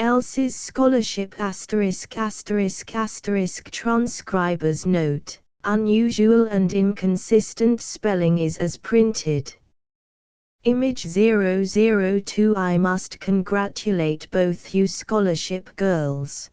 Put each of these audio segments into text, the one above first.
Elsie's scholarship **** transcriber's note, unusual and inconsistent spelling is as printed. Image 002 I must congratulate both you scholarship girls.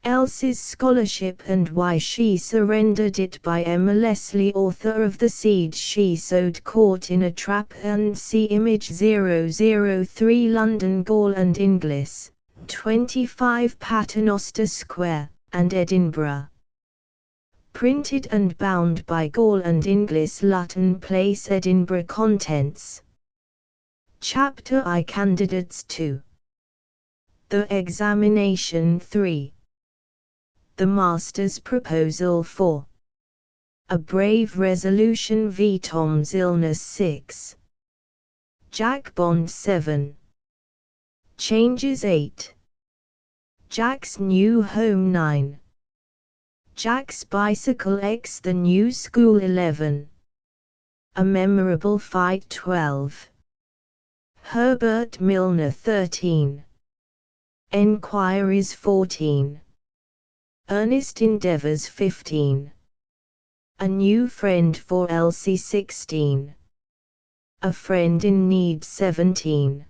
Elsie's scholarship and why she surrendered it by Emma Leslie, author of The Seed She Sowed, Caught in a Trap, and see image 003 London Gall and Inglis, 25 Paternoster Square, and Edinburgh. Printed and bound by Gall and Inglis, Luton Place, Edinburgh. Contents. Chapter I Candidates 2. The Examination 3. The Master's Proposal 4. A Brave Resolution v Tom's Illness 6. Jack Bond 7. Changes 8. Jack's New Home 9. Jack's Bicycle X The New School 11. A Memorable Fight 12. Herbert Milner 13. Enquiries 14. Earnest Endeavours 15. A New Friend for Elsie 16. A Friend in Need 17.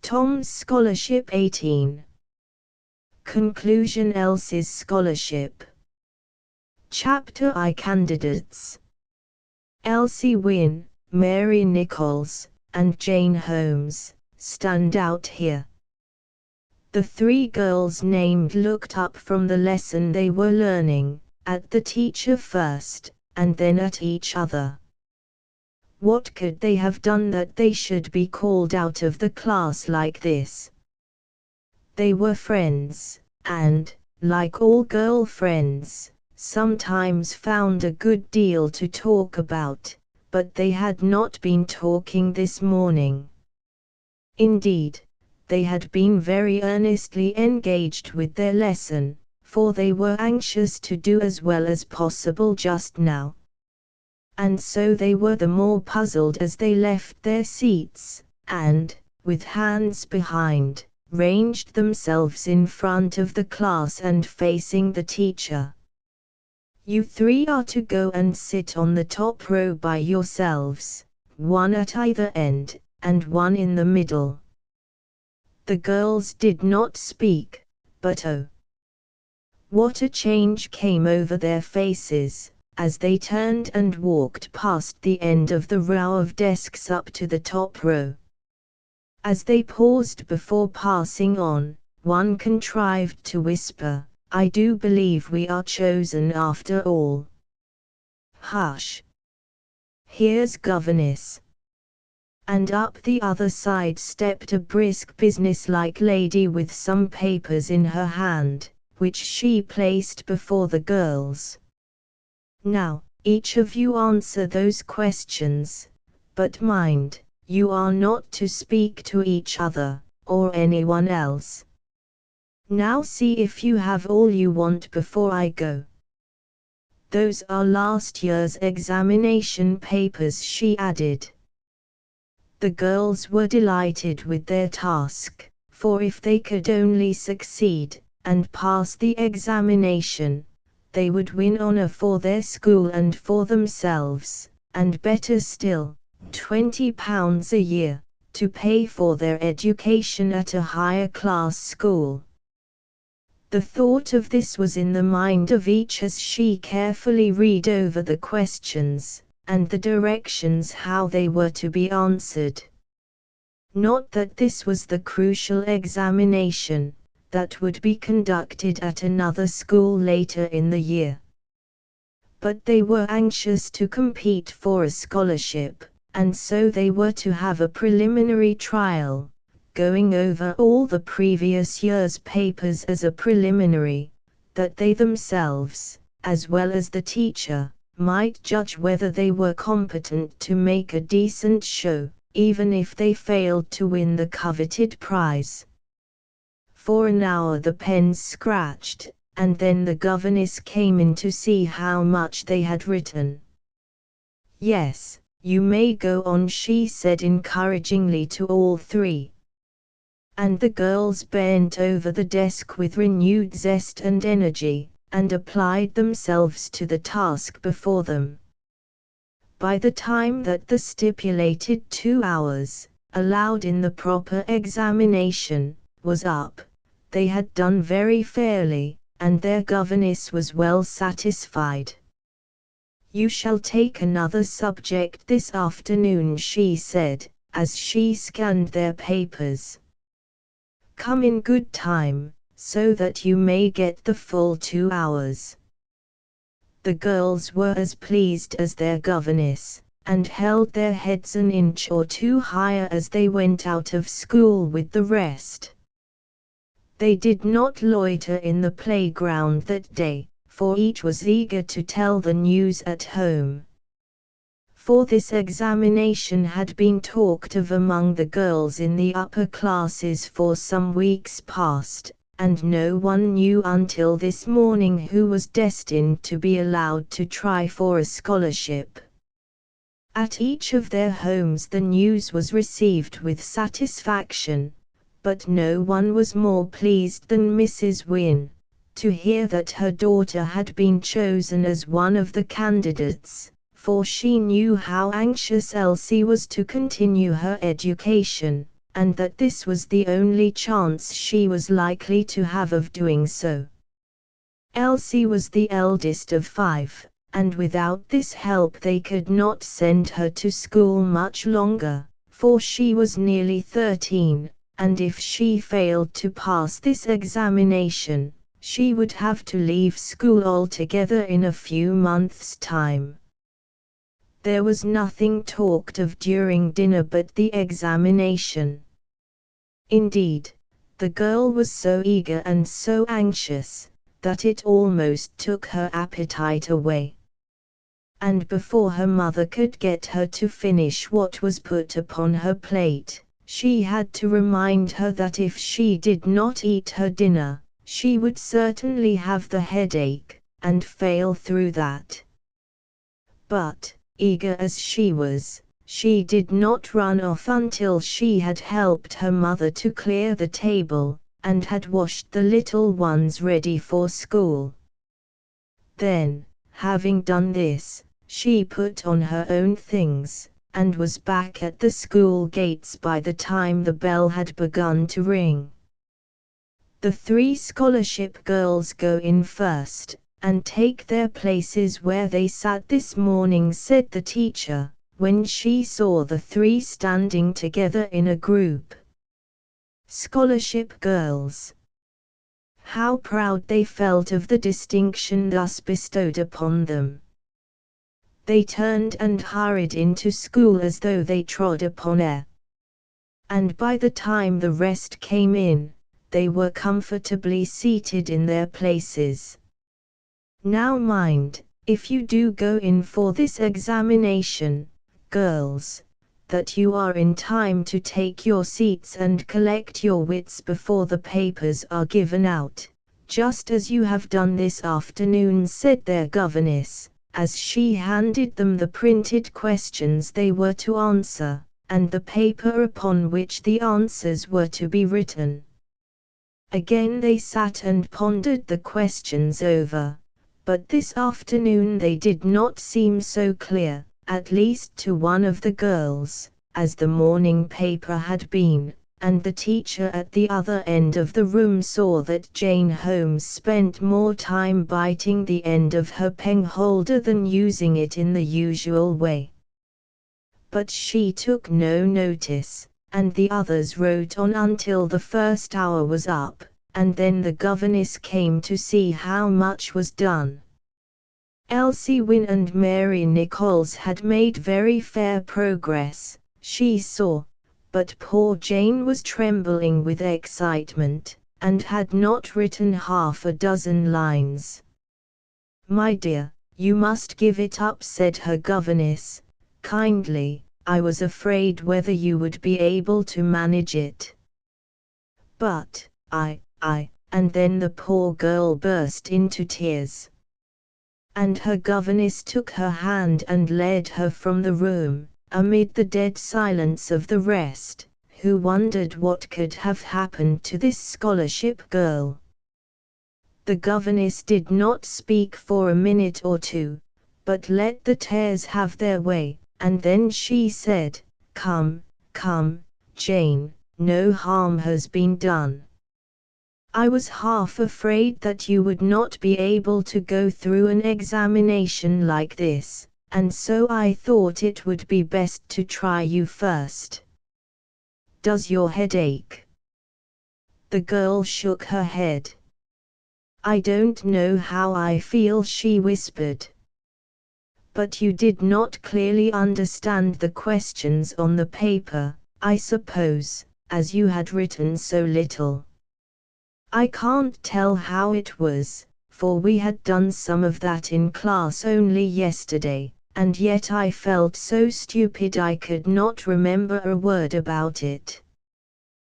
Tom's Scholarship 18. Conclusion Elsie's Scholarship. Chapter I Candidates. Elsie Wynne, Mary Nichols, and Jane Holmes stand out here. The three girls named looked up from the lesson they were learning, at the teacher first, and then at each other. What could they have done that they should be called out of the class like this? They were friends, and, like all girl friends, sometimes found a good deal to talk about, but they had not been talking this morning. Indeed, they had been very earnestly engaged with their lesson, for they were anxious to do as well as possible just now. And so they were the more puzzled as they left their seats, and, with hands behind, ranged themselves in front of the class and facing the teacher. You three are to go and sit on the top row by yourselves, one at either end, and one in the middle. The girls did not speak, but oh, what a change came over their faces, as they turned and walked past the end of the row of desks up to the top row. As they paused before passing on, one contrived to whisper, "I do believe we are chosen after all." "Hush! Here's governess." And up the other side stepped a brisk businesslike lady with some papers in her hand, which she placed before the girls. "Now, each of you answer those questions, but mind, you are not to speak to each other, or anyone else. Now see if you have all you want before I go." "Those are last year's examination papers," she added. The girls were delighted with their task, for if they could only succeed, and pass the examination, they would win honor for their school and for themselves, and better still, £20 a year, to pay for their education at a higher class school. The thought of this was in the mind of each as she carefully read over the questions, and the directions how they were to be answered. Not that this was the crucial examination, that would be conducted at another school later in the year. But they were anxious to compete for a scholarship, and so they were to have a preliminary trial, going over all the previous year's papers as a preliminary, that they themselves, as well as the teacher, might judge whether they were competent to make a decent show, even if they failed to win the coveted prize. For an hour the pens scratched, and then the governess came in to see how much they had written. "Yes, you may go on," she said encouragingly to all three. and the girls bent over the desk with renewed zest and energy, and applied themselves to the task before them. By the time that the stipulated 2 hours, allowed in the proper examination, was up, they had done very fairly, and their governess was well satisfied. "You shall take another subject this afternoon," she said, as she scanned their papers. "Come in good time, so that you may get the full 2 hours." The girls were as pleased as their governess, and held their heads an inch or two higher as they went out of school with the rest. They did not loiter in the playground that day, for each was eager to tell the news at home. For this examination had been talked of among the girls in the upper classes for some weeks past, and no one knew until this morning who was destined to be allowed to try for a scholarship. At each of their homes the news was received with satisfaction, but no one was more pleased than Mrs. Wynne, to hear that her daughter had been chosen as one of the candidates, for she knew how anxious Elsie was to continue her education, and that this was the only chance she was likely to have of doing so. Elsie was the eldest of 5, and without this help they could not send her to school much longer, for she was nearly 13, and if she failed to pass this examination, she would have to leave school altogether in a few months' time. There was nothing talked of during dinner but the examination. Indeed, the girl was so eager and so anxious, that it almost took her appetite away. And before her mother could get her to finish what was put upon her plate, she had to remind her that if she did not eat her dinner, she would certainly have the headache, and fail through that. But, eager as she was, she did not run off until she had helped her mother to clear the table, and had washed the little ones ready for school. Then, having done this, she put on her own things, and was back at the school gates by the time the bell had begun to ring. The 3 scholarship girls go in first, and take their places where they sat this morning, said the teacher, when she saw the 3 standing together in a group. Scholarship girls. How proud they felt of the distinction thus bestowed upon them. They turned and hurried into school as though they trod upon air. And by the time the rest came in, they were comfortably seated in their places. "Now mind, if you do go in for this examination, girls, that you are in time to take your seats and collect your wits before the papers are given out, just as you have done this afternoon," said their governess, as she handed them the printed questions they were to answer, and the paper upon which the answers were to be written. Again they sat and pondered the questions over, but this afternoon they did not seem so clear, at least to one of the girls, as the morning paper had been, and the teacher at the other end of the room saw that Jane Holmes spent more time biting the end of her pen-holder than using it in the usual way. But she took no notice, and the others wrote on until the first hour was up, and then the governess came to see how much was done. Elsie Wynne and Mary Nichols had made very fair progress, she saw, but poor Jane was trembling with excitement, and had not written half a dozen lines. "My dear, you must give it up," said her governess, kindly. "I was afraid whether you would be able to manage it." "But, and then the poor girl burst into tears. And her governess took her hand and led her from the room, amid the dead silence of the rest, who wondered what could have happened to this scholarship girl. The governess did not speak for a minute or two, but let the tears have their way, and then she said, "Come, come, Jane, no harm has been done. I was half afraid that you would not be able to go through an examination like this, and so I thought it would be best to try you first. Does your head ache?" The girl shook her head. "I don't know how I feel," she whispered. "But you did not clearly understand the questions on the paper, I suppose, as you had written so little." "I can't tell how it was, for we had done some of that in class only yesterday, and yet I felt so stupid I could not remember a word about it."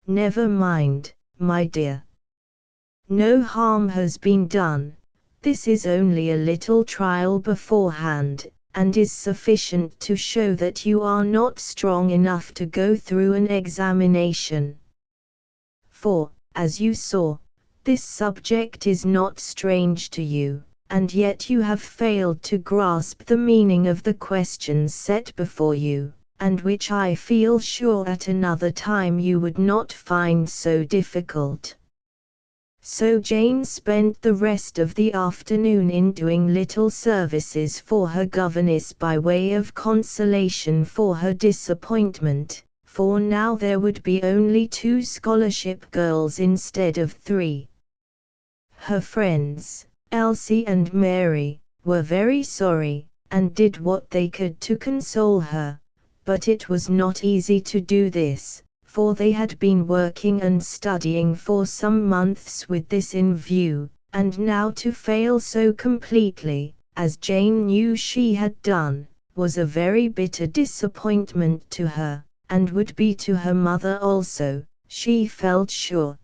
"Never mind, my dear. No harm has been done. This is only a little trial beforehand, and is sufficient to show that you are not strong enough to go through an examination. For, as you saw, this subject is not strange to you, and yet you have failed to grasp the meaning of the questions set before you, and which I feel sure at another time you would not find so difficult." So Jane spent the rest of the afternoon in doing little services for her governess by way of consolation for her disappointment, for now there would be only 2 scholarship girls instead of 3. Her friends, Elsie and Mary, were very sorry, and did what they could to console her, but it was not easy to do this, for they had been working and studying for some months with this in view, and now to fail so completely, as Jane knew she had done, was a very bitter disappointment to her, and would be to her mother also, she felt sure.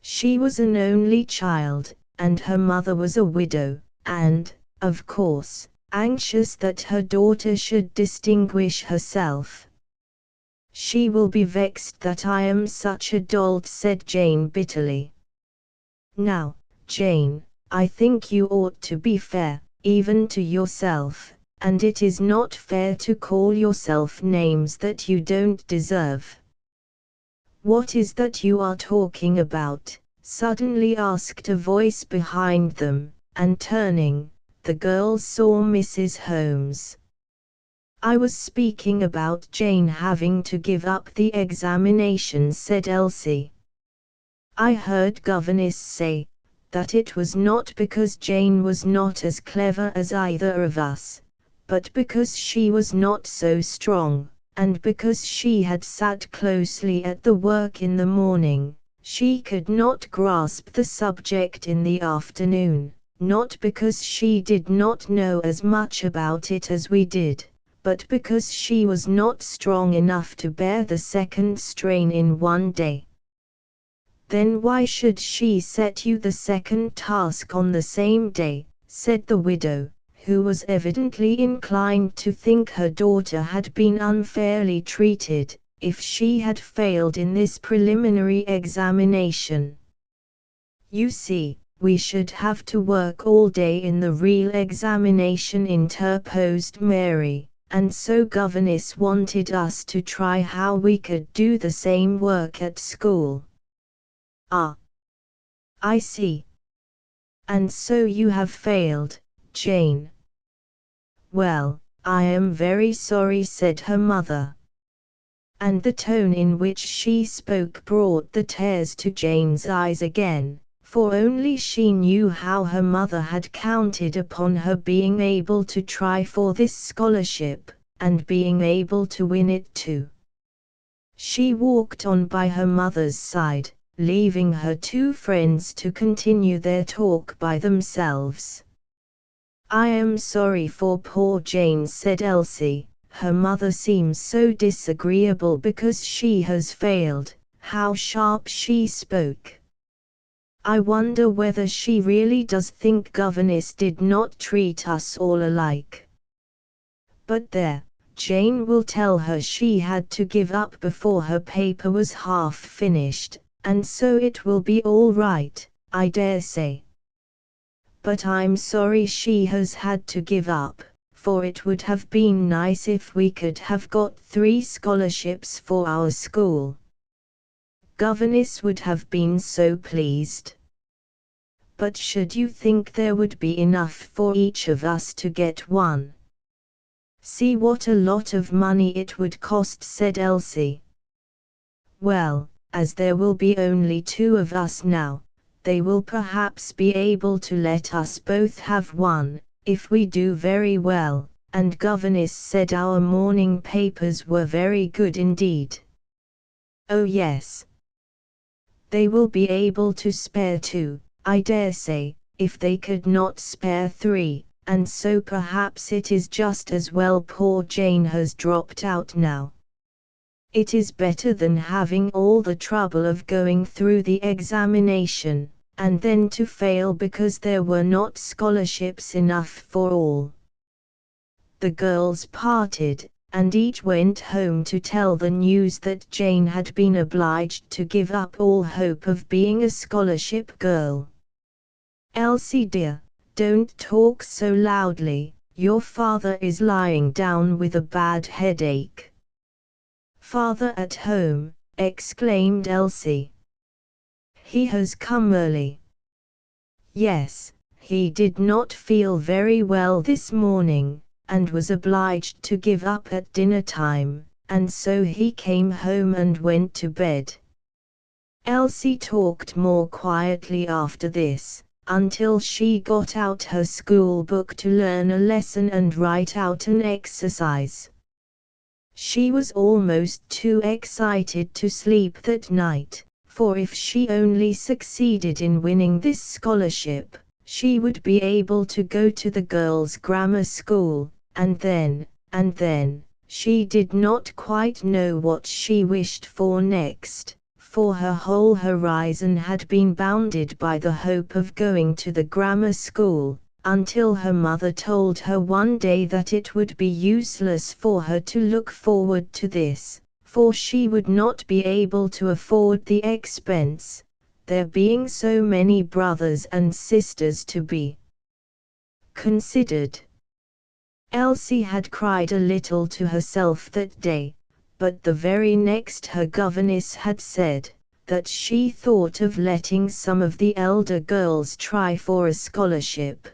She was an only child, and her mother was a widow, and, of course, anxious that her daughter should distinguish herself. "She will be vexed that I am such a dolt," said Jane bitterly. "Now, Jane, I think you ought to be fair, even to yourself, and it is not fair to call yourself names that you don't deserve." "What is that you are talking about?" suddenly asked a voice behind them, and turning, the girls saw Mrs. Holmes. "I was speaking about Jane having to give up the examination," said Elsie. "I heard governess say that it was not because Jane was not as clever as either of us, but because she was not so strong, and because she had sat closely at the work in the morning, she could not grasp the subject in the afternoon, not because she did not know as much about it as we did, but because she was not strong enough to bear the second strain in one day." "Then why should she set you the second task on the same day?" said the widow, who was evidently inclined to think her daughter had been unfairly treated, if she had failed in this preliminary examination. "You see, we should have to work all day in the real examination," interposed Mary, "and so governess wanted us to try how we could do the same work at school." "Ah, I see. And so you have failed, Jane." "Well, I am very sorry," said her mother. And the tone in which she spoke brought the tears to Jane's eyes again, for only she knew how her mother had counted upon her being able to try for this scholarship, and being able to win it too. She walked on by her mother's side, leaving her 2 friends to continue their talk by themselves. "I am sorry for poor Jane," said Elsie. "Her mother seems so disagreeable because she has failed." How sharp she spoke! "I wonder whether she really does think governess did not treat us all alike. But there, Jane will tell her she had to give up before her paper was half finished, and so it will be all right, I dare say. But I'm sorry she has had to give up, for it would have been nice if we could have got 3 scholarships for our school. Governess would have been so pleased. But should you think there would be enough for each of us to get one? See what a lot of money it would cost, said Elsie. Well, as there will be only 2 of us now, they will perhaps be able to let us both have one, if we do very well, and governess said our morning papers were very good indeed. Oh yes. They will be able to spare 2, I dare say, if they could not spare 3. And so perhaps it is just as well poor Jane has dropped out now. It is better than having all the trouble of going through the examination, and then to fail because there were not scholarships enough for all. The girls parted, and each went home to tell the news that Jane had been obliged to give up all hope of being a scholarship girl. Elsie dear, don't talk so loudly, your father is lying down with a bad headache. Father at home, exclaimed Elsie. He has come early. Yes, he did not feel very well this morning, and was obliged to give up at dinner time, and so he came home and went to bed. Elsie talked more quietly after this, until she got out her school book to learn a lesson and write out an exercise. She was almost too excited to sleep that night, for if she only succeeded in winning this scholarship, she would be able to go to the girls' grammar school, and then, she did not quite know what she wished for next. For her whole horizon had been bounded by the hope of going to the grammar school, until her mother told her one day that it would be useless for her to look forward to this, for she would not be able to afford the expense, there being so many brothers and sisters to be considered. Elsie had cried a little to herself that day, but the very next her governess had said that she thought of letting some of the elder girls try for a scholarship.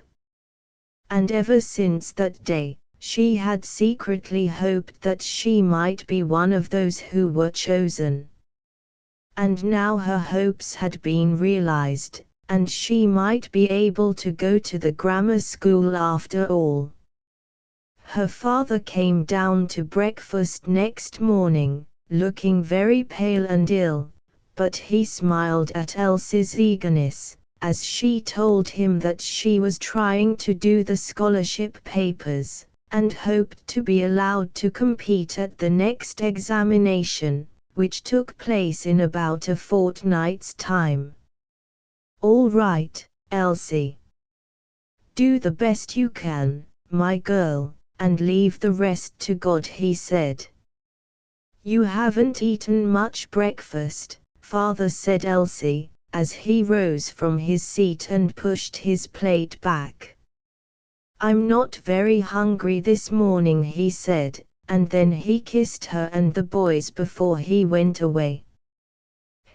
And ever since that day, she had secretly hoped that she might be one of those who were chosen. And now her hopes had been realized, and she might be able to go to the grammar school after all. Her father came down to breakfast next morning, looking very pale and ill, but he smiled at Elsie's eagerness, as she told him that she was trying to do the scholarship papers, and hoped to be allowed to compete at the next examination, which took place in about a fortnight's time. All right, Elsie. Do the best you can, my girl, and leave the rest to God, he said. You haven't eaten much breakfast, Father, said Elsie, as he rose from his seat and pushed his plate back. I'm not very hungry this morning, he said, and then he kissed her and the boys before he went away.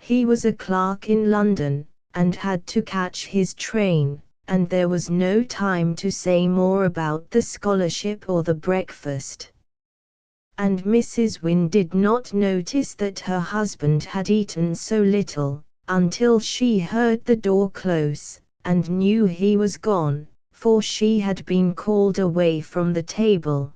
He was a clerk in London, and had to catch his train, and there was no time to say more about the scholarship or the breakfast. And Mrs. Wynne did not notice that her husband had eaten so little, until she heard the door close, and knew he was gone, for she had been called away from the table.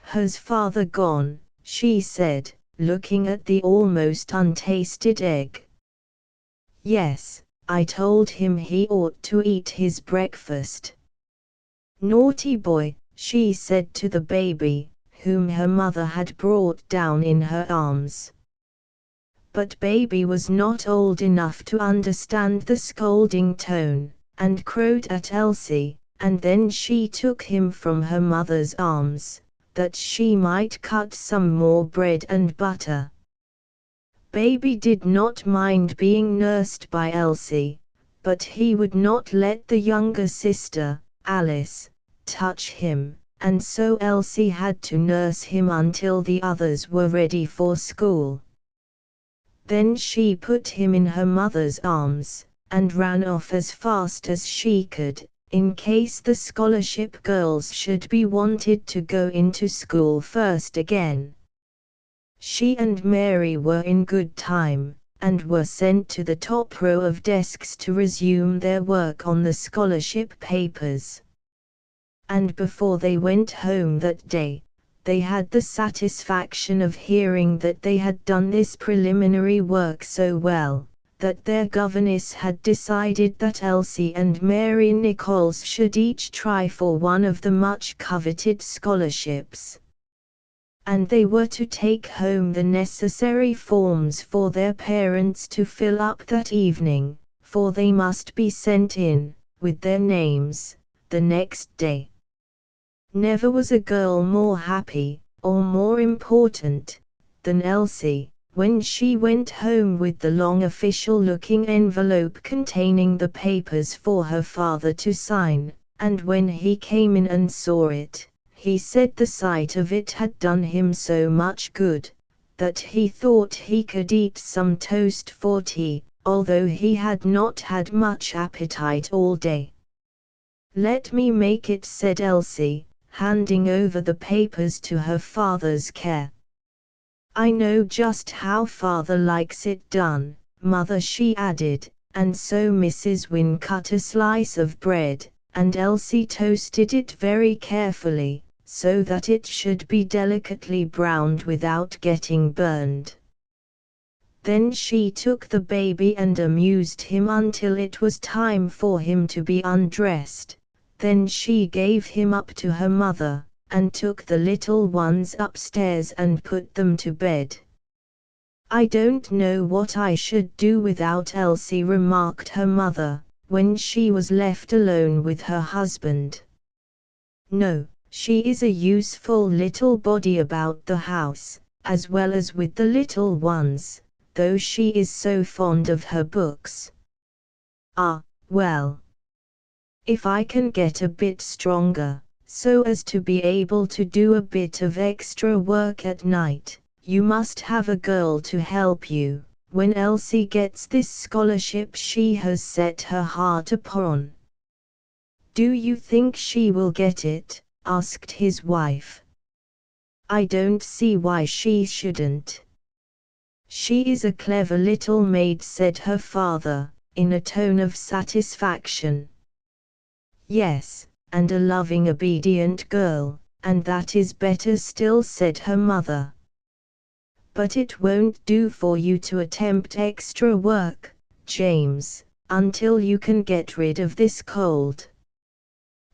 Has father gone? She said, looking at the almost untasted egg. Yes, I told him he ought to eat his breakfast. Naughty boy, she said to the baby, whom her mother had brought down in her arms. But baby was not old enough to understand the scolding tone, and crowed at Elsie, and then she took him from her mother's arms, that she might cut some more bread and butter. Baby did not mind being nursed by Elsie, but he would not let the younger sister, Alice, touch him, and so Elsie had to nurse him until the others were ready for school. Then she put him in her mother's arms, and ran off as fast as she could, in case the scholarship girls should be wanted to go into school first again. She and Mary were in good time, and were sent to the top row of desks to resume their work on the scholarship papers. And before they went home that day, they had the satisfaction of hearing that they had done this preliminary work so well, that their governess had decided that Elsie and Mary Nichols should each try for one of the much coveted scholarships. And they were to take home the necessary forms for their parents to fill up that evening, for they must be sent in, with their names, the next day. Never was a girl more happy, or more important, than Elsie, when she went home with the long official-looking envelope containing the papers for her father to sign, and when he came in and saw it, he said the sight of it had done him so much good, that he thought he could eat some toast for tea, although he had not had much appetite all day. "Let me make it," said Elsie, handing over the papers to her father's care. "I know just how father likes it done, mother," she added, and so Mrs. Wynne cut a slice of bread, and Elsie toasted it very carefully, so that it should be delicately browned without getting burned. Then she took the baby and amused him until it was time for him to be undressed. Then she gave him up to her mother, and took the little ones upstairs and put them to bed. "I don't know what I should do without Elsie," remarked her mother, when she was left alone with her husband. "No, she is a useful little body about the house, as well as with the little ones, though she is so fond of her books. Ah, well, if I can get a bit stronger, so as to be able to do a bit of extra work at night, you must have a girl to help you, when Elsie gets this scholarship she has set her heart upon." "Do you think she will get it?" asked his wife. "I don't see why she shouldn't. She is a clever little maid," said her father, in a tone of satisfaction. "Yes, and a loving, obedient girl, and that is better still," said her mother. "But it won't do for you to attempt extra work, James, until you can get rid of this cold.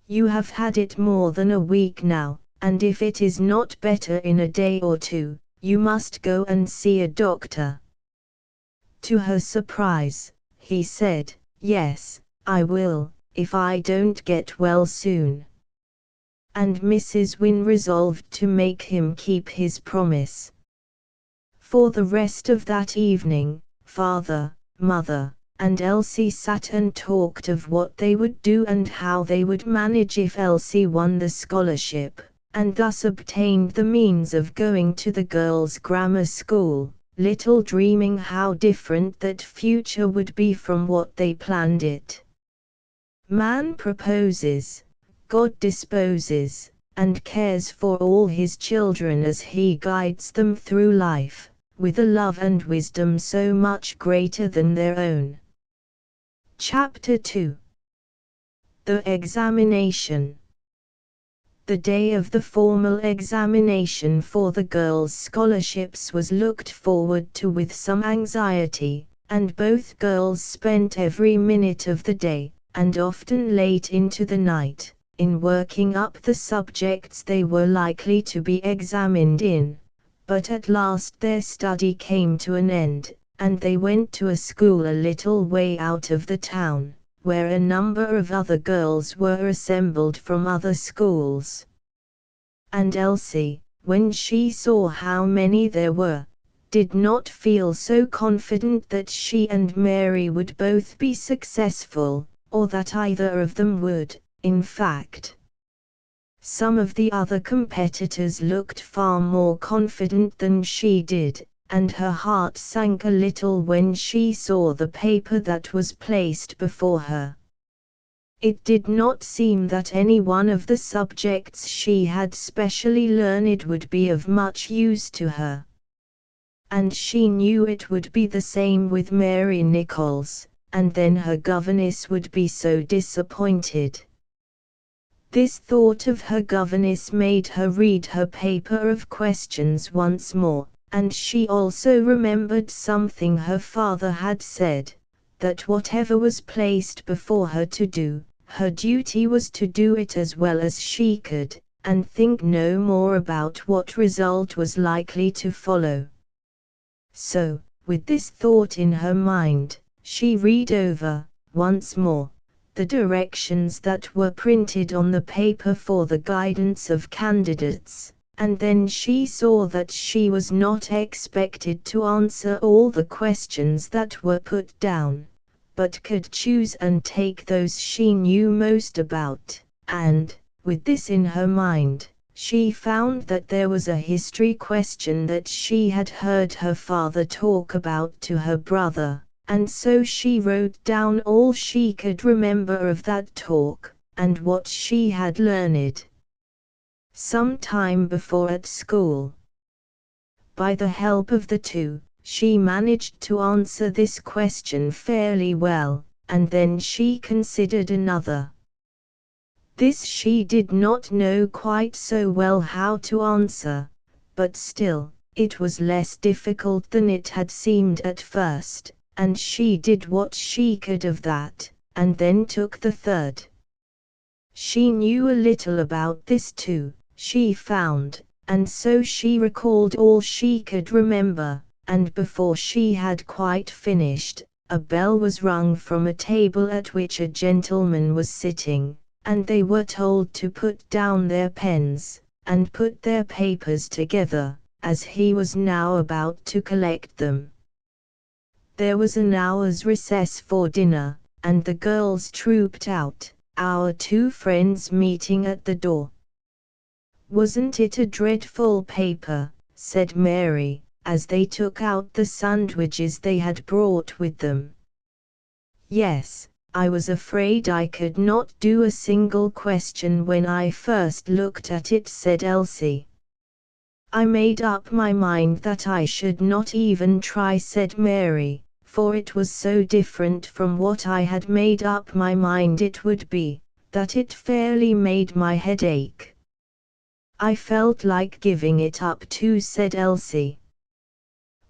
You have had it more than a week now, and if it is not better in a day or two, you must go and see a doctor." To her surprise, he said, "Yes, I will, if I don't get well soon." And Mrs. Wynne resolved to make him keep his promise. For the rest of that evening, father, mother, and Elsie sat and talked of what they would do and how they would manage if Elsie won the scholarship, and thus obtained the means of going to the girls' grammar school, little dreaming how different that future would be from what they planned it. Man proposes, God disposes, and cares for all his children as he guides them through life, with a love and wisdom so much greater than their own. Chapter 2. The Examination. The day of the formal examination for the girls' scholarships was looked forward to with some anxiety, and both girls spent every minute of the day, and often late into the night, in working up the subjects they were likely to be examined in. But at last their study came to an end, and they went to a school a little way out of the town, where a number of other girls were assembled from other schools. and Elsie, when she saw how many there were, did not feel so confident that she and Mary would both be successful, or that either of them would, in fact. Some of the other competitors looked far more confident than she did, and her heart sank a little when she saw the paper that was placed before her. It did not seem that any one of the subjects she had specially learned would be of much use to her. And she knew it would be the same with Mary Nichols, and then her governess would be so disappointed. This thought of her governess made her read her paper of questions once more, and she also remembered something her father had said, that whatever was placed before her to do, her duty was to do it as well as she could, and think no more about what result was likely to follow. So, with this thought in her mind, she read over, once more, the directions that were printed on the paper for the guidance of candidates, and then she saw that she was not expected to answer all the questions that were put down, but could choose and take those she knew most about, and, with this in her mind, she found that there was a history question that she had heard her father talk about to her brother, and so she wrote down all she could remember of that talk, and what she had learned some time before at school. By the help of the two, she managed to answer this question fairly well, and then she considered another. This she did not know quite so well how to answer, but still, it was less difficult than it had seemed at first, and she did what she could of that, and then took the third. She knew a little about this too, she found, and so she recalled all she could remember, and before she had quite finished, a bell was rung from a table at which a gentleman was sitting, and they were told to put down their pens, and put their papers together, as he was now about to collect them. There was an hour's recess for dinner, and the girls trooped out, our two friends meeting at the door. "Wasn't it a dreadful paper?" said Mary, as they took out the sandwiches they had brought with them. "Yes, I was afraid I could not do a single question when I first looked at it," said Elsie. "I made up my mind that I should not even try," said Mary, "for it was so different from what I had made up my mind it would be, that it fairly made my head ache." "I felt like giving it up too," said Elsie.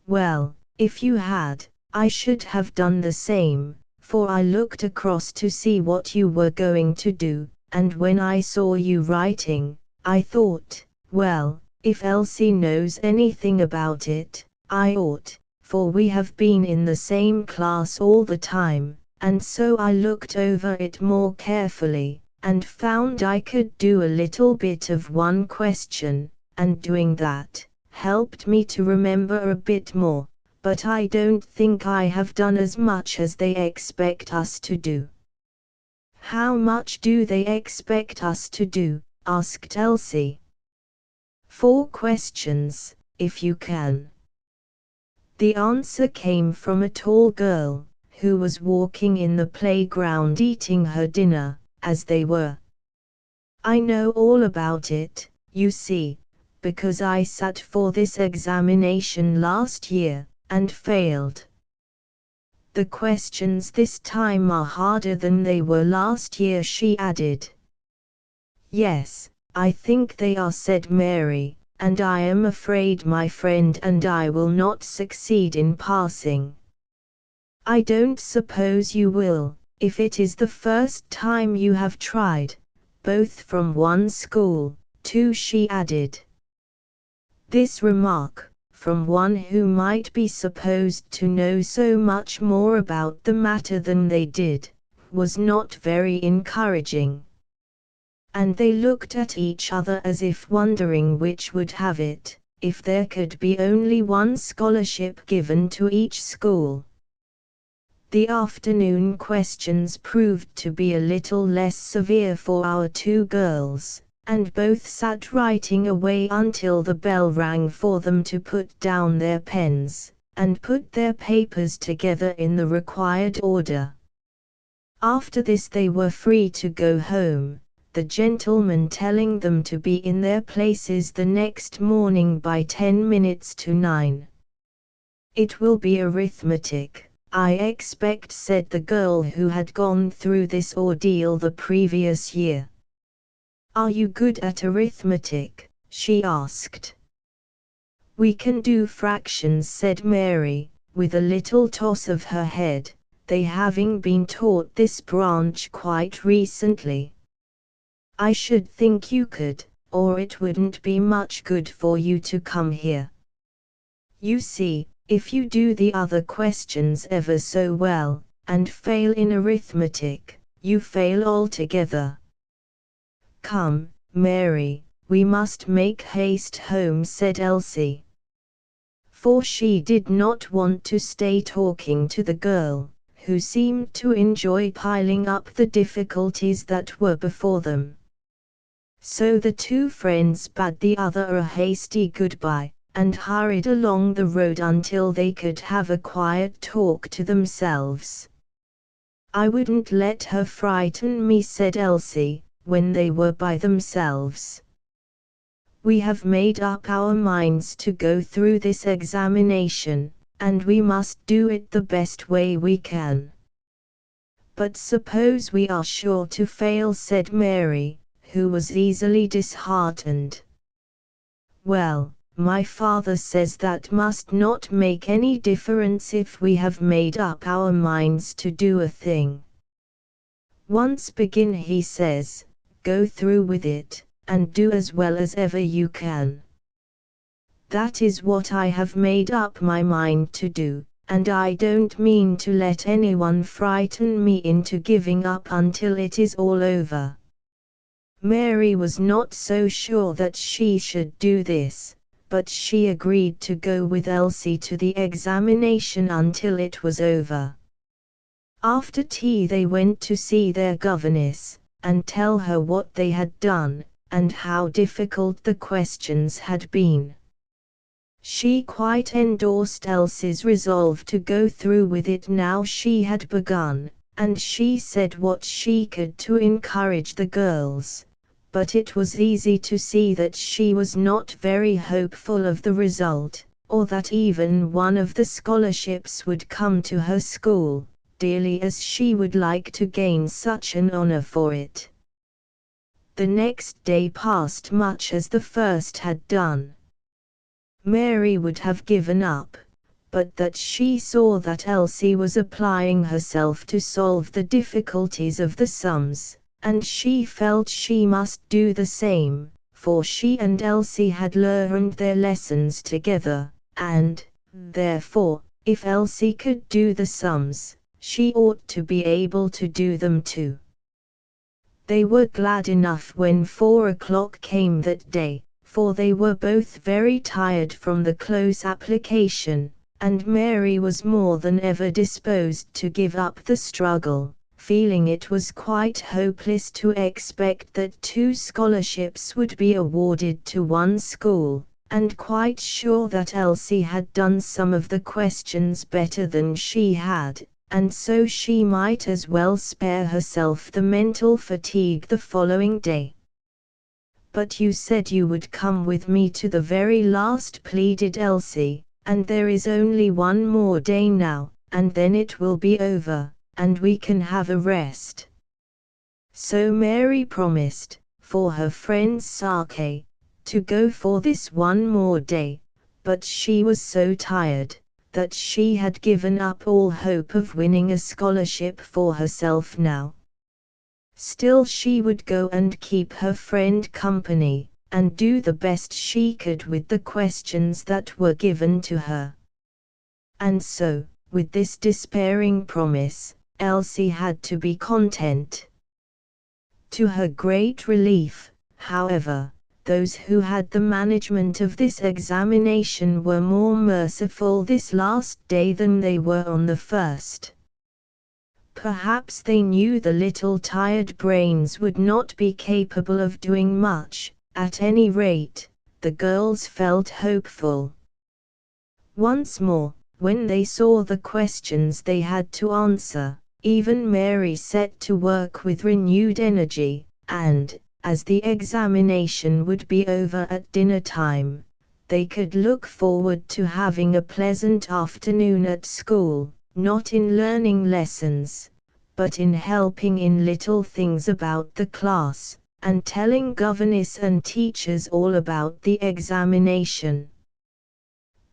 "Well, if you had, I should have done the same, for I looked across to see what you were going to do, and when I saw you writing, I thought, well, if Elsie knows anything about it, I ought, for we have been in the same class all the time, and so I looked over it more carefully, and found I could do a little bit of one question, and doing that, helped me to remember a bit more. But I don't think I have done as much as they expect us to do." "How much do they expect us to do?" asked Elsie. "4 questions, if you can." The answer came from a tall girl, who was walking in the playground eating her dinner, as they were. "I know all about it, you see, because I sat for this examination last year, and failed. The questions this time are harder than they were last year," she added. "Yes, I think they are," said Mary, "and I am afraid my friend and I will not succeed in passing." "I don't suppose you will, if it is the first time you have tried, both from one school, too," she added. This remark, from one who might be supposed to know so much more about the matter than they did, was not very encouraging. and they looked at each other as if wondering which would have it, if there could be only one scholarship given to each school. The afternoon questions proved to be a little less severe for our two girls, and both sat writing away until the bell rang for them to put down their pens, and put their papers together in the required order. After this they were free to go home, the gentleman telling them to be in their places the next morning by 10 minutes to 9. "It will be arithmetic, I expect," said the girl who had gone through this ordeal the previous year. "Are you good at arithmetic?" she asked. "We can do fractions," said Mary, with a little toss of her head, they having been taught this branch quite recently. "I should think you could, or it wouldn't be much good for you to come here. You see, if you do the other questions ever so well, and fail in arithmetic, you fail altogether." "Come, Mary, we must make haste home," said Elsie. For she did not want to stay talking to the girl, who seemed to enjoy piling up the difficulties that were before them. So the two friends bade the other a hasty goodbye, and hurried along the road until they could have a quiet talk to themselves. "I wouldn't let her frighten me," said Elsie, when they were by themselves. "We have made up our minds to go through this examination, and we must do it the best way we can." "But suppose we are sure to fail," said Mary, who was easily disheartened. "Well, my father says that must not make any difference if we have made up our minds to do a thing. Once begin, he says, go through with it, and do as well as ever you can. That is what I have made up my mind to do, and I don't mean to let anyone frighten me into giving up until it is all over." Mary was not so sure that she should do this, but she agreed to go with Elsie to the examination until it was over. After tea they went to see their governess, and tell her what they had done, and how difficult the questions had been. She quite endorsed Elsie's resolve to go through with it now she had begun, and she said what she could to encourage the girls, but it was easy to see that she was not very hopeful of the result, or that even one of the scholarships would come to her school, dearly as she would like to gain such an honor for it. The next day passed much as the first had done. Mary would have given up, but that she saw that Elsie was applying herself to solve the difficulties of the sums, and she felt she must do the same, for she and Elsie had learned their lessons together, and, therefore, if Elsie could do the sums, she ought to be able to do them too. They were glad enough when 4 o'clock came that day, for they were both very tired from the close application, and Mary was more than ever disposed to give up the struggle, feeling it was quite hopeless to expect that 2 scholarships would be awarded to one school, and quite sure that Elsie had done some of the questions better than she had, and so she might as well spare herself the mental fatigue the following day. "But you said you would come with me to the very last," pleaded Elsie, "and there is only one more day now, and then it will be over, and we can have a rest." So Mary promised, for her friend's sake, to go for this one more day, but she was so tired that she had given up all hope of winning a scholarship for herself now. Still she would go and keep her friend company, and do the best she could with the questions that were given to her. And so, with this despairing promise, Elsie had to be content. To her great relief, however, those who had the management of this examination were more merciful this last day than they were on the first. Perhaps they knew the little tired brains would not be capable of doing much. At any rate, the girls felt hopeful. Once more, when they saw the questions they had to answer, even Mary set to work with renewed energy, and, as the examination would be over at dinner time, they could look forward to having a pleasant afternoon at school, not in learning lessons, but in helping in little things about the class, and telling governess and teachers all about the examination.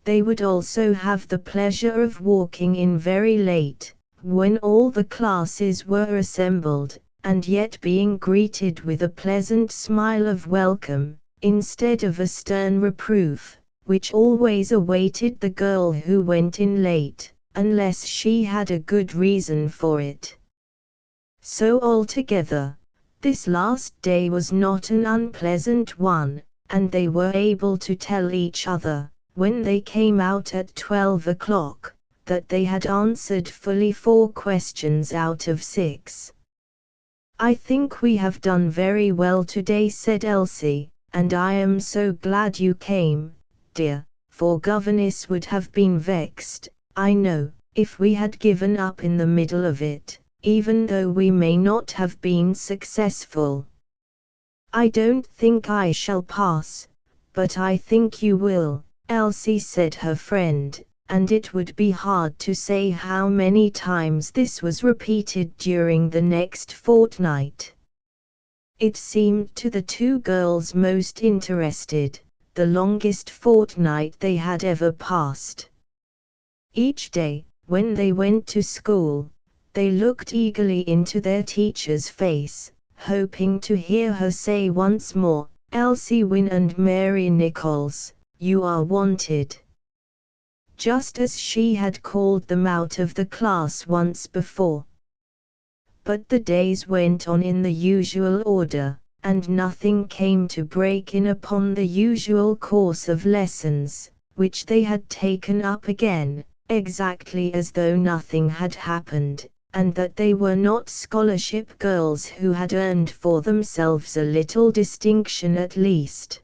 They would also have the pleasure of walking in very late, when all the classes were assembled, and yet being greeted with a pleasant smile of welcome, instead of a stern reproof, which always awaited the girl who went in late, unless she had a good reason for it. So altogether, this last day was not an unpleasant one, and they were able to tell each other, when they came out at 12 o'clock, that they had answered fully 4 questions out of 6. "I think we have done very well today," said Elsie, "and I am so glad you came, dear, for governess would have been vexed, I know, if we had given up in the middle of it, even though we may not have been successful." "I don't think I shall pass, but I think you will," Elsie said her friend, and it would be hard to say how many times this was repeated during the next fortnight. It seemed to the 2 girls most interested, the longest fortnight they had ever passed. Each day, when they went to school, they looked eagerly into their teacher's face, hoping to hear her say once more, "Elsie Wynne and Mary Nichols, you are wanted," just as she had called them out of the class once before. But the days went on in the usual order, and nothing came to break in upon the usual course of lessons, which they had taken up again, exactly as though nothing had happened, and that they were not scholarship girls who had earned for themselves a little distinction at least.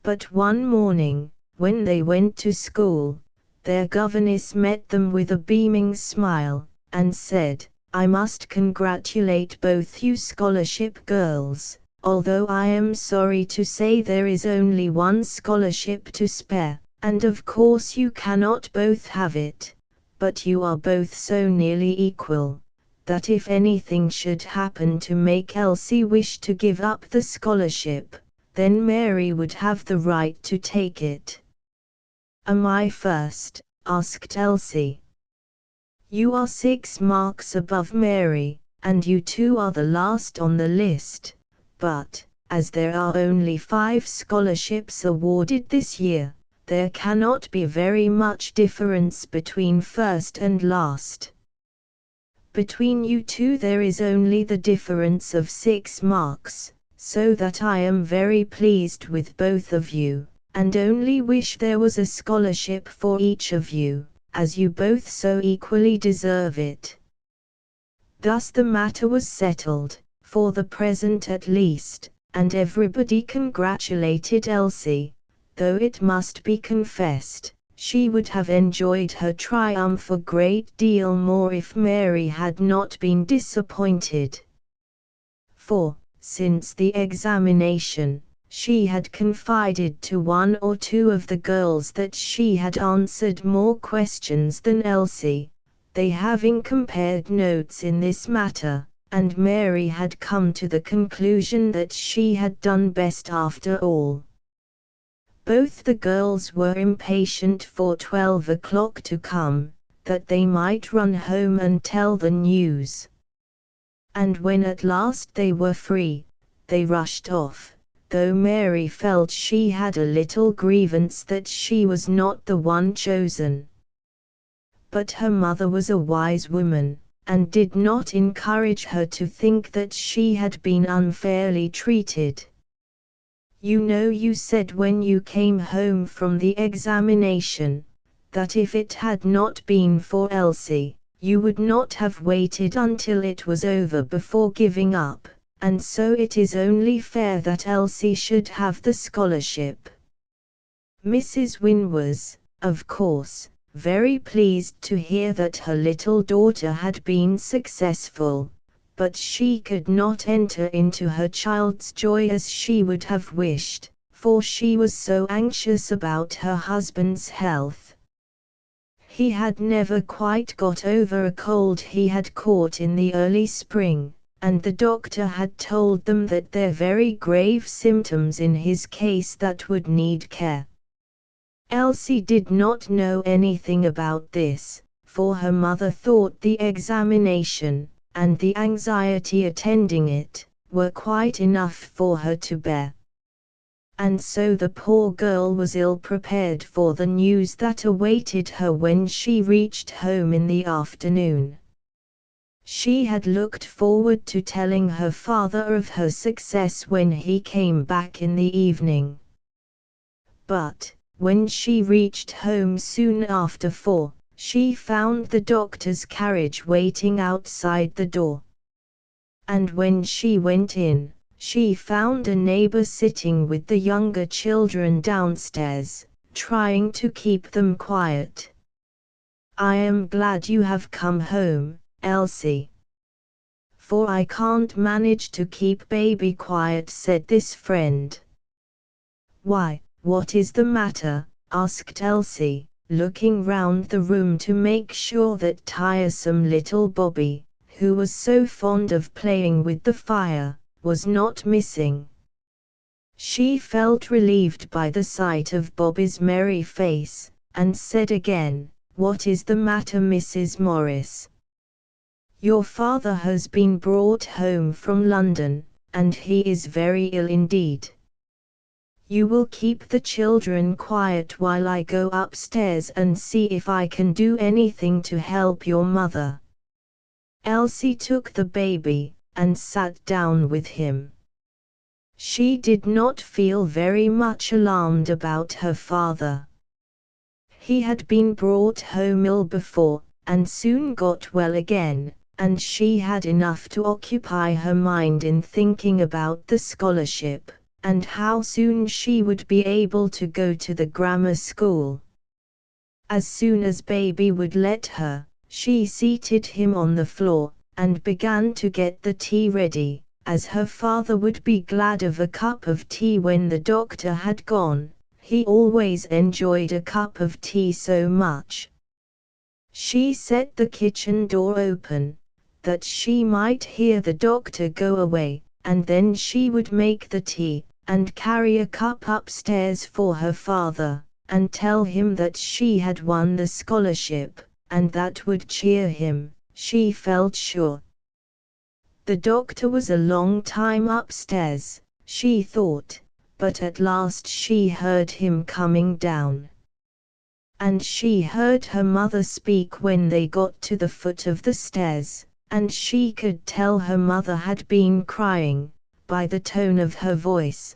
But one morning, when they went to school, their governess met them with a beaming smile, and said, "I must congratulate both you scholarship girls, although I am sorry to say there is only one scholarship to spare, and of course you cannot both have it, but you are both so nearly equal, that if anything should happen to make Elsie wish to give up the scholarship, then Mary would have the right to take it." "Am I first?" asked Elsie. "You are 6 marks above Mary, and you 2 are the last on the list, but, as there are only 5 scholarships awarded this year, there cannot be very much difference between first and last. Between you 2 there is only the difference of 6 marks, so that I am very pleased with both of you, and only wish there was a scholarship for each of you, as you both so equally deserve it." Thus the matter was settled, for the present at least, and everybody congratulated Elsie, though it must be confessed, she would have enjoyed her triumph a great deal more if Mary had not been disappointed. For, since the examination, she had confided to 1 or 2 of the girls that she had answered more questions than Elsie, they having compared notes in this matter, and Mary had come to the conclusion that she had done best after all. Both the girls were impatient for 12 o'clock to come, that they might run home and tell the news. And when at last they were free, they rushed off, though Mary felt she had a little grievance that she was not the one chosen. But her mother was a wise woman, and did not encourage her to think that she had been unfairly treated. "You know, you said when you came home from the examination, that if it had not been for Elsie, you would not have waited until it was over before giving up, and so it is only fair that Elsie should have the scholarship." Mrs. Wynne was, of course, very pleased to hear that her little daughter had been successful, but she could not enter into her child's joy as she would have wished, for she was so anxious about her husband's health. He had never quite got over a cold he had caught in the early spring, and the doctor had told them that there were very grave symptoms in his case that would need care. Elsie did not know anything about this, for her mother thought the examination, and the anxiety attending it, were quite enough for her to bear. And so the poor girl was ill prepared for the news that awaited her when she reached home in the afternoon. She had looked forward to telling her father of her success when he came back in the evening. But, when she reached home soon after 4, she found the doctor's carriage waiting outside the door. And when she went in, she found a neighbor sitting with the younger children downstairs, trying to keep them quiet. "I am glad you have come home, Elsie. For I can't manage to keep baby quiet," said this friend. "Why, what is the matter?" asked Elsie, looking round the room to make sure that tiresome little Bobby, who was so fond of playing with the fire, was not missing. She felt relieved by the sight of Bobby's merry face, and said again, "What is the matter, Mrs. Morris?" "Your father has been brought home from London, and he is very ill indeed. You will keep the children quiet while I go upstairs and see if I can do anything to help your mother." Elsie took the baby, and sat down with him. She did not feel very much alarmed about her father. He had been brought home ill before, and soon got well again, and she had enough to occupy her mind in thinking about the scholarship, and how soon she would be able to go to the grammar school. As soon as baby would let her, she seated him on the floor, and began to get the tea ready, as her father would be glad of a cup of tea when the doctor had gone. He always enjoyed a cup of tea so much. She set the kitchen door open, that she might hear the doctor go away, and then she would make the tea, and carry a cup upstairs for her father, and tell him that she had won the scholarship, and that would cheer him, she felt sure. The doctor was a long time upstairs, she thought, but at last she heard him coming down. And she heard her mother speak when they got to the foot of the stairs, and she could tell her mother had been crying, by the tone of her voice.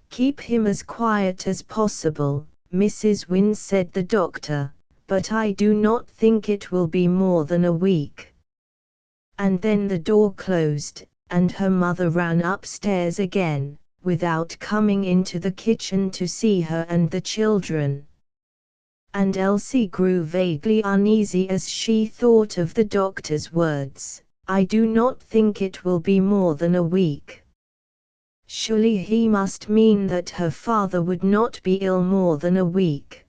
"Keep him as quiet as possible, Mrs. Wynne," said the doctor, "but I do not think it will be more than a week." And then the door closed, and her mother ran upstairs again, without coming into the kitchen to see her and the children. And Elsie grew vaguely uneasy as she thought of the doctor's words, "I do not think it will be more than a week." Surely he must mean that her father would not be ill more than a week.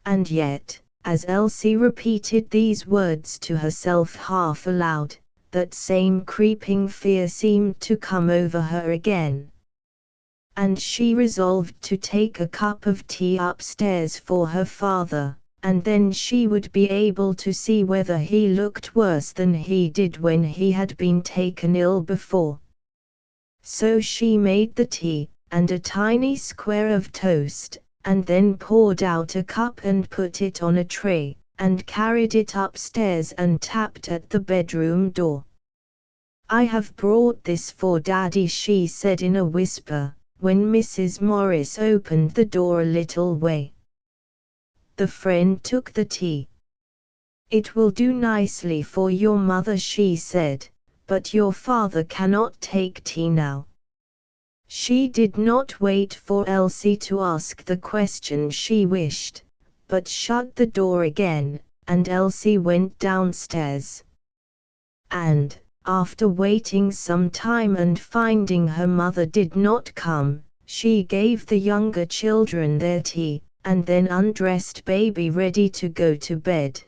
And yet, as Elsie repeated these words to herself half aloud, that same creeping fear seemed to come over her again. And she resolved to take a cup of tea upstairs for her father, and then she would be able to see whether he looked worse than he did when he had been taken ill before. So she made the tea, and a tiny square of toast, and then poured out a cup and put it on a tray, and carried it upstairs and tapped at the bedroom door. "I have brought this for Daddy," she said in a whisper, when Mrs. Morris opened the door a little way. The friend took the tea. "It will do nicely for your mother," she said, "but your father cannot take tea now." She did not wait for Elsie to ask the question she wished, but shut the door again, and Elsie went downstairs. And, after waiting some time and finding her mother did not come, she gave the younger children their tea, and then undressed baby ready to go to bed.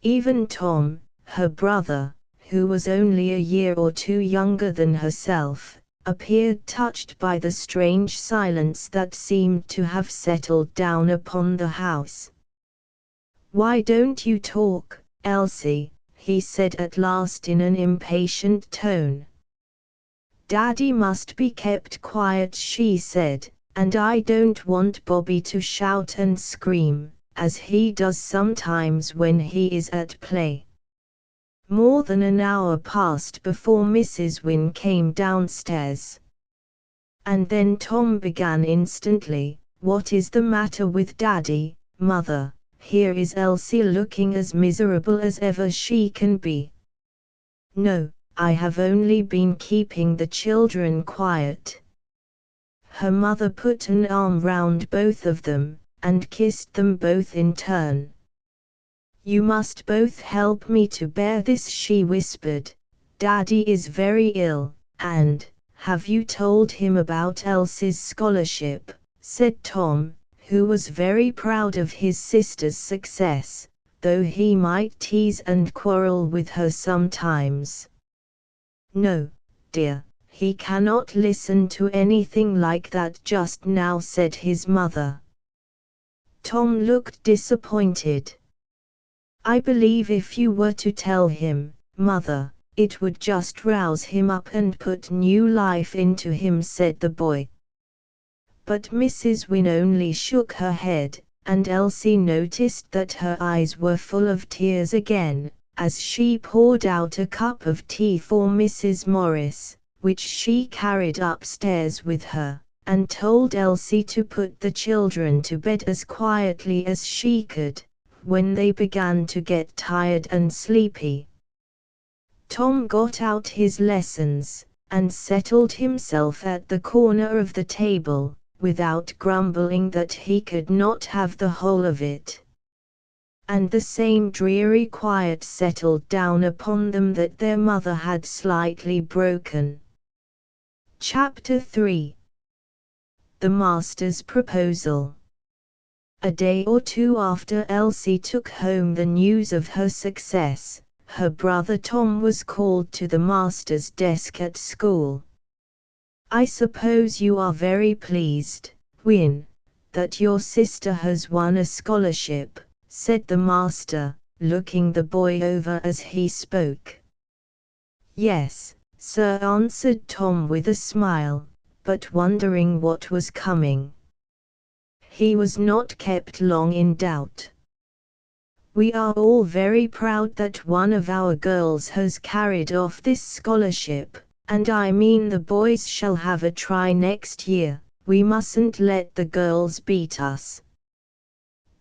Even Tom, her brother, who was only a year or two younger than herself, appeared touched by the strange silence that seemed to have settled down upon the house. "Why don't you talk, Elsie?" he said at last in an impatient tone. "Daddy must be kept quiet," she said, "and I don't want Bobby to shout and scream, as he does sometimes when he is at play." More than an hour passed before Mrs. Wynne came downstairs. And then Tom began instantly, "What is the matter with Daddy, Mother? Here is Elsie looking as miserable as ever she can be." "No, I have only been keeping the children quiet." Her mother put an arm round both of them, and kissed them both in turn. "You must both help me to bear this," she whispered. "Daddy is very ill, and—" "Have you told him about Elsie's scholarship?" said Tom, who was very proud of his sister's success, though he might tease and quarrel with her sometimes. "No, dear, he cannot listen to anything like that just now," said his mother. Tom looked disappointed. "I believe if you were to tell him, Mother, it would just rouse him up and put new life into him," said the boy. But Mrs. Wynne only shook her head, and Elsie noticed that her eyes were full of tears again, as she poured out a cup of tea for Mrs. Morris, which she carried upstairs with her, and told Elsie to put the children to bed as quietly as she could, when they began to get tired and sleepy. Tom got out his lessons, and settled himself at the corner of the table, without grumbling that he could not have the whole of it. And the same dreary quiet settled down upon them that their mother had slightly broken. Chapter 3. The Master's Proposal. A day or two after Elsie took home the news of her success, her brother Tom was called to the master's desk at school. "I suppose you are very pleased, Wynne, that your sister has won a scholarship," said the master, looking the boy over as he spoke. "Yes, sir," answered Tom with a smile, but wondering what was coming. He was not kept long in doubt. "We are all very proud that one of our girls has carried off this scholarship, and I mean the boys shall have a try next year. We mustn't let the girls beat us.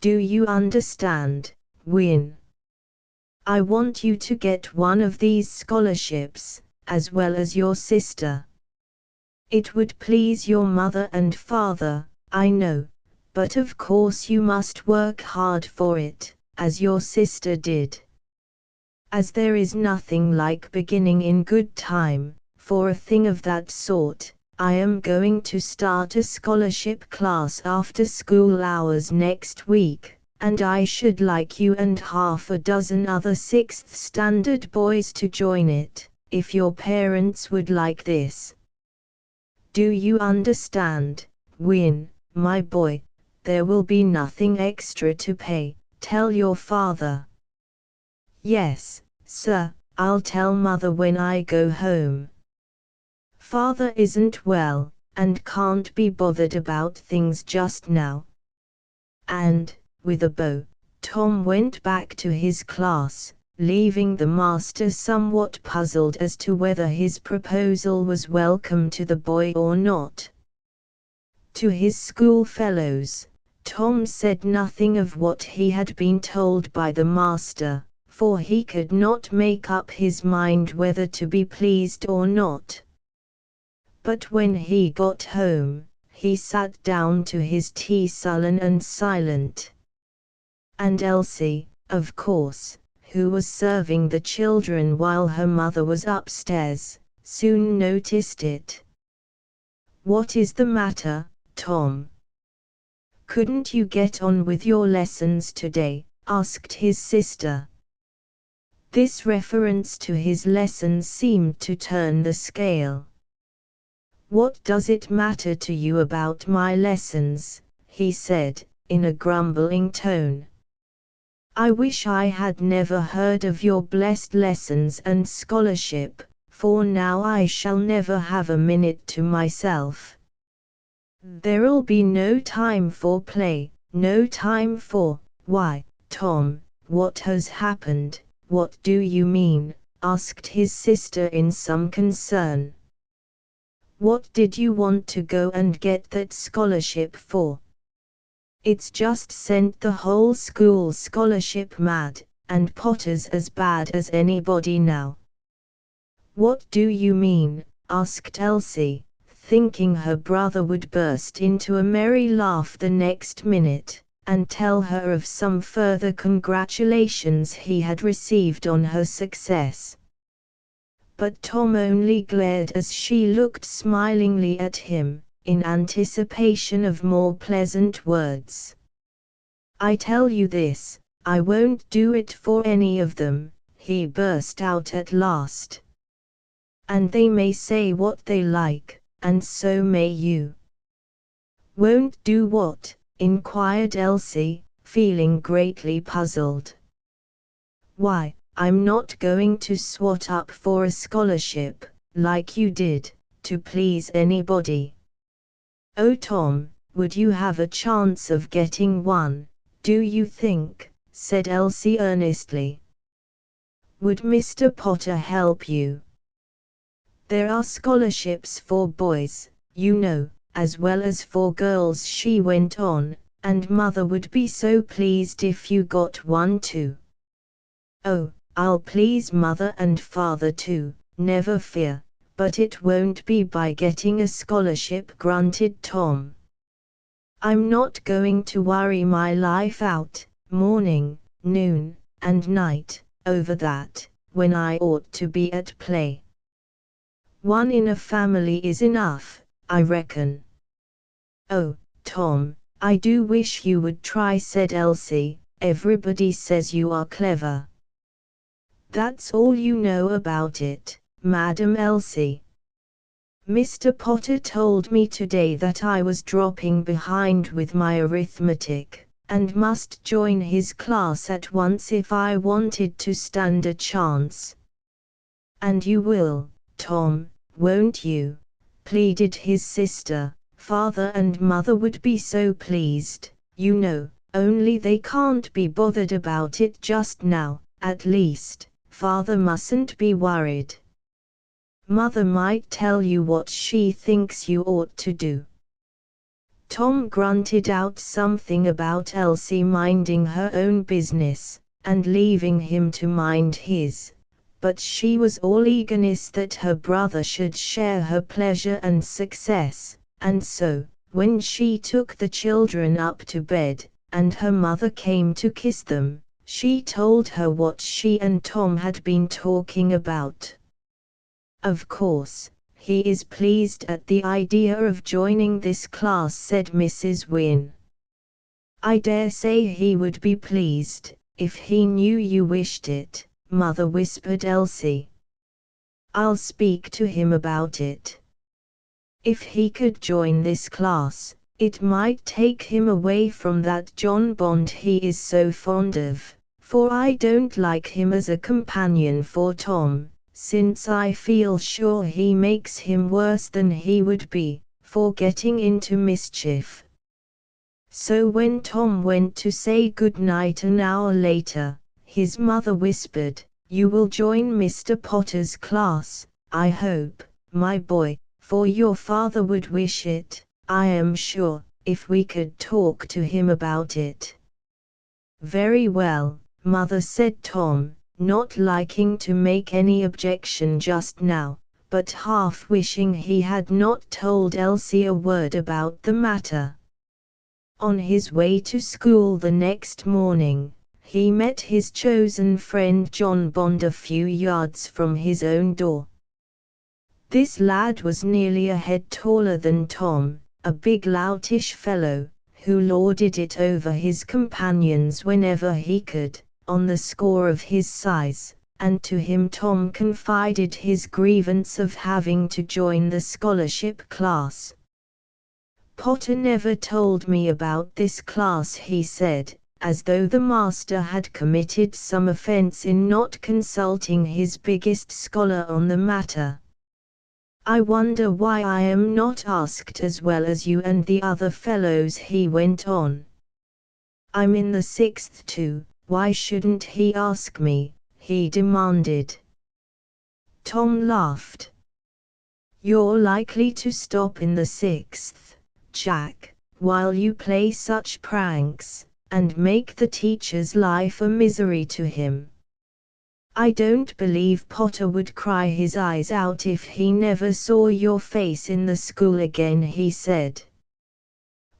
Do you understand, Wynne? I want you to get one of these scholarships, as well as your sister. It would please your mother and father, I know, but of course you must work hard for it, as your sister did. As there is nothing like beginning in good time, for a thing of that sort, I am going to start a scholarship class after school hours next week, and I should like you and half a dozen other 6th standard boys to join it, if your parents would like this. Do you understand, Wynne, my boy? There will be nothing extra to pay. Tell your father." "Yes, sir, I'll tell Mother when I go home. Father isn't well, and can't be bothered about things just now." And, with a bow, Tom went back to his class, leaving the master somewhat puzzled as to whether his proposal was welcome to the boy or not. To his schoolfellows, Tom said nothing of what he had been told by the master, for he could not make up his mind whether to be pleased or not. But when he got home, he sat down to his tea sullen and silent. And Elsie, of course, who was serving the children while her mother was upstairs, soon noticed it. "What is the matter, Tom? Couldn't you get on with your lessons today?" asked his sister. This reference to his lessons seemed to turn the scale. "What does it matter to you about my lessons?" he said, in a grumbling tone. "I wish I had never heard of your blessed lessons and scholarship, for now I shall never have a minute to myself. There'll be no time for play, no time for—" "Why, Tom, what has happened? What do you mean?" asked his sister in some concern. "What did you want to go and get that scholarship for? It's just sent the whole school scholarship mad, and Potter's as bad as anybody now." "What do you mean?" asked Elsie, thinking her brother would burst into a merry laugh the next minute, and tell her of some further congratulations he had received on her success. But Tom only glared as she looked smilingly at him, in anticipation of more pleasant words. "I tell you this, I won't do it for any of them," he burst out at last. "And they may say what they like, and so may you." "Won't do what?" inquired Elsie, feeling greatly puzzled. "Why, I'm not going to swat up for a scholarship, like you did, to please anybody." "Oh Tom, would you have a chance of getting one, do you think?" said Elsie earnestly. "Would Mr. Potter help you? There are scholarships for boys, you know, as well as for girls," she went on, "and Mother would be so pleased if you got one too." "Oh, I'll please Mother and Father too, never fear, but it won't be by getting a scholarship," grunted Tom. "I'm not going to worry my life out, morning, noon, and night, over that, when I ought to be at play. One in a family is enough, I reckon." "Oh, Tom, I do wish you would try," said Elsie. "Everybody says you are clever." "That's all you know about it, Madam Elsie. Mr. Potter told me today that I was dropping behind with my arithmetic, and must join his class at once if I wanted to stand a chance." "And you will, Tom, won't you?" pleaded his sister. "Father and Mother would be so pleased, you know, only they can't be bothered about it just now. At least, Father mustn't be worried. Mother might tell you what she thinks you ought to do." Tom grunted out something about Elsie minding her own business, and leaving him to mind his, but she was all eagerness that her brother should share her pleasure and success, and so, when she took the children up to bed, and her mother came to kiss them, she told her what she and Tom had been talking about. "Of course, he is pleased at the idea of joining this class," said Mrs. Wynne. "I dare say he would be pleased, if he knew you wished it," Mother whispered Elsie. "I'll speak to him about it. If he could join this class, it might take him away from that John Bond he is so fond of, for I don't like him as a companion for Tom, since I feel sure he makes him worse than he would be, for getting into mischief." So when Tom went to say good night an hour later, his mother whispered, "You will join Mr. Potter's class, I hope, my boy, for your father would wish it, I am sure, if we could talk to him about it." "Very well, mother," said Tom, not liking to make any objection just now, but half wishing he had not told Elsie a word about the matter. On his way to school the next morning, he met his chosen friend John Bond a few yards from his own door. This lad was nearly a head taller than Tom, a big loutish fellow, who lorded it over his companions whenever he could, on the score of his size, and to him Tom confided his grievance of having to join the scholarship class. "Potter never told me about this class," he said, as though the master had committed some offense in not consulting his biggest scholar on the matter. "I wonder why I am not asked as well as you and the other fellows," he went on. "I'm in the 6th too, why shouldn't he ask me?" he demanded. Tom laughed. "You're likely to stop in the 6th, Jack, while you play such pranks, and make the teacher's life a misery to him. I don't believe Potter would cry his eyes out if he never saw your face in the school again," he said.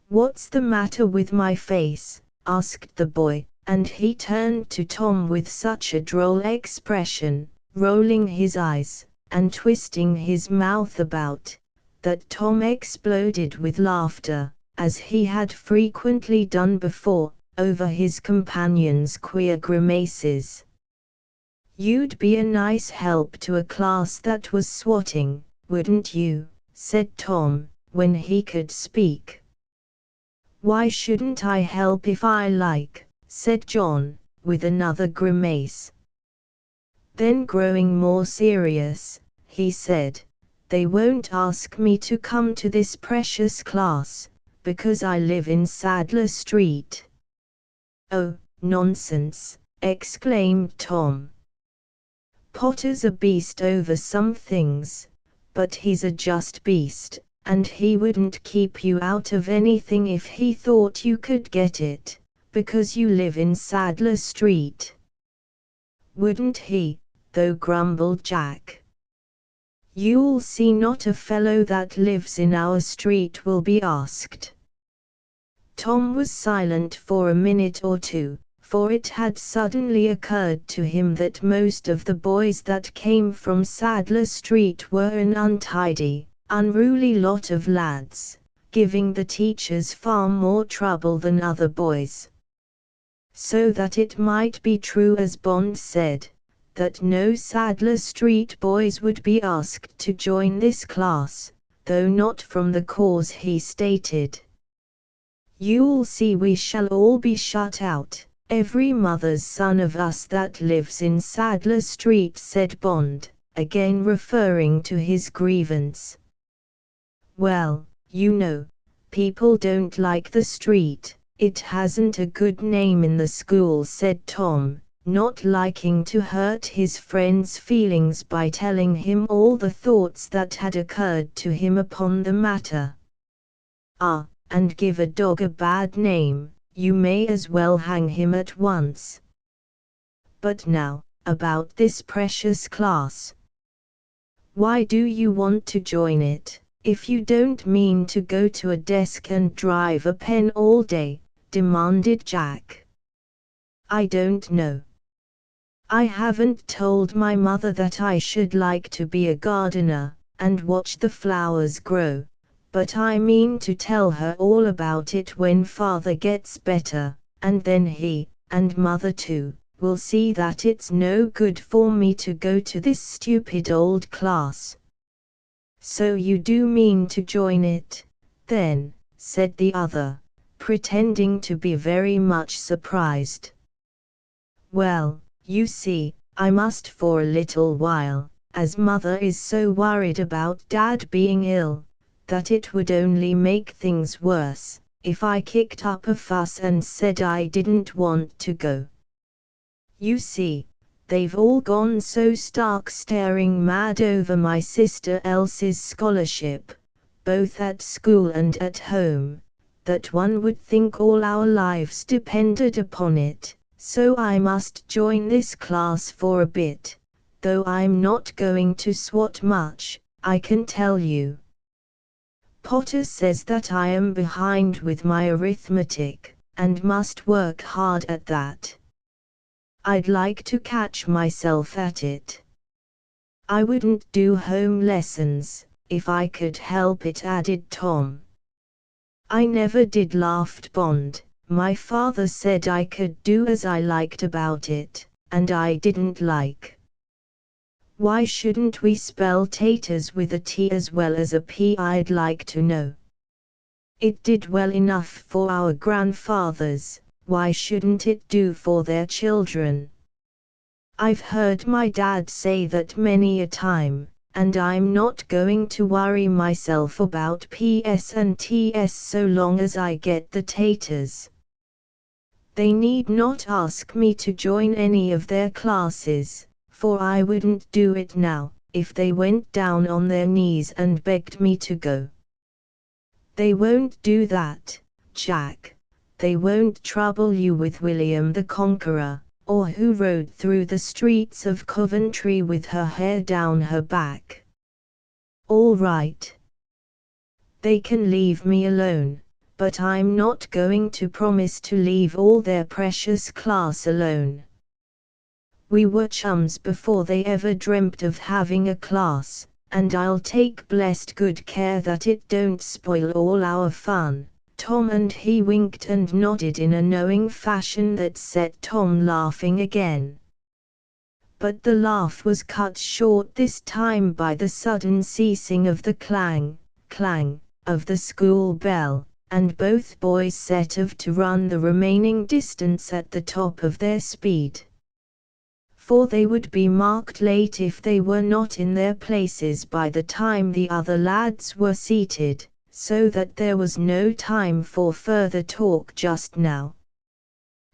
"What's the matter with my face?" asked the boy, and he turned to Tom with such a droll expression, rolling his eyes, and twisting his mouth about, that Tom exploded with laughter, as he had frequently done before, over his companion's queer grimaces. "You'd be a nice help to a class that was swatting, wouldn't you?" said Tom, when he could speak. "Why shouldn't I help if I like?" said John, with another grimace. Then growing more serious, he said, "They won't ask me to come to this precious class, because I live in Sadler Street." "Oh, nonsense!" exclaimed Tom. "Potter's a beast over some things, but he's a just beast, and he wouldn't keep you out of anything if he thought you could get it, because you live in Sadler Street." "Wouldn't he, though?" grumbled Jack. "You'll see not a fellow that lives in our street will be asked." Tom was silent for a minute or two, for it had suddenly occurred to him that most of the boys that came from Sadler Street were an untidy, unruly lot of lads, giving the teachers far more trouble than other boys. So that it might be true as Bond said, that no Sadler Street boys would be asked to join this class, though not from the cause he stated. "You'll see we shall all be shut out, every mother's son of us that lives in Sadler Street," said Bond, again referring to his grievance. "Well, you know, people don't like the street, it hasn't a good name in the school," said Tom, not liking to hurt his friend's feelings by telling him all the thoughts that had occurred to him upon the matter. "Ah, and give a dog a bad name, you may as well hang him at once. But now, about this precious class. Why do you want to join it, if you don't mean to go to a desk and drive a pen all day?" demanded Jack. "I don't know. I haven't told my mother that I should like to be a gardener, and watch the flowers grow, but I mean to tell her all about it when father gets better, and then he, and mother too, will see that it's no good for me to go to this stupid old class." "So you do mean to join it, then?" said the other, pretending to be very much surprised. "Well, you see, I must for a little while, as mother is so worried about Dad being ill, that it would only make things worse," if I kicked up a fuss and said I didn't want to go. You see, they've all gone so stark staring mad over my sister Elsie's scholarship, both at school and at home, that one would think all our lives depended upon it, so I must join this class for a bit, though I'm not going to swat much, I can tell you. Potter says that I am behind with my arithmetic, and must work hard at that. I'd like to catch myself at it. I wouldn't do home lessons, if I could help it, added Tom. I never did, laughed Bond. My father said I could do as I liked about it, and I didn't like. Why shouldn't we spell taters with a T as well as a P, I'd like to know? It did well enough for our grandfathers, why shouldn't it do for their children? I've heard my dad say that many a time, and I'm not going to worry myself about PS and TS so long as I get the taters. They need not ask me to join any of their classes, for I wouldn't do it now, if they went down on their knees and begged me to go. They won't do that, Jack. They won't trouble you with William the Conqueror, or who rode through the streets of Coventry with her hair down her back. All right. They can leave me alone, but I'm not going to promise to leave all their precious class alone. We were chums before they ever dreamt of having a class, and I'll take blessed good care that it don't spoil all our fun. Tom, and he winked and nodded in a knowing fashion that set Tom laughing again. But the laugh was cut short this time by the sudden ceasing of the clang, clang, of the school bell, and both boys set off to run the remaining distance at the top of their speed. For they would be marked late if they were not in their places by the time the other lads were seated, so that there was no time for further talk just now.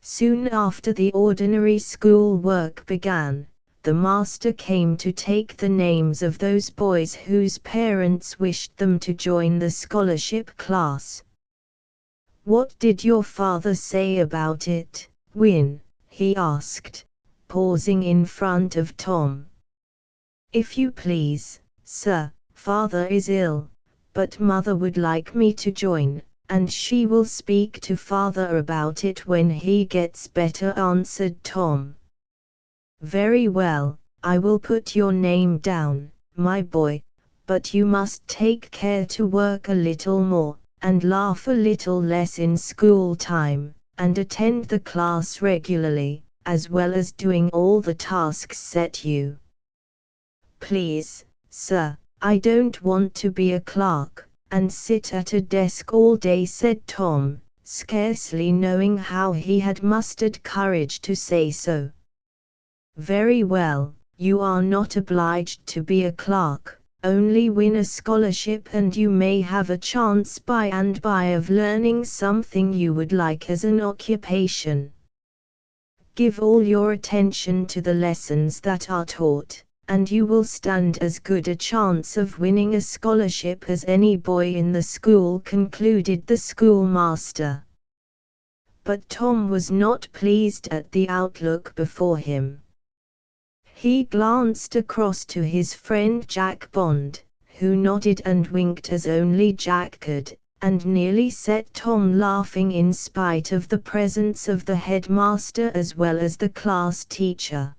Soon after the ordinary school work began, the master came to take the names of those boys whose parents wished them to join the scholarship class. "What did your father say about it, Win?" he asked, pausing in front of Tom. "If you please, sir, father is ill, but mother would like me to join, and she will speak to father about it when he gets better," answered Tom. "Very well, I will put your name down, my boy, but you must take care to work a little more, and laugh a little less in school time, and attend the class regularly, as well as doing all the tasks set you." "Please, sir, I don't want to be a clerk, and sit at a desk all day," said Tom, scarcely knowing how he had mustered courage to say so. "Very well, you are not obliged to be a clerk, only win a scholarship and you may have a chance by and by of learning something you would like as an occupation. Give all your attention to the lessons that are taught, and you will stand as good a chance of winning a scholarship as any boy in the school," concluded the schoolmaster. But Tom was not pleased at the outlook before him. He glanced across to his friend Jack Bond, who nodded and winked as only Jack could, and nearly set Tom laughing in spite of the presence of the headmaster as well as the class teacher.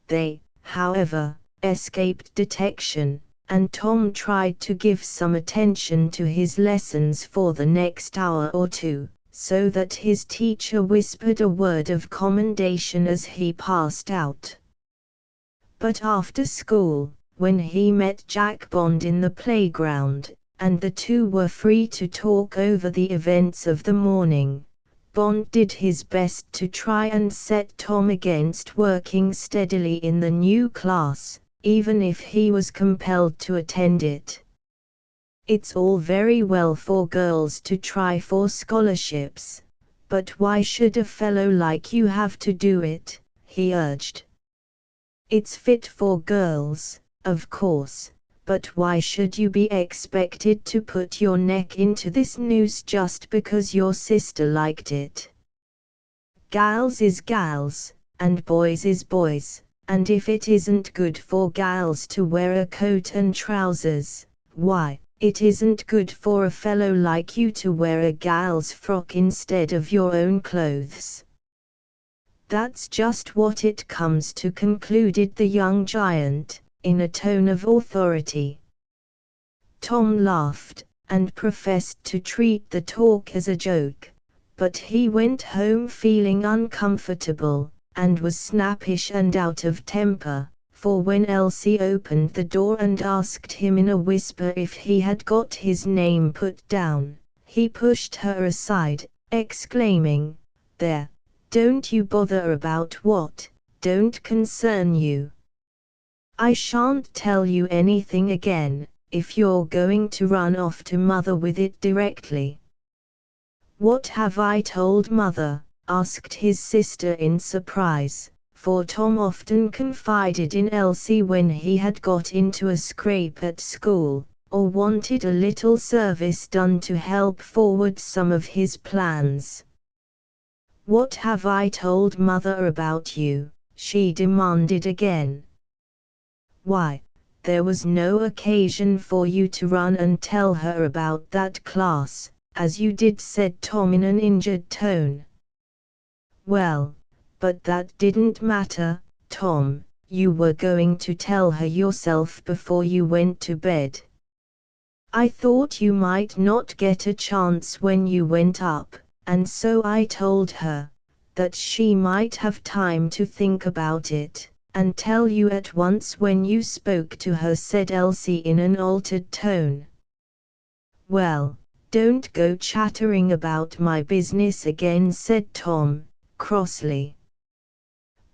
They, however, escaped detection, and Tom tried to give some attention to his lessons for the next hour or two, so that his teacher whispered a word of commendation as he passed out. But after school, when he met Jack Bond in the playground, and the two were free to talk over the events of the morning, Bond did his best to try and set Tom against working steadily in the new class, even if he was compelled to attend it. It's all very well for girls to try for scholarships, but why should a fellow like you have to do it?" he urged. "It's fit for girls, of course, but why should you be expected to put your neck into this noose just because your sister liked it? Gals is gals, and boys is boys, and if it isn't good for gals to wear a coat and trousers, why, it isn't good for a fellow like you to wear a gal's frock instead of your own clothes. That's just what it comes to," concluded the young giant, in a tone of authority. Tom laughed, and professed to treat the talk as a joke, but he went home feeling uncomfortable, and was snappish and out of temper, for when Elsie opened the door and asked him in a whisper if he had got his name put down, he pushed her aside, exclaiming, "There! Don't you bother about what don't concern you. I shan't tell you anything again, if you're going to run off to Mother with it directly." "What have I told Mother?" asked his sister in surprise, for Tom often confided in Elsie when he had got into a scrape at school, or wanted a little service done to help forward some of his plans. "What have I told Mother about you?" she demanded again. "Why, there was no occasion for you to run and tell her about that class, as you did," said Tom in an injured tone. "Well, but that didn't matter, Tom, you were going to tell her yourself before you went to bed. I thought you might not get a chance when you went up, and so I told her, that she might have time to think about it, and tell you at once when you spoke to her," said Elsie in an altered tone. "Well, don't go chattering about my business again," said Tom, crossly.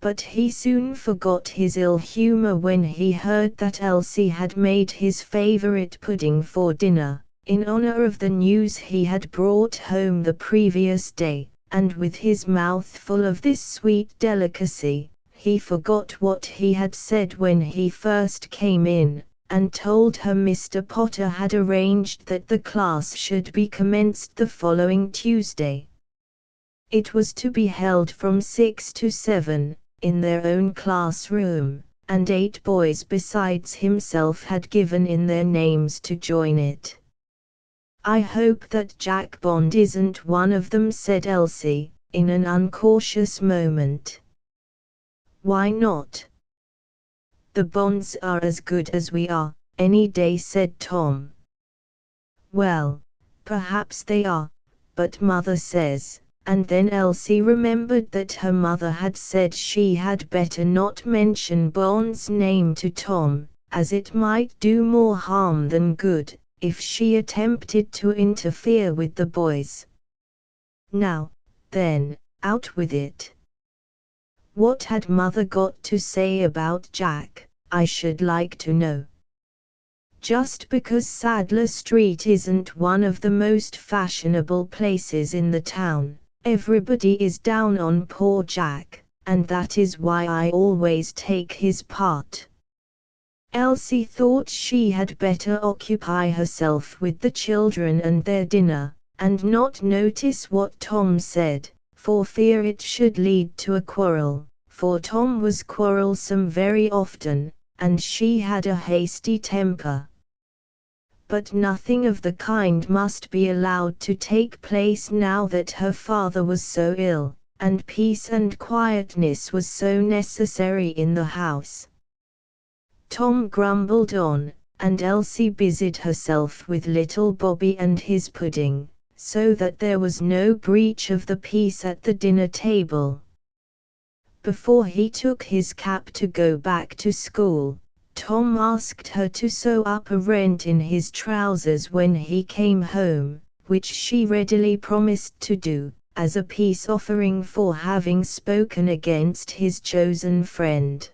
But he soon forgot his ill humor when he heard that Elsie had made his favorite pudding for dinner, in honor of the news he had brought home the previous day, and with his mouth full of this sweet delicacy, he forgot what he had said when he first came in, and told her Mr. Potter had arranged that the class should be commenced the following Tuesday. It was to be held from 6 to 7, in their own classroom, and 8 boys besides himself had given in their names to join it. "I hope that Jack Bond isn't one of them," said Elsie, in an uncautious moment. "Why not? The Bonds are as good as we are, any day," said Tom. "Well, perhaps they are, but Mother says," and then Elsie remembered that her mother had said she had better not mention Bond's name to Tom, as it might do more harm than good, if she attempted to interfere with the boys. Now, then, out with it. What had Mother got to say about Jack, I should like to know? Just because Sadler Street isn't one of the most fashionable places in the town, everybody is down on poor Jack, and that is why I always take his part. Elsie thought she had better occupy herself with the children and their dinner, and not notice what Tom said, for fear it should lead to a quarrel, for Tom was quarrelsome very often, and she had a hasty temper. But nothing of the kind must be allowed to take place now that her father was so ill, and peace and quietness was so necessary in the house. Tom grumbled on, and Elsie busied herself with little Bobby and his pudding, so that there was no breach of the peace at the dinner table. Before he took his cap to go back to school, Tom asked her to sew up a rent in his trousers when he came home, which she readily promised to do, as a peace offering for having spoken against his chosen friend.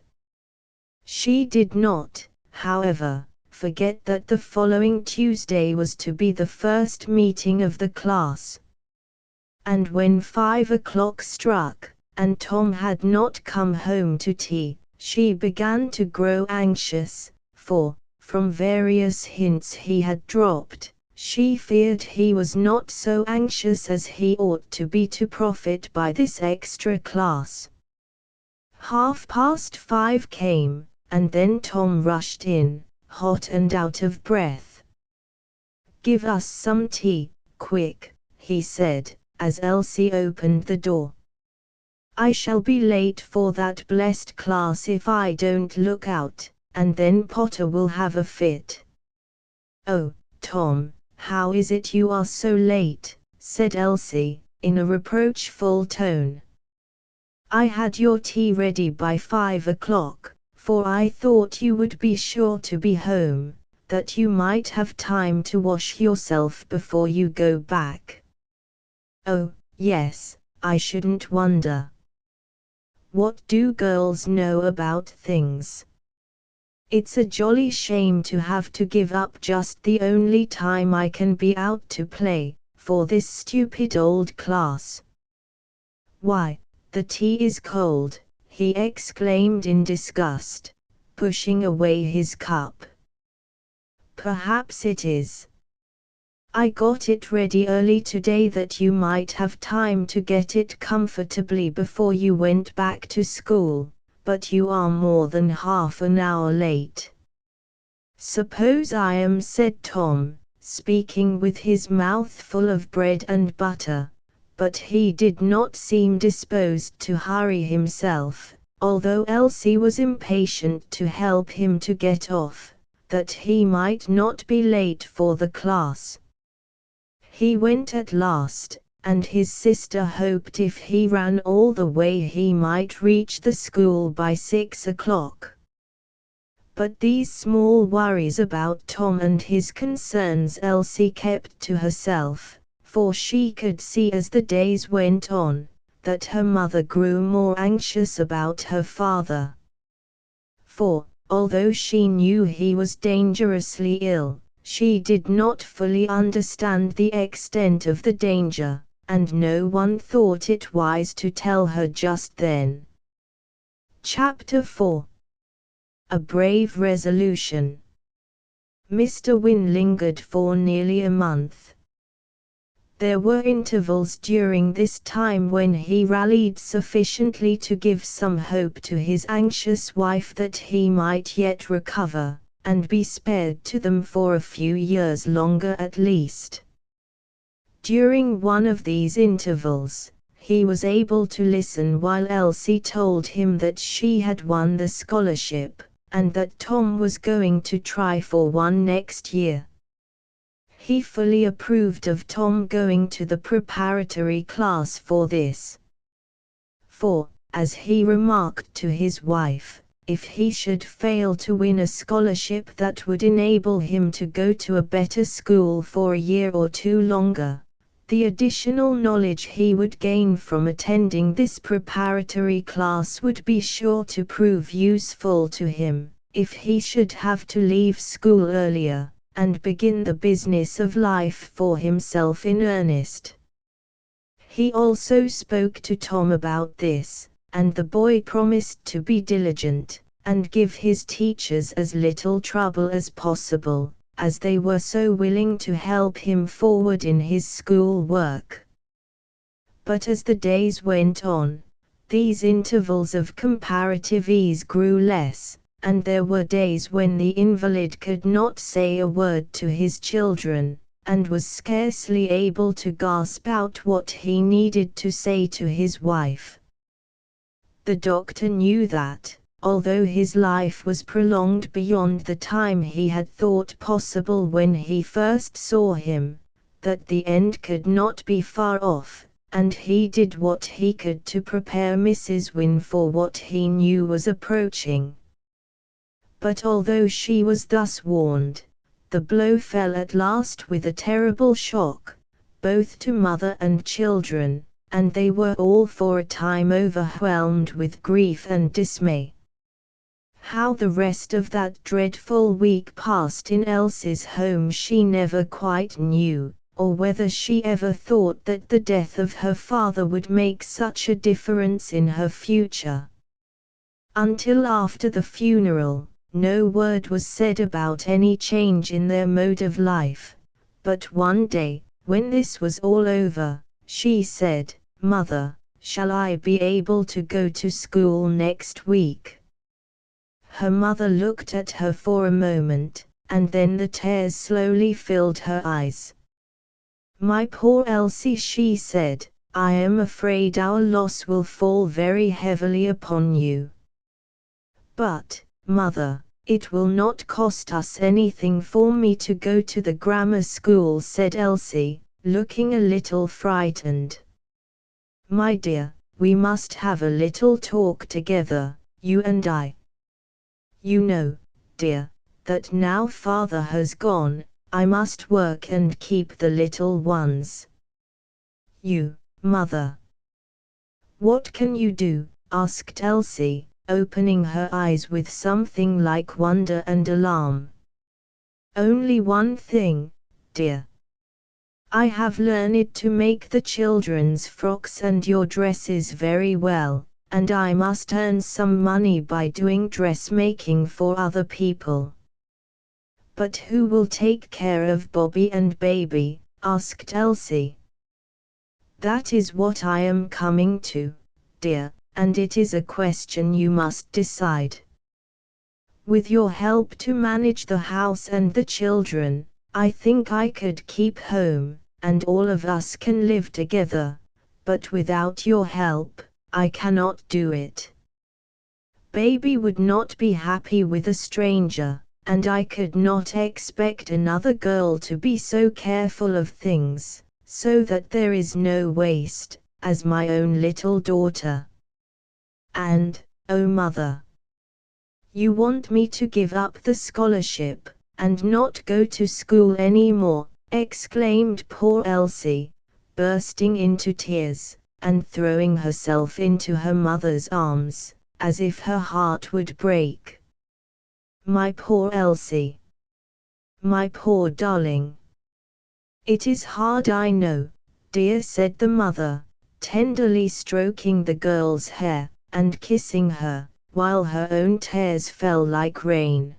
She did not, however, forget that the following Tuesday was to be the first meeting of the class. And when 5 o'clock struck, and Tom had not come home to tea, she began to grow anxious, for, from various hints he had dropped, she feared he was not so anxious as he ought to be to profit by this extra class. 5:30 came, and then Tom rushed in, hot and out of breath. "Give us some tea, quick," he said, as Elsie opened the door. "I shall be late for that blessed class if I don't look out, and then Potter will have a fit." "Oh, Tom, how is it you are so late?" said Elsie, in a reproachful tone. "I had your tea ready by 5 o'clock, for I thought you would be sure to be home, that you might have time to wash yourself before you go back." "Oh, yes, I shouldn't wonder. What do girls know about things? It's a jolly shame to have to give up just the only time I can be out to play, for this stupid old class. Why, the tea is cold," he exclaimed in disgust, pushing away his cup. "Perhaps it is. I got it ready early today that you might have time to get it comfortably before you went back to school, but you are more than half an hour late." "Suppose I am," said Tom, speaking with his mouth full of bread and butter, but he did not seem disposed to hurry himself, although Elsie was impatient to help him to get off, that he might not be late for the class. He went at last, and his sister hoped if he ran all the way he might reach the school by 6 o'clock. But these small worries about Tom and his concerns Elsie kept to herself, for she could see as the days went on, that her mother grew more anxious about her father. For, although she knew he was dangerously ill, she did not fully understand the extent of the danger, and no one thought it wise to tell her just then. Chapter 4. A Brave Resolution. Mr. Wynne lingered for nearly a month. There were intervals during this time when he rallied sufficiently to give some hope to his anxious wife that he might yet recover, and be spared to them for a few years longer at least. During one of these intervals, he was able to listen while Elsie told him that she had won the scholarship, and that Tom was going to try for one next year. He fully approved of Tom going to the preparatory class for this. For, as he remarked to his wife, if he should fail to win a scholarship that would enable him to go to a better school for a year or two longer, the additional knowledge he would gain from attending this preparatory class would be sure to prove useful to him, if he should have to leave school earlier, and begin the business of life for himself in earnest. He also spoke to Tom about this, and the boy promised to be diligent, and give his teachers as little trouble as possible, as they were so willing to help him forward in his school work. But as the days went on, these intervals of comparative ease grew less, and there were days when the invalid could not say a word to his children, and was scarcely able to gasp out what he needed to say to his wife. The doctor knew that, although his life was prolonged beyond the time he had thought possible when he first saw him, that the end could not be far off, and he did what he could to prepare Mrs. Wynne for what he knew was approaching. But although she was thus warned, the blow fell at last with a terrible shock, both to mother and children, and they were all for a time overwhelmed with grief and dismay. How the rest of that dreadful week passed in Elsie's home she never quite knew, or whether she ever thought that the death of her father would make such a difference in her future. Until after the funeral, no word was said about any change in their mode of life, but one day, when this was all over, she said, "Mother, shall I be able to go to school next week?" Her mother looked at her for a moment, and then the tears slowly filled her eyes. "My poor Elsie," she said, "I am afraid our loss will fall very heavily upon you." "But, mother, it will not cost us anything for me to go to the grammar school," said Elsie, looking a little frightened. "My dear, we must have a little talk together, you and I. You know, dear, that now father has gone, I must work and keep the little ones." "You, mother? What can you do?" asked Elsie, opening her eyes with something like wonder and alarm. "Only one thing, dear. I have learned to make the children's frocks and your dresses very well, and I must earn some money by doing dressmaking for other people." "But who will take care of Bobby and Baby?" asked Elsie. "That is what I am coming to, dear, and it is a question you must decide. With your help to manage the house and the children, I think I could keep home, and all of us can live together, but without your help, I cannot do it. Baby would not be happy with a stranger, and I could not expect another girl to be so careful of things, so that there is no waste, as my own little daughter. And, oh mother, you want me to give up the scholarship, and not go to school any more," exclaimed poor Elsie, bursting into tears, and throwing herself into her mother's arms, as if her heart would break. "My poor Elsie! My poor darling! It is hard, I know, dear," said the mother, tenderly stroking the girl's hair, and kissing her, while her own tears fell like rain.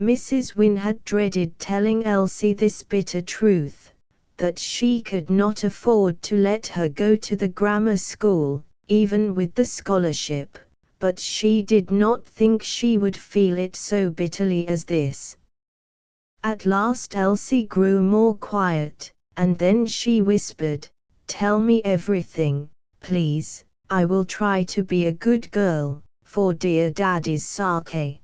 Mrs. Wynne had dreaded telling Elsie this bitter truth, that she could not afford to let her go to the grammar school, even with the scholarship, but she did not think she would feel it so bitterly as this. At last Elsie grew more quiet, and then she whispered, "Tell me everything, please. I will try to be a good girl, for dear Daddy's sake."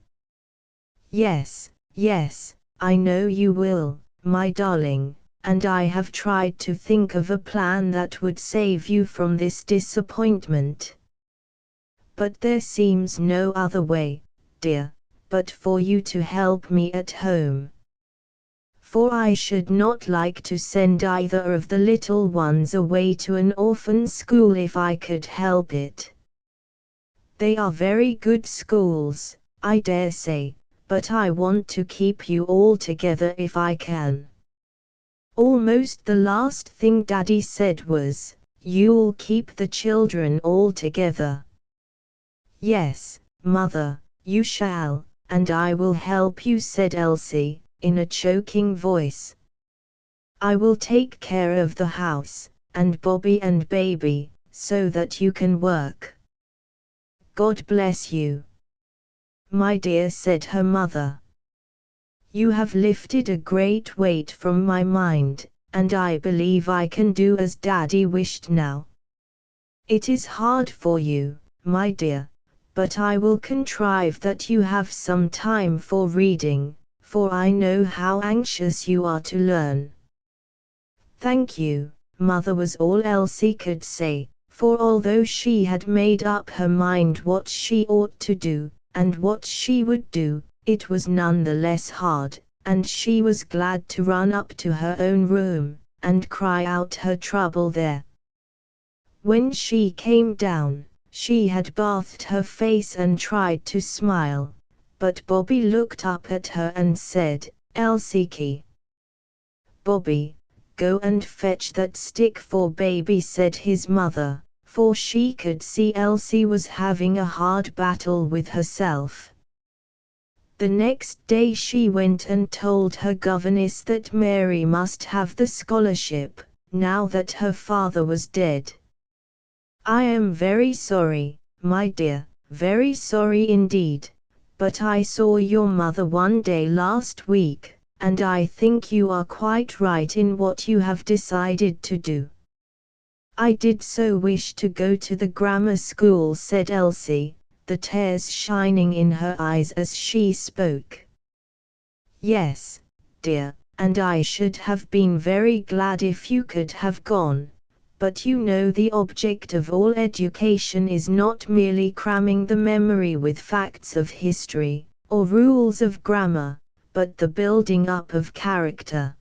"Yes, yes, I know you will, my darling, and I have tried to think of a plan that would save you from this disappointment. But there seems no other way, dear, but for you to help me at home. For I should not like to send either of the little ones away to an orphan school if I could help it. They are very good schools, I dare say, but I want to keep you all together if I can." Almost the last thing Daddy said was, "You'll keep the children all together." "Yes, mother, you shall, and I will help you," said Elsie, in a choking voice. "I will take care of the house, and Bobby and Baby, so that you can work." "God bless you, my dear," said her mother. "You have lifted a great weight from my mind, and I believe I can do as Daddy wished now. It is hard for you, my dear, but I will contrive that you have some time for reading, for I know how anxious you are to learn." "Thank you, mother," was all Elsie could say, for although she had made up her mind what she ought to do, and what she would do, it was none the less hard, and she was glad to run up to her own room, and cry out her trouble there. When she came down, She had bathed her face and tried to smile, but Bobby looked up at her and said, "Elsie." "Bobby, go and fetch that stick for baby," said his mother, for she could see Elsie was having a hard battle with herself. The next day she went and told her governess that Mary must have the scholarship, now that her father was dead. "I am very sorry, my dear, very sorry indeed, but I saw your mother one day last week, and I think you are quite right in what you have decided to do." "I did so wish to go to the grammar school," said Elsie, the tears shining in her eyes as she spoke. "Yes, dear, and I should have been very glad if you could have gone. But you know the object of all education is not merely cramming the memory with facts of history, or rules of grammar, but the building up of character.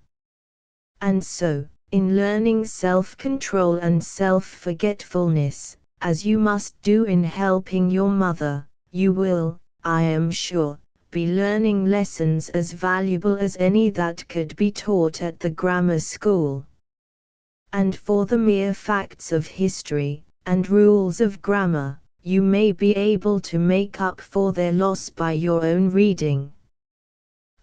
And so, in learning self-control and self-forgetfulness, as you must do in helping your mother, you will, I am sure, be learning lessons as valuable as any that could be taught at the grammar school. And for the mere facts of history, and rules of grammar, you may be able to make up for their loss by your own reading.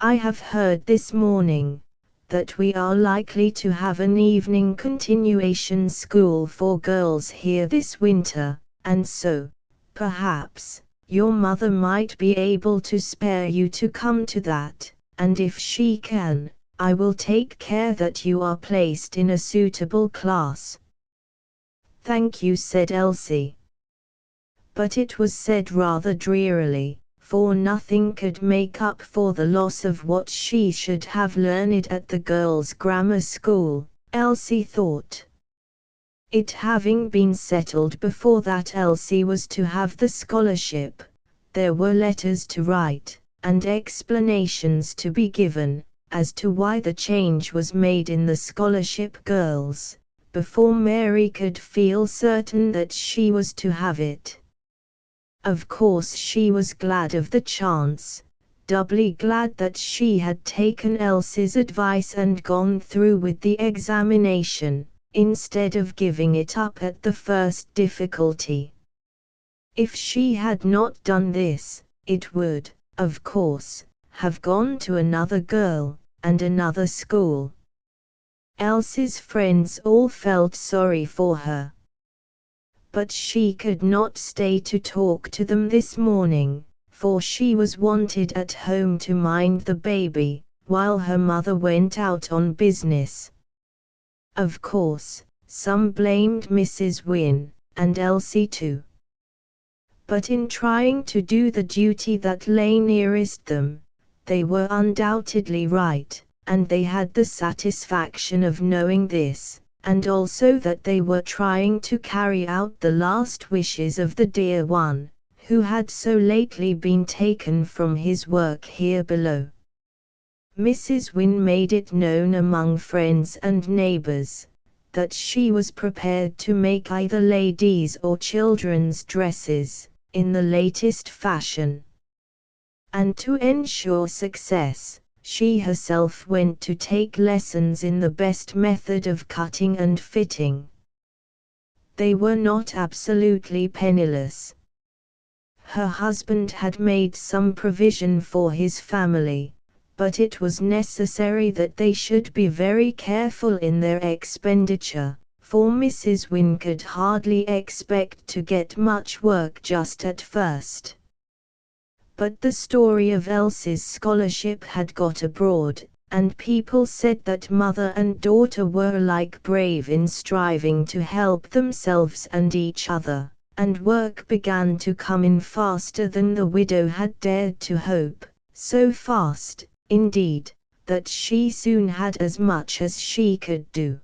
I have heard this morning that we are likely to have an evening continuation school for girls here this winter, and so, perhaps, your mother might be able to spare you to come to that, and if she can, I will take care that you are placed in a suitable class." "Thank you," said Elsie. But it was said rather drearily, for nothing could make up for the loss of what she should have learned at the girls' grammar school, Elsie thought. It having been settled before that Elsie was to have the scholarship, there were letters to write, and explanations to be given, as to why the change was made in the scholarship girls, before Mary could feel certain that she was to have it. Of course she was glad of the chance, doubly glad that she had taken Elsie's advice and gone through with the examination, instead of giving it up at the first difficulty. If she had not done this, it would, of course, have gone to another girl, and another school. Elsie's friends all felt sorry for her. But she could not stay to talk to them this morning, for she was wanted at home to mind the baby, while her mother went out on business. Of course, some blamed Mrs. Wynne, and Elsie too. But in trying to do the duty that lay nearest them, they were undoubtedly right, and they had the satisfaction of knowing this, and also that they were trying to carry out the last wishes of the dear one, who had so lately been taken from his work here below. Mrs. Wynne made it known among friends and neighbors that she was prepared to make either ladies' or children's dresses, in the latest fashion. And to ensure success, she herself went to take lessons in the best method of cutting and fitting. They were not absolutely penniless. Her husband had made some provision for his family, but it was necessary that they should be very careful in their expenditure, for Mrs. Wynne could hardly expect to get much work just at first. But the story of Elsie's scholarship had got abroad, and people said that mother and daughter were alike brave in striving to help themselves and each other, and work began to come in faster than the widow had dared to hope, so fast, indeed, that she soon had as much as she could do.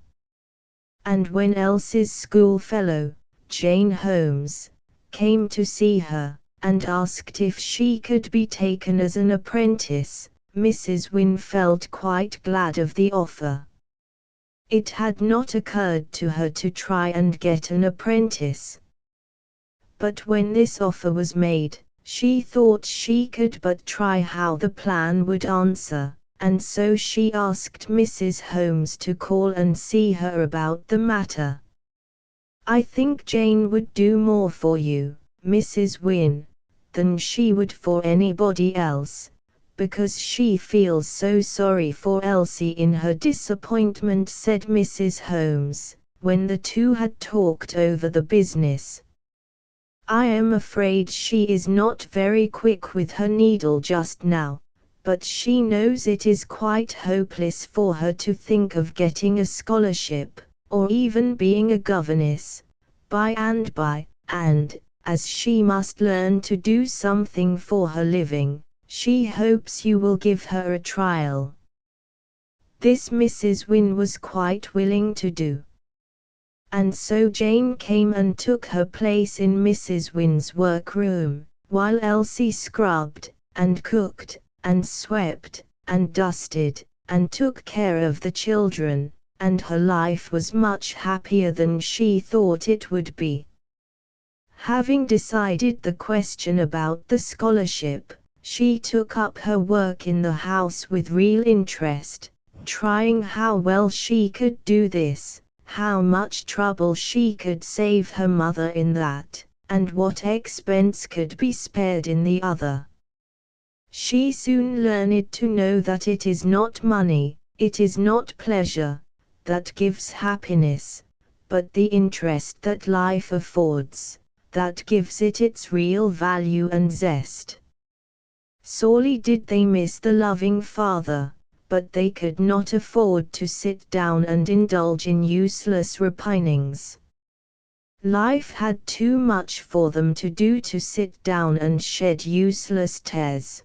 And when Elsie's schoolfellow, Jane Holmes, came to see her, and asked if she could be taken as an apprentice, Mrs. Wynne felt quite glad of the offer. It had not occurred to her to try and get an apprentice. But when this offer was made, she thought she could but try how the plan would answer, and so she asked Mrs. Holmes to call and see her about the matter. "I think Jane would do more for you, Mrs. Wynne, than she would for anybody else, because she feels so sorry for Elsie in her disappointment," said Mrs. Holmes, when the two had talked over the business. "I am afraid she is not very quick with her needle just now, but she knows it is quite hopeless for her to think of getting a scholarship, or even being a governess, by and by, and, as she must learn to do something for her living, she hopes you will give her a trial." This Mrs. Wynne was quite willing to do. And so Jane came and took her place in Mrs. Wynne's workroom, while Elsie scrubbed, and cooked, and swept, and dusted, and took care of the children, and her life was much happier than she thought it would be. Having decided the question about the scholarship, she took up her work in the house with real interest, trying how well she could do this, how much trouble she could save her mother in that, and what expense could be spared in the other. She soon learned to know that it is not money, it is not pleasure, that gives happiness, but the interest that life affords, that gives it its real value and zest. Sorely did they miss the loving father, but they could not afford to sit down and indulge in useless repinings. Life had too much for them to do to sit down and shed useless tears.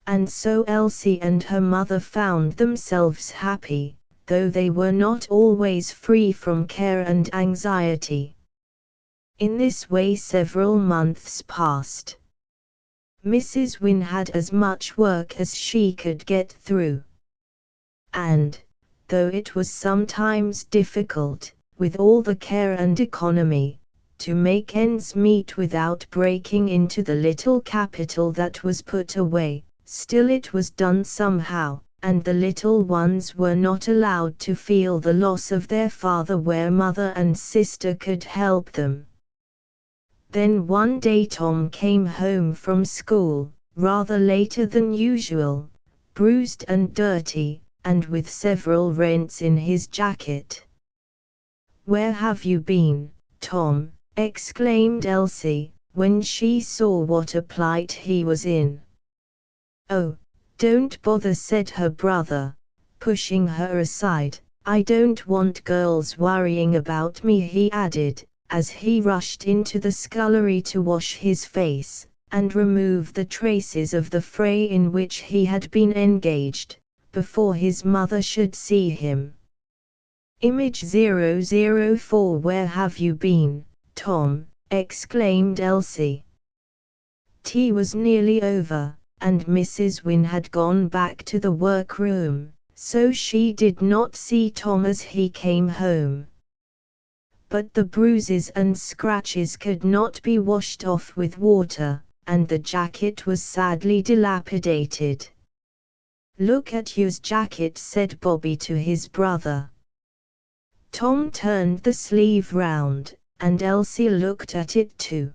And so Elsie and her mother found themselves happy, though they were not always free from care and anxiety. In this way several months passed. Mrs. Wynne had as much work as she could get through. And, though it was sometimes difficult, with all the care and economy, to make ends meet without breaking into the little capital that was put away, still it was done somehow, and the little ones were not allowed to feel the loss of their father where mother and sister could help them. Then one day Tom came home from school, rather later than usual, bruised and dirty, and with several rents in his jacket. "Where have you been, Tom?" exclaimed Elsie, when she saw what a plight he was in. "Oh, don't bother," said her brother, pushing her aside. "I don't want girls worrying about me," he added, as he rushed into the scullery to wash his face, and remove the traces of the fray in which he had been engaged, before his mother should see him. Image 004. "Where have you been, Tom?" exclaimed Elsie. Tea was nearly over, and Mrs. Wynne had gone back to the workroom, so she did not see Tom as he came home. But the bruises and scratches could not be washed off with water, and the jacket was sadly dilapidated. "Look at yours jacket," said Bobby to his brother. Tom turned the sleeve round, and Elsie looked at it too.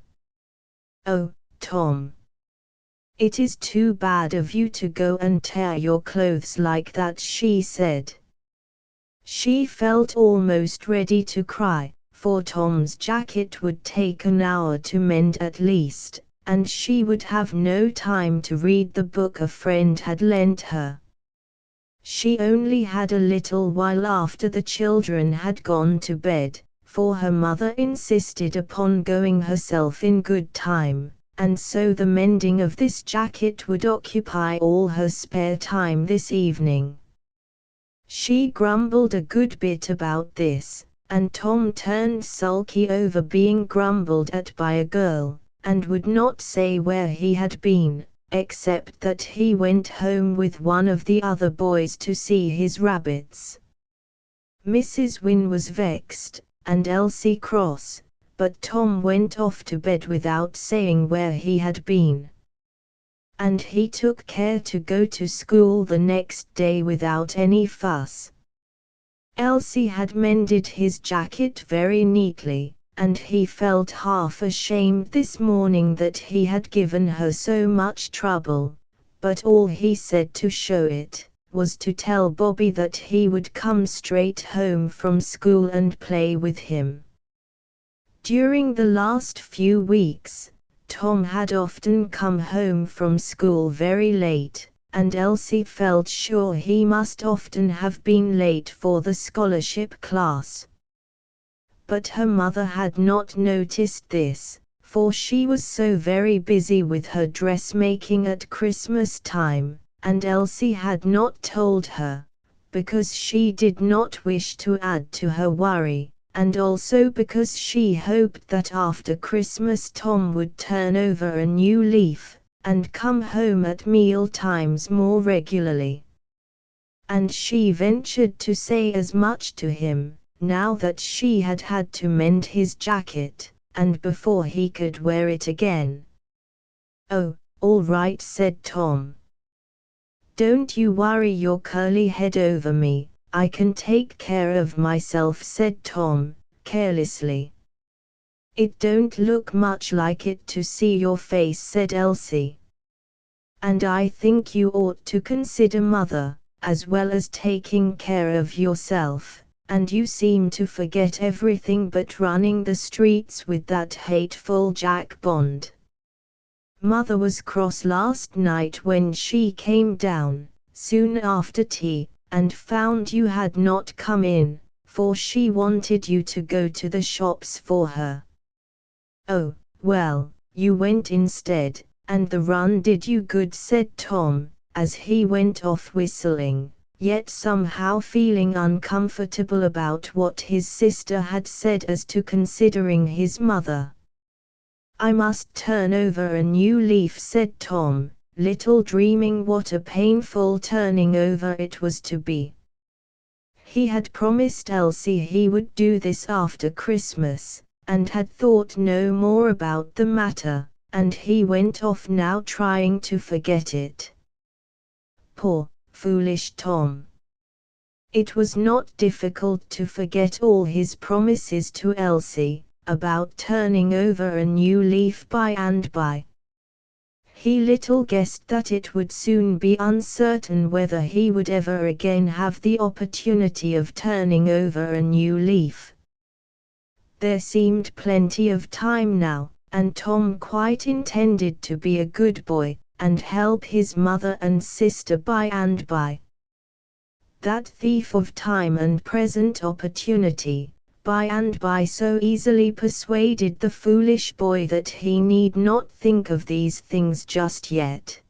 "Oh, Tom! It is too bad of you to go and tear your clothes like that," she said. She felt almost ready to cry, for Tom's jacket would take an hour to mend at least, and she would have no time to read the book a friend had lent her. She only had a little while after the children had gone to bed, for her mother insisted upon going herself in good time, and so the mending of this jacket would occupy all her spare time this evening. She grumbled a good bit about this, and Tom turned sulky over being grumbled at by a girl, and would not say where he had been, except that he went home with one of the other boys to see his rabbits. Mrs. Wynne was vexed, and Elsie cross, but Tom went off to bed without saying where he had been. And he took care to go to school the next day without any fuss. Elsie had mended his jacket very neatly, and he felt half ashamed this morning that he had given her so much trouble, but all he said to show it was to tell Bobby that he would come straight home from school and play with him. During the last few weeks, Tom had often come home from school very late, and Elsie felt sure he must often have been late for the scholarship class. But her mother had not noticed this, for she was so very busy with her dressmaking at Christmas time, and Elsie had not told her, because she did not wish to add to her worry, and also because she hoped that after Christmas Tom would turn over a new leaf, and come home at meal times more regularly. And she ventured to say as much to him, now that she had had to mend his jacket, and before he could wear it again. "Oh, all right," said Tom. "Don't you worry your curly head over me, I can take care of myself," said Tom, carelessly. "It don't look much like it to see your face," said Elsie. "And I think you ought to consider mother, as well as taking care of yourself, and you seem to forget everything but running the streets with that hateful Jack Bond. Mother was cross last night when she came down, soon after tea, and found you had not come in, for she wanted you to go to the shops for her." "Oh, well, you went instead, and the run did you good," said Tom, as he went off whistling, yet somehow feeling uncomfortable about what his sister had said as to considering his mother. "I must turn over a new leaf," said Tom, little dreaming what a painful turning over it was to be. He had promised Elsie he would do this after Christmas, and had thought no more about the matter, and he went off now trying to forget it. Poor, foolish Tom. It was not difficult to forget all his promises to Elsie, about turning over a new leaf by and by. He little guessed that it would soon be uncertain whether he would ever again have the opportunity of turning over a new leaf. There seemed plenty of time now, and Tom quite intended to be a good boy, and help his mother and sister by and by. That thief of time and present opportunity, by and by so easily persuaded the foolish boy that he need not think of these things just yet.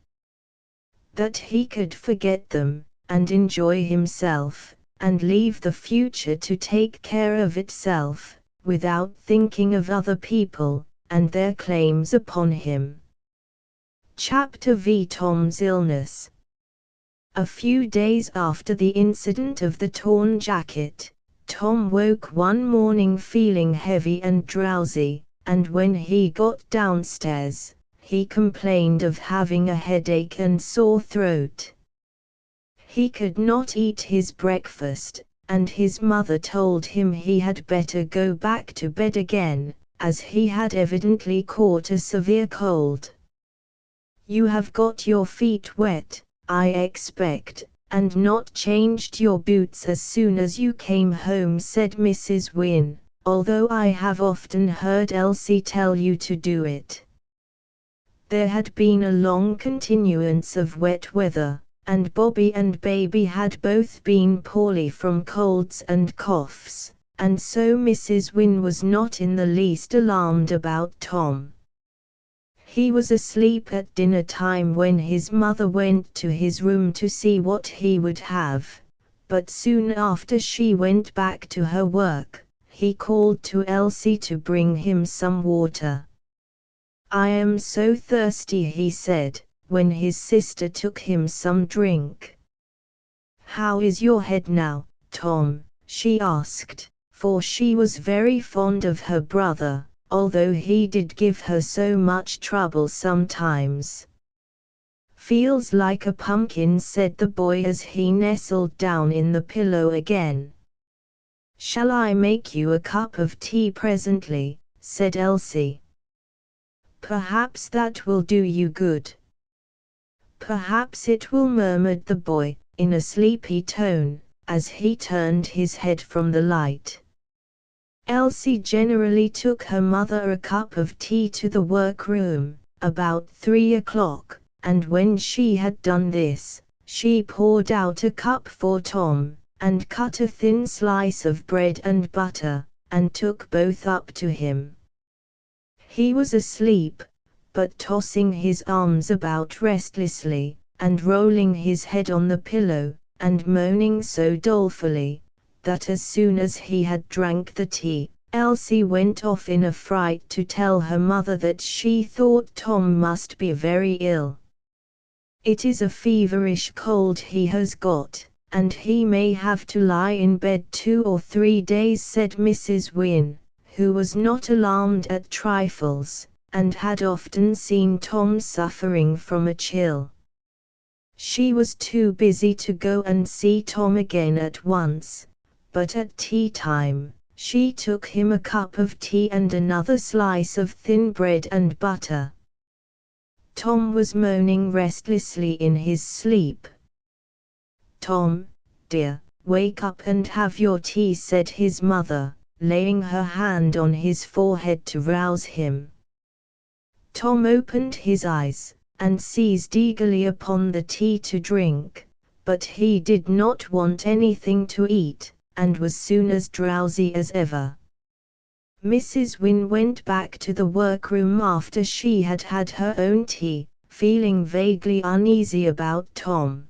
That he could forget them, and enjoy himself, and leave the future to take care of itself, without thinking of other people, and their claims upon him. Chapter V. Tom's illness. A few days after the incident of the torn jacket, Tom woke one morning feeling heavy and drowsy, and when he got downstairs, he complained of having a headache and sore throat. He could not eat his breakfast, and his mother told him he had better go back to bed again, as he had evidently caught a severe cold. "You have got your feet wet, I expect, and not changed your boots as soon as you came home," said Mrs. Wynne, "although I have often heard Elsie tell you to do it." There had been a long continuance of wet weather, and Bobby and Baby had both been poorly from colds and coughs, and so Mrs. Wynne was not in the least alarmed about Tom. He was asleep at dinner time when his mother went to his room to see what he would have, but soon after she went back to her work, he called to Elsie to bring him some water. "I am so thirsty," he said, when his sister took him some drink. "How is your head now, Tom?" she asked, for she was very fond of her brother, although he did give her so much trouble sometimes. "Feels like a pumpkin," said the boy as he nestled down in the pillow again. "Shall I make you a cup of tea presently?" said Elsie. "Perhaps that will do you good." "Perhaps it will," murmured the boy, in a sleepy tone, as he turned his head from the light. Elsie generally took her mother a cup of tea to the workroom, about 3 o'clock, and when she had done this, she poured out a cup for Tom, and cut a thin slice of bread and butter, and took both up to him. He was asleep, but tossing his arms about restlessly, and rolling his head on the pillow, and moaning so dolefully, that as soon as he had drank the tea, Elsie went off in a fright to tell her mother that she thought Tom must be very ill. "It is a feverish cold he has got, and he may have to lie in bed 2 or 3 days," said Mrs. Wynne, who was not alarmed at trifles, and had often seen Tom suffering from a chill. She was too busy to go and see Tom again at once, but at tea time, she took him a cup of tea and another slice of thin bread and butter. Tom was moaning restlessly in his sleep. "Tom, dear, wake up and have your tea," said his mother, laying her hand on his forehead to rouse him. Tom opened his eyes, and seized eagerly upon the tea to drink, but he did not want anything to eat, and was soon as drowsy as ever. Mrs. Wynne went back to the workroom after she had had her own tea, feeling vaguely uneasy about Tom.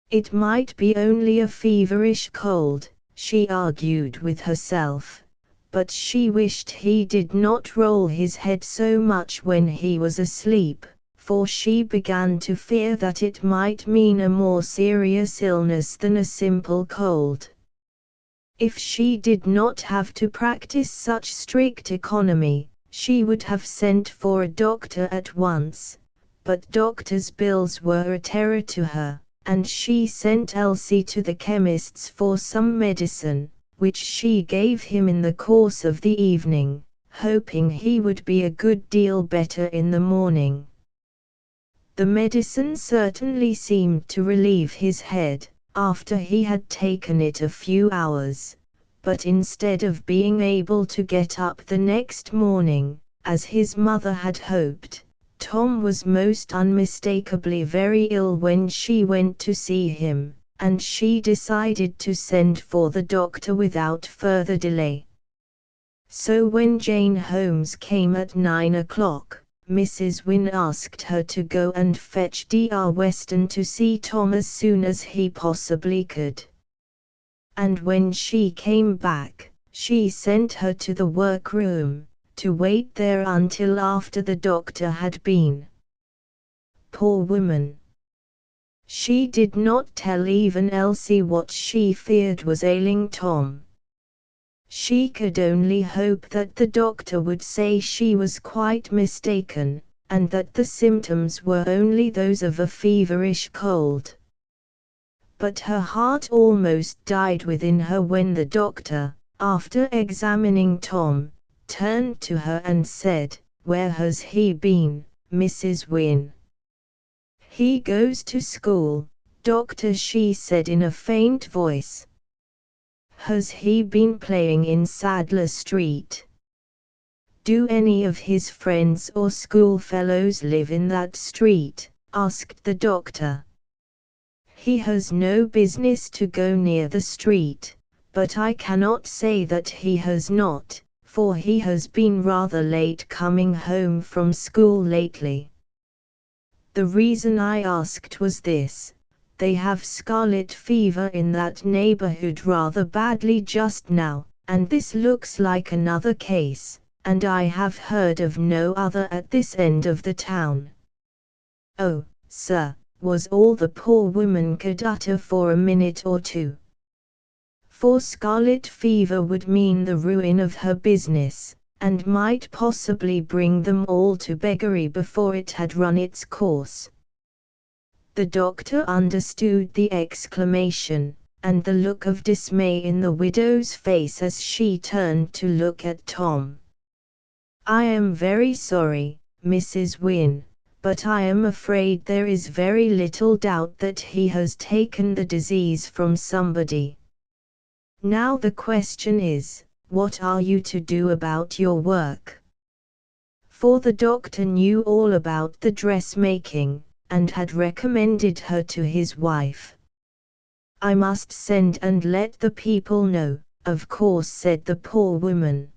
It might be only a feverish cold, she argued with herself, but she wished he did not roll his head so much when he was asleep, for she began to fear that it might mean a more serious illness than a simple cold. If she did not have to practice such strict economy, she would have sent for a doctor at once, but doctors' bills were a terror to her, and she sent Elsie to the chemist's for some medicine, which she gave him in the course of the evening, hoping he would be a good deal better in the morning. The medicine certainly seemed to relieve his head, after he had taken it a few hours, but instead of being able to get up the next morning, as his mother had hoped, Tom was most unmistakably very ill when she went to see him, and she decided to send for the doctor without further delay. So when Jane Holmes came at 9 o'clock, Mrs. Wynne asked her to go and fetch Dr. Weston to see Tom as soon as he possibly could. And when she came back, she sent her to the workroom, to wait there until after the doctor had been. Poor woman! She did not tell even Elsie what she feared was ailing Tom. She could only hope that the doctor would say she was quite mistaken, and that the symptoms were only those of a feverish cold. But her heart almost died within her when the doctor, after examining Tom, turned to her and said, "Where has he been, Mrs. Wynne?" "He goes to school, doctor," she said in a faint voice. "Has he been playing in Sadler Street?" "Do any of his friends or schoolfellows live in that street?" asked the doctor. "He has no business to go near the street, but I cannot say that he has not, for he has been rather late coming home from school lately. The reason I asked was this: they have scarlet fever in that neighborhood rather badly just now, and this looks like another case, and I have heard of no other at this end of the town." "Oh, sir," was all the poor woman could utter for a minute or two. For scarlet fever would mean the ruin of her business, and might possibly bring them all to beggary before it had run its course. The doctor understood the exclamation, and the look of dismay in the widow's face as she turned to look at Tom. "I am very sorry, Mrs. Wynne, but I am afraid there is very little doubt that he has taken the disease from somebody. Now the question is, what are you to do about your work?" For the doctor knew all about the dressmaking, and had recommended her to his wife. "I must send and let the people know, of course," said the poor woman.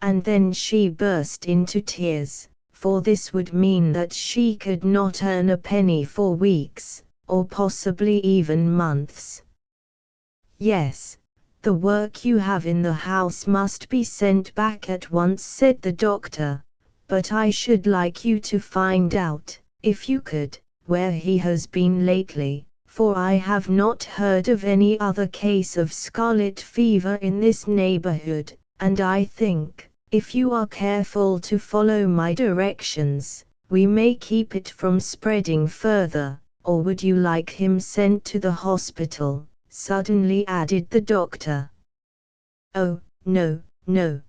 And then she burst into tears, for this would mean that she could not earn a penny for weeks, or possibly even months. "Yes, the work you have in the house must be sent back at once," said the doctor, "but I should like you to find out, if you could, where he has been lately, for I have not heard of any other case of scarlet fever in this neighborhood, and I think, if you are careful to follow my directions, we may keep it from spreading further. Or would you like him sent to the hospital?" suddenly added the doctor. "Oh, no, no.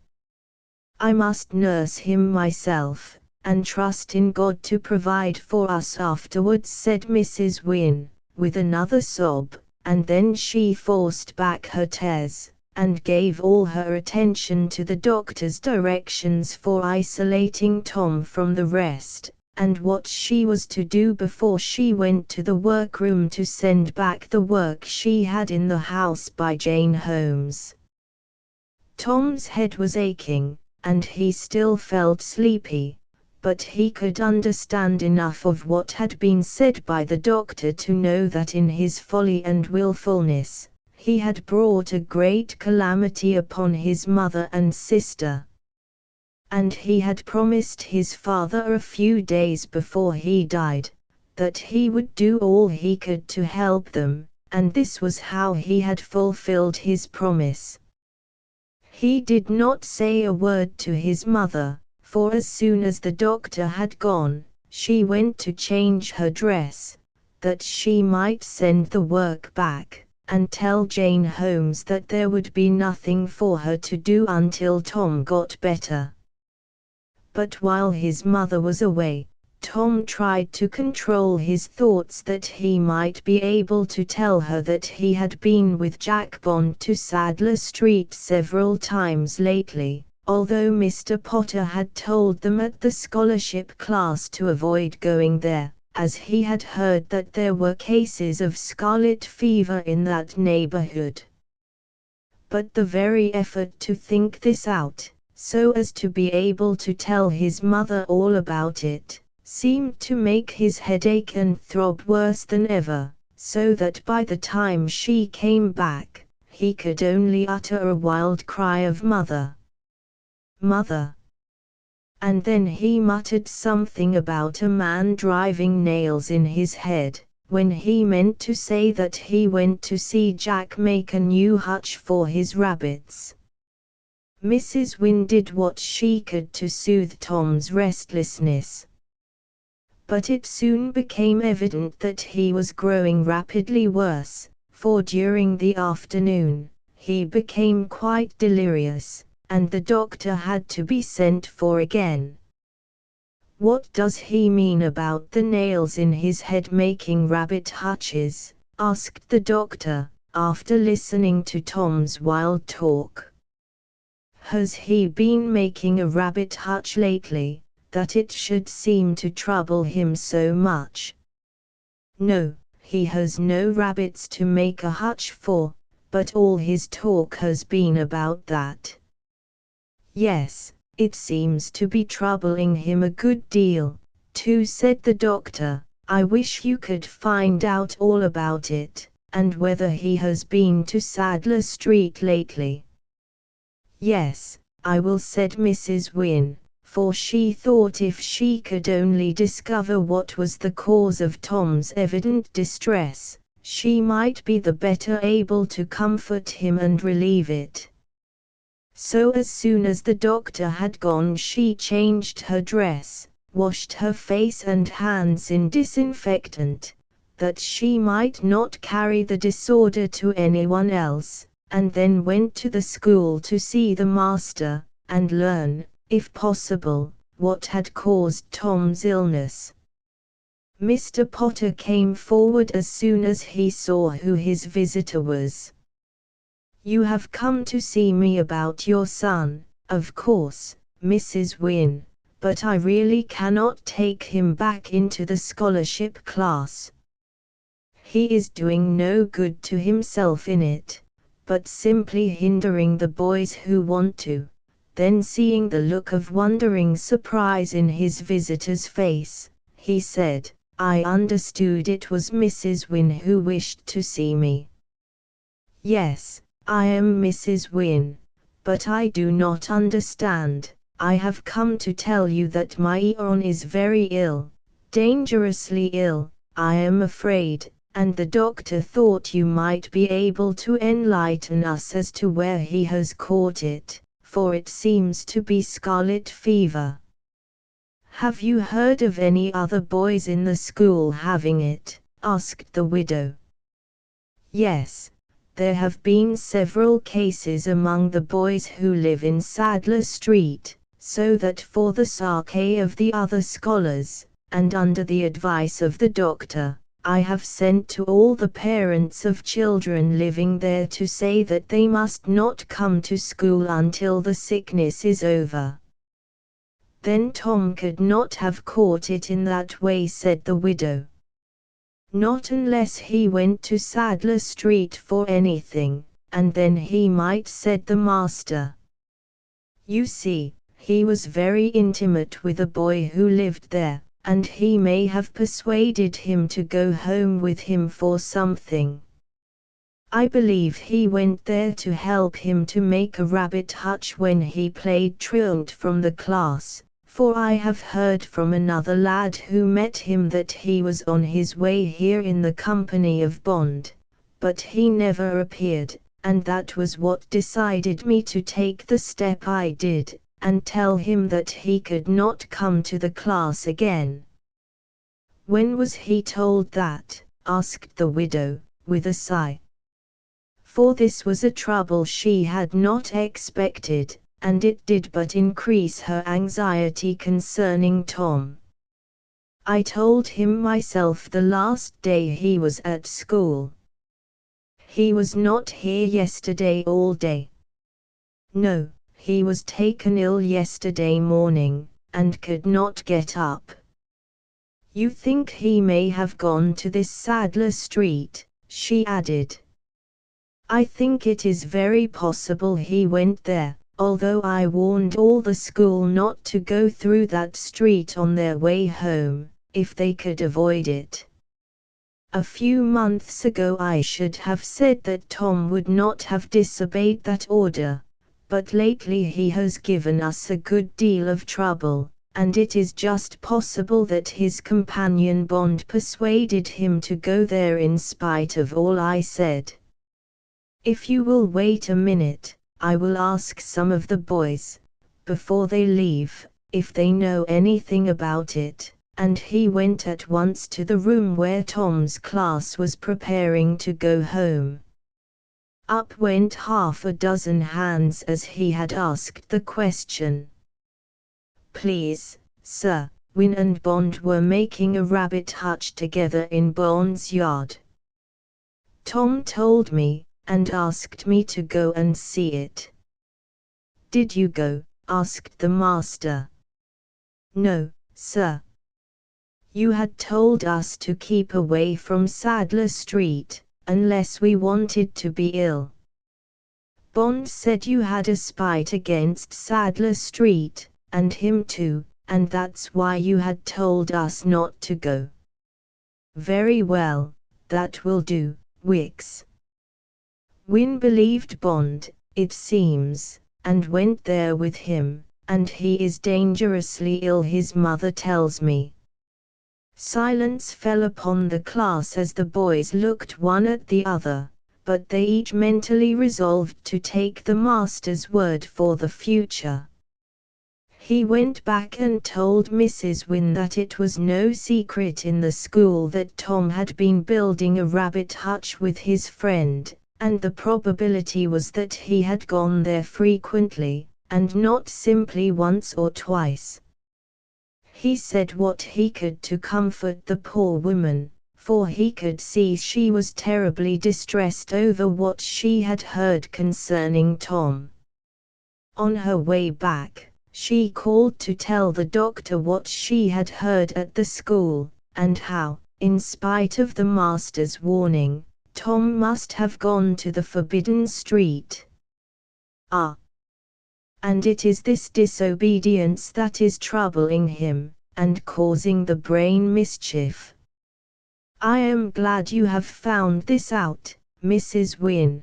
I must nurse him myself, and trust in God to provide for us afterwards," said Mrs. Wynne, with another sob, and then she forced back her tears, and gave all her attention to the doctor's directions for isolating Tom from the rest, and what she was to do before she went to the workroom to send back the work she had in the house by Jane Holmes. Tom's head was aching, and he still felt sleepy, but he could understand enough of what had been said by the doctor to know that in his folly and willfulness, he had brought a great calamity upon his mother and sister. And he had promised his father a few days before he died, that he would do all he could to help them, and this was how he had fulfilled his promise. He did not say a word to his mother, for as soon as the doctor had gone, she went to change her dress, that she might send the work back, and tell Jane Holmes that there would be nothing for her to do until Tom got better. But while his mother was away, Tom tried to control his thoughts that he might be able to tell her that he had been with Jack Bond to Sadler Street several times lately, although Mr. Potter had told them at the scholarship class to avoid going there, as he had heard that there were cases of scarlet fever in that neighborhood. But the very effort to think this out, so as to be able to tell his mother all about it, seemed to make his head ache and throb worse than ever, so that by the time she came back, he could only utter a wild cry of "Mother! Mother!" And then he muttered something about a man driving nails in his head, when he meant to say that he went to see Jack make a new hutch for his rabbits. Mrs. Wynne did what she could to soothe Tom's restlessness. But it soon became evident that he was growing rapidly worse, for during the afternoon, he became quite delirious, and the doctor had to be sent for again. "What does he mean about the nails in his head making rabbit hutches?" asked the doctor, after listening to Tom's wild talk. "Has he been making a rabbit hutch lately, that it should seem to trouble him so much?" "No, he has no rabbits to make a hutch for, but all his talk has been about that." "Yes, it seems to be troubling him a good deal, too," said the doctor. "I wish you could find out all about it, and whether he has been to Sadler Street lately." "Yes, I will," said Mrs. Wynne, for she thought if she could only discover what was the cause of Tom's evident distress, she might be the better able to comfort him and relieve it. So as soon as the doctor had gone, she changed her dress, washed her face and hands in disinfectant, that she might not carry the disorder to anyone else, and then went to the school to see the master, and learn, if possible, what had caused Tom's illness. Mr. Potter came forward as soon as he saw who his visitor was. "You have come to see me about your son, of course, Mrs. Wynne, but I really cannot take him back into the scholarship class. He is doing no good to himself in it, but simply hindering the boys who want to." Then, seeing the look of wondering surprise in his visitor's face, he said, "I understood it was Mrs. Wynne who wished to see me." "Yes, I am Mrs. Wynne, but I do not understand. I have come to tell you that my aunt is very ill, dangerously ill, I am afraid, and the doctor thought you might be able to enlighten us as to where he has caught it, for it seems to be scarlet fever." "Have you heard of any other boys in the school having it?" asked the widow. "Yes, there have been several cases among the boys who live in Sadler Street, so that for the sake of the other scholars, and under the advice of the doctor, I have sent to all the parents of children living there to say that they must not come to school until the sickness is over." "Then Tom could not have caught it in that way," said the widow. "Not unless he went to Sadler Street for anything, and then he might," said the master. "You see, he was very intimate with a boy who lived there, and he may have persuaded him to go home with him for something. I believe he went there to help him to make a rabbit hutch when he played truant from the class, for I have heard from another lad who met him that he was on his way here in the company of Bond, but he never appeared, and that was what decided me to take the step I did, and tell him that he could not come to the class again." "When was he told that?" asked the widow, with a sigh. For this was a trouble she had not expected, and it did but increase her anxiety concerning Tom. "I told him myself the last day he was at school." "He was not here yesterday all day?" "No, he was taken ill yesterday morning, and could not get up." "You think he may have gone to this Sadler Street?" she added. "I think it is very possible he went there, although I warned all the school not to go through that street on their way home, if they could avoid it. A few months ago I should have said that Tom would not have disobeyed that order, but lately he has given us a good deal of trouble, and it is just possible that his companion Bond persuaded him to go there in spite of all I said. If you will wait a minute, I will ask some of the boys, before they leave, if they know anything about it," and he went at once to the room where Tom's class was preparing to go home. Up went half a dozen hands as he had asked the question. "Please, sir, Wynne and Bond were making a rabbit hutch together in Bond's yard. Tom told me, and asked me to go and see it." "Did you go?" asked the master. "No, sir. You had told us to keep away from Sadler Street, unless we wanted to be ill. Bond said you had a spite against Sadler Street, and him too, and that's why you had told us not to go." "Very well, that will do, Wicks." Wynne believed Bond, it seems, and went there with him, and he is dangerously ill, his mother tells me. Silence fell upon the class as the boys looked one at the other, but they each mentally resolved to take the master's word for the future. He went back and told Mrs. Wynne that it was no secret in the school that Tom had been building a rabbit hutch with his friend, and the probability was that he had gone there frequently, and not simply once or twice. He said what he could to comfort the poor woman, for he could see she was terribly distressed over what she had heard concerning Tom. On her way back, she called to tell the doctor what she had heard at the school, and how, in spite of the master's warning, Tom must have gone to the forbidden street. Ah! And it is this disobedience that is troubling him, and causing the brain mischief. I am glad you have found this out, Mrs. Wynne,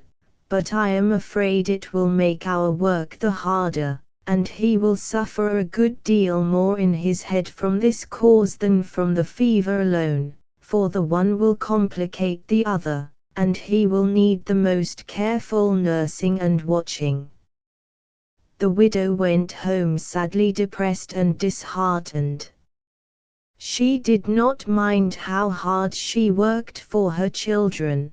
but I am afraid it will make our work the harder, and he will suffer a good deal more in his head from this cause than from the fever alone, for the one will complicate the other, and he will need the most careful nursing and watching. The widow went home sadly depressed and disheartened. She did not mind how hard she worked for her children,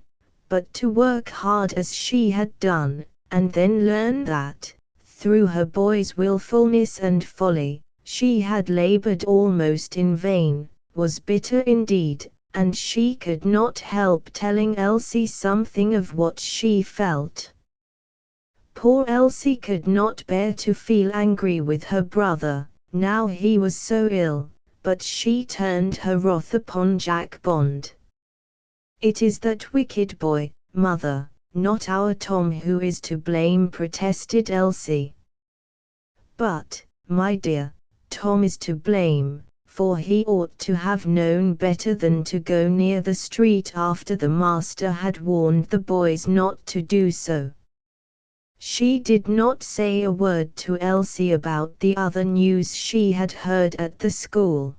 but to work hard as she had done, and then learn that, through her boy's willfulness and folly, she had labored almost in vain, was bitter indeed, and she could not help telling Elsie something of what she felt. Poor Elsie could not bear to feel angry with her brother, now he was so ill, but she turned her wrath upon Jack Bond. "It is that wicked boy, mother, not our Tom who is to blame," protested Elsie. "But, my dear, Tom is to blame, for he ought to have known better than to go near the street after the master had warned the boys not to do so." She did not say a word to Elsie about the other news she had heard at the school.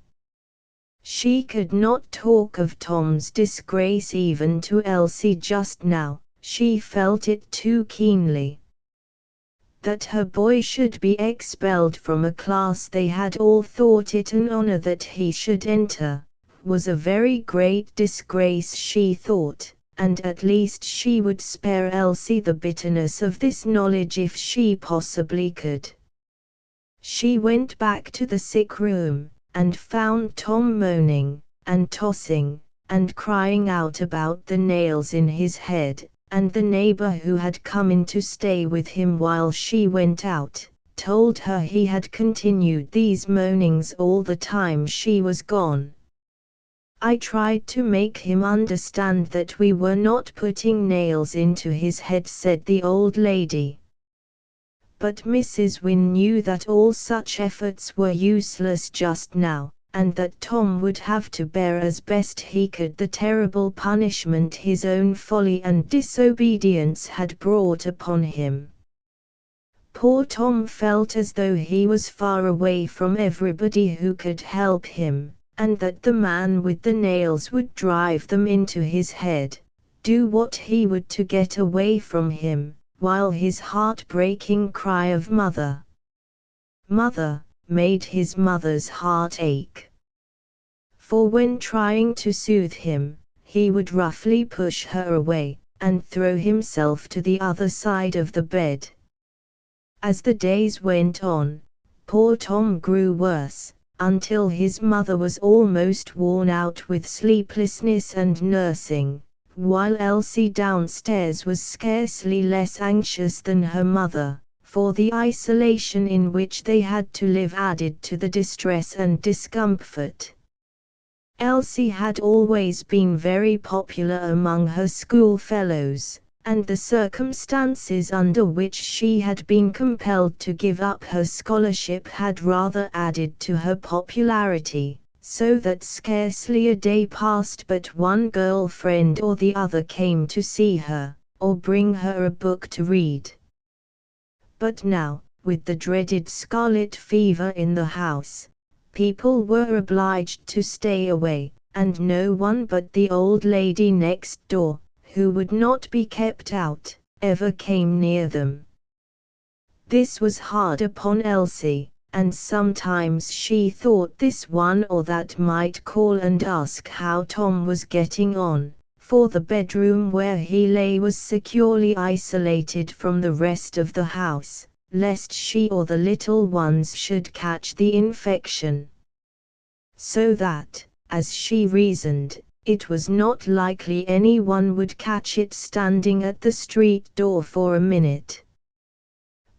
She could not talk of Tom's disgrace even to Elsie just now, she felt it too keenly. That her boy should be expelled from a class they had all thought it an honor that he should enter, was a very great disgrace she thought, and at least she would spare Elsie the bitterness of this knowledge if she possibly could. She went back to the sick room, and found Tom moaning, and tossing, and crying out about the nails in his head, and the neighbor who had come in to stay with him while she went out, told her he had continued these moanings all the time she was gone. "I tried to make him understand that we were not putting nails into his head," said the old lady. But Mrs. Wynne knew that all such efforts were useless just now, and that Tom would have to bear as best he could the terrible punishment his own folly and disobedience had brought upon him. Poor Tom felt as though he was far away from everybody who could help him, and that the man with the nails would drive them into his head, do what he would to get away from him, while his heart-breaking cry of "Mother! Mother!" made his mother's heart ache. For when trying to soothe him, he would roughly push her away, and throw himself to the other side of the bed. As the days went on, poor Tom grew worse, until his mother was almost worn out with sleeplessness and nursing, while Elsie downstairs was scarcely less anxious than her mother, for the isolation in which they had to live added to the distress and discomfort. Elsie had always been very popular among her schoolfellows, and the circumstances under which she had been compelled to give up her scholarship had rather added to her popularity, so that scarcely a day passed but one girl friend or the other came to see her, or bring her a book to read. But now, with the dreaded scarlet fever in the house, people were obliged to stay away, and no one but the old lady next door, who would not be kept out, ever came near them. This was hard upon Elsie, and sometimes she thought this one or that might call and ask how Tom was getting on, for the bedroom where he lay was securely isolated from the rest of the house, lest she or the little ones should catch the infection. So that, as she reasoned, it was not likely anyone would catch it standing at the street door for a minute.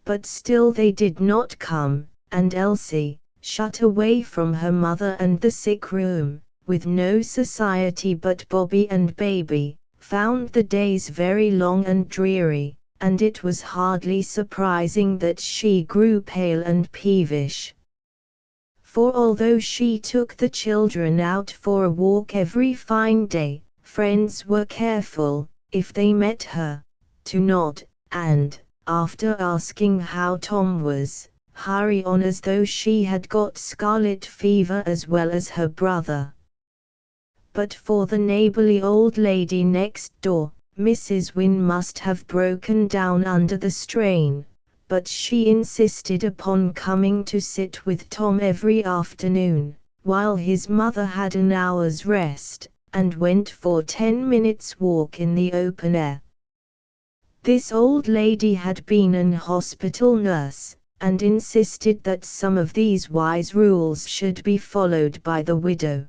But still they did not come, and Elsie, shut away from her mother and the sick room, with no society but Bobby and baby, found the days very long and dreary, and it was hardly surprising that she grew pale and peevish. For although she took the children out for a walk every fine day, friends were careful, if they met her, to nod, and, after asking how Tom was, hurry on as though she had got scarlet fever as well as her brother. But for the neighborly old lady next door, Mrs. Wynne must have broken down under the strain, but she insisted upon coming to sit with Tom every afternoon, while his mother had an hour's rest, and went for 10 minutes' walk in the open air. This old lady had been an hospital nurse, and insisted that some of these wise rules should be followed by the widow.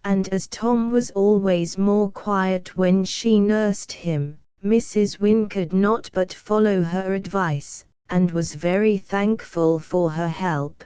And as Tom was always more quiet when she nursed him, Mrs. Wynne could not but follow her advice, and was very thankful for her help.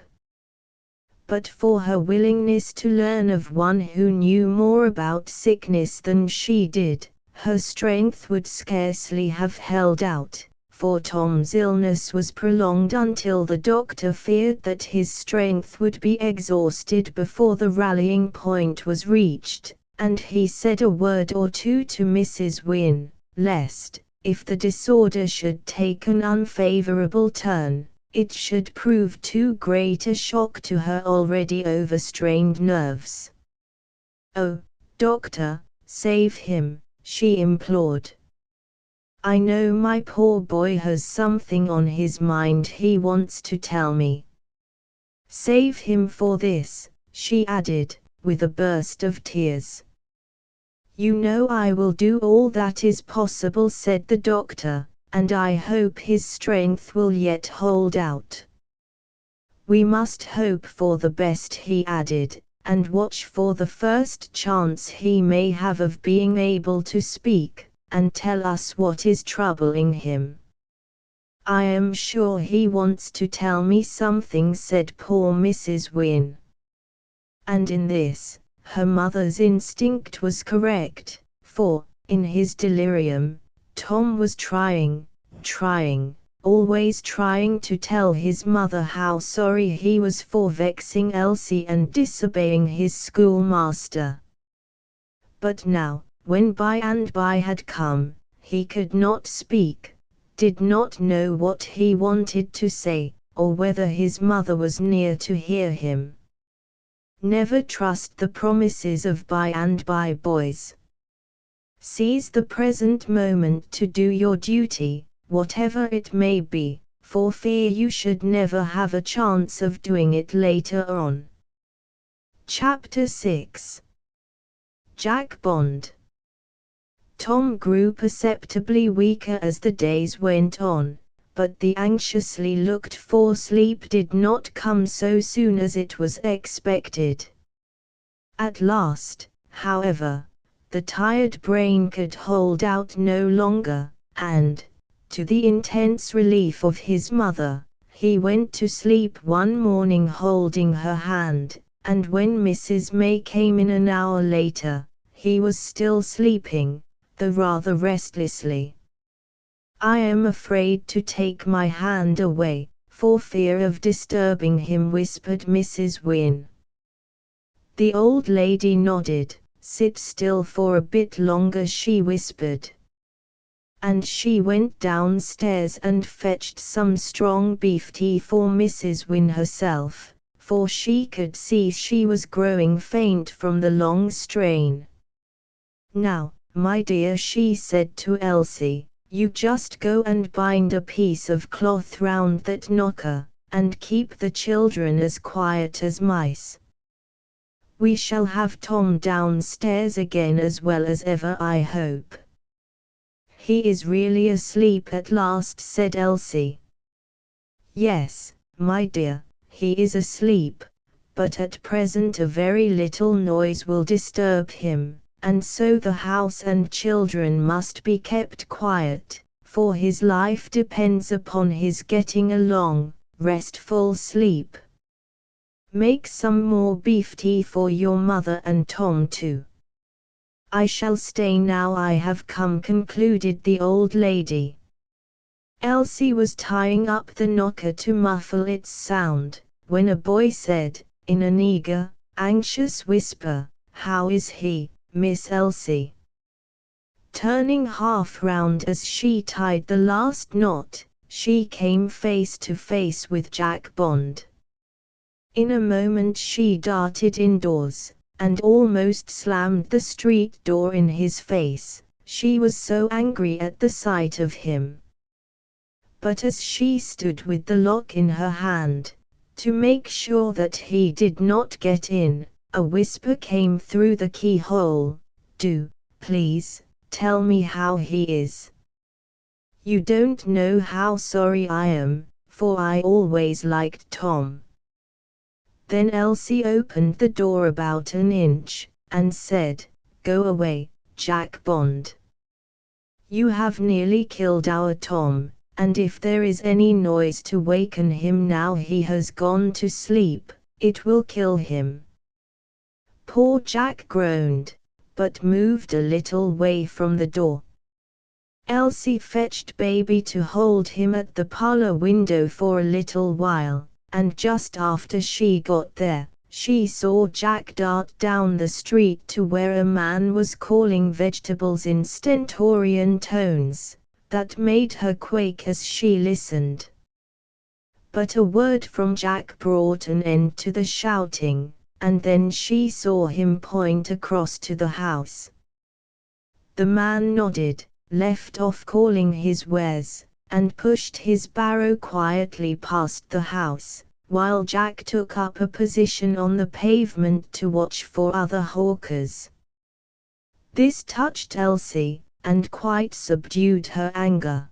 But for her willingness to learn of one who knew more about sickness than she did, her strength would scarcely have held out, for Tom's illness was prolonged until the doctor feared that his strength would be exhausted before the rallying point was reached, and he said a word or two to Mrs. Wynne, lest, if the disorder should take an unfavorable turn, it should prove too great a shock to her already overstrained nerves. "Oh, doctor, save him," she implored. "I know my poor boy has something on his mind he wants to tell me. Save him for this," she added, with a burst of tears. "You know I will do all that is possible," said the doctor, "and I hope his strength will yet hold out. We must hope for the best," he added, "and watch for the first chance he may have of being able to speak, and tell us what is troubling him." "I am sure he wants to tell me something," said poor Mrs. Wynne. And in this, her mother's instinct was correct, for, in his delirium, Tom was trying, always trying to tell his mother how sorry he was for vexing Elsie and disobeying his schoolmaster. But now, when by and by had come, he could not speak, did not know what he wanted to say, or whether his mother was near to hear him. Never trust the promises of by and by, boys. Seize the present moment to do your duty, whatever it may be, for fear you should never have a chance of doing it later on. Chapter 6. Jack Bond. Tom grew perceptibly weaker as the days went on, but the anxiously looked-for sleep did not come so soon as it was expected. At last, however, the tired brain could hold out no longer, and, to the intense relief of his mother, he went to sleep one morning holding her hand, and when Mrs. May came in an hour later, he was still sleeping, though rather restlessly. "I am afraid to take my hand away, for fear of disturbing him," whispered Mrs. Wynne. The old lady nodded. "Sit still for a bit longer," she whispered. And she went downstairs and fetched some strong beef tea for Mrs. Wynne herself, for she could see she was growing faint from the long strain. "Now, my dear," she said to Elsie, "you just go and bind a piece of cloth round that knocker, and keep the children as quiet as mice. We shall have Tom downstairs again as well as ever, I hope." "He is really asleep at last," said Elsie. "Yes, my dear, he is asleep, but at present a very little noise will disturb him, and so the house and children must be kept quiet, for his life depends upon his getting a long, restful sleep. Make some more beef tea for your mother and Tom too." "I shall stay now I have come," concluded the old lady. Elsie was tying up the knocker to muffle its sound, when a boy said, in an eager, anxious whisper, "How is he, Miss Elsie?" Turning half round as she tied the last knot, she came face to face with Jack Bond. In a moment she darted indoors, and almost slammed the street door in his face, she was so angry at the sight of him. But as she stood with the lock in her hand, to make sure that he did not get in, a whisper came through the keyhole, "Do, please, tell me how he is. You don't know how sorry I am, for I always liked Tom." Then Elsie opened the door about an inch, and said, "Go away, Jack Bond. You have nearly killed our Tom, and if there is any noise to waken him now he has gone to sleep, it will kill him." Poor Jack groaned, but moved a little way from the door. Elsie fetched baby to hold him at the parlor window for a little while, and just after she got there, she saw Jack dart down the street to where a man was calling vegetables in stentorian tones that made her quake as she listened. But a word from Jack brought an end to the shouting, and then she saw him point across to the house. The man nodded, left off calling his wares, and pushed his barrow quietly past the house, while Jack took up a position on the pavement to watch for other hawkers. This touched Elsie, and quite subdued her anger.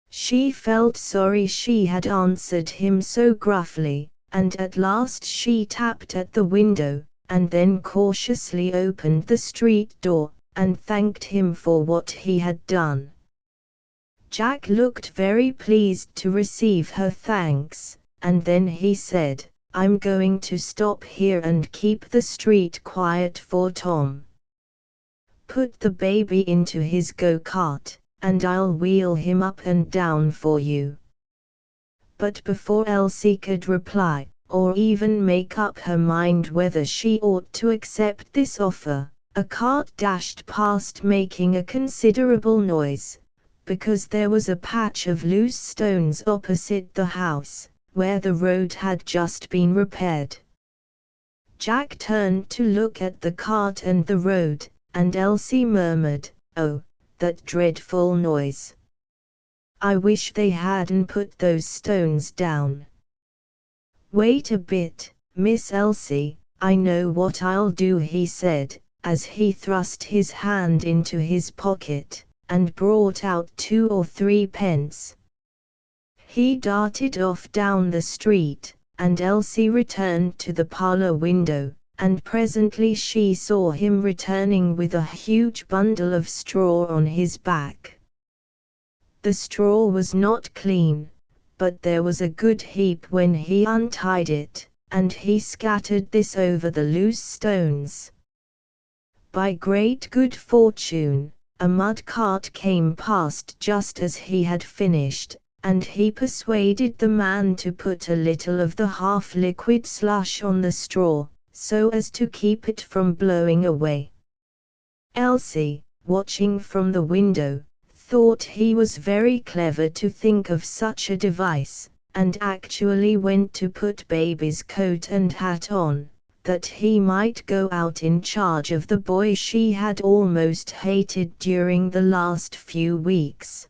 She felt sorry she had answered him so gruffly, and at last she tapped at the window, and then cautiously opened the street door, and thanked him for what he had done. Jack looked very pleased to receive her thanks, and then he said, "I'm going to stop here and keep the street quiet for Tom. Put the baby into his go-kart, and I'll wheel him up and down for you." But before Elsie could reply, or even make up her mind whether she ought to accept this offer, a cart dashed past making a considerable noise, because there was a patch of loose stones opposite the house, where the road had just been repaired. Jack turned to look at the cart and the road, and Elsie murmured, "Oh, that dreadful noise. I wish they hadn't put those stones down." "Wait a bit, Miss Elsie, I know what I'll do," he said, as he thrust his hand into his pocket, and brought out 2 or 3 pence. He darted off down the street, and Elsie returned to the parlor window, and presently she saw him returning with a huge bundle of straw on his back. The straw was not clean, but there was a good heap when he untied it, and he scattered this over the loose stones. By great good fortune, a mud cart came past just as he had finished, and he persuaded the man to put a little of the half-liquid slush on the straw, so as to keep it from blowing away. Elsie, watching from the window, thought he was very clever to think of such a device, and actually went to put baby's coat and hat on, that he might go out in charge of the boy she had almost hated during the last few weeks.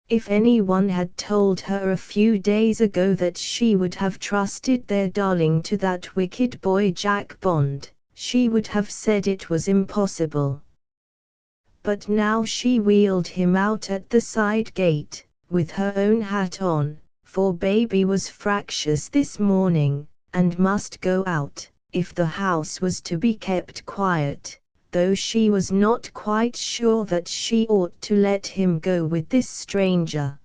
If anyone had told her a few days ago that she would have trusted their darling to that wicked boy Jack Bond, she would have said it was impossible. But now she wheeled him out at the side gate, with her own hat on, for baby was fractious this morning, and must go out, if the house was to be kept quiet, though she was not quite sure that she ought to let him go with this stranger.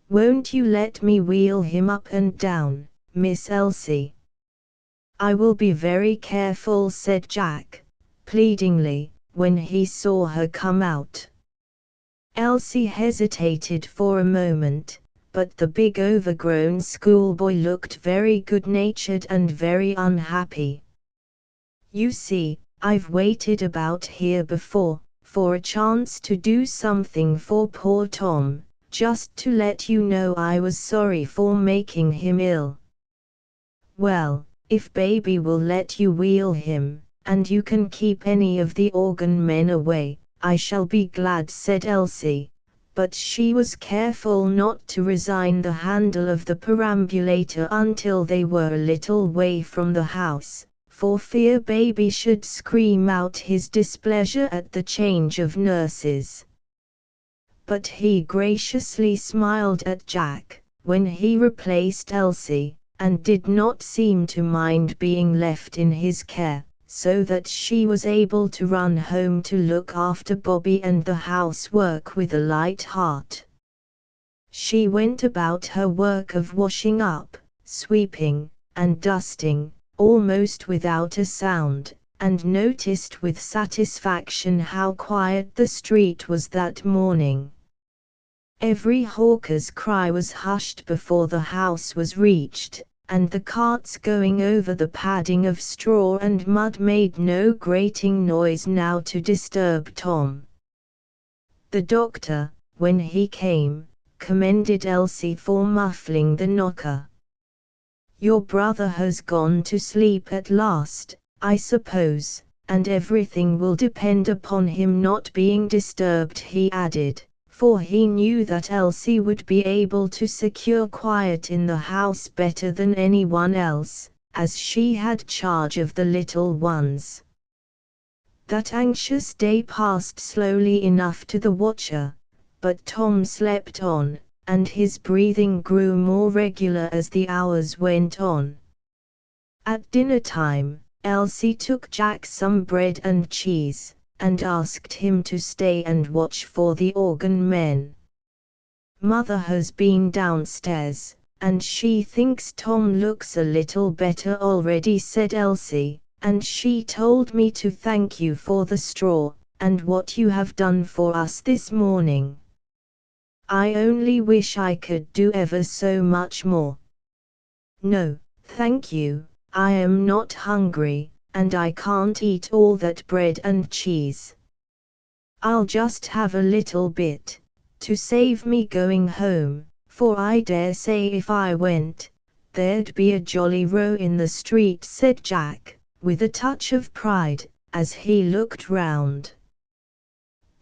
"Won't you let me wheel him up and down, Miss Elsie?" "I will be very careful," said Jack, pleadingly, when he saw her come out. Elsie hesitated for a moment, but the big overgrown schoolboy looked very good-natured and very unhappy. "You see, I've waited about here before, for a chance to do something for poor Tom, just to let you know I was sorry for making him ill." "Well, if baby will let you wheel him, and you can keep any of the organ men away, I shall be glad," said Elsie, but she was careful not to resign the handle of the perambulator until they were a little way from the house, for fear baby should scream out his displeasure at the change of nurses. But he graciously smiled at Jack, when he replaced Elsie, and did not seem to mind being left in his care, so that she was able to run home to look after Bobby and the housework with a light heart. She went about her work of washing up, sweeping, and dusting, almost without a sound, and noticed with satisfaction how quiet the street was that morning. Every hawker's cry was hushed before the house was reached, and the carts going over the padding of straw and mud made no grating noise now to disturb Tom. The doctor, when he came, commended Elsie for muffling the knocker. "Your brother has gone to sleep at last, I suppose, and everything will depend upon him not being disturbed," he added, for he knew that Elsie would be able to secure quiet in the house better than anyone else, as she had charge of the little ones. That anxious day passed slowly enough to the watcher, but Tom slept on, and his breathing grew more regular as the hours went on. At dinner time, Elsie took Jack some bread and cheese, and asked him to stay and watch for the organ men. "Mother has been downstairs, and she thinks Tom looks a little better already," said Elsie, "and she told me to thank you for the straw, and what you have done for us this morning. I only wish I could do ever so much more." "No, thank you, I am not hungry, and I can't eat all that bread and cheese. I'll just have a little bit, to save me going home, for I dare say if I went, there'd be a jolly row in the street," said Jack, with a touch of pride, as he looked round.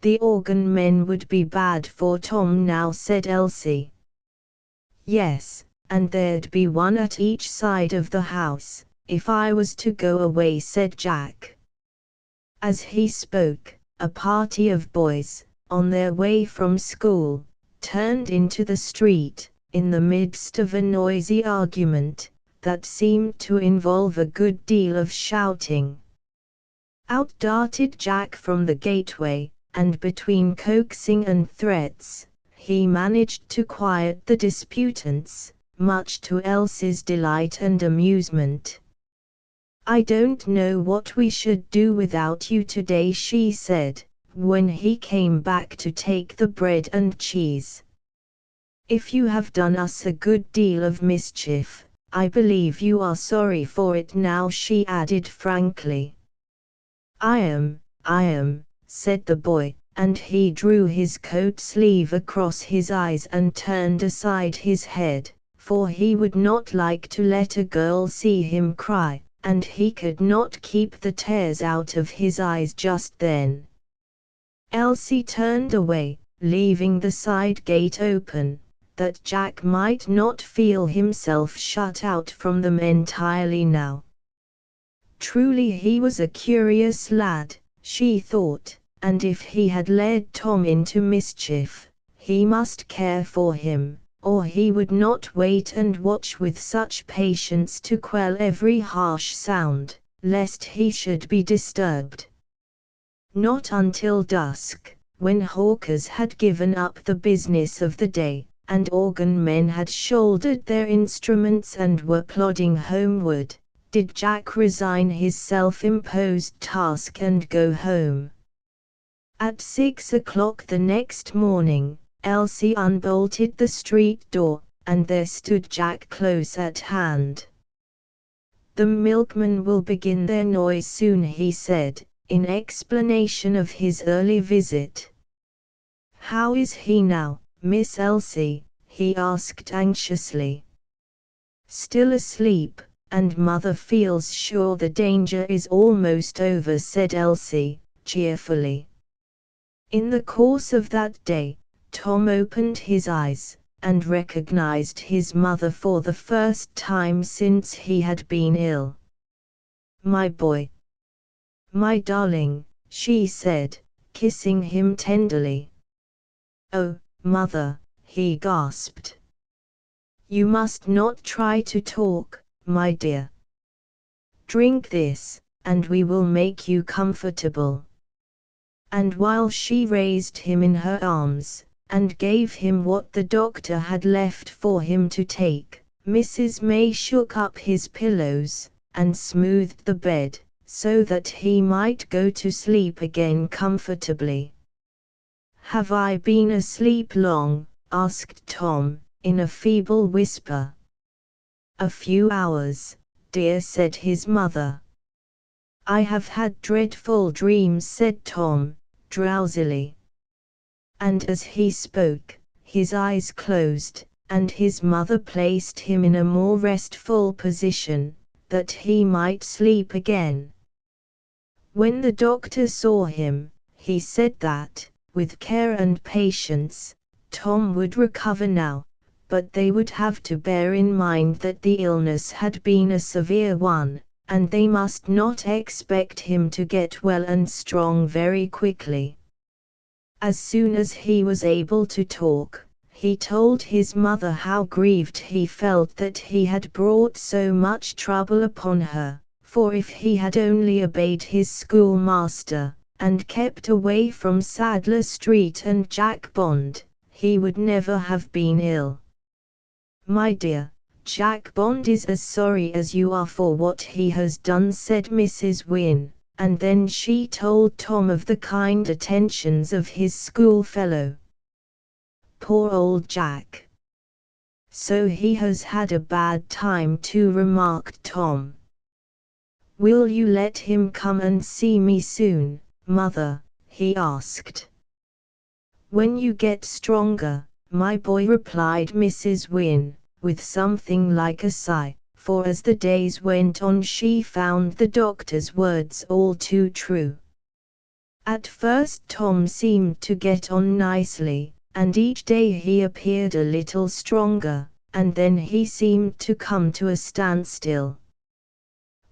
"The organ men would be bad for Tom now," said Elsie. "Yes, and there'd be one at each side of the house, if I was to go away," said Jack. As he spoke, a party of boys, on their way from school, turned into the street, in the midst of a noisy argument, that seemed to involve a good deal of shouting. Out darted Jack from the gateway, and between coaxing and threats, he managed to quiet the disputants, much to Elsie's delight and amusement. "I don't know what we should do without you today," she said, when he came back to take the bread and cheese. "If you have done us a good deal of mischief, I believe you are sorry for it now," she added frankly. I am, said the boy, and he drew his coat sleeve across his eyes and turned aside his head, for he would not like to let a girl see him cry, and he could not keep the tears out of his eyes just then. Elsie turned away, leaving the side gate open, that Jack might not feel himself shut out from them entirely now. Truly he was a curious lad, she thought, and if he had led Tom into mischief, he must care for him, or he would not wait and watch with such patience to quell every harsh sound, lest he should be disturbed. Not until dusk, when hawkers had given up the business of the day, and organ men had shouldered their instruments and were plodding homeward, did Jack resign his self-imposed task and go home. At 6 o'clock the next morning, Elsie unbolted the street door, and there stood Jack close at hand. "The milkmen will begin their noise soon," he said, in explanation of his early visit. "How is he now, Miss Elsie?" he asked anxiously. "Still asleep, and mother feels sure the danger is almost over," said Elsie, cheerfully. In the course of that day, Tom opened his eyes, and recognized his mother for the first time since he had been ill. "My boy! My darling," she said, kissing him tenderly. "Oh, mother," he gasped. "You must not try to talk, my dear. Drink this, and we will make you comfortable." And while she raised him in her arms, and gave him what the doctor had left for him to take, Mrs. May shook up his pillows, and smoothed the bed, so that he might go to sleep again comfortably. "Have I been asleep long?" asked Tom, in a feeble whisper. "A few hours, dear," said his mother. "I have had dreadful dreams," said Tom, drowsily. And as he spoke, his eyes closed, and his mother placed him in a more restful position, that he might sleep again. When the doctor saw him, he said that, with care and patience, Tom would recover now, but they would have to bear in mind that the illness had been a severe one, and they must not expect him to get well and strong very quickly. As soon as he was able to talk, he told his mother how grieved he felt that he had brought so much trouble upon her, for if he had only obeyed his schoolmaster, and kept away from Sadler Street and Jack Bond, he would never have been ill. "My dear, Jack Bond is as sorry as you are for what he has done," said Mrs. Wynne, and then she told Tom of the kind attentions of his schoolfellow. "Poor old Jack! So he has had a bad time too," remarked Tom. "Will you let him come and see me soon, mother?" he asked. "When you get stronger, my boy," replied Mrs. Wynne, with something like a sigh, for as the days went on she found the doctor's words all too true. At first Tom seemed to get on nicely, and each day he appeared a little stronger, and then he seemed to come to a standstill.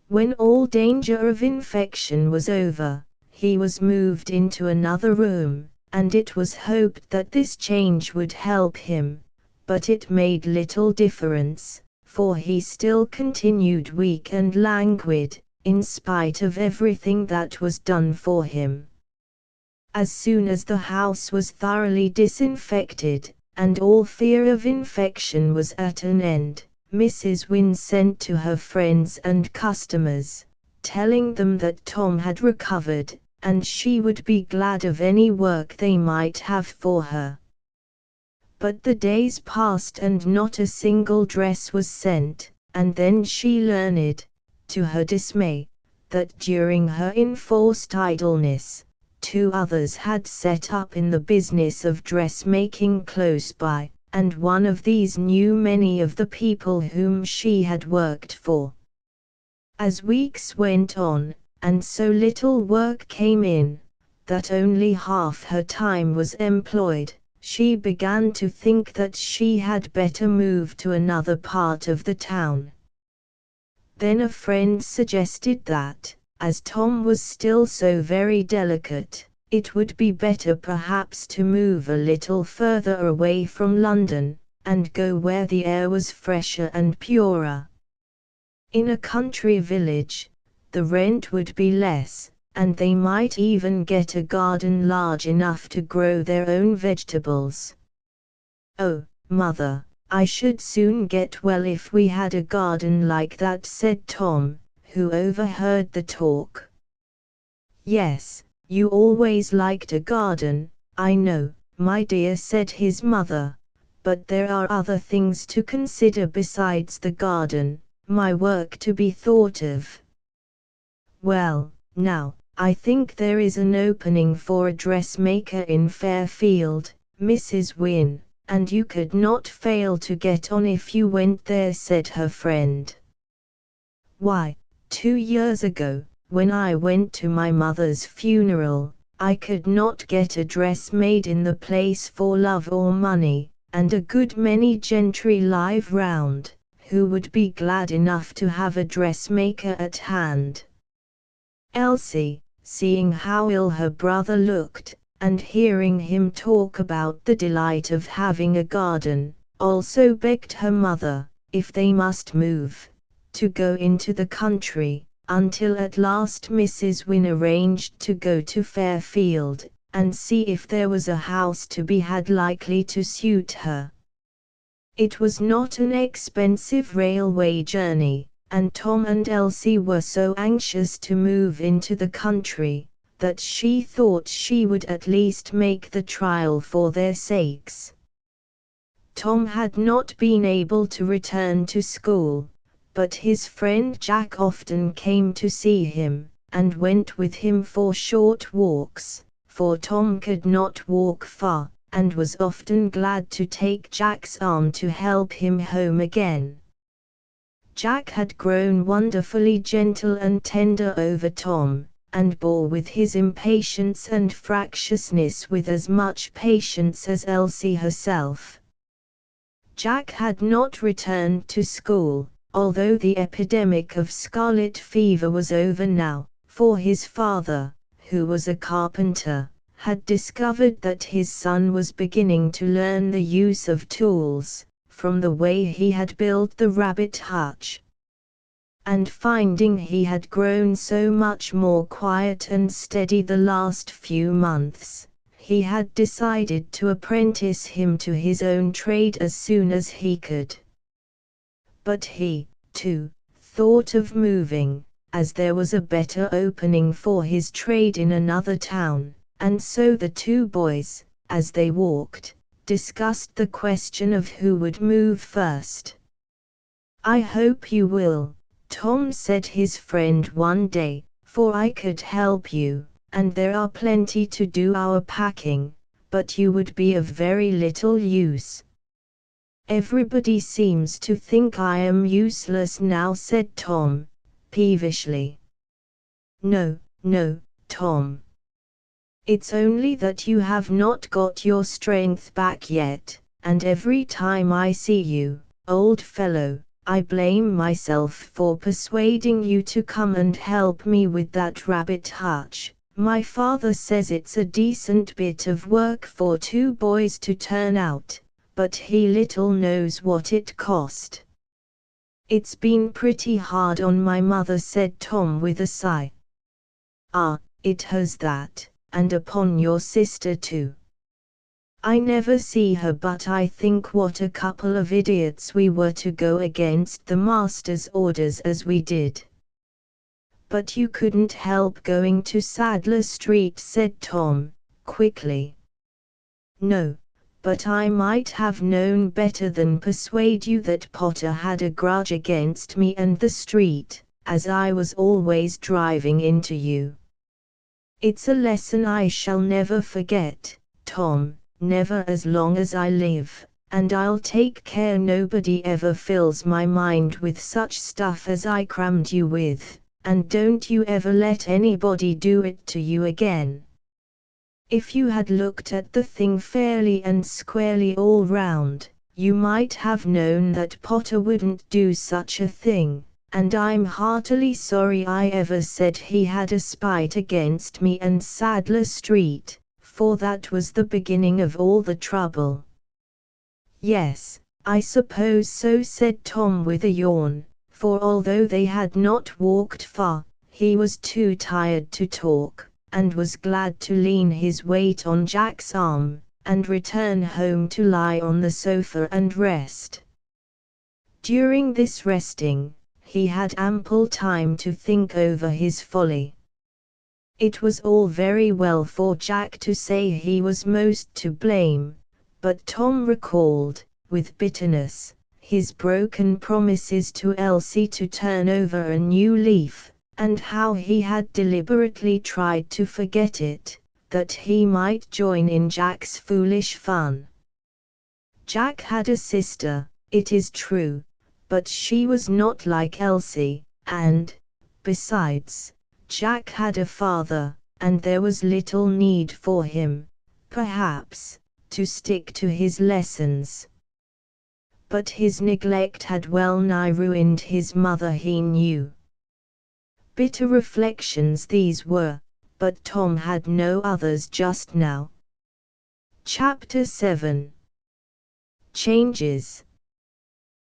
When all danger of infection was over, he was moved into another room, and it was hoped that this change would help him, but it made little difference, for he still continued weak and languid, in spite of everything that was done for him. As soon as the house was thoroughly disinfected, and all fear of infection was at an end, Mrs. Wynne sent to her friends and customers, telling them that Tom had recovered, and she would be glad of any work they might have for her. But the days passed and not a single dress was sent, and then she learned, to her dismay, that during her enforced idleness, 2 others had set up in the business of dressmaking close by, and one of these knew many of the people whom she had worked for. As weeks went on, and so little work came in, that only half her time was employed, she began to think that she had better move to another part of the town. Then a friend suggested that, as Tom was still so very delicate, it would be better perhaps to move a little further away from London, and go where the air was fresher and purer. In a country village, the rent would be less, and they might even get a garden large enough to grow their own vegetables. "Oh, mother, I should soon get well if we had a garden like that," said Tom, who overheard the talk. "Yes, you always liked a garden, I know, my dear," said his mother, "but there are other things to consider besides the garden, my work to be thought of. Well, now, I think there is an opening for a dressmaker in Fairfield, Mrs. Wynne, and you could not fail to get on if you went there," said her friend. "Why, 2 years ago, when I went to my mother's funeral, I could not get a dress made in the place for love or money, and a good many gentry live round, who would be glad enough to have a dressmaker at hand." Elsie, seeing how ill her brother looked, and hearing him talk about the delight of having a garden, also begged her mother, if they must move, to go into the country, until at last Mrs. Wynne arranged to go to Fairfield, and see if there was a house to be had likely to suit her. It was not an expensive railway journey, and Tom and Elsie were so anxious to move into the country, that she thought she would at least make the trial for their sakes. Tom had not been able to return to school, but his friend Jack often came to see him, and went with him for short walks, for Tom could not walk far, and was often glad to take Jack's arm to help him home again. Jack had grown wonderfully gentle and tender over Tom, and bore with his impatience and fractiousness with as much patience as Elsie herself. Jack had not returned to school, although the epidemic of scarlet fever was over now, for his father, who was a carpenter, had discovered that his son was beginning to learn the use of tools, from the way he had built the rabbit hutch. And finding he had grown so much more quiet and steady the last few months, he had decided to apprentice him to his own trade as soon as he could. But he, too, thought of moving, as there was a better opening for his trade in another town, and so the two boys, as they walked, discussed the question of who would move first. "I hope you will," Tom said his friend one day, "for I could help you, and there are plenty to do our packing, but you would be of very little use." "Everybody seems to think I am useless now," said Tom, peevishly. "No, no, Tom. It's only that you have not got your strength back yet, and every time I see you, old fellow, I blame myself for persuading you to come and help me with that rabbit hutch. My father says it's a decent bit of work for two boys to turn out, but he little knows what it cost." "It's been pretty hard on my mother," said Tom with a sigh. "Ah, it has that, and upon your sister too. I never see her, but I think what a couple of idiots we were to go against the master's orders as we did." "But you couldn't help going to Sadler Street," said Tom, quickly. "No, but I might have known better than persuade you that Potter had a grudge against me and the street, as I was always driving into you. It's a lesson I shall never forget, Tom, never as long as I live, and I'll take care nobody ever fills my mind with such stuff as I crammed you with, and don't you ever let anybody do it to you again. If you had looked at the thing fairly and squarely all round, you might have known that Potter wouldn't do such a thing, and I'm heartily sorry I ever said he had a spite against me and Sadler Street, for that was the beginning of all the trouble. Yes, I suppose so, said Tom with a yawn, for although they had not walked far, he was too tired to talk, and was glad to lean his weight on Jack's arm, and return home to lie on the sofa and rest. During this resting, he had ample time to think over his folly. It was all very well for Jack to say he was most to blame, but Tom recalled, with bitterness, his broken promises to Elsie to turn over a new leaf, and how he had deliberately tried to forget it, that he might join in Jack's foolish fun. Jack had a sister, it is true, but she was not like Elsie, and, besides, Jack had a father, and there was little need for him, perhaps, to stick to his lessons. But his neglect had well nigh ruined his mother, he knew. Bitter reflections these were, but Tom had no others just now. Chapter 7. Changes.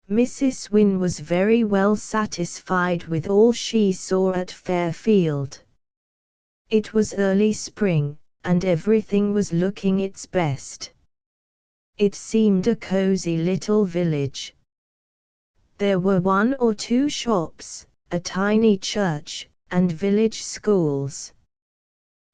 Mrs. Wynne was very well satisfied with all she saw at Fairfield. It was early spring, and everything was looking its best. It seemed a cozy little village. There were 1 or 2 shops, a tiny church, and village schools.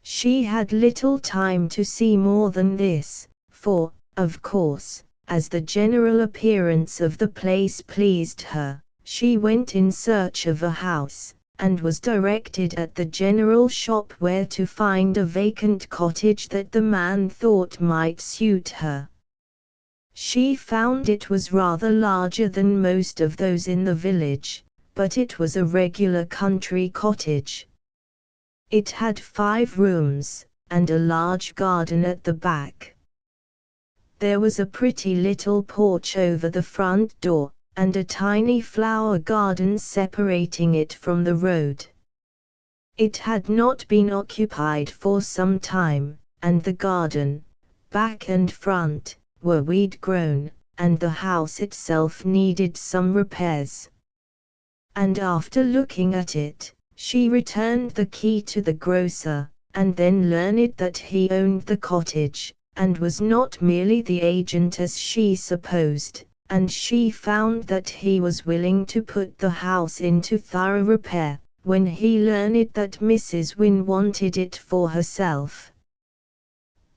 She had little time to see more than this, for, of course, as the general appearance of the place pleased her, she went in search of a house, and was directed at the general shop where to find a vacant cottage that the man thought might suit her. She found it was rather larger than most of those in the village, but it was a regular country cottage. It had 5 rooms, and a large garden at the back. There was a pretty little porch over the front door, and a tiny flower garden separating it from the road. It had not been occupied for some time, and the garden, back and front, were weed-grown, and the house itself needed some repairs. And after looking at it, she returned the key to the grocer, and then learned that he owned the cottage, and was not merely the agent as she supposed, and she found that he was willing to put the house into thorough repair, when he learned that Mrs. Wynne wanted it for herself.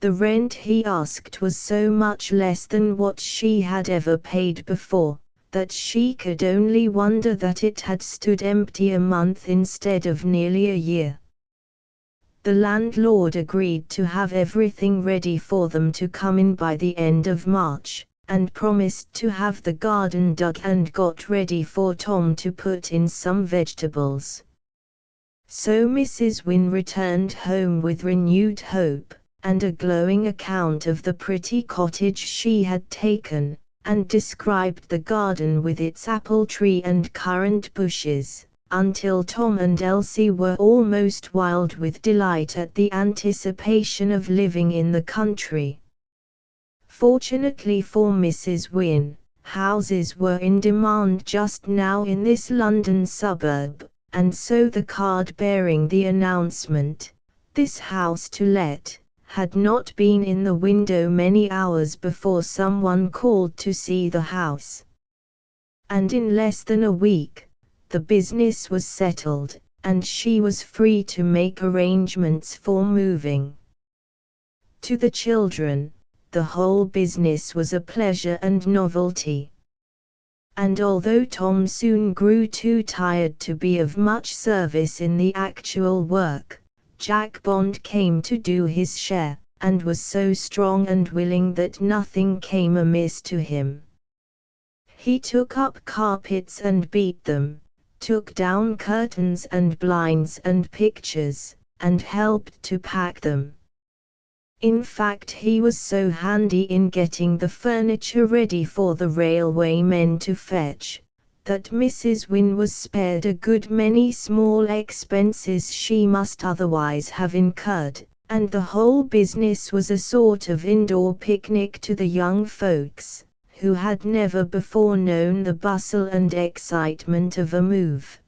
The rent he asked was so much less than what she had ever paid before, that she could only wonder that it had stood empty a month instead of nearly a year. The landlord agreed to have everything ready for them to come in by the end of March, and promised to have the garden dug and got ready for Tom to put in some vegetables. So Mrs. Wynne returned home with renewed hope, and a glowing account of the pretty cottage she had taken, and described the garden with its apple tree and currant bushes, until Tom and Elsie were almost wild with delight at the anticipation of living in the country. Fortunately for Mrs. Wynne, houses were in demand just now in this London suburb, and so the card bearing the announcement, "This house to let," had not been in the window many hours before someone called to see the house. And in less than a week, the business was settled, and she was free to make arrangements for moving. To the children, the whole business was a pleasure and novelty. And although Tom soon grew too tired to be of much service in the actual work, Jack Bond came to do his share, and was so strong and willing that nothing came amiss to him. He took up carpets and beat them, took down curtains and blinds and pictures, and helped to pack them. In fact, he was so handy in getting the furniture ready for the railway men to fetch, that Mrs. Wynne was spared a good many small expenses she must otherwise have incurred, and the whole business was a sort of indoor picnic to the young folks, who had never before known the bustle and excitement of a move.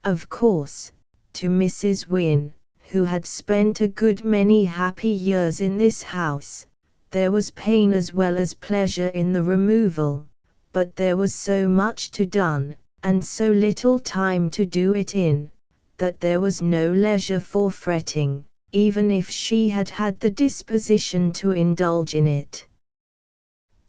Of course, to Mrs. Wynne, who had spent a good many happy years in this house, there was pain as well as pleasure in the removal, but there was so much to done, and so little time to do it in, that there was no leisure for fretting, even if she had had the disposition to indulge in it.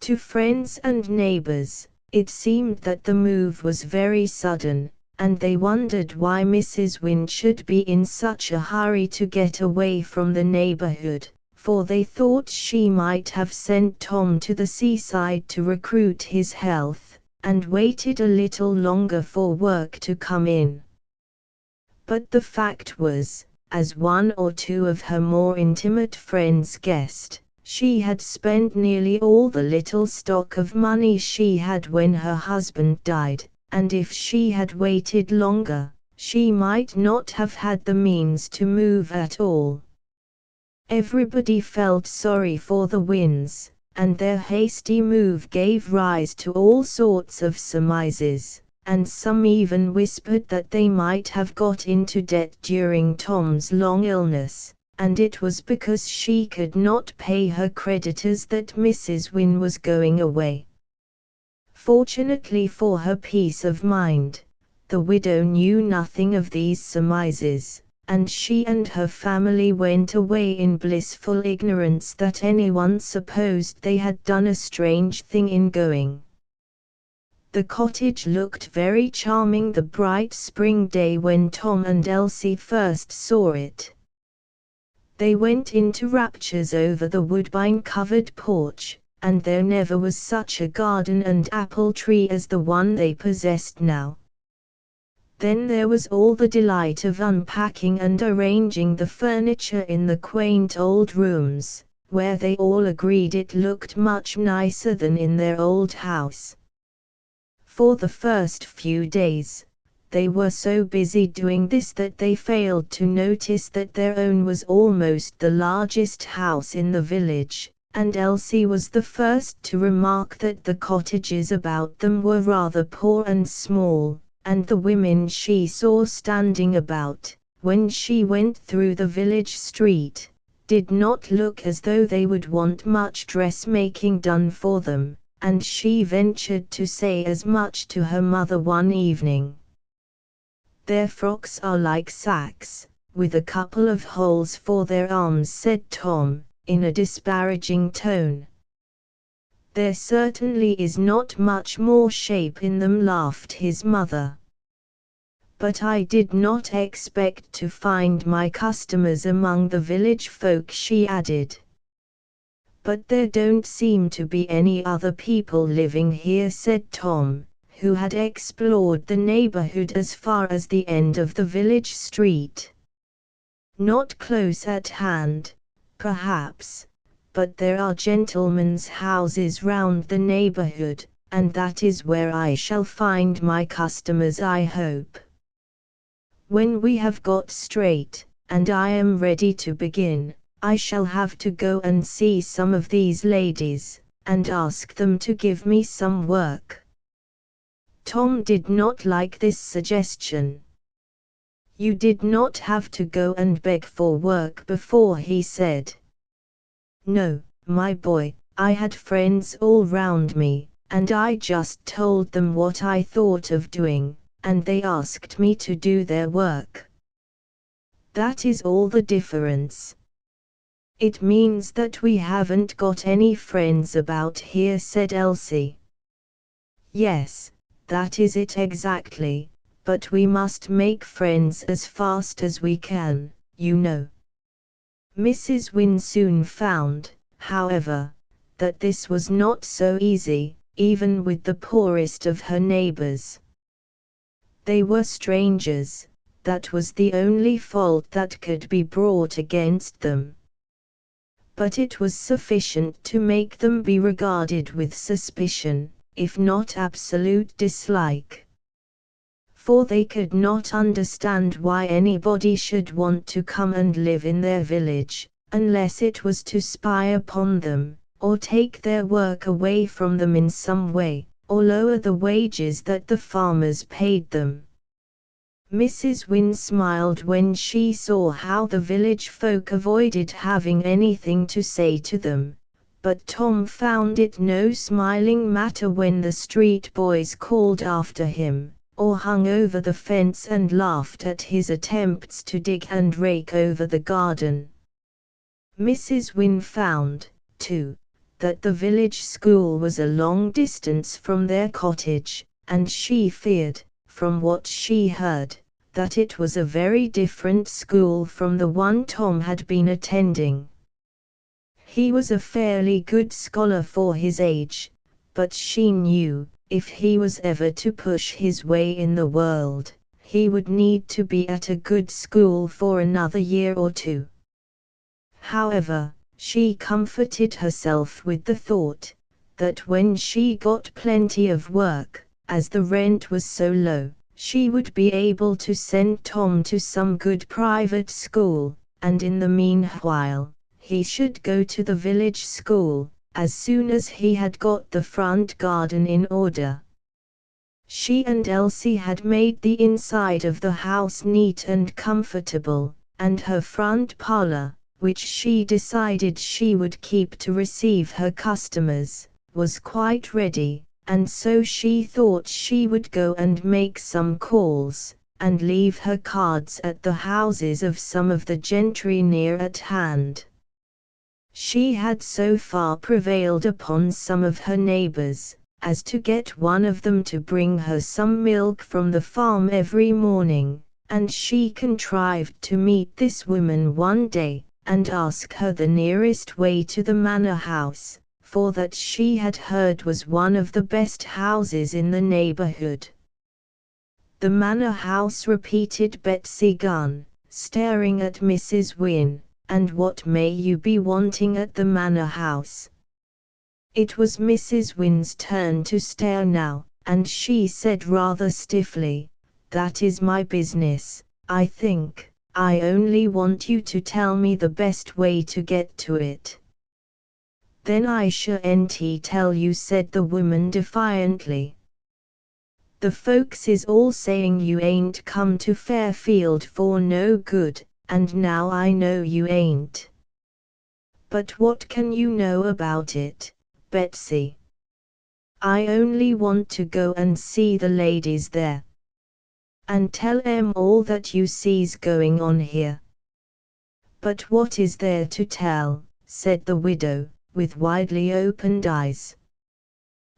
To friends and neighbors, it seemed that the move was very sudden, and they wondered why Mrs. Wynne should be in such a hurry to get away from the neighborhood, for they thought she might have sent Tom to the seaside to recruit his health, and waited a little longer for work to come in. But the fact was, as one or two of her more intimate friends guessed, she had spent nearly all the little stock of money she had when her husband died, and if she had waited longer, she might not have had the means to move at all. Everybody felt sorry for the Wynnes, and their hasty move gave rise to all sorts of surmises, and some even whispered that they might have got into debt during Tom's long illness, and it was because she could not pay her creditors that Mrs. Wynne was going away. Fortunately for her peace of mind, the widow knew nothing of these surmises, and she and her family went away in blissful ignorance that anyone supposed they had done a strange thing in going. The cottage looked very charming the bright spring day when Tom and Elsie first saw it. They went into raptures over the woodbine-covered porch, and there never was such a garden and apple tree as the one they possessed now. Then there was all the delight of unpacking and arranging the furniture in the quaint old rooms, where they all agreed it looked much nicer than in their old house. For the first few days, they were so busy doing this that they failed to notice that their own was almost the largest house in the village, and Elsie was the first to remark that the cottages about them were rather poor and small, and the women she saw standing about, when she went through the village street, did not look as though they would want much dressmaking done for them, and she ventured to say as much to her mother one evening. "Their frocks are like sacks, with a couple of holes for their arms," said Tom, in a disparaging tone. "There certainly is not much more shape in them," laughed his mother. "But I did not expect to find my customers among the village folk," she added. "But there don't seem to be any other people living here," said Tom, who had explored the neighborhood as far as the end of the village street. "Not close at hand, perhaps, but there are gentlemen's houses round the neighborhood, and that is where I shall find my customers, I hope. When we have got straight, and I am ready to begin, I shall have to go and see some of these ladies, and ask them to give me some work." Tom did not like this suggestion. "You did not have to go and beg for work before," he said. "No, my boy, I had friends all round me, and I just told them what I thought of doing, and they asked me to do their work. That is all the difference." "It means that we haven't got any friends about here," said Elsie. "Yes, that is it exactly, but we must make friends as fast as we can, you know." Mrs. Wynne soon found, however, that this was not so easy, even with the poorest of her neighbors. They were strangers, that was the only fault that could be brought against them. But it was sufficient to make them be regarded with suspicion, if not absolute dislike. For they could not understand why anybody should want to come and live in their village, unless it was to spy upon them, or take their work away from them in some way, or lower the wages that the farmers paid them. Mrs. Wynne smiled when she saw how the village folk avoided having anything to say to them, but Tom found it no smiling matter when the street boys called after him, or hung over the fence and laughed at his attempts to dig and rake over the garden. Mrs. Wynne found, too, that the village school was a long distance from their cottage, and she feared, from what she heard, that it was a very different school from the one Tom had been attending. He was a fairly good scholar for his age, but she knew, if he was ever to push his way in the world, he would need to be at a good school for another year or two. However, she comforted herself with the thought that when she got plenty of work, as the rent was so low, she would be able to send Tom to some good private school, and in the meanwhile, he should go to the village school, as soon as he had got the front garden in order. She and Elsie had made the inside of the house neat and comfortable, and her front parlor, which she decided she would keep to receive her customers, was quite ready, and so she thought she would go and make some calls, and leave her cards at the houses of some of the gentry near at hand. She had so far prevailed upon some of her neighbors, as to get one of them to bring her some milk from the farm every morning, and she contrived to meet this woman one day, and ask her the nearest way to the manor house, for that she had heard was one of the best houses in the neighborhood. The manor house, repeated Betsy Gunn, staring at Mrs. Wynne, and what may you be wanting at the manor house? It was Mrs. Wynne's turn to stare now, and she said rather stiffly, "That is my business, I think. I only want you to tell me the best way to get to it." "Then I shan't tell you," said the woman defiantly. "The folks is all saying you ain't come to Fairfield for no good, and now I know you ain't." "But what can you know about it, Betsy?" "I only want to go and see the ladies there, and tell 'em all that you see's going on here." "But what is there to tell?" said the widow, with widely opened eyes.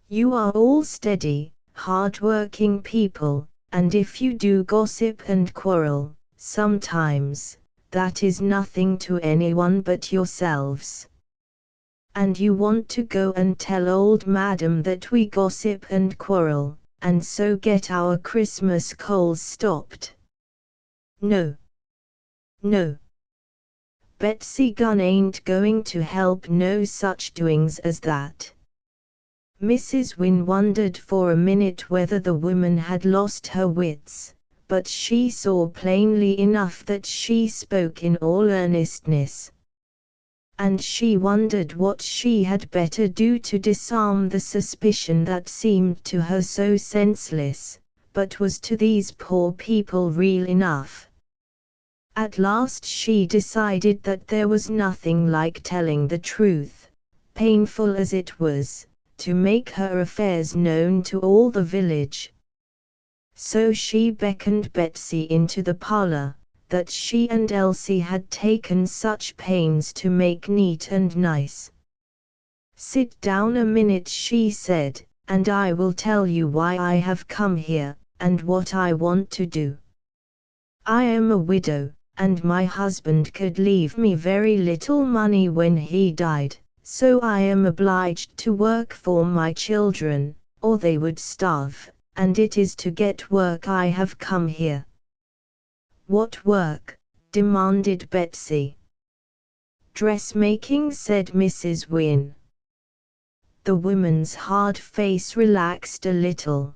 "You are all steady, hard-working people, and if you do gossip and quarrel, sometimes, that is nothing to anyone but yourselves. And you want to go and tell old Madam that we gossip and quarrel, and so get our Christmas coals stopped. No. No. Betsy Gunn ain't going to help no such doings as that." Mrs. Wynne wondered for a minute whether the woman had lost her wits, but she saw plainly enough that she spoke in all earnestness. And she wondered what she had better do to disarm the suspicion that seemed to her so senseless, but was to these poor people real enough. At last she decided that there was nothing like telling the truth, painful as it was, to make her affairs known to all the village. So she beckoned Betsy into the parlor, that she and Elsie had taken such pains to make neat and nice. "Sit down a minute," she said, "and I will tell you why I have come here, and what I want to do. I am a widow, and my husband could leave me very little money when he died, so I am obliged to work for my children, or they would starve, and it is to get work I have come here." "What work?" demanded Betsy. "Dressmaking," said Mrs. Wynne. The woman's hard face relaxed a little.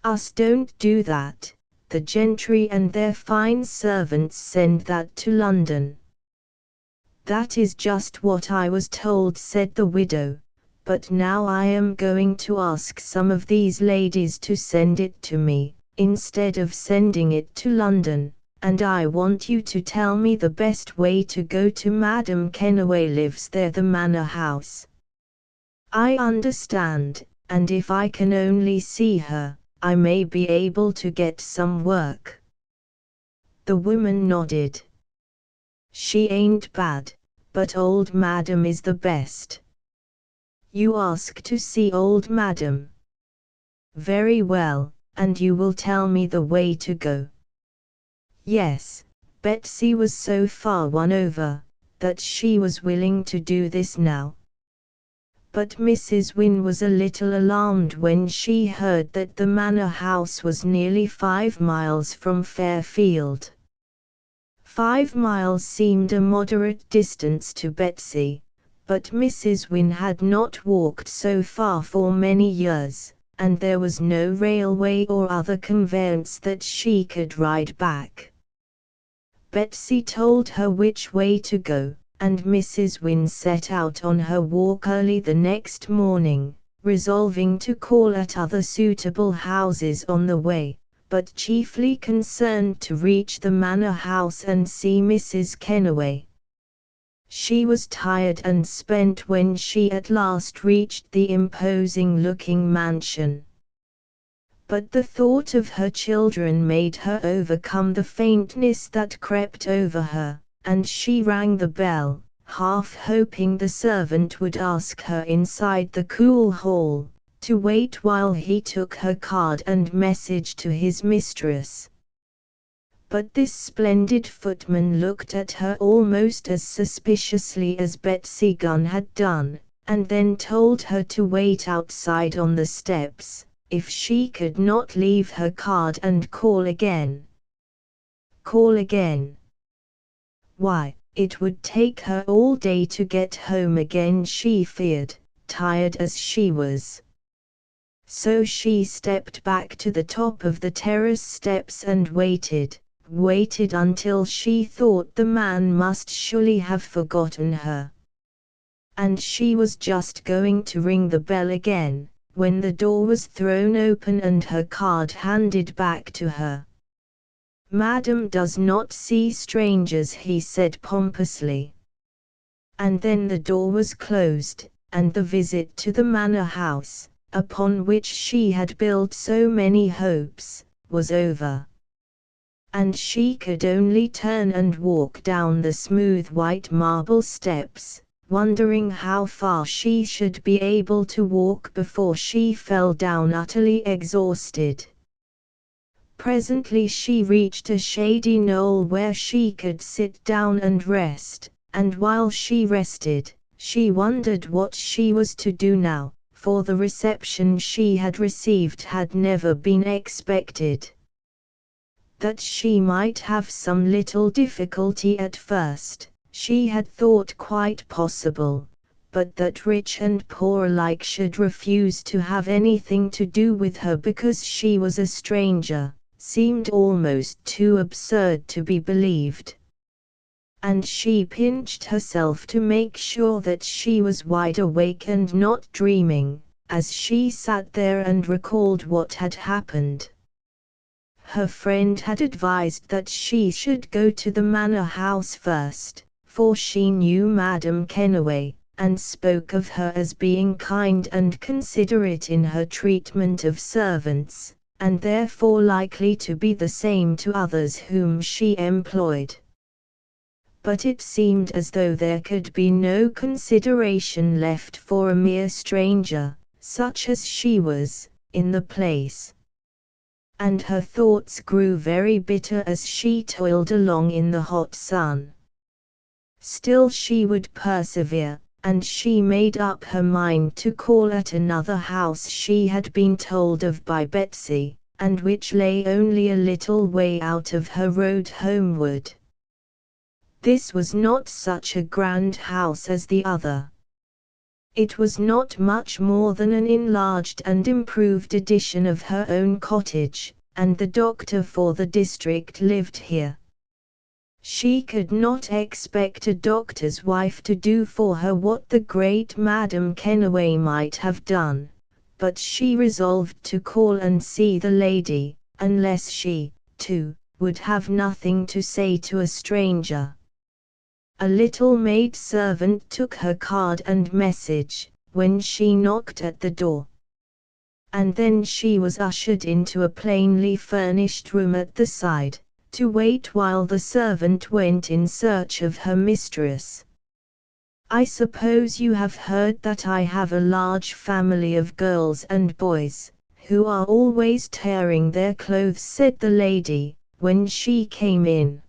"Us don't do that. The gentry and their fine servants send that to London." "That is just what I was told," said the widow, "but now I am going to ask some of these ladies to send it to me, instead of sending it to London, and I want you to tell me the best way to go to Madame Kenaway lives there, the manor house." "I understand, and if I can only see her, I may be able to get some work." The woman nodded. "She ain't bad, but old Madam is the best." "You ask to see old Madam. Very well, and you will tell me the way to go." Yes, Betsy was so far won over, that she was willing to do this now. But Mrs. Wynne was a little alarmed when she heard that the manor house was nearly 5 miles from Fairfield. 5 miles seemed a moderate distance to Betsy, but Mrs. Wynne had not walked so far for many years, and there was no railway or other conveyance that she could ride back. Betsy told her which way to go, and Mrs. Wynne set out on her walk early the next morning, resolving to call at other suitable houses on the way, but chiefly concerned to reach the manor house and see Mrs. Kenaway. She was tired and spent when she at last reached the imposing-looking mansion. But the thought of her children made her overcome the faintness that crept over her, and she rang the bell, half hoping the servant would ask her inside the cool hall, to wait while he took her card and message to his mistress. But this splendid footman looked at her almost as suspiciously as Betsy Gunn had done, and then told her to wait outside on the steps, if she could not leave her card and call again. Call again? Why, it would take her all day to get home again, she feared, tired as she was. So she stepped back to the top of the terrace steps and waited until she thought the man must surely have forgotten her. And she was just going to ring the bell again, when the door was thrown open and her card handed back to her. "Madam does not see strangers," he said pompously. And then the door was closed, and the visit to the manor house, upon which she had built so many hopes, was over. And she could only turn and walk down the smooth white marble steps, wondering how far she should be able to walk before she fell down utterly exhausted. Presently she reached a shady knoll where she could sit down and rest, and while she rested, she wondered what she was to do now, for the reception she had received had never been expected. That she might have some little difficulty at first, she had thought quite possible, but that rich and poor alike should refuse to have anything to do with her because she was a stranger, seemed almost too absurd to be believed. And she pinched herself to make sure that she was wide awake and not dreaming, as she sat there and recalled what had happened. Her friend had advised that she should go to the manor house first, for she knew Madame Kenaway, and spoke of her as being kind and considerate in her treatment of servants, and therefore likely to be the same to others whom she employed. But it seemed as though there could be no consideration left for a mere stranger, such as she was, in the place. and her thoughts grew very bitter as she toiled along in the hot sun. Still she would persevere, and she made up her mind to call at another house she had been told of by Betsy, and which lay only a little way out of her road homeward. This was not such a grand house as the other. It was not much more than an enlarged and improved edition of her own cottage, and the doctor for the district lived here. She could not expect a doctor's wife to do for her what the great Madame Kenaway might have done, but she resolved to call and see the lady, unless she, too, would have nothing to say to a stranger. A little maid-servant took her card and message, when she knocked at the door. And then she was ushered into a plainly furnished room at the side, to wait while the servant went in search of her mistress. "I suppose you have heard that I have a large family of girls and boys, who are always tearing their clothes," said the lady, when she came in.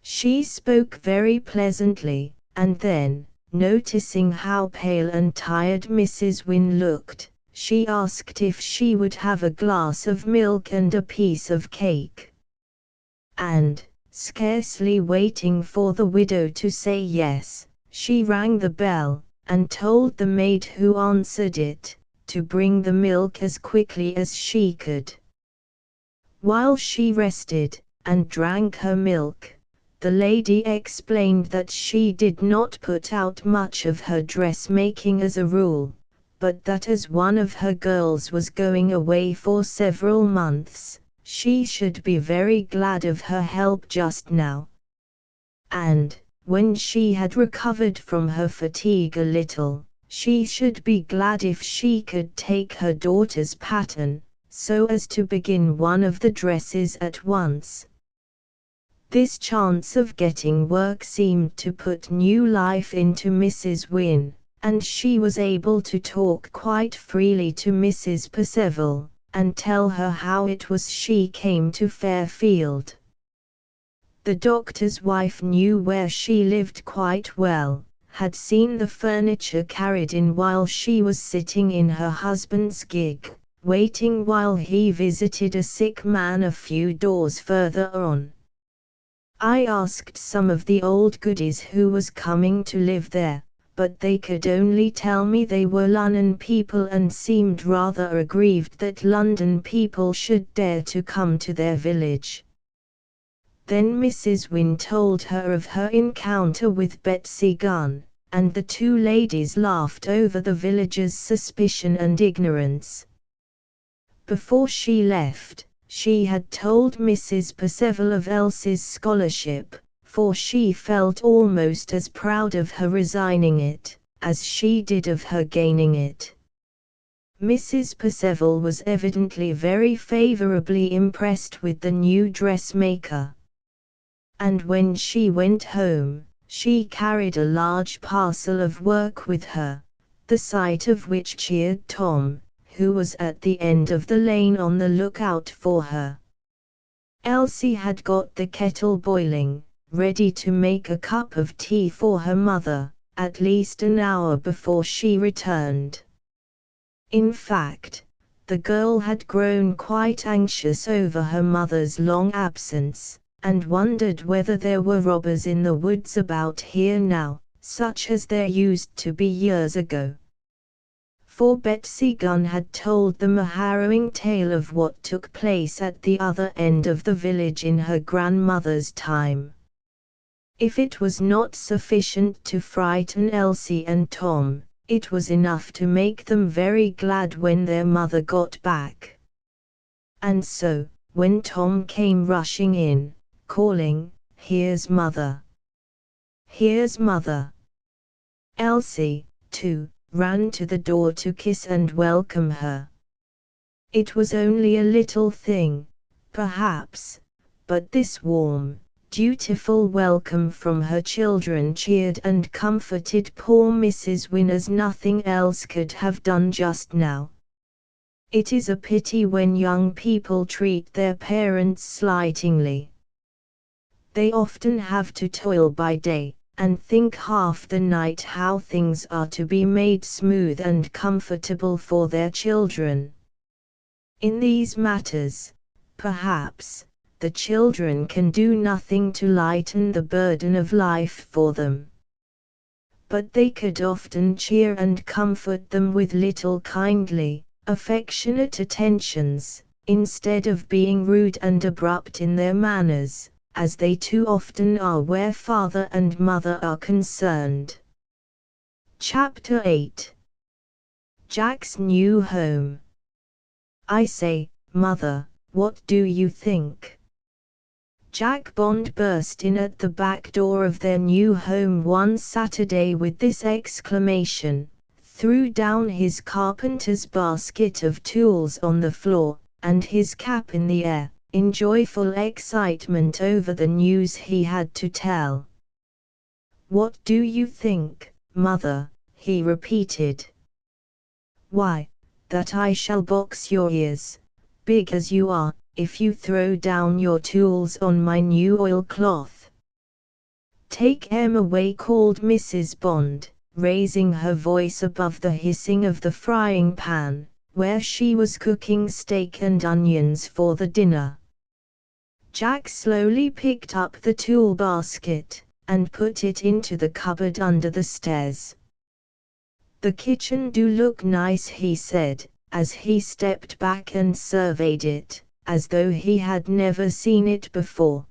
She spoke very pleasantly, and then, noticing how pale and tired Mrs. Wynne looked, she asked if she would have a glass of milk and a piece of cake. And, scarcely waiting for the widow to say yes, she rang the bell, and told the maid who answered it, to bring the milk as quickly as she could. While she rested, and drank her milk, the lady explained that she did not put out much of her dressmaking as a rule, but that as one of her girls was going away for several months, she should be very glad of her help just now. And, when she had recovered from her fatigue a little, she should be glad if she could take her daughter's pattern, so as to begin one of the dresses at once. This chance of getting work seemed to put new life into Mrs. Wynne, and she was able to talk quite freely to Mrs. Percival, and tell her how it was she came to Fairfield. The doctor's wife knew where she lived quite well, had seen the furniture carried in while she was sitting in her husband's gig, waiting while he visited a sick man a few doors further on. I asked some of the old goodies who was coming to live there, but they could only tell me they were London people and seemed rather aggrieved that London people should dare to come to their village. Then Mrs. Wynne told her of her encounter with Betsy Gunn, and the two ladies laughed over the villagers' suspicion and ignorance. Before she left, she had told Mrs. Percival of Elsie's scholarship, for she felt almost as proud of her resigning it, as she did of her gaining it. Mrs. Percival was evidently very favorably impressed with the new dressmaker. And when she went home, she carried a large parcel of work with her, the sight of which cheered Tom, who was at the end of the lane on the lookout for her. Elsie had got the kettle boiling, ready to make a cup of tea for her mother, at least an hour before she returned. In fact, the girl had grown quite anxious over her mother's long absence, and wondered whether there were robbers in the woods about here now, such as there used to be years ago. For Betsy Gunn had told them a harrowing tale of what took place at the other end of the village in her grandmother's time. If it was not sufficient to frighten Elsie and Tom, it was enough to make them very glad when their mother got back. And so, when Tom came rushing in, calling, "Here's Mother! Here's Mother!" Elsie, too, ran to the door to kiss and welcome her. It was only a little thing, perhaps, but this warm, dutiful welcome from her children cheered and comforted poor Mrs. Wynne as nothing else could have done just now. It is a pity when young people treat their parents slightingly. They often have to toil by day, and think half the night how things are to be made smooth and comfortable for their children. In these matters, perhaps, the children can do nothing to lighten the burden of life for them. But they could often cheer and comfort them with little kindly, affectionate attentions, instead of being rude and abrupt in their manners, as they too often are where father and mother are concerned. Chapter 8. Jack's New Home. I say, Mother, what do you think? Jack Bond burst in at the back door of their new home one Saturday with this exclamation, threw down his carpenter's basket of tools on the floor, and his cap in the air, in joyful excitement over the news he had to tell. What do you think, Mother? He repeated. Why, that I shall box your ears, big as you are, if you throw down your tools on my new oilcloth. Take them away, called Mrs. Bond, raising her voice above the hissing of the frying pan, where she was cooking steak and onions for the dinner. Jack slowly picked up the tool basket, and put it into the cupboard under the stairs. The kitchen do look nice, he said, as he stepped back and surveyed it, as though he had never seen it before.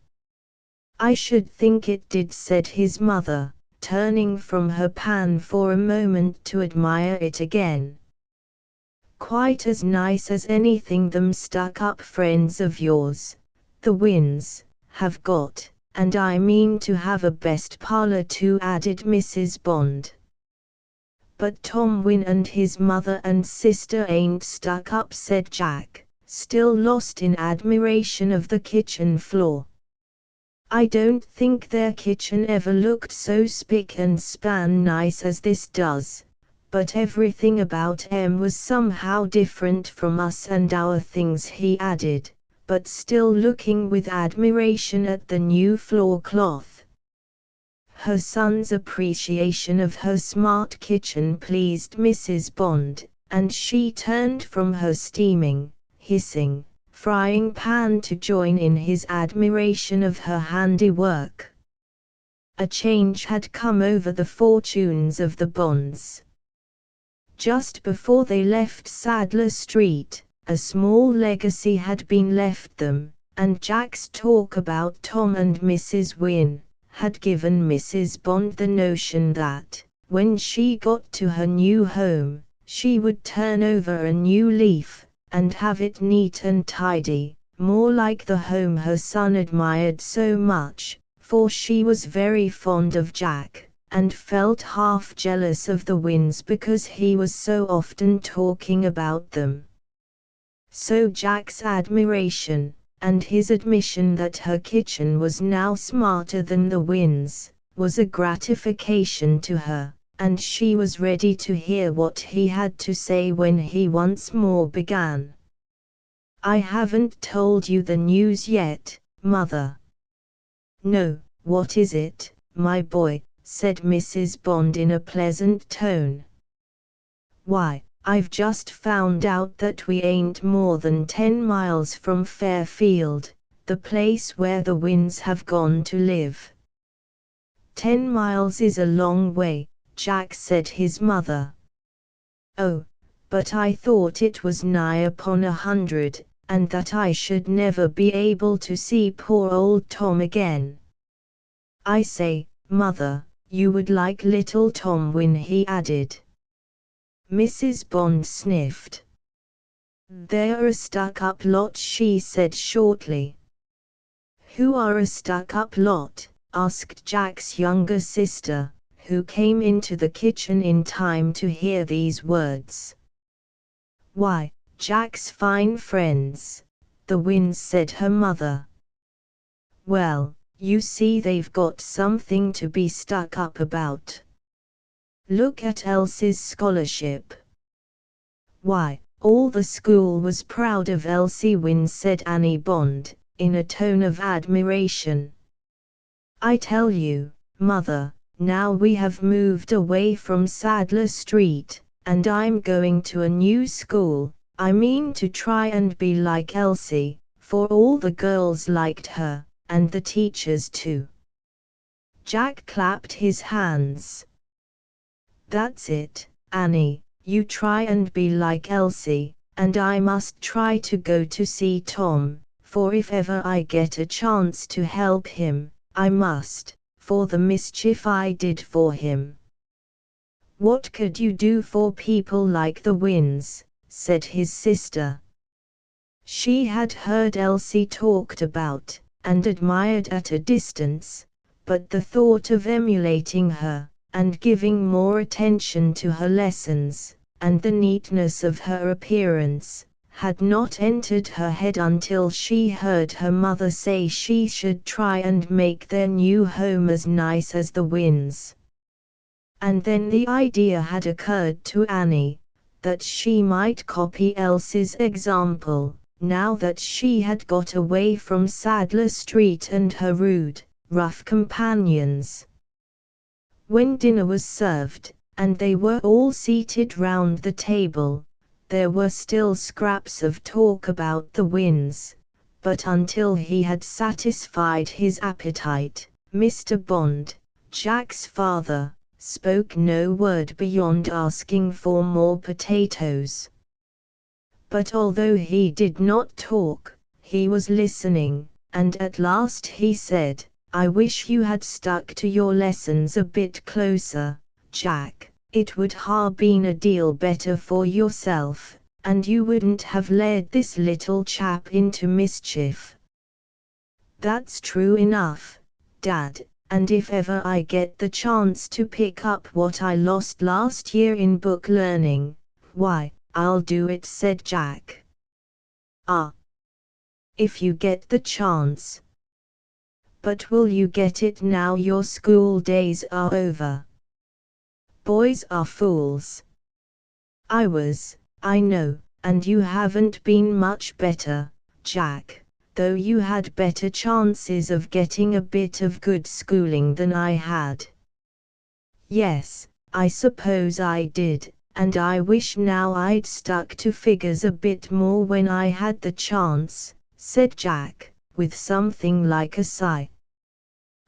I should think it did, said his mother, turning from her pan for a moment to admire it again. Quite as nice as anything them stuck-up friends of yours, the Wynns, have got, and I mean to have a best parlour too, added Mrs. Bond. But Tom Wynn and his mother and sister ain't stuck up, said Jack, still lost in admiration of the kitchen floor. I don't think their kitchen ever looked so spick and span nice as this does, but everything about 'em was somehow different from us and our things, he added, but still looking with admiration at the new floor cloth. Her son's appreciation of her smart kitchen pleased Mrs. Bond, and she turned from her steaming, hissing, frying pan to join in his admiration of her handiwork. A change had come over the fortunes of the Bonds. Just before they left Sadler Street, a small legacy had been left them, and Jack's talk about Tom and Mrs. Wynn had given Mrs. Bond the notion that, when she got to her new home, she would turn over a new leaf, and have it neat and tidy, more like the home her son admired so much, for she was very fond of Jack, and felt half jealous of the Wynns because he was so often talking about them. So Jack's admiration, and his admission that her kitchen was now smarter than the Wynns, was a gratification to her, and she was ready to hear what he had to say when he once more began. I haven't told you the news yet, Mother. No, what is it, my boy? Said Mrs. Bond in a pleasant tone. Why, I've just found out that we ain't more than 10 miles from Fairfield, the place where the Wynns have gone to live. 10 miles is a long way, Jack, said his mother. Oh, but I thought it was nigh upon 100, and that I should never be able to see poor old Tom again. I say, Mother, you would like little Tom Wynn, he added. Mrs. Bond sniffed. They're a stuck-up lot, she said shortly. Who are a stuck-up lot? Asked Jack's younger sister, who came into the kitchen in time to hear these words. Why, Jack's fine friends, the Wynns, said her mother. Well, you see they've got something to be stuck up about. Look at Elsie's scholarship. Why, All the school was proud of Elsie Wynne, said Annie Bond, in a tone of admiration. I tell you, Mother, now we have moved away from Sadler Street, and I'm going to a new school. I mean to try and be like Elsie, for all the girls liked her, and the teachers too. Jack clapped his hands. That's it, Annie, you try and be like Elsie, and I must try to go to see Tom, for if ever I get a chance to help him, I must, for the mischief I did for him. What could you do for people like the Wynnes? Said his sister. She had heard Elsie talked about, and admired at a distance, but the thought of emulating her, and giving more attention to her lessons, and the neatness of her appearance, had not entered her head until she heard her mother say she should try and make their new home as nice as the Wynnes. And then the idea had occurred to Annie, that she might copy Elsie's example, now that she had got away from Sadler Street and her rude, rough companions. When dinner was served, and they were all seated round the table, there were still scraps of talk about the Wynnes, but until he had satisfied his appetite, Mr. Bond, Jack's father, spoke no word beyond asking for more potatoes. But although he did not talk, he was listening, and at last he said, I wish you had stuck to your lessons a bit closer, Jack. It would ha' been a deal better for yourself, and you wouldn't have led this little chap into mischief. That's true enough, Dad, and if ever I get the chance to pick up what I lost last year in book learning, why, I'll do it, said Jack. Ah! If you get the chance. But will you get it now your school days are over? Boys are fools. I was, I know, and you haven't been much better, Jack, though you had better chances of getting a bit of good schooling than I had. Yes, I suppose I did, and I wish now I'd stuck to figures a bit more when I had the chance, said Jack, with something like a sigh.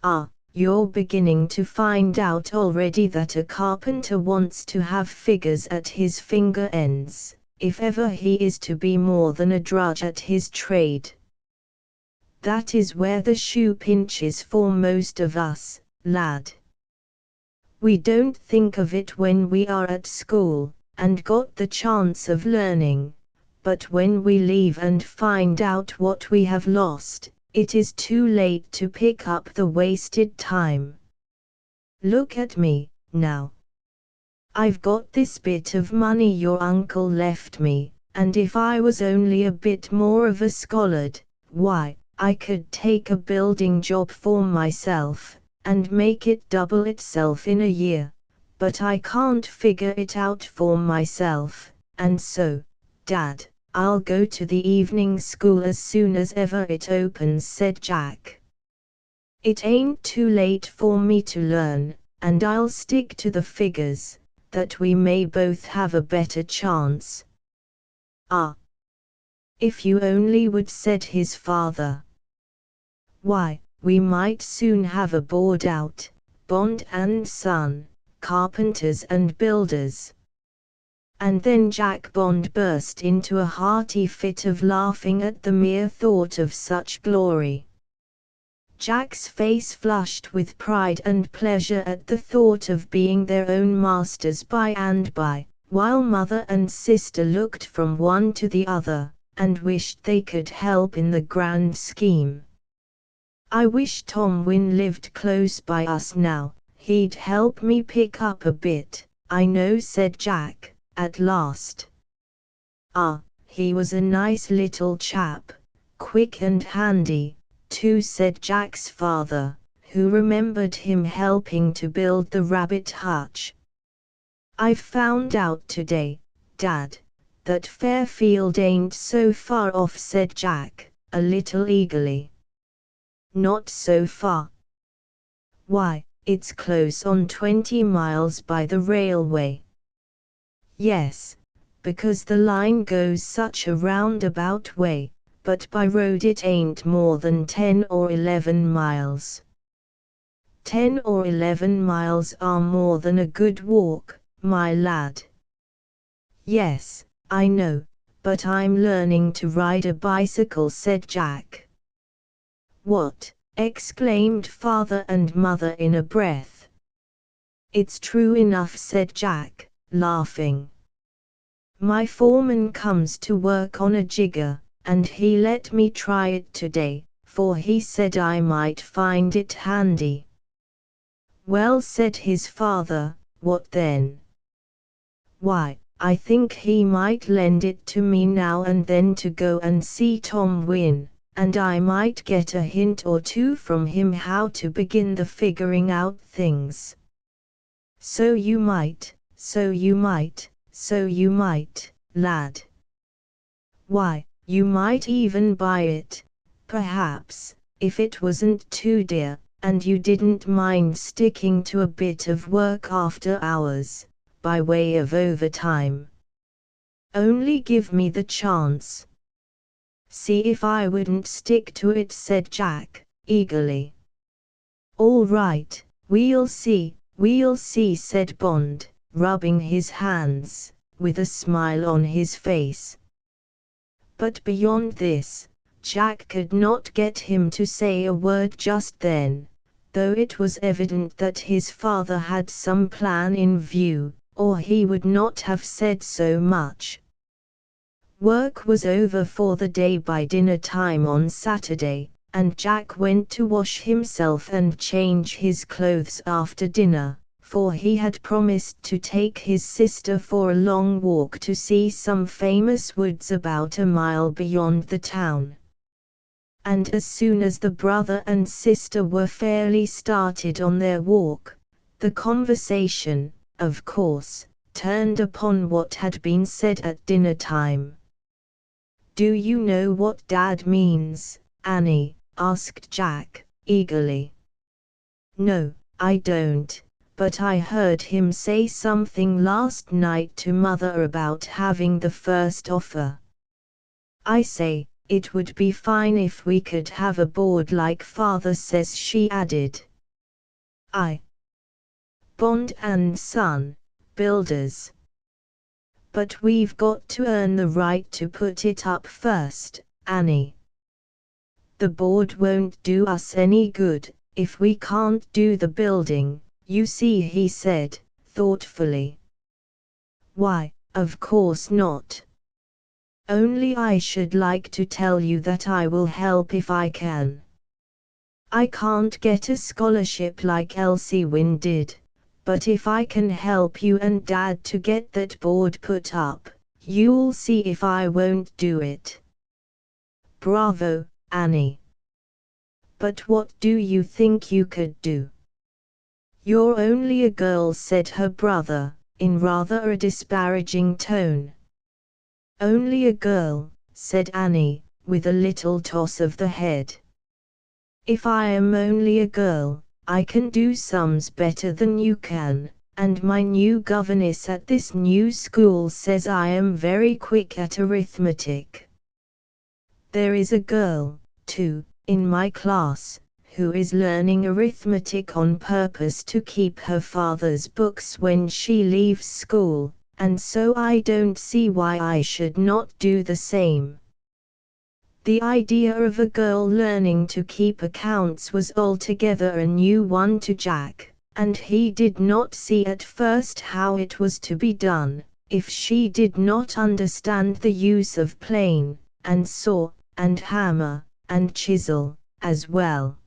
Ah, you're beginning to find out already that a carpenter wants to have figures at his finger ends, if ever he is to be more than a drudge at his trade. That is where the shoe pinches for most of us, lad. We don't think of it when we are at school, and got the chance of learning, but when we leave and find out what we have lost, it is too late to pick up the wasted time. Look at me, now. I've got this bit of money your uncle left me, and if I was only a bit more of a scholard, why, I could take a building job for myself, and make it double itself in a year, but I can't figure it out for myself, and so, Dad, I'll go to the evening school as soon as ever it opens, said Jack. It ain't too late for me to learn, and I'll stick to the figures, that we may both have a better chance. Ah! If you only would, said his father. Why, we might soon have a board out, Bond and Son, carpenters and builders. And then Jack Bond burst into a hearty fit of laughing at the mere thought of such glory. Jack's face flushed with pride and pleasure at the thought of being their own masters by and by, while mother and sister looked from one to the other, and wished they could help in the grand scheme. I wish Tom Wynne lived close by us now, he'd help me pick up a bit, I know, said Jack, at last. Ah, he was a nice little chap, quick and handy, too, said Jack's father, who remembered him helping to build the rabbit hutch. I've found out today, Dad, "That Fairfield ain't so far off," said Jack, a little eagerly. "Not so far? Why, it's close on 20 miles by the railway." "Yes, because the line goes such a roundabout way, but by road it ain't more than 10 or 11 miles. 10 or 11 miles are more than a good walk, my lad." "Yes, I know, but I'm learning to ride a bicycle," said Jack. "What?" exclaimed father and mother in a breath. "It's true enough," said Jack, laughing. "My foreman comes to work on a jigger, and he let me try it today, for he said I might find it handy." "Well," said his father, "what then?" "Why, I think he might lend it to me now and then to go and see Tom win, and I might get a hint or two from him how to begin the figuring out things." "So you might, so you might, so you might, lad. Why, you might even buy it, perhaps, if it wasn't too dear, and you didn't mind sticking to a bit of work after hours, by way of overtime. Only give me the chance." "See if I wouldn't stick to it," said Jack, eagerly. "All right, we'll see, said Bond, rubbing his hands, with a smile on his face. But beyond this, Jack could not get him to say a word just then, though it was evident that his father had some plan in view, or he would not have said so much. Work was over for the day by dinner time on Saturday, and Jack went to wash himself and change his clothes after dinner, for he had promised to take his sister for a long walk to see some famous woods about a mile beyond the town. And as soon as the brother and sister were fairly started on their walk, the conversation, of course, turned upon what had been said at dinner time. "Do you know what Dad means, Annie?" asked Jack, eagerly. "No, I don't, but I heard him say something last night to Mother about having the first offer. I say, it would be fine if we could have a board like Father says," she added. "I. Bond and Son, builders. But we've got to earn the right to put it up first, Annie. The board won't do us any good, if we can't do the building, you see," he said, thoughtfully. "Why, of course not. Only I should like to tell you that I will help if I can. I can't get a scholarship like Elsie Wynne did, but if I can help you and Dad to get that board put up, you'll see if I won't do it." "Bravo, Annie. But what do you think you could do?" "You're only a girl," said her brother, in rather a disparaging tone. "Only a girl," said Annie, with a little toss of the head. "If I am only a girl, I can do sums better than you can, and my new governess at this new school says I am very quick at arithmetic. There is a girl, too, in my class, who is learning arithmetic on purpose to keep her father's books when she leaves school, and so I don't see why I should not do the same." The idea of a girl learning to keep accounts was altogether a new one to Jack, and he did not see at first how it was to be done, if she did not understand the use of plane, and saw, and hammer, and chisel, as well.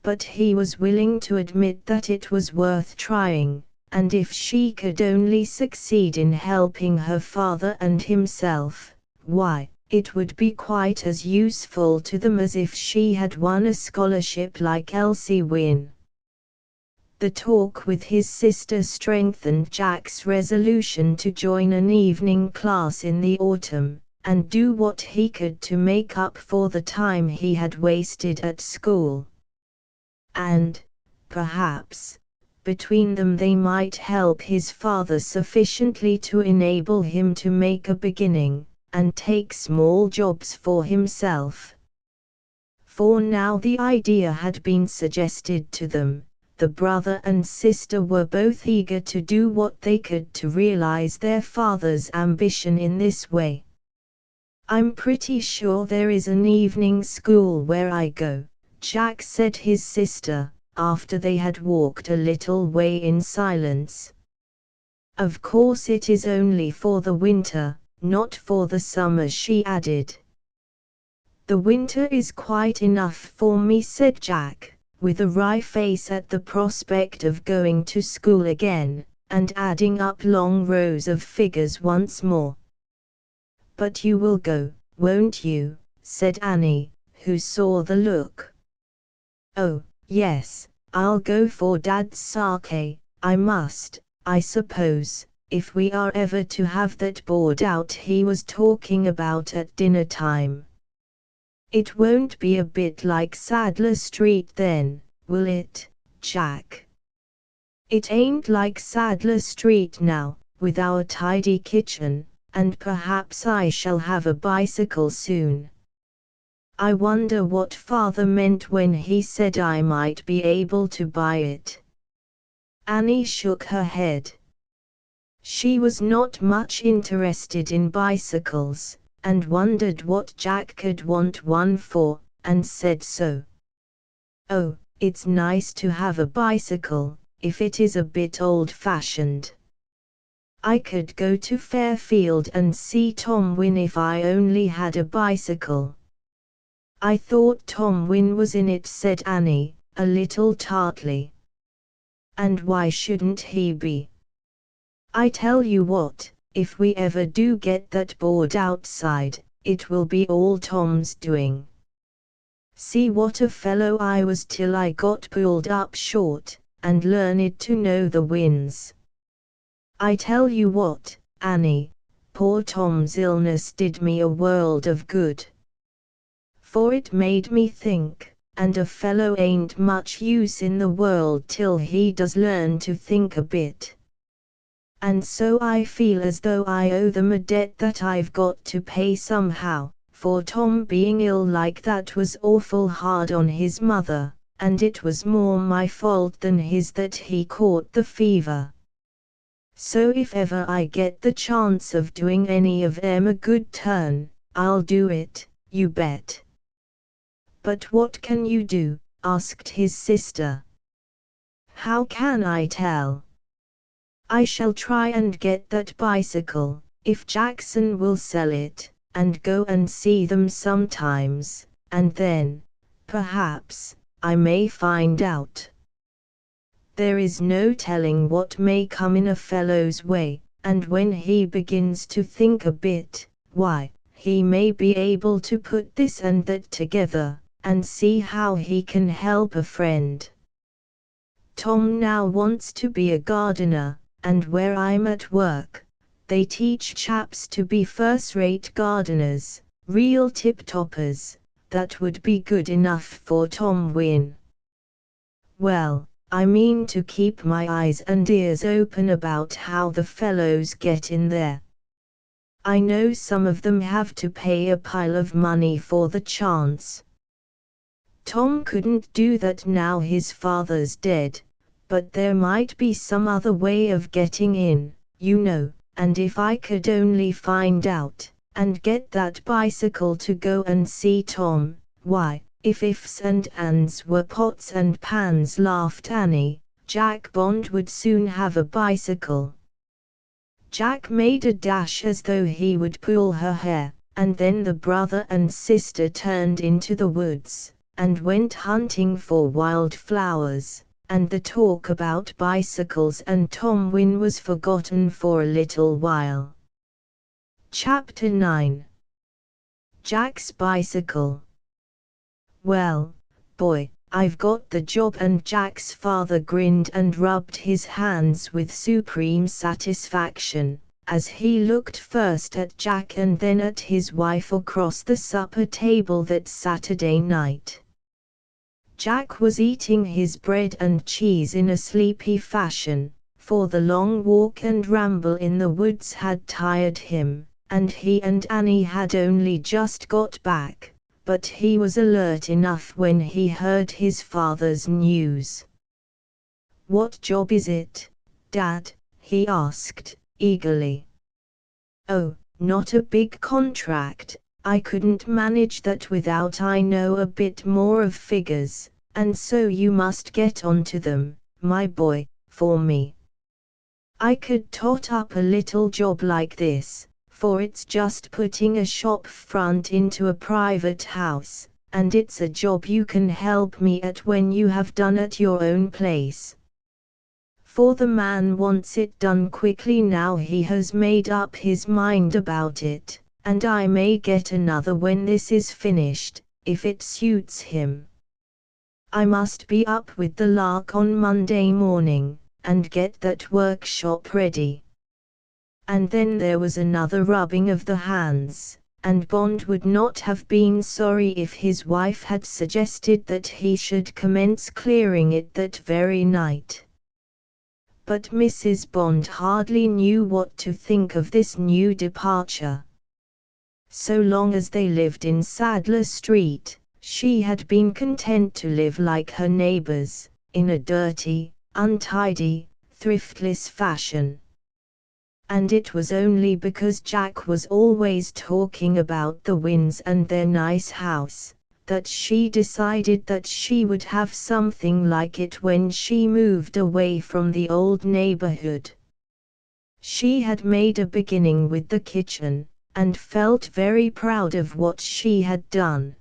But he was willing to admit that it was worth trying, and if she could only succeed in helping her father and himself, why, it would be quite as useful to them as if she had won a scholarship like Elsie Wynne. The talk with his sister strengthened Jack's resolution to join an evening class in the autumn, and do what he could to make up for the time he had wasted at school. And, perhaps, between them they might help his father sufficiently to enable him to make a beginning, and take small jobs for himself. For now the idea had been suggested to them, the brother and sister were both eager to do what they could to realize their father's ambition in this way. "I'm pretty sure there is an evening school where I go," Jack said his sister, after they had walked a little way in silence. "Of course it is only for the winter, not for the summer," she added. "The winter is quite enough for me," said Jack, with a wry face at the prospect of going to school again, and adding up long rows of figures once more. "But you will go, won't you?" said Annie, who saw the look. "Oh, yes, I'll go for Dad's sake. I must, I suppose, if we are ever to have that board out he was talking about at dinner time. It won't be a bit like Sadler Street then, will it, Jack?" "It ain't like Sadler Street now, with our tidy kitchen, and perhaps I shall have a bicycle soon. I wonder what Father meant when he said I might be able to buy it." Annie shook her head. She was not much interested in bicycles, and wondered what Jack could want one for, and said so. "Oh, it's nice to have a bicycle, if it is a bit old-fashioned. I could go to Fairfield and see Tom win if I only had a bicycle." "I thought Tom Wynne was in it," said Annie, a little tartly. "And why shouldn't he be? I tell you what, if we ever do get that board outside, it will be all Tom's doing. See what a fellow I was till I got pulled up short, and learned to know the winds. I tell you what, Annie, poor Tom's illness did me a world of good. For it made me think, and a fellow ain't much use in the world till he does learn to think a bit. And so I feel as though I owe them a debt that I've got to pay somehow, for Tom being ill like that was awful hard on his mother, and it was more my fault than his that he caught the fever. So if ever I get the chance of doing any of 'em a good turn, I'll do it, you bet." "But what can you do?" asked his sister. "How can I tell? I shall try and get that bicycle, if Jackson will sell it, and go and see them sometimes, and then, perhaps, I may find out. There is no telling what may come in a fellow's way, and when he begins to think a bit, why, he may be able to put this and that together, and see how he can help a friend. Tom now wants to be a gardener, and where I'm at work, they teach chaps to be first-rate gardeners, real tip-toppers. That would be good enough for Tom Wynne. Well, I mean to keep my eyes and ears open about how the fellows get in there. I know some of them have to pay a pile of money for the chance. Tom couldn't do that now his father's dead, but there might be some other way of getting in, you know, and if I could only find out, and get that bicycle to go and see Tom, why, if ifs and ands were pots and pans, laughed Annie, Jack Bond would soon have a bicycle. Jack made a dash as though he would pull her hair, and then the brother and sister turned into the woods, and went hunting for wild flowers, and the talk about bicycles and Tom Wynne was forgotten for a little while. Chapter 9. Jack's bicycle. "Well, boy," I've got the job, and Jack's father grinned and rubbed his hands with supreme satisfaction, as he looked first at Jack and then at his wife across the supper table that Saturday night. Jack was eating his bread and cheese in a sleepy fashion, for the long walk and ramble in the woods had tired him, and he and Annie had only just got back, but he was alert enough when he heard his father's news. "What job is it, Dad?" he asked, eagerly. "Oh, not a big contract. I couldn't manage that without I know a bit more of figures, and so you must get onto them, my boy, for me. I could tot up a little job like this, for it's just putting a shop front into a private house, and it's a job you can help me at when you have done at your own place. For the man wants it done quickly now he has made up his mind about it, and I may get another when this is finished, if it suits him. I must be up with the lark on Monday morning, and get that workshop ready." And then there was another rubbing of the hands, and Bond would not have been sorry if his wife had suggested that he should commence clearing it that very night. But Mrs. Bond hardly knew what to think of this new departure. So long as they lived in Sadler Street, she had been content to live like her neighbors, in a dirty, untidy, thriftless fashion. And it was only because Jack was always talking about the Winns and their nice house, that she decided that she would have something like it when she moved away from the old neighborhood. She had made a beginning with the kitchen, and felt very proud of what she had done,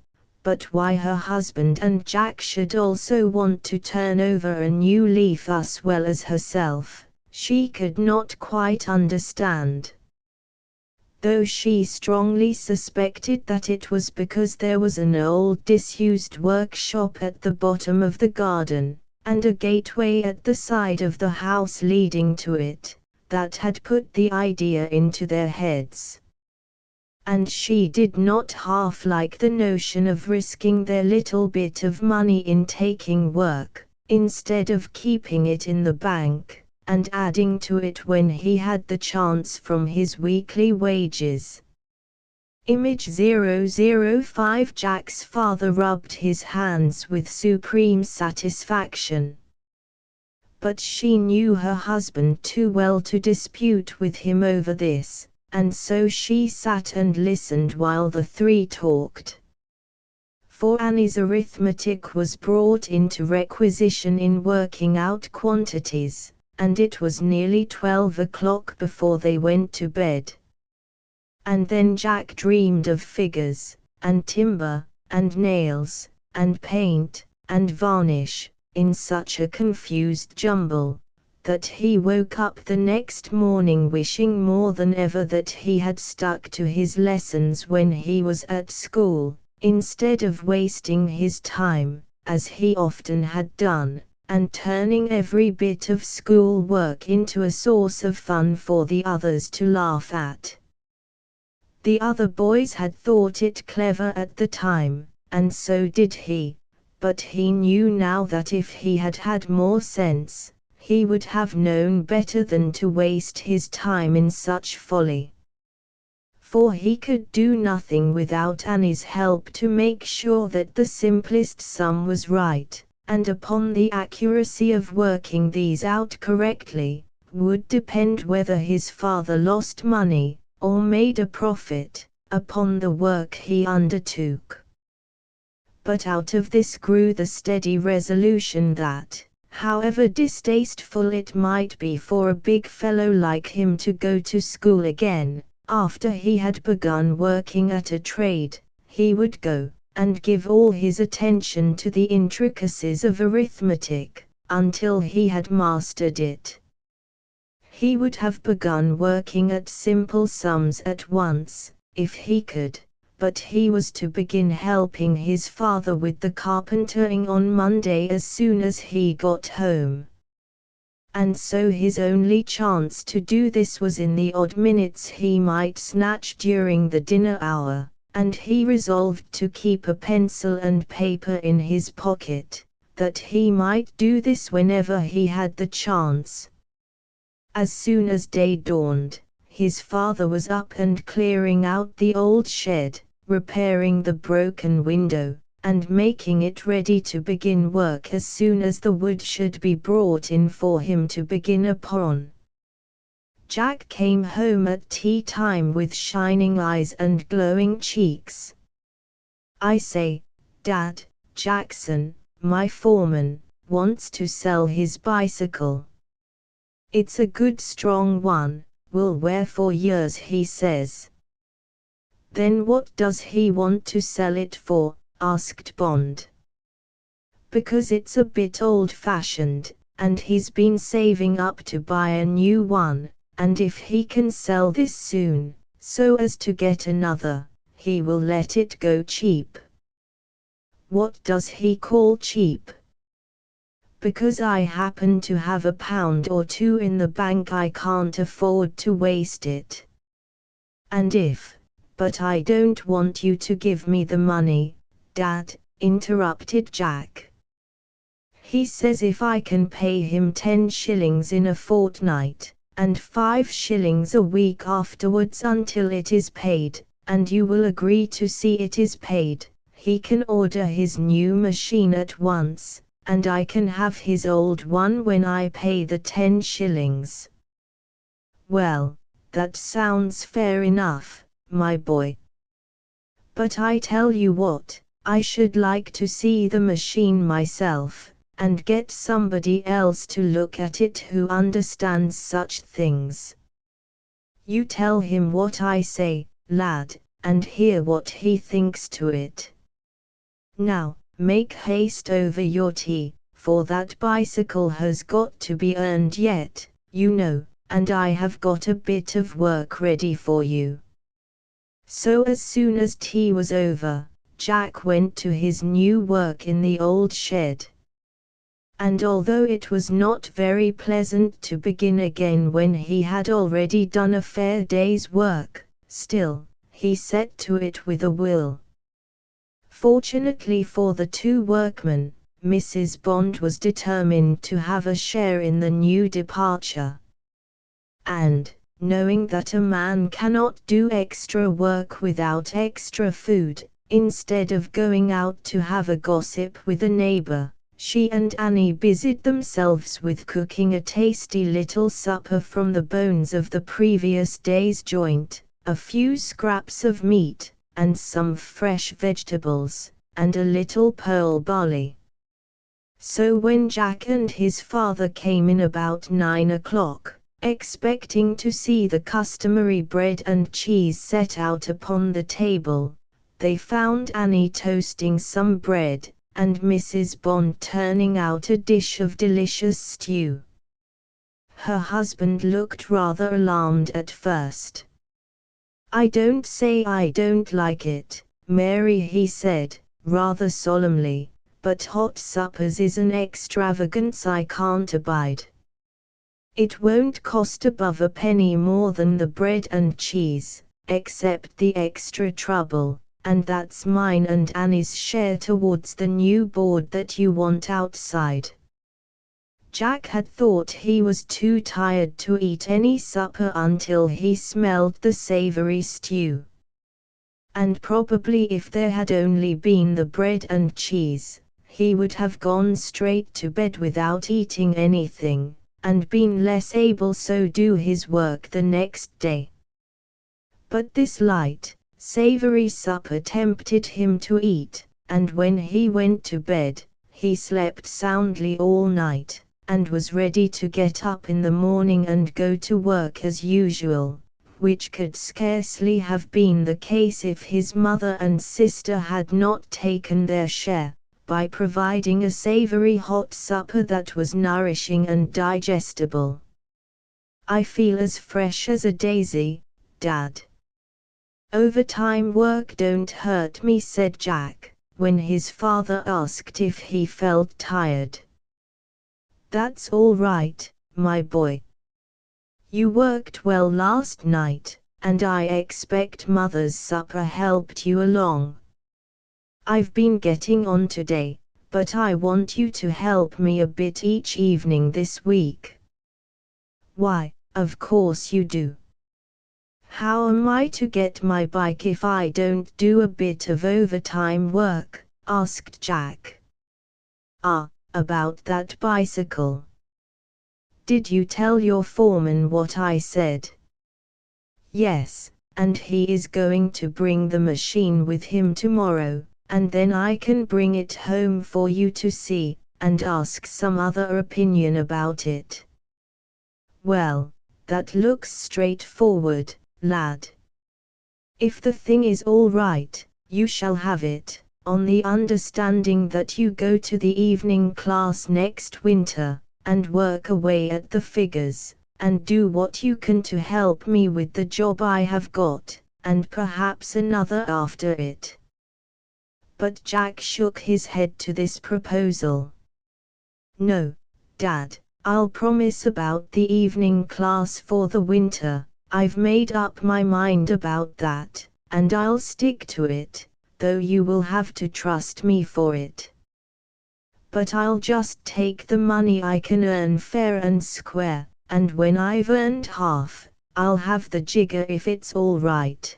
but why her husband and Jack should also want to turn over a new leaf as well as herself, she could not quite understand. Though she strongly suspected that it was because there was an old disused workshop at the bottom of the garden, and a gateway at the side of the house leading to it, that had put the idea into their heads. And she did not half like the notion of risking their little bit of money in taking work, instead of keeping it in the bank, and adding to it when he had the chance from his weekly wages. Image 005. Jack's father rubbed his hands with supreme satisfaction. But she knew her husband too well to dispute with him over this, and so she sat and listened while the three talked. For Annie's arithmetic was brought into requisition in working out quantities, and it was nearly 12 o'clock before they went to bed. And then Jack dreamed of figures, and timber, and nails, and paint, and varnish, in such a confused jumble, that he woke up the next morning wishing more than ever that he had stuck to his lessons when he was at school, instead of wasting his time, as he often had done, and turning every bit of school work into a source of fun for the others to laugh at. The other boys had thought it clever at the time, and so did he, but he knew now that if he had had more sense, he would have known better than to waste his time in such folly. For he could do nothing without Annie's help to make sure that the simplest sum was right, and upon the accuracy of working these out correctly, would depend whether his father lost money, or made a profit, upon the work he undertook. But out of this grew the steady resolution that, however distasteful it might be for a big fellow like him to go to school again, after he had begun working at a trade, he would go, and give all his attention to the intricacies of arithmetic, until he had mastered it. He would have begun working at simple sums at once, if he could, but he was to begin helping his father with the carpentering on Monday as soon as he got home. And so his only chance to do this was in the odd minutes he might snatch during the dinner hour, and he resolved to keep a pencil and paper in his pocket, that he might do this whenever he had the chance. As soon as day dawned, his father was up and clearing out the old shed, repairing the broken window, and making it ready to begin work as soon as the wood should be brought in for him to begin upon. Jack came home at tea time with shining eyes and glowing cheeks. "I say, Dad, Jackson, my foreman, wants to sell his bicycle. It's a good strong one, will wear for years, he says." "Then what does he want to sell it for?" asked Bond. "Because it's a bit old-fashioned, and he's been saving up to buy a new one, and if he can sell this soon, so as to get another, he will let it go cheap." "What does he call cheap?" "Because I happen to have £1 or £2 in the bank. I can't afford to waste it." "And if— but I don't want you to give me the money, Dad," interrupted Jack. "He says if I can pay him 10 shillings in a fortnight, and 5 shillings a week afterwards until it is paid, and you will agree to see it is paid, he can order his new machine at once, and I can have his old one when I pay the 10 shillings. "Well, that sounds fair enough, my boy. But I tell you what, I should like to see the machine myself, and get somebody else to look at it who understands such things. You tell him what I say, lad, and hear what he thinks to it. Now, make haste over your tea, for that bicycle has got to be earned yet, you know, and I have got a bit of work ready for you." So as soon as tea was over, Jack went to his new work in the old shed. And although it was not very pleasant to begin again when he had already done a fair day's work, still, he set to it with a will. Fortunately for the two workmen, Mrs. Bond was determined to have a share in the new departure. And, knowing that a man cannot do extra work without extra food, instead of going out to have a gossip with a neighbor, she and Annie busied themselves with cooking a tasty little supper from the bones of the previous day's joint, a few scraps of meat, and some fresh vegetables, and a little pearl barley. So when Jack and his father came in about 9 o'clock, expecting to see the customary bread and cheese set out upon the table, they found Annie toasting some bread, and Mrs. Bond turning out a dish of delicious stew. Her husband looked rather alarmed at first. "I don't say I don't like it, Mary," he said, rather solemnly, "but hot suppers is an extravagance I can't abide. It won't cost above a penny more than the bread and cheese, except the extra trouble, and that's mine and Annie's share towards the new board that you want outside." Jack had thought he was too tired to eat any supper until he smelled the savory stew. And probably if there had only been the bread and cheese, he would have gone straight to bed without eating anything, and been less able so do his work the next day. But this light, savory supper tempted him to eat, and when he went to bed, he slept soundly all night, and was ready to get up in the morning and go to work as usual, which could scarcely have been the case if his mother and sister had not taken their share, by providing a savory hot supper that was nourishing and digestible. "I feel as fresh as a daisy, Dad." "Overtime work don't hurt me," said Jack, when his father asked if he felt tired. "That's all right, my boy. You worked well last night, and I expect Mother's supper helped you along. I've been getting on today, but I want you to help me a bit each evening this week." "Why, of course you do. How am I to get my bike if I don't do a bit of overtime work?" asked Jack. "Ah, about that bicycle. Did you tell your foreman what I said?" "Yes, and he is going to bring the machine with him tomorrow, and then I can bring it home for you to see, and ask some other opinion about it." "Well, that looks straightforward, lad. If the thing is all right, you shall have it, on the understanding that you go to the evening class next winter, and work away at the figures, and do what you can to help me with the job I have got, and perhaps another after it." But Jack shook his head to this proposal. "No, Dad, I'll promise about the evening class for the winter. I've made up my mind about that, and I'll stick to it, though you will have to trust me for it. But I'll just take the money I can earn fair and square, and when I've earned half, I'll have the jigger if it's all right."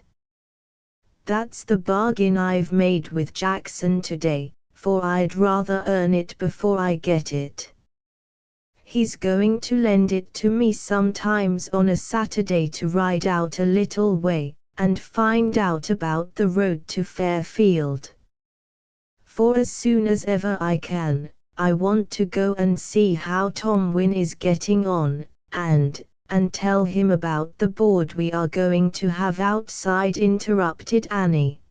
That's the bargain I've made with Jackson today, for I'd rather earn it before I get it. He's going to lend it to me sometimes on a Saturday to ride out a little way, and find out about the road to Fairfield. For as soon as ever I can, I want to go and see how Tom Wynne is getting on, and tell him about the board we are going to have outside," interrupted Annie.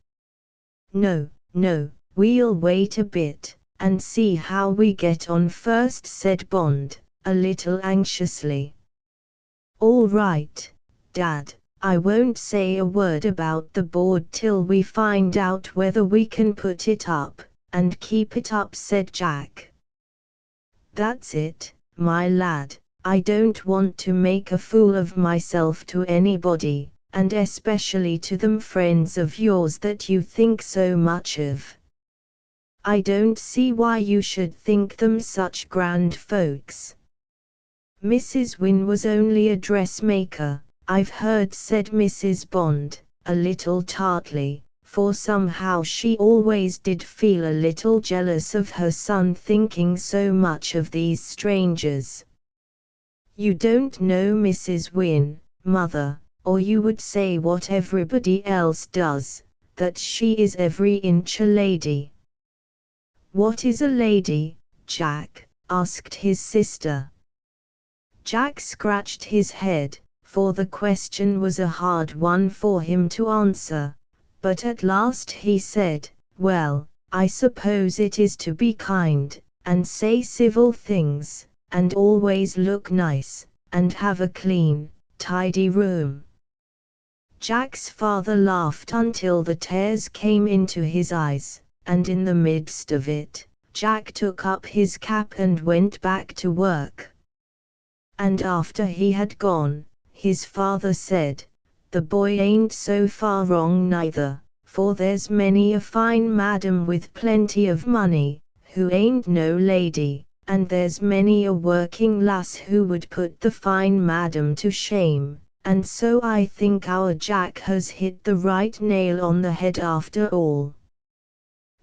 "No, no, we'll wait a bit, and see how we get on first," said Bond, a little anxiously. "All right, Dad, I won't say a word about the board till we find out whether we can put it up, and keep it up," said Jack. "That's it, my lad. I don't want to make a fool of myself to anybody, and especially to them friends of yours that you think so much of. I don't see why you should think them such grand folks." "Mrs. Wynne was only a dressmaker, I've heard," said Mrs. Bond, a little tartly, for somehow she always did feel a little jealous of her son thinking so much of these strangers. "You don't know Mrs. Wynne, Mother, or you would say what everybody else does, that she is every inch a lady." "What is a lady, Jack?" asked his sister. Jack scratched his head, for the question was a hard one for him to answer, but at last he said, "Well, I suppose it is to be kind, and say civil things, and always look nice, and have a clean, tidy room." Jack's father laughed until the tears came into his eyes, and in the midst of it, Jack took up his cap and went back to work. And after he had gone, his father said, "The boy ain't so far wrong neither, for there's many a fine madam with plenty of money, who ain't no lady, and there's many a working lass who would put the fine madam to shame, and so I think our Jack has hit the right nail on the head after all."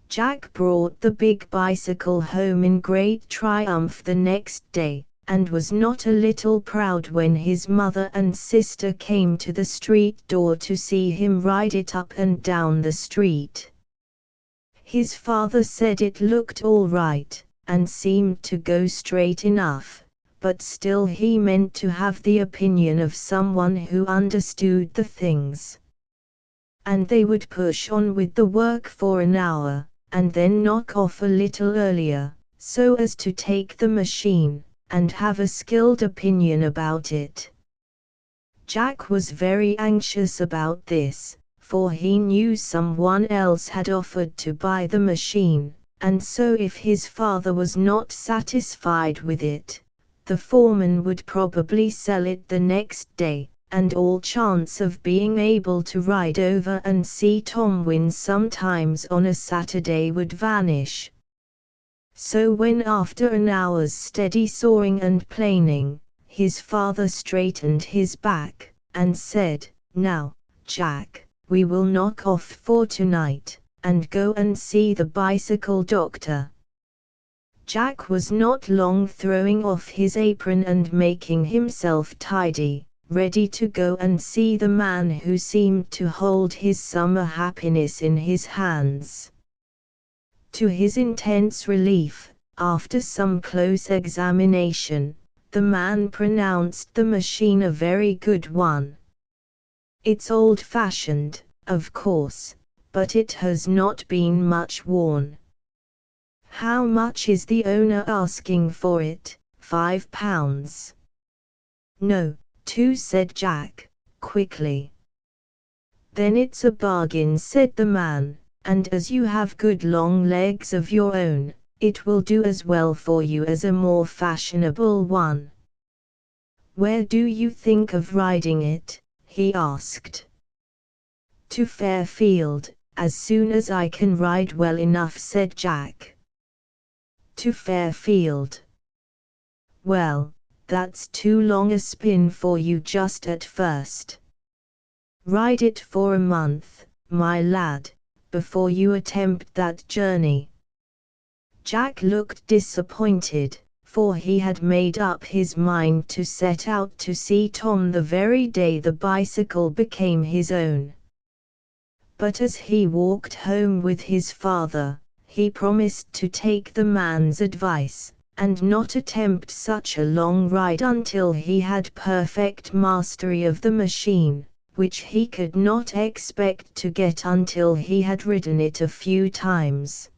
Jack brought the big bicycle home in great triumph the next day, and was not a little proud when his mother and sister came to the street door to see him ride it up and down the street. His father said it looked all right, and seemed to go straight enough, but still he meant to have the opinion of someone who understood the things. And they would push on with the work for an hour, and then knock off a little earlier, so as to take the machine, and have a skilled opinion about it. Jack was very anxious about this, for he knew someone else had offered to buy the machine, and so if his father was not satisfied with it, the foreman would probably sell it the next day, and all chance of being able to ride over and see Tom win sometimes on a Saturday would vanish. So when after an hour's steady sawing and planing, his father straightened his back, and said, "Now, Jack, we will knock off for tonight, and go and see the bicycle doctor." Jack was not long throwing off his apron and making himself tidy, ready to go and see the man who seemed to hold his summer happiness in his hands. To his intense relief, after some close examination, the man pronounced the machine a very good one. "It's old-fashioned, of course, but it has not been much worn." "How much is the owner asking for it?" £5. "No, 2," said Jack, quickly. "Then it's a bargain," said the man, "and as you have good long legs of your own, it will do as well for you as a more fashionable one." "Where do you think of riding it?" he asked. "To Fairfield, as soon as I can ride well enough," said Jack. "To Fairfield? Well, that's too long a spin for you just at first. Ride it for a month, my lad, before you attempt that journey." Jack looked disappointed, for he had made up his mind to set out to see Tom the very day the bicycle became his own. But as he walked home with his father, he promised to take the man's advice, and not attempt such a long ride until he had perfect mastery of the machine, which he could not expect to get until he had ridden it a few times.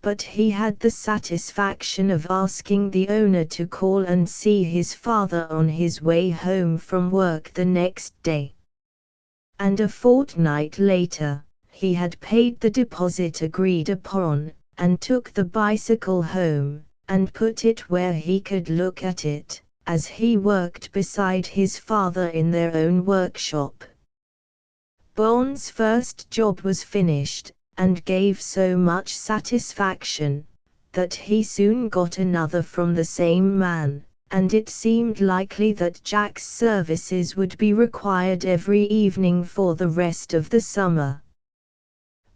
But he had the satisfaction of asking the owner to call and see his father on his way home from work the next day. And a fortnight later, he had paid the deposit agreed upon, and took the bicycle home, and put it where he could look at it, as he worked beside his father in their own workshop. Bond's first job was finished, and gave so much satisfaction, that he soon got another from the same man, and it seemed likely that Jack's services would be required every evening for the rest of the summer.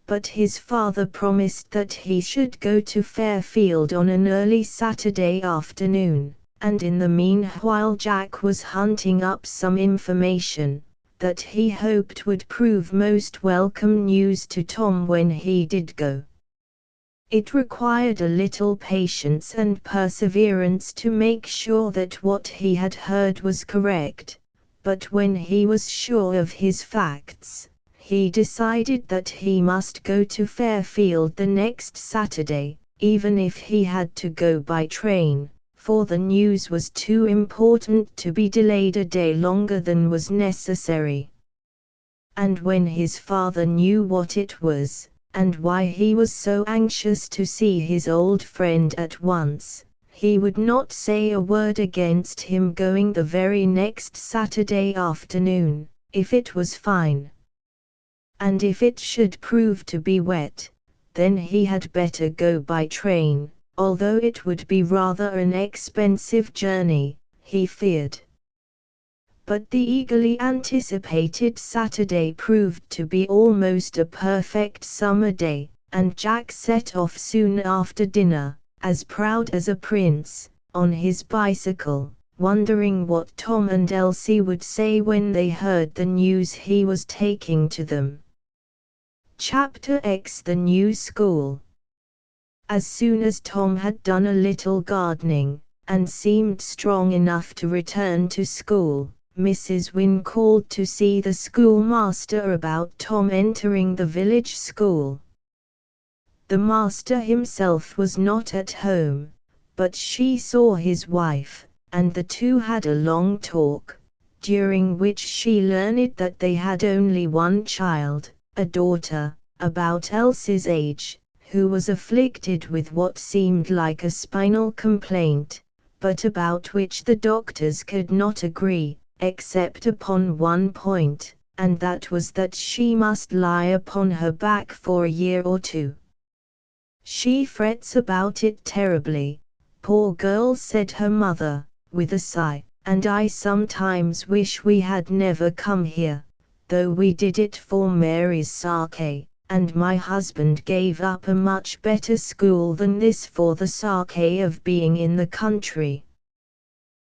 But his father promised that he should go to Fairfield on an early Saturday afternoon, and in the meanwhile Jack was hunting up some information that he hoped would prove most welcome news to Tom when he did go. It required a little patience and perseverance to make sure that what he had heard was correct, but when he was sure of his facts, he decided that he must go to Fairfield the next Saturday, even if he had to go by train, for the news was too important to be delayed a day longer than was necessary. And when his father knew what it was, and why he was so anxious to see his old friend at once, he would not say a word against him going the very next Saturday afternoon, if it was fine. And if it should prove to be wet, then he had better go by train, although it would be rather an expensive journey, he feared. But the eagerly anticipated Saturday proved to be almost a perfect summer day, and Jack set off soon after dinner, as proud as a prince, on his bicycle, wondering what Tom and Elsie would say when they heard the news he was taking to them. Chapter X: The New School. As soon as Tom had done a little gardening, and seemed strong enough to return to school, Mrs. Wynne called to see the schoolmaster about Tom entering the village school. The master himself was not at home, but she saw his wife, and the two had a long talk, during which she learned that they had only one child, a daughter, about Elsie's age, who was afflicted with what seemed like a spinal complaint, but about which the doctors could not agree, except upon one point, and that was that she must lie upon her back for a year or two. "She frets about it terribly, poor girl," said her mother, with a sigh, "and I sometimes wish we had never come here, though we did it for Mary's sake, and my husband gave up a much better school than this for the sake of being in the country."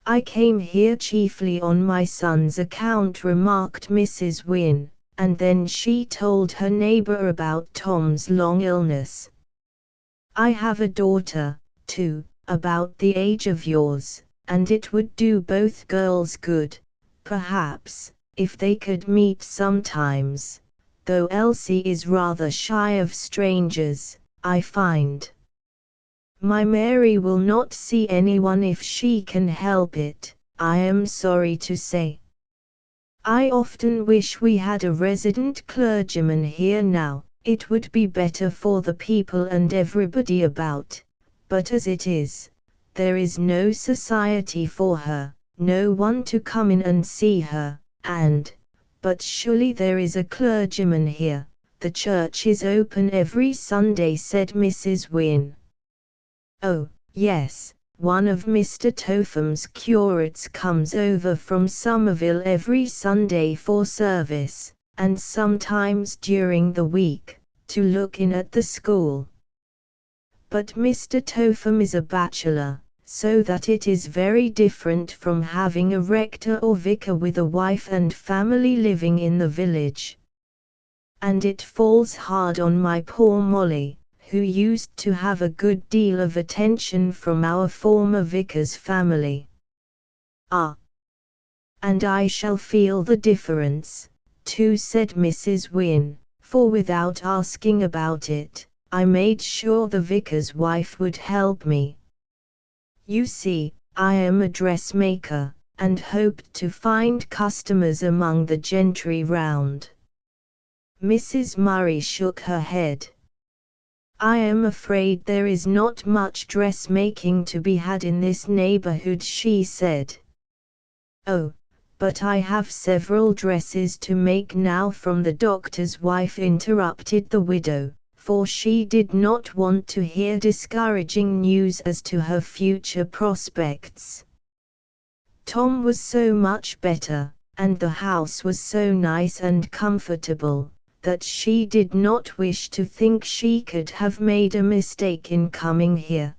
"I came here chiefly on my son's account," remarked Mrs. Wynne, and then she told her neighbor about Tom's long illness. "I have a daughter, too, about the age of yours, and it would do both girls good, perhaps, if they could meet sometimes, though Elsie is rather shy of strangers, I find. My Mary will not see anyone if she can help it, I am sorry to say. I often wish we had a resident clergyman here now. It would be better for the people and everybody about, but as it is, there is no society for her, no one to come in and see her, but surely there is a clergyman here, the church is open every Sunday," said Mrs. Wynne. "Oh, yes, one of Mr. Topham's curates comes over from Somerville every Sunday for service, and sometimes during the week, to look in at the school. But Mr. Topham is a bachelor, so that it is very different from having a rector or vicar with a wife and family living in the village. And it falls hard on my poor Molly, who used to have a good deal of attention from our former vicar's family. Ah! And I shall feel the difference, too," said Mrs. Wynne, "for without asking about it, I made sure the vicar's wife would help me. You see, I am a dressmaker, and hoped to find customers among the gentry round." Mrs. Murray shook her head. "I am afraid there is not much dressmaking to be had in this neighborhood," she said. "Oh, but I have several dresses to make now from the doctor's wife," interrupted the widow, for she did not want to hear discouraging news as to her future prospects. Tom was so much better, and the house was so nice and comfortable, that she did not wish to think she could have made a mistake in coming here.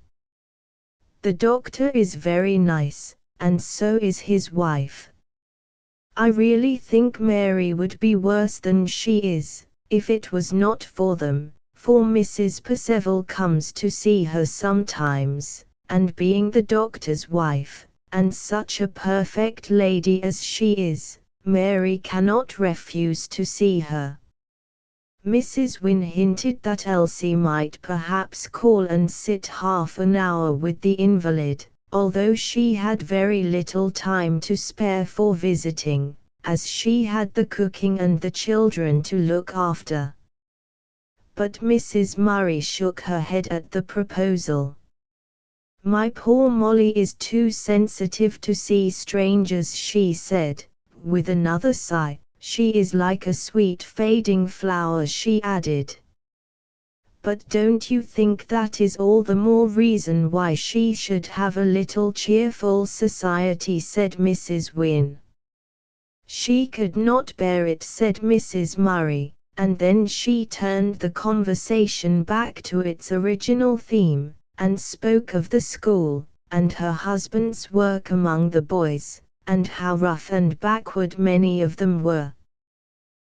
"The doctor is very nice, and so is his wife. I really think Mary would be worse than she is, if it was not for them, for Mrs. Percival comes to see her sometimes, and being the doctor's wife, and such a perfect lady as she is, Mary cannot refuse to see her." Mrs. Wynne hinted that Elsie might perhaps call and sit half an hour with the invalid, although she had very little time to spare for visiting, as she had the cooking and the children to look after. But Mrs. Murray shook her head at the proposal. "My poor Molly is too sensitive to see strangers," she said, with another sigh. "She is like a sweet fading flower," she added. "But don't you think that is all the more reason why she should have a little cheerful society?" said Mrs. Wynne. "She could not bear it," said Mrs. Murray, and then she turned the conversation back to its original theme, and spoke of the school, and her husband's work among the boys, and how rough and backward many of them were.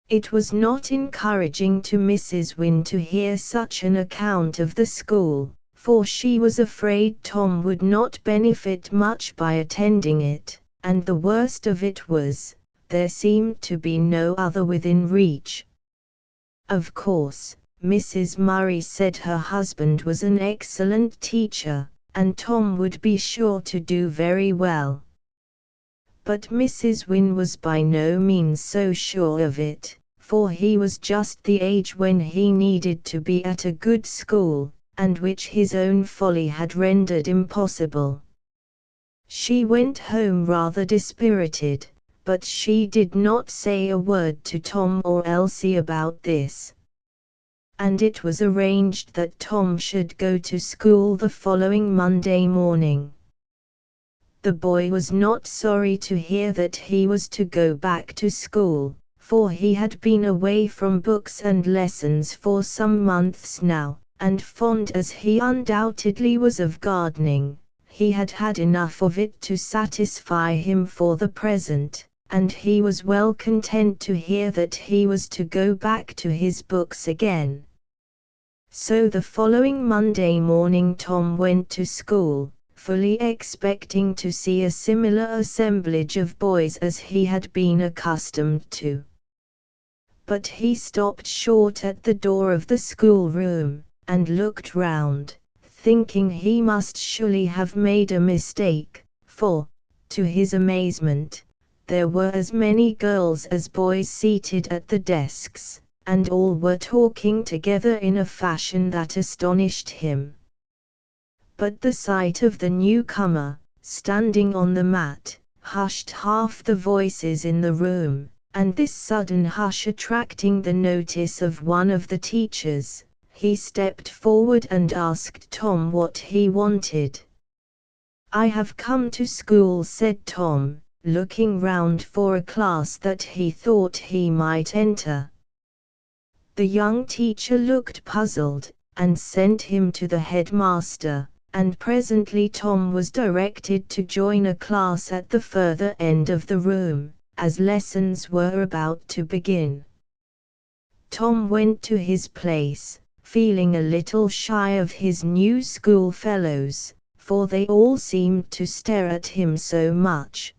It was not encouraging to Mrs. Wynne to hear such an account of the school, for she was afraid Tom would not benefit much by attending it, and the worst of it was, there seemed to be no other within reach. Of course, Mrs. Murray said her husband was an excellent teacher, and Tom would be sure to do very well. But Mrs. Wynne was by no means so sure of it, for he was just the age when he needed to be at a good school, and which his own folly had rendered impossible. She went home rather dispirited, but she did not say a word to Tom or Elsie about this. And it was arranged that Tom should go to school the following Monday morning. The boy was not sorry to hear that he was to go back to school, for he had been away from books and lessons for some months now, and fond as he undoubtedly was of gardening, he had had enough of it to satisfy him for the present, and he was well content to hear that he was to go back to his books again. So the following Monday morning Tom went to school, fully expecting to see a similar assemblage of boys as he had been accustomed to. But he stopped short at the door of the schoolroom, and looked round, thinking he must surely have made a mistake, for, to his amazement, there were as many girls as boys seated at the desks, and all were talking together in a fashion that astonished him. But the sight of the newcomer, standing on the mat, hushed half the voices in the room, and this sudden hush attracting the notice of one of the teachers, he stepped forward and asked Tom what he wanted. "I have come to school," said Tom, looking round for a class that he thought he might enter. The young teacher looked puzzled, and sent him to the headmaster, and presently Tom was directed to join a class at the further end of the room, as lessons were about to begin. Tom went to his place, feeling a little shy of his new schoolfellows, for they all seemed to stare at him so much.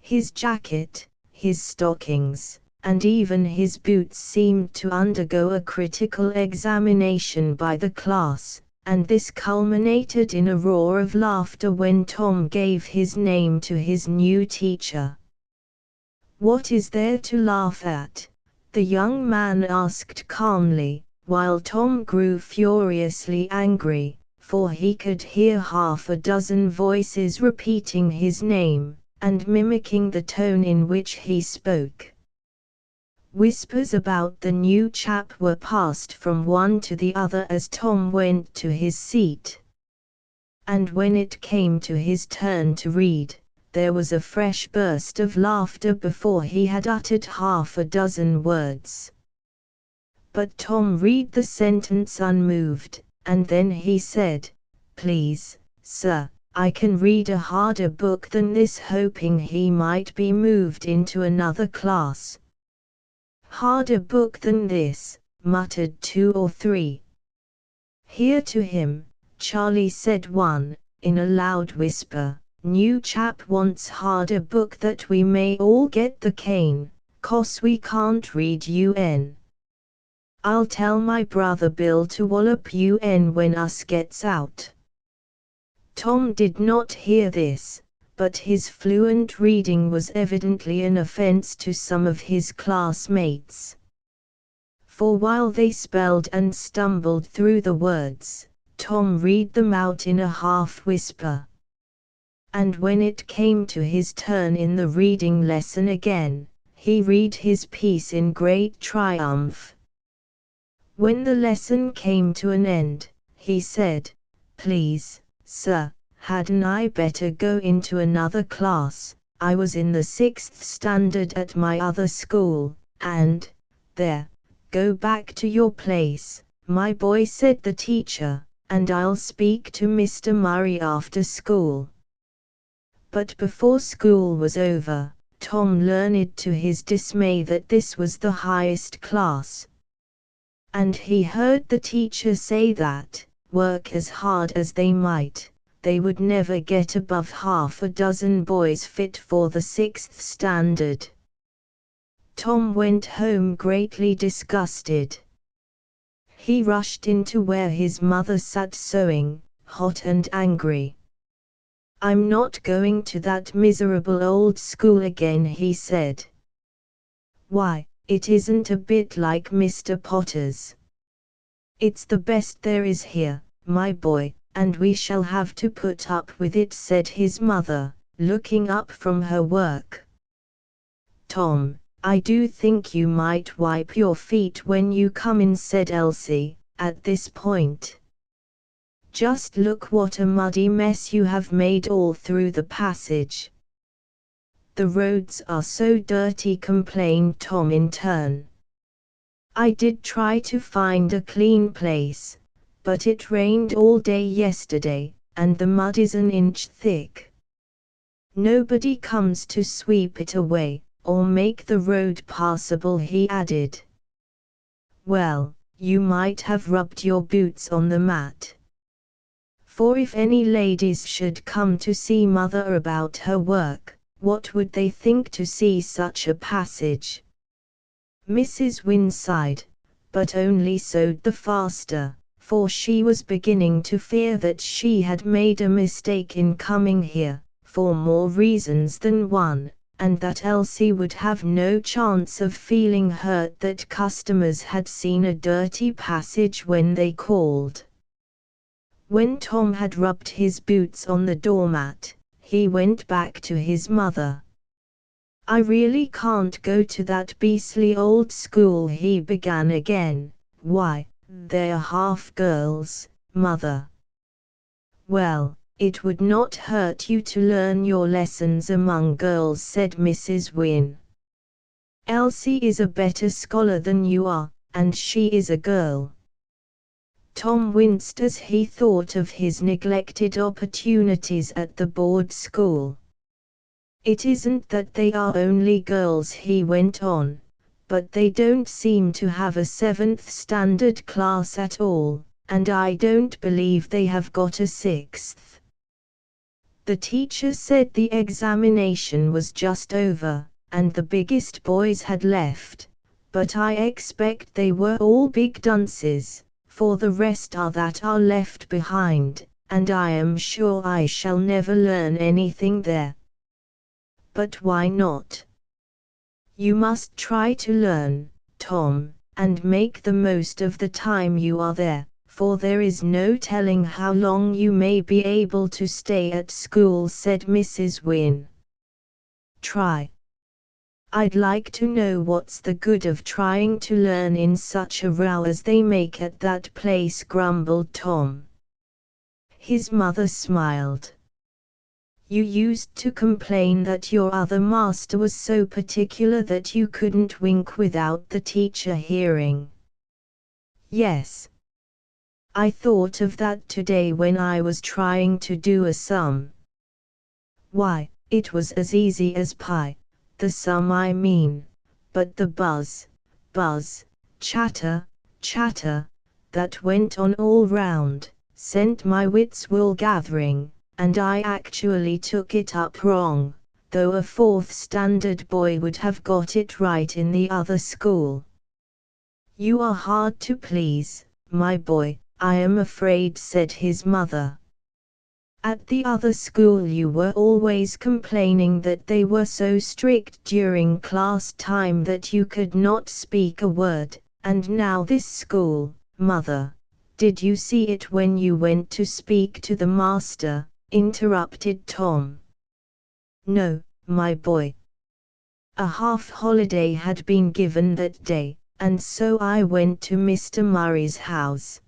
His jacket, his stockings, and even his boots seemed to undergo a critical examination by the class, and this culminated in a roar of laughter when Tom gave his name to his new teacher. "What is there to laugh at?" the young man asked calmly, while Tom grew furiously angry, for he could hear half a dozen voices repeating his name, and mimicking the tone in which he spoke. Whispers about the new chap were passed from one to the other as Tom went to his seat. And when it came to his turn to read, there was a fresh burst of laughter before he had uttered half a dozen words. But Tom read the sentence unmoved, and then he said, "Please, sir, I can read a harder book than this," hoping he might be moved into another class. "Harder book than this," muttered two or three. "Hear to him," Charlie said one, in a loud whisper. "New chap wants harder book that we may all get the cane, 'cause we can't read UN. I'll tell my brother Bill to wallop UN when us gets out." Tom did not hear this, but his fluent reading was evidently an offense to some of his classmates. For while they spelled and stumbled through the words, Tom read them out in a half-whisper. And when it came to his turn in the reading lesson again, he read his piece in great triumph. When the lesson came to an end, he said, "Please, sir, hadn't I better go into another class? I was in the 6th standard at my other school, and, there, go back to your place, my boy," said the teacher, "and I'll speak to Mr. Murray after school." But before school was over, Tom learned to his dismay that this was the highest class. And he heard the teacher say that, work as hard as they might, they would never get above half a dozen boys fit for the 6th standard. Tom went home greatly disgusted. He rushed into where his mother sat sewing, hot and angry. I'm not going to that miserable old school again, he said. Why, it isn't a bit like Mr. Potter's. It's the best there is here, my boy, and we shall have to put up with it, said his mother, looking up from her work. Tom, I do think you might wipe your feet when you come in, said Elsie, at this point. Just look what a muddy mess you have made all through the passage. The roads are so dirty, complained Tom in turn. I did try to find a clean place, but it rained all day yesterday, and the mud is an inch thick. Nobody comes to sweep it away, or make the road passable, he added. Well, you might have rubbed your boots on the mat. For if any ladies should come to see Mother about her work, what would they think to see such a passage? Mrs. Wynne sighed, but only sewed the faster, for she was beginning to fear that she had made a mistake in coming here, for more reasons than one, and that Elsie would have no chance of feeling hurt that customers had seen a dirty passage when they called. When Tom had rubbed his boots on the doormat, he went back to his mother. I really can't go to that beastly old school, he began again. Why, they're half girls, Mother. Well, it would not hurt you to learn your lessons among girls, said Mrs. Wynne. Elsie is a better scholar than you are, and she is a girl. Tom winced as he thought of his neglected opportunities at the board school. It isn't that they are only girls, he went on, but they don't seem to have a 7th standard class at all, and I don't believe they have got a 6th. The teacher said the examination was just over, and the biggest boys had left, but I expect they were all big dunces, for the rest are that are left behind, and I am sure I shall never learn anything there. But why not? You must try to learn, Tom, and make the most of the time you are there, for there is no telling how long you may be able to stay at school, said Mrs. Wynne. Try. I'd like to know what's the good of trying to learn in such a row as they make at that place, grumbled Tom. His mother smiled. You used to complain that your other master was so particular that you couldn't wink without the teacher hearing. Yes. I thought of that today when I was trying to do a sum. Why, it was as easy as pie, the sum I mean, but the buzz, chatter, that went on all round, sent my wits wool gathering, and I actually took it up wrong, though a 4th standard boy would have got it right in the other school. You are hard to please, my boy, I am afraid, said his mother. At the other school you were always complaining that they were so strict during class time that you could not speak a word, and now this school, Mother, did you see it when you went to speak to the master? Interrupted Tom. No, my boy. A half holiday had been given that day, and so I went to Mr. Murray's house.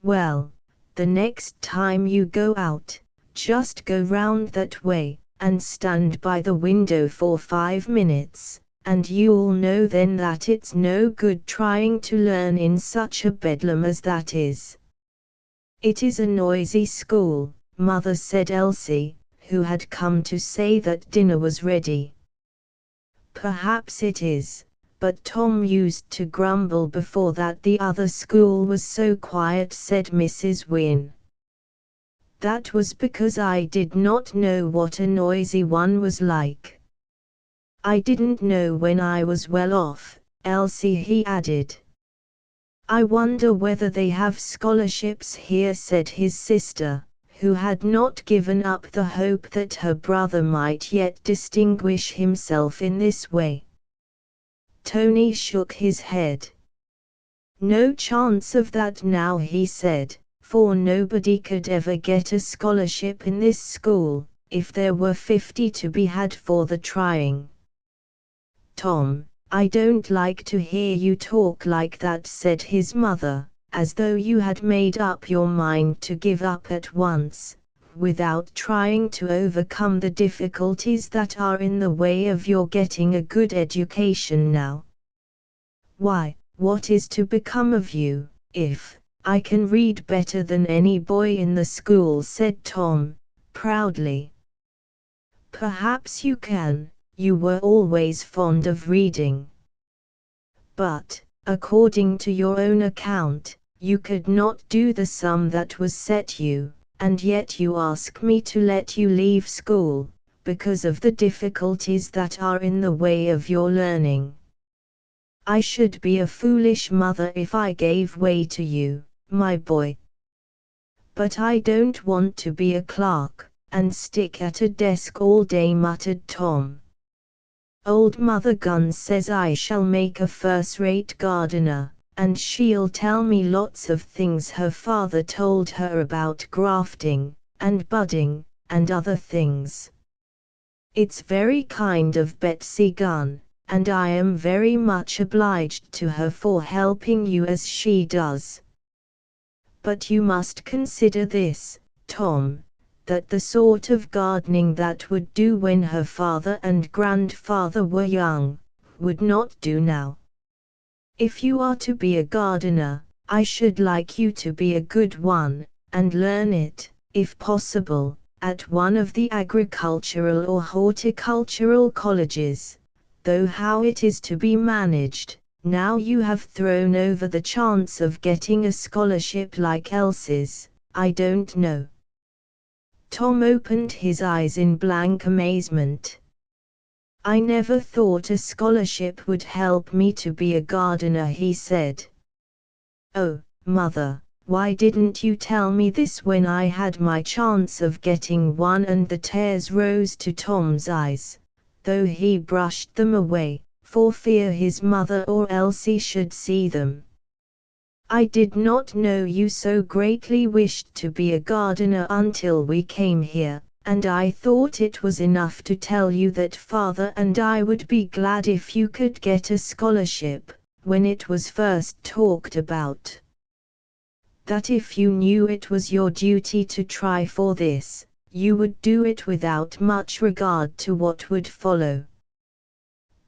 Well, the next time you go out, just go round that way, and stand by the window for 5 minutes, and you'll know then that it's no good trying to learn in such a bedlam as that is. It is a noisy school, Mother, said Elsie, who had come to say that dinner was ready. Perhaps it is, but Tom used to grumble before that the other school was so quiet, said Mrs. Wynne. That was because I did not know what a noisy one was like. I didn't know when I was well off, Elsie, he added. I wonder whether they have scholarships here, said his sister, who had not given up the hope that her brother might yet distinguish himself in this way. Tony shook his head. "No chance of that now," he said, "for nobody could ever get a scholarship in this school, if there were 50 to be had for the trying." "Tom, I don't like to hear you talk like that," said his mother, "as though you had made up your mind to give up at once, without trying to overcome the difficulties that are in the way of your getting a good education now. Why, what is to become of you, if I can read better than any boy in the school?" said Tom, proudly. "Perhaps you can, you were always fond of reading. But, according to your own account, you could not do the sum that was set you, and yet you ask me to let you leave school, because of the difficulties that are in the way of your learning. I should be a foolish mother if I gave way to you, my boy. But I don't want to be a clerk, and stick at a desk all day," muttered Tom. "Old Mother Gun says I shall make a first-rate gardener, and she'll tell me lots of things her father told her about grafting, and budding, and other things. It's very kind of Betsy Gun, and I am very much obliged to her for helping you as she does. But you must consider this, Tom, that the sort of gardening that would do when her father and grandfather were young, would not do now. If you are to be a gardener, I should like you to be a good one, and learn it, if possible, at one of the agricultural or horticultural colleges, though how it is to be managed, now you have thrown over the chance of getting a scholarship like Elsie's, I don't know." Tom opened his eyes in blank amazement. "I never thought a scholarship would help me to be a gardener," he said. "Oh, Mother, why didn't you tell me this when I had my chance of getting one?" And the tears rose to Tom's eyes, though he brushed them away, for fear his mother or Elsie should see them. "I did not know you so greatly wished to be a gardener until we came here, and I thought it was enough to tell you that Father and I would be glad if you could get a scholarship, when it was first talked about. That if you knew it was your duty to try for this, you would do it without much regard to what would follow.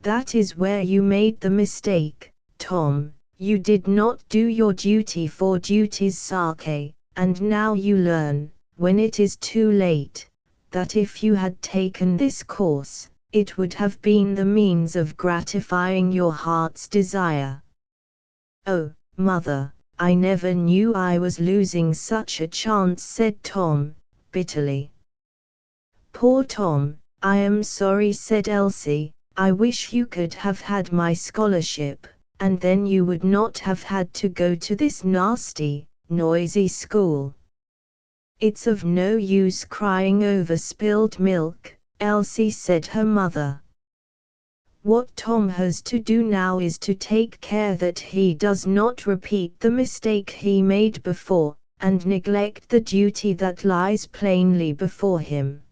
That is where you made the mistake, Tom. You did not do your duty for duty's sake, and now you learn, when it is too late, that if you had taken this course, it would have been the means of gratifying your heart's desire." "Oh, Mother, I never knew I was losing such a chance," said Tom, bitterly. "Poor Tom, I am sorry," said Elsie. "I wish you could have had my scholarship, and then you would not have had to go to this nasty, noisy school." "It's of no use crying over spilled milk, Elsie," said her mother. "What Tom has to do now is to take care that he does not repeat the mistake he made before, and neglect the duty that lies plainly before him."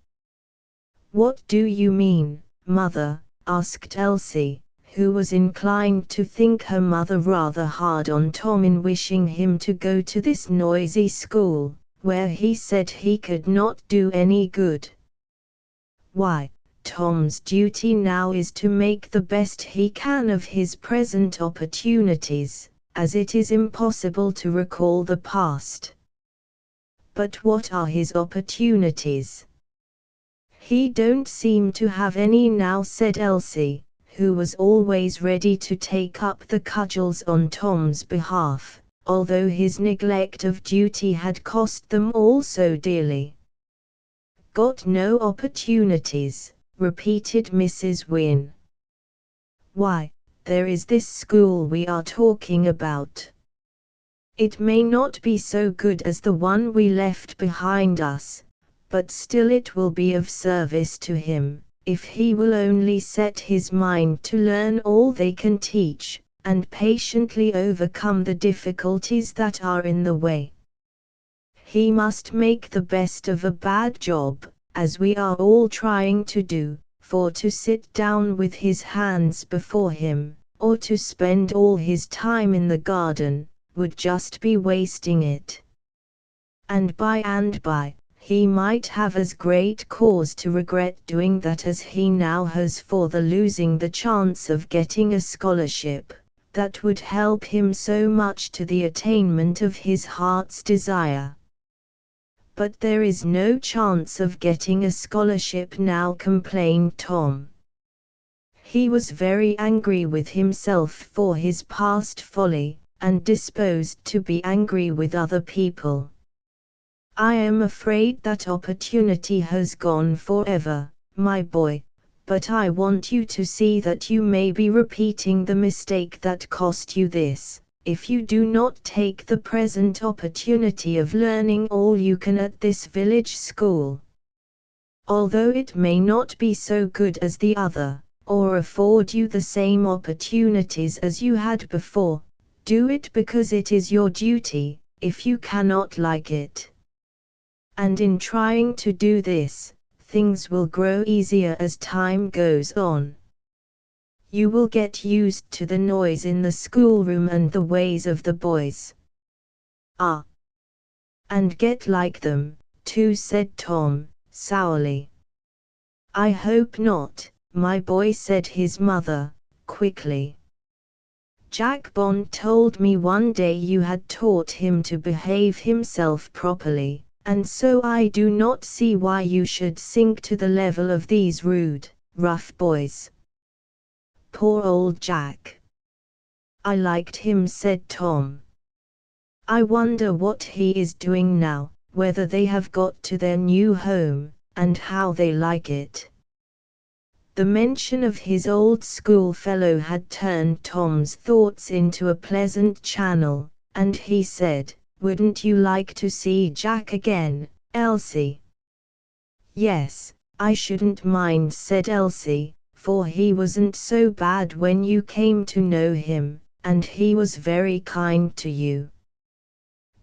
"What do you mean, Mother?" asked Elsie, who was inclined to think her mother rather hard on Tom in wishing him to go to this noisy school, where he said he could not do any good. "Why, Tom's duty now is to make the best he can of his present opportunities, as it is impossible to recall the past." "But what are his opportunities?" "He don't seem to have any now," said Elsie, who was always ready to take up the cudgels on Tom's behalf, although his neglect of duty had cost them all so dearly. "Got no opportunities," repeated Mrs. Wynne. "Why, there is this school we are talking about. It may not be so good as the one we left behind us, but still it will be of service to him, if he will only set his mind to learn all they can teach, and patiently overcome the difficulties that are in the way. He must make the best of a bad job, as we are all trying to do, for to sit down with his hands before him, or to spend all his time in the garden, would just be wasting it. And by, he might have as great cause to regret doing that as he now has for the losing the chance of getting a scholarship, that would help him so much to the attainment of his heart's desire. But there is no chance of getting a scholarship now, complained Tom. He was very angry with himself for his past folly, and disposed to be angry with other people. I am afraid that opportunity has gone forever, my boy, but I want you to see that you may be repeating the mistake that cost you this, if you do not take the present opportunity of learning all you can at this village school. Although it may not be so good as the other, or afford you the same opportunities as you had before, do it because it is your duty, if you cannot like it. And in trying to do this, things will grow easier as time goes on. You will get used to the noise in the schoolroom and the ways of the boys. Ah! And get like them, too, said Tom, sourly. I hope not, my boy, said his mother, quickly. Jack Bond told me one day you had taught him to behave himself properly, and so I do not see why you should sink to the level of these rude, rough boys. Poor old Jack. I liked him, said Tom. I wonder what he is doing now, whether they have got to their new home, and how they like it. The mention of his old schoolfellow had turned Tom's thoughts into a pleasant channel, and he said, "Wouldn't you like to see Jack again, Elsie?" "Yes, I shouldn't mind," said Elsie, "for he wasn't so bad when you came to know him, and he was very kind to you."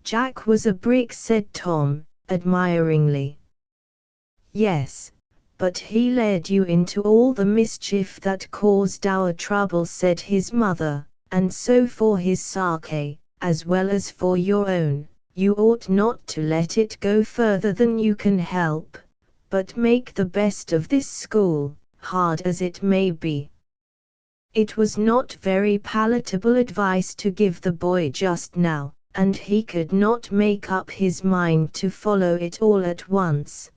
"Jack was a brick," said Tom, admiringly. "Yes, but he led you into all the mischief that caused our trouble," said his mother, "and so for his sake, as well as for your own, you ought not to let it go further than you can help, but make the best of this school, hard as it may be." It was not very palatable advice to give the boy just now, and he could not make up his mind to follow it all at once.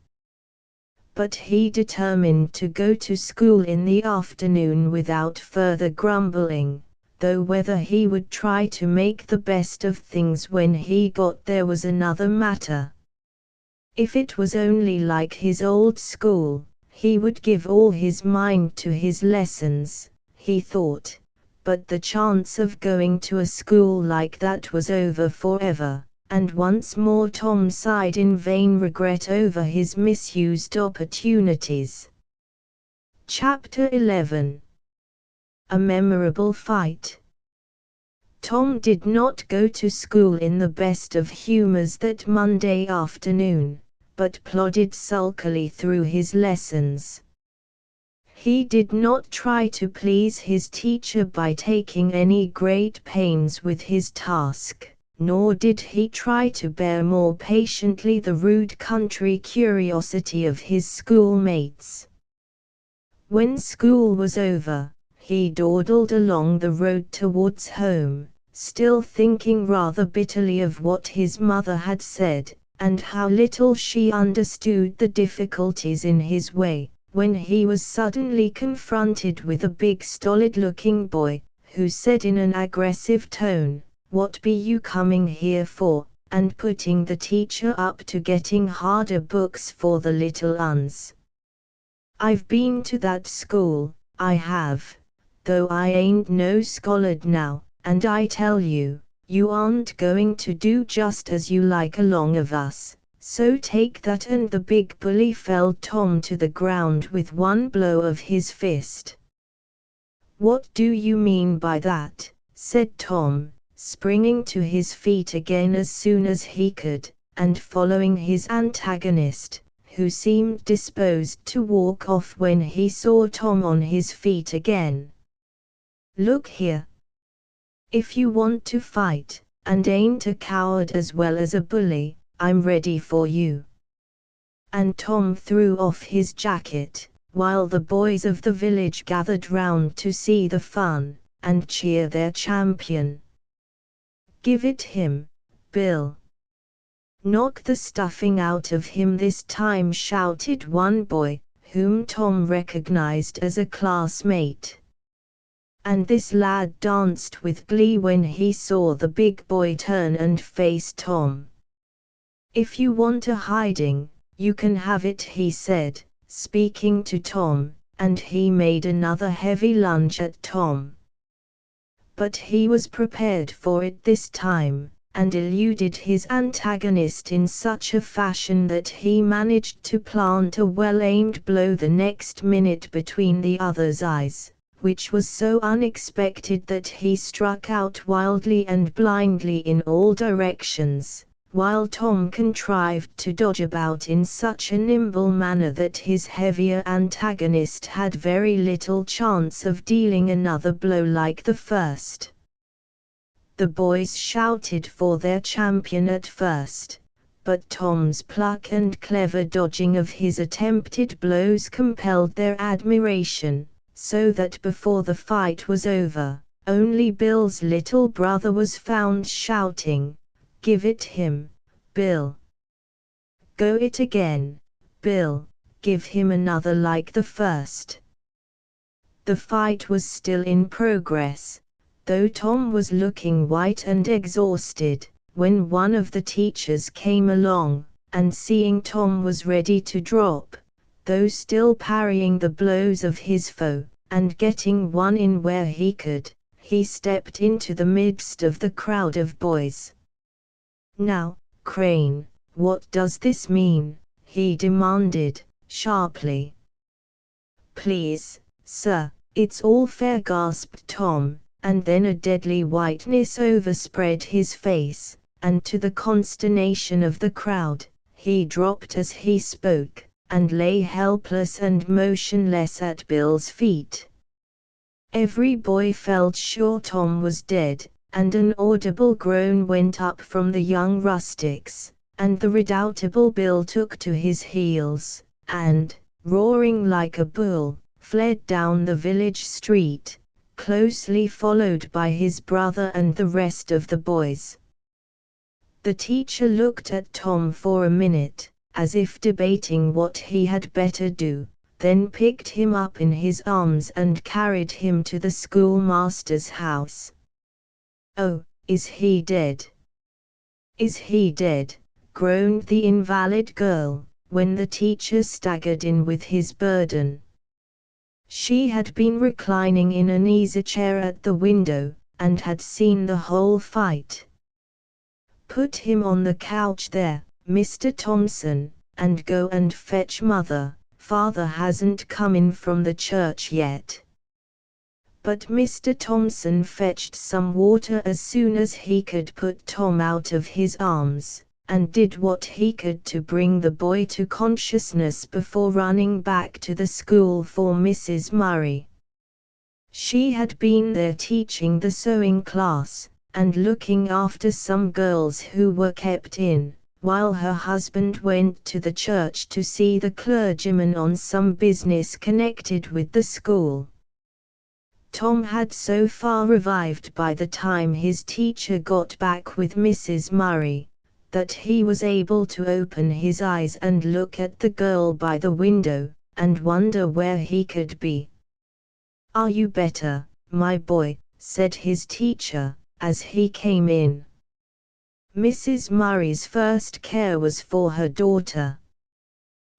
But he determined to go to school in the afternoon without further grumbling, though whether he would try to make the best of things when he got there was another matter. If it was only like his old school, he would give all his mind to his lessons, he thought, but the chance of going to a school like that was over forever. And once more Tom sighed in vain regret over his misused opportunities. Chapter 11. A memorable fight. Tom did not go to school in the best of humors that Monday afternoon, but plodded sulkily through his lessons. He did not try to please his teacher by taking any great pains with his task, nor did he try to bear more patiently the rude country curiosity of his schoolmates. When school was over, he dawdled along the road towards home, still thinking rather bitterly of what his mother had said, and how little she understood the difficulties in his way, when he was suddenly confronted with a big stolid-looking boy, who said in an aggressive tone, "What be you coming here for?" and putting the teacher up to getting harder books for the little uns. "I've been to that school, I have, though I ain't no scholard now, and I tell you, You aren't going to do just as you like along of us, so take that." And the big bully felled Tom to the ground with one blow of his fist. "What do you mean by that?" said Tom, springing to his feet again as soon as he could, and following his antagonist, who seemed disposed to walk off when he saw Tom on his feet again. "Look here. If you want to fight, and ain't a coward as well as a bully, I'm ready for you." And Tom threw off his jacket, while the boys of the village gathered round to see the fun, and cheer their champion. "Give it him, Bill. Knock the stuffing out of him this time," shouted one boy, whom Tom recognized as a classmate. And this lad danced with glee when he saw the big boy turn and face Tom. "If you want a hiding, you can have it," he said, speaking to Tom, and he made another heavy lunge at Tom. But he was prepared for it this time, and eluded his antagonist in such a fashion that he managed to plant a well-aimed blow the next minute between the other's eyes, which was so unexpected that he struck out wildly and blindly in all directions, while Tom contrived to dodge about in such a nimble manner that his heavier antagonist had very little chance of dealing another blow like the first. The boys shouted for their champion at first, but Tom's pluck and clever dodging of his attempted blows compelled their admiration, so that before the fight was over, only Bill's little brother was found shouting, "Give it him, Bill. Go it again, Bill, give him another like the first." The fight was still in progress, though Tom was looking white and exhausted, when one of the teachers came along, and seeing Tom was ready to drop, though still parrying the blows of his foe, and getting one in where he could, he stepped into the midst of the crowd of boys. "Now, Crane, what does this mean?" he demanded, sharply. "Please, sir, it's all fair," gasped Tom, and then a deadly whiteness overspread his face, and to the consternation of the crowd, he dropped as he spoke, and lay helpless and motionless at Bill's feet. Every boy felt sure Tom was dead, and an audible groan went up from the young rustics, and the redoubtable Bill took to his heels, and, roaring like a bull, fled down the village street, closely followed by his brother and the rest of the boys. The teacher looked at Tom for a minute, as if debating what he had better do, then picked him up in his arms and carried him to the schoolmaster's house. "Oh, is he dead? Is he dead?" groaned the invalid girl, when the teacher staggered in with his burden. She had been reclining in an easy chair at the window, and had seen the whole fight. "Put him on the couch there, Mr. Thompson, and go and fetch mother. Father hasn't come in from the church yet." But Mr. Thompson fetched some water as soon as he could put Tom out of his arms, and did what he could to bring the boy to consciousness before running back to the school for Mrs. Murray. She had been there teaching the sewing class, and looking after some girls who were kept in, while her husband went to the church to see the clergyman on some business connected with the school. Tom had so far revived by the time his teacher got back with Mrs. Murray, that he was able to open his eyes and look at the girl by the window, and wonder where he could be. "Are you better, my boy?" said his teacher, as he came in. Mrs. Murray's first care was for her daughter.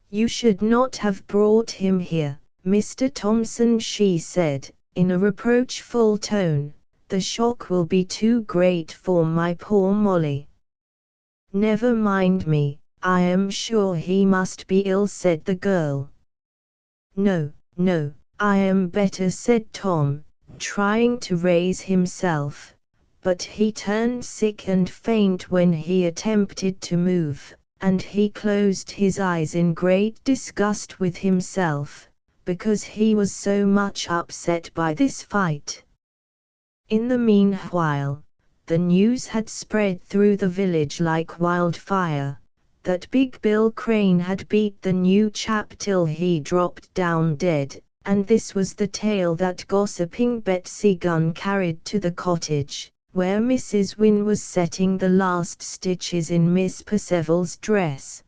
"You should not have brought him here, Mr. Thompson," she said, in a reproachful tone, The shock will be too great for my poor Molly." "Never mind me, I am sure he must be ill," said the girl. "No, no, I am better," said Tom, trying to raise himself, but he turned sick and faint when he attempted to move, and he closed his eyes in great disgust with himself, because he was so much upset by this fight. In the meanwhile, the news had spread through the village like wildfire, that Big Bill Crane had beat the new chap till he dropped down dead, and this was the tale that gossiping Betsy Gunn carried to the cottage, where Mrs. Wynne was setting the last stitches in Miss Percival's dress.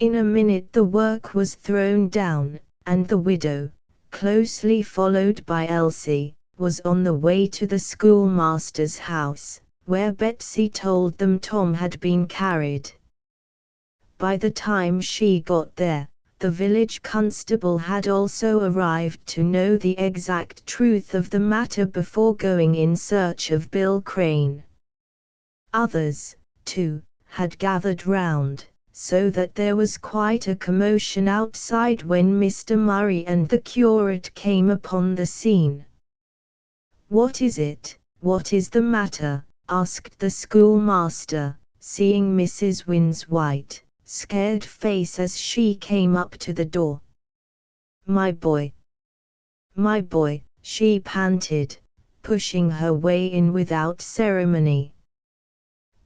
In a minute the work was thrown down, and the widow, closely followed by Elsie, was on the way to the schoolmaster's house, where Betsy told them Tom had been carried. By the time she got there, the village constable had also arrived to know the exact truth of the matter before going in search of Bill Crane. Others, too, had gathered round, so that there was quite a commotion outside when Mr. Murray and the curate came upon the scene. "What is it? What is the matter?" asked the schoolmaster, seeing Mrs. Wynne's white, scared face as she came up to the door. My boy, she panted, pushing her way in without ceremony.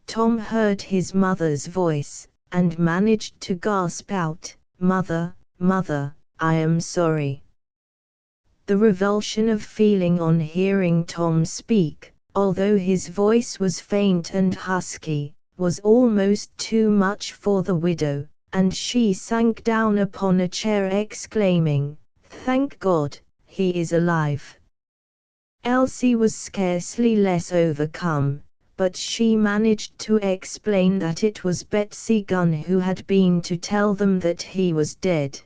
Tom heard his mother's voice, and managed to gasp out, "Mother, mother, I am sorry." The revulsion of feeling on hearing Tom speak, although his voice was faint and husky, was almost too much for the widow, and she sank down upon a chair exclaiming, "Thank God, he is alive." Elsie was scarcely less overcome, but she managed to explain that it was Betsy Gunn who had been to tell them that he was dead.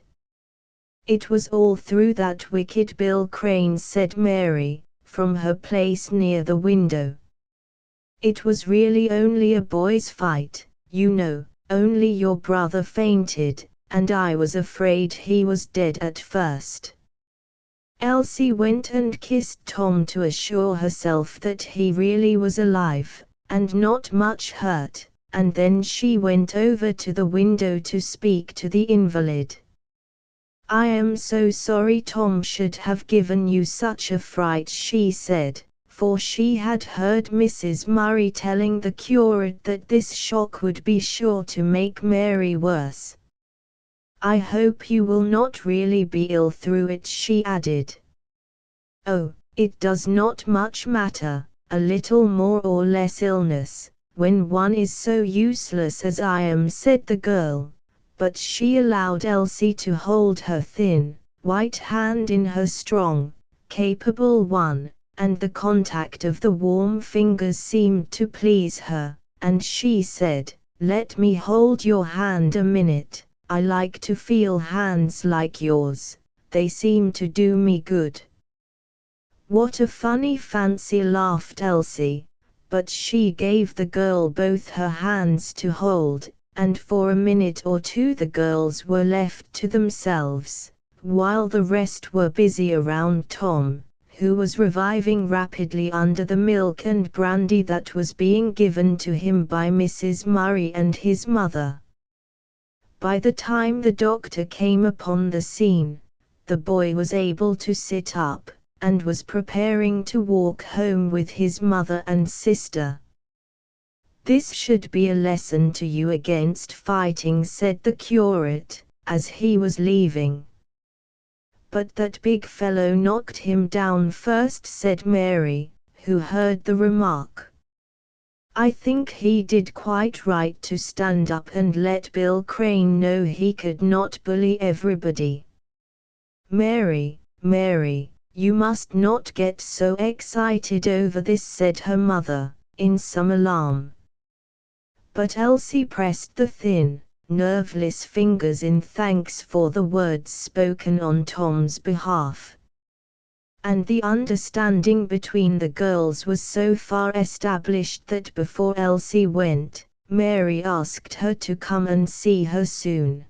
"It was all through that wicked Bill Crane," said Mary, from her place near the window. "It was really only a boys' fight, you know, only your brother fainted, and I was afraid he was dead at first." Elsie went and kissed Tom to assure herself that he really was alive, and not much hurt, and then she went over to the window to speak to the invalid. "I am so sorry Tom should have given you such a fright," she said, for she had heard Mrs. Murray telling the curate that this shock would be sure to make Mary worse. "I hope you will not really be ill through it," she added. "Oh, it does not much matter, a little more or less illness, when one is so useless as I am," said the girl. But she allowed Elsie to hold her thin, white hand in her strong, capable one, and the contact of the warm fingers seemed to please her, and she said, "Let me hold your hand a minute, I like to feel hands like yours, they seem to do me good." "What a funny fancy," laughed Elsie, but she gave the girl both her hands to hold, and for a minute or two the girls were left to themselves, while the rest were busy around Tom, who was reviving rapidly under the milk and brandy that was being given to him by Mrs. Murray and his mother. By the time the doctor came upon the scene, the boy was able to sit up, and was preparing to walk home with his mother and sister. "This should be a lesson to you against fighting," said the curate, as he was leaving. "But that big fellow knocked him down first," said Mary, who heard the remark. "I think he did quite right to stand up and let Bill Crane know he could not bully everybody." "Mary, you must not get so excited over this," said her mother, in some alarm. But Elsie pressed the thin, nerveless fingers in thanks for the words spoken on Tom's behalf. and the understanding between the girls was so far established that before Elsie went, Mary asked her to come and see her soon.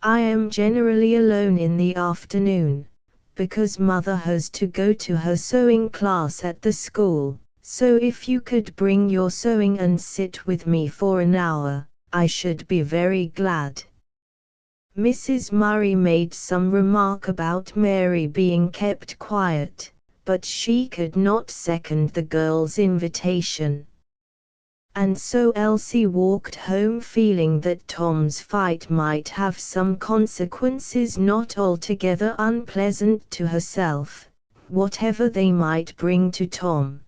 "I am generally alone in the afternoon, because Mother has to go to her sewing class at the school, so if you could bring your sewing and sit with me for an hour, I should be very glad." Mrs. Murray made some remark about Mary being kept quiet, but she could not second the girl's invitation. And so Elsie walked home feeling that Tom's fight might have some consequences not altogether unpleasant to herself, whatever they might bring to Tom.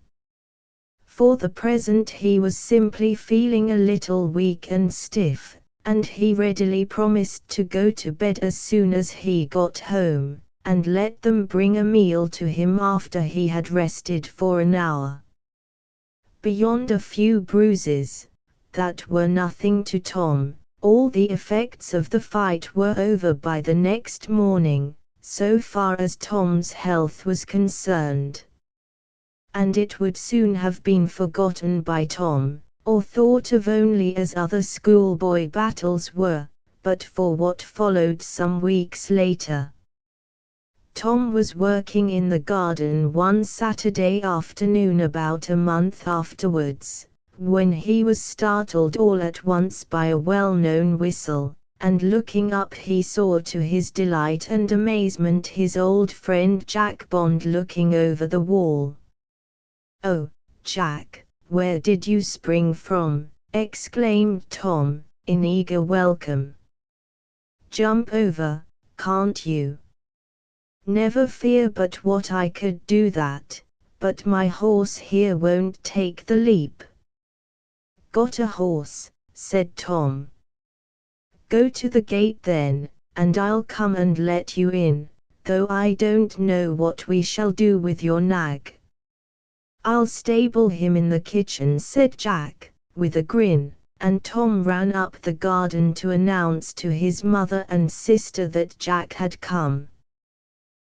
For the present he was simply feeling a little weak and stiff, and he readily promised to go to bed as soon as he got home, and let them bring a meal to him after he had rested for an hour. Beyond a few bruises, that were nothing to Tom, all the effects of the fight were over by the next morning, so far as Tom's health was concerned. And it would soon have been forgotten by Tom, or thought of only as other schoolboy battles were, but for what followed some weeks later. Tom was working in the garden one Saturday afternoon about a month afterwards, when he was startled all at once by a well-known whistle, and looking up he saw to his delight and amazement his old friend Jack Bond looking over the wall. "Oh, Jack, where did you spring from?" exclaimed Tom, in eager welcome. "Jump over, can't you?" "Never fear but what I could do that, but my horse here won't take the leap." "Got a horse?" said Tom. "Go to the gate then, and I'll come and let you in, though I don't know what we shall do with your nag." "I'll stable him in the kitchen," said Jack, with a grin, and Tom ran up the garden to announce to his mother and sister that Jack had come.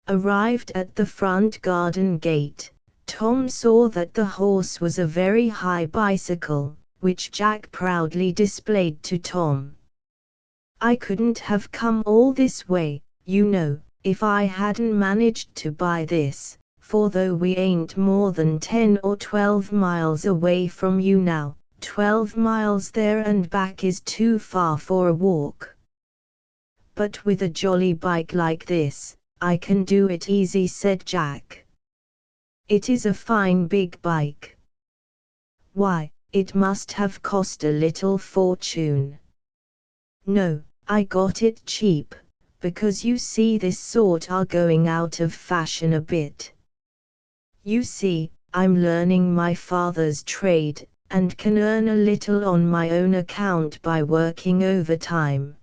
Arrived at the front garden gate, Tom saw that the horse was a very high bicycle, which Jack proudly displayed to Tom. "I couldn't have come all this way, you know, if I hadn't managed to buy this, for though we ain't more than 10 or 12 miles away from you now, 12 miles there and back is too far for a walk. But with a jolly bike like this, I can do it easy," said Jack. "It is a fine big bike." "Why, it must have cost a little fortune." "No, I got it cheap, because you see this sort are going out of fashion a bit. You see, I'm learning my father's trade, and can earn a little on my own account by working overtime.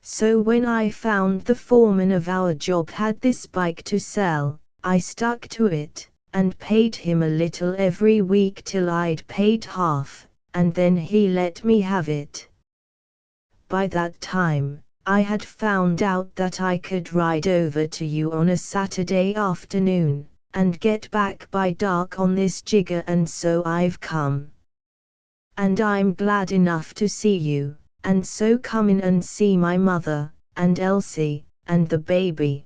So when I found the foreman of our job had this bike to sell, I stuck to it, and paid him a little every week till I'd paid half, and then he let me have it. By that time, I had found out that I could ride over to you on a Saturday afternoon, and get back by dark on this jigger, and so I've come. And I'm glad enough to see you, and so come in and see my mother, and Elsie, and the baby."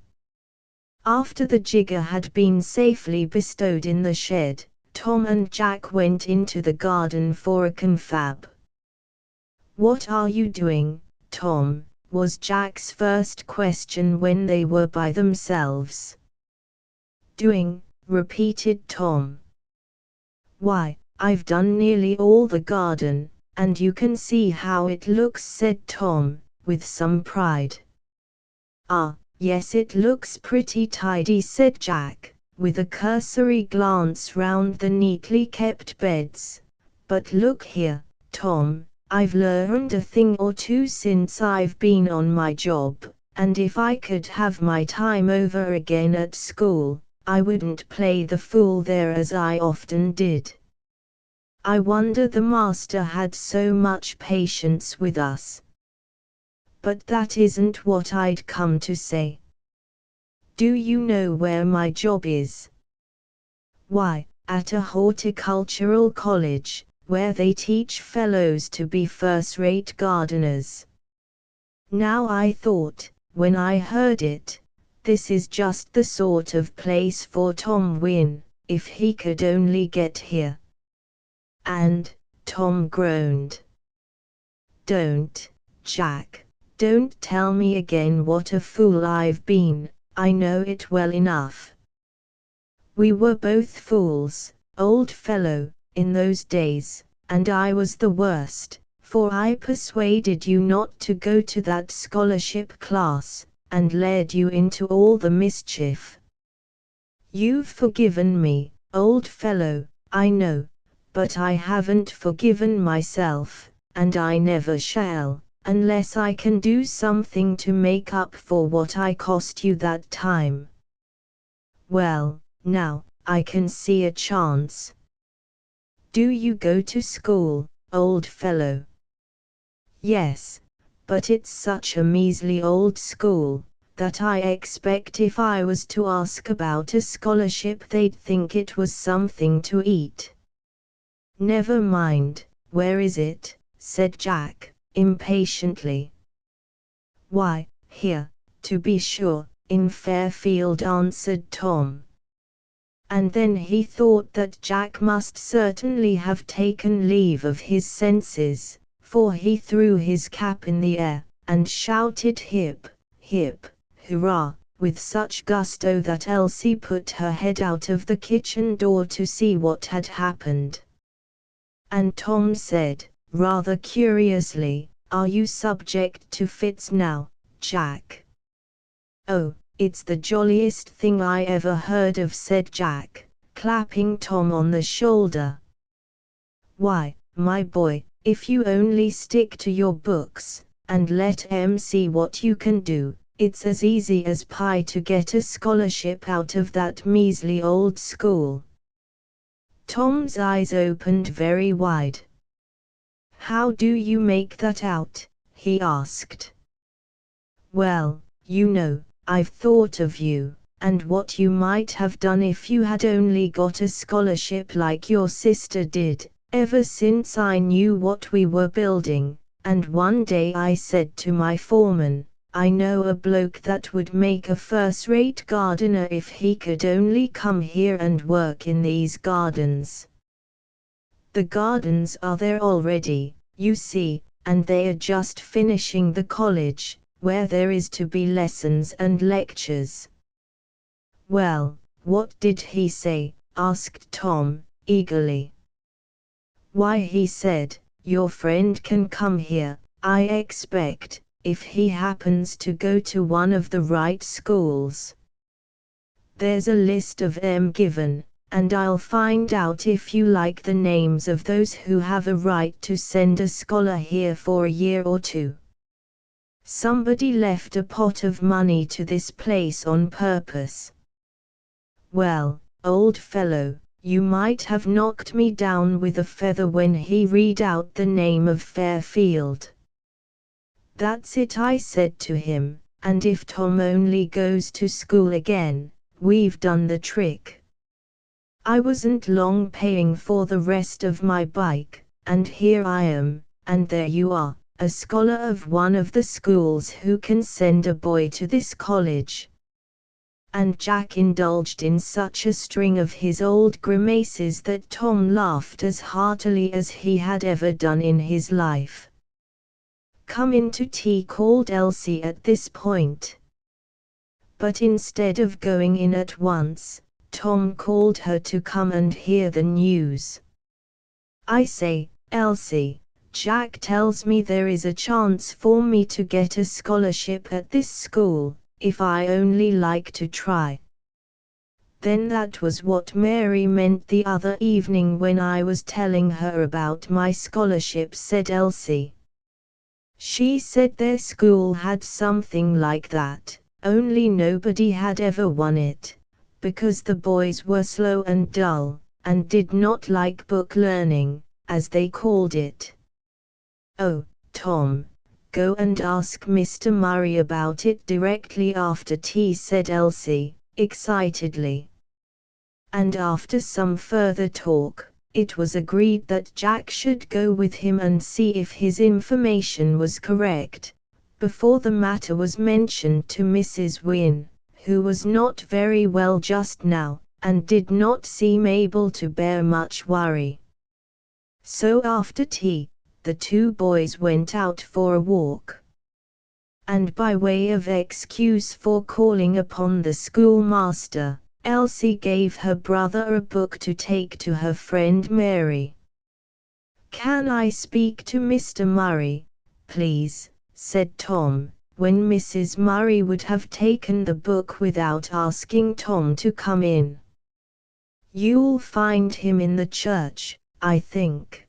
After the jigger had been safely bestowed in the shed, Tom and Jack went into the garden for a confab. "What are you doing, Tom?" was Jack's first question when they were by themselves. "Doing?" repeated Tom. "Why, I've done nearly all the garden, and you can see how it looks," said Tom, with some pride. "Ah, yes, it looks pretty tidy," said Jack, with a cursory glance round the neatly kept beds. "But look here, Tom, I've learned a thing or two since I've been on my job, and if I could have my time over again at school, I wouldn't play the fool there as I often did. I wonder the master had so much patience with us. But that isn't what I'd come to say. Do you know where my job is? Why, at a horticultural college, where they teach fellows to be first-rate gardeners. Now I thought, when I heard it, this is just the sort of place for Tom Wynne, if he could only get here. And, Tom groaned. Don't, Jack, don't tell me again what a fool I've been, I know it well enough. We were both fools, old fellow, in those days, and I was the worst, for I persuaded you not to go to that scholarship class, and led you into all the mischief. You've forgiven me, old fellow, I know, but I haven't forgiven myself, and I never shall, unless I can do something to make up for what I cost you that time. Well, now, I can see a chance. Do you go to school, old fellow? Yes, but it's such a measly old school, that I expect if I was to ask about a scholarship they'd think it was something to eat. Never mind, where is it? Said Jack, impatiently. Why, here, to be sure, in Fairfield, answered Tom. And then he thought that Jack must certainly have taken leave of his senses, for he threw his cap in the air, and shouted hip, hip, hurrah, with such gusto that Elsie put her head out of the kitchen door to see what had happened. And Tom said, rather curiously, "Are you subject to fits now, Jack?" "Oh, it's the jolliest thing I ever heard of," said Jack, clapping Tom on the shoulder. "Why, my boy, if you only stick to your books, and let em see what you can do, it's as easy as pie to get a scholarship out of that measly old school." Tom's eyes opened very wide. "How do you make that out?" he asked. "Well, you know, I've thought of you, and what you might have done if you had only got a scholarship like your sister did, ever since I knew what we were building, and one day I said to my foreman, I know a bloke that would make a first-rate gardener if he could only come here and work in these gardens. The gardens are there already, you see, and they are just finishing the college, where there is to be lessons and lectures." "Well, what did he say?" asked Tom, eagerly. "Why, he said, your friend can come here, I expect, if he happens to go to one of the right schools. There's a list of them given, and I'll find out if you like the names of those who have a right to send a scholar here for a year or two. Somebody left a pot of money to this place on purpose. Well, old fellow, you might have knocked me down with a feather when he read out the name of Fairfield. That's it, I said to him, and if Tom only goes to school again, we've done the trick. I wasn't long paying for the rest of my bike, and here I am, and there you are, a scholar of one of the schools who can send a boy to this college." And Jack indulged in such a string of his old grimaces that Tom laughed as heartily as he had ever done in his life. "Come in to tea," called Elsie at this point. But instead of going in at once, Tom called her to come and hear the news. "I say, Elsie, Jack tells me there is a chance for me to get a scholarship at this school, if I only like to try." Then that was what Mary meant the other evening when I was telling her about my scholarship, said Elsie. "She said their school had something like that, only nobody had ever won it, because the boys were slow and dull, and did not like book learning, as they called it." "Oh, Tom, Go and ask Mr. Murray about it directly after tea, said Elsie, excitedly. And after some further talk, it was agreed that Jack should go with him and see if his information was correct, before the matter was mentioned to Mrs. Wynne, who was not very well just now, and did not seem able to bear much worry. So after tea, the two boys went out for a walk. And by way of excuse for calling upon the schoolmaster, Elsie gave her brother a book to take to her friend Mary. "Can I speak to Mr. Murray, please?" said Tom, when Mrs. Murray would have taken the book without asking Tom to come in. "You'll find him in the church, I think.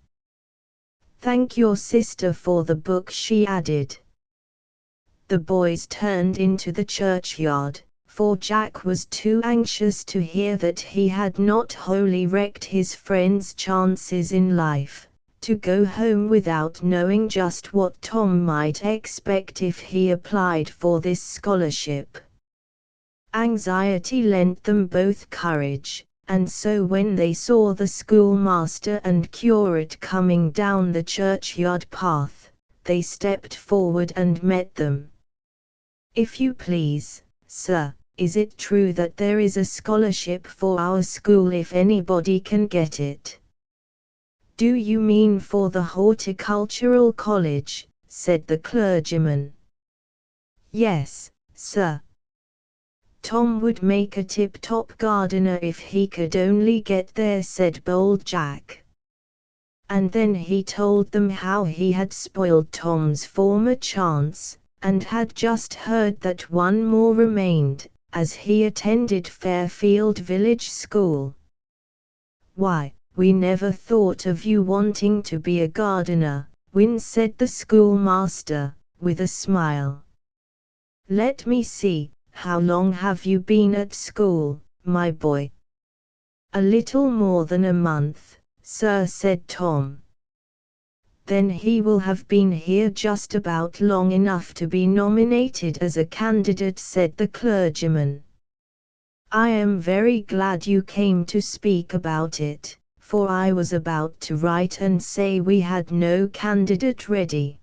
Thank your sister for the book," she added. The boys turned into the churchyard, for Jack was too anxious to hear that he had not wholly wrecked his friend's chances in life, to go home without knowing just what Tom might expect if he applied for this scholarship. Anxiety lent them both courage, and so when they saw the schoolmaster and curate coming down the churchyard path, they stepped forward and met them. "If you please, sir, is it true that there is a scholarship for our school if anybody can get it?" "Do you mean for the horticultural college?" said the clergyman. "Yes, sir. Tom would make a tip-top gardener if he could only get there," said bold Jack. And then he told them how he had spoiled Tom's former chance, and had just heard that one more remained, as he attended Fairfield Village School. "Why, we never thought of you wanting to be a gardener," Wynne said the schoolmaster, with a smile. "Let me see, how long have you been at school, my boy?" "A little more than a month, sir," said Tom. "Then he will have been here just about long enough to be nominated as a candidate," said the clergyman. "I am very glad you came to speak about it, for I was about to write and say we had no candidate ready.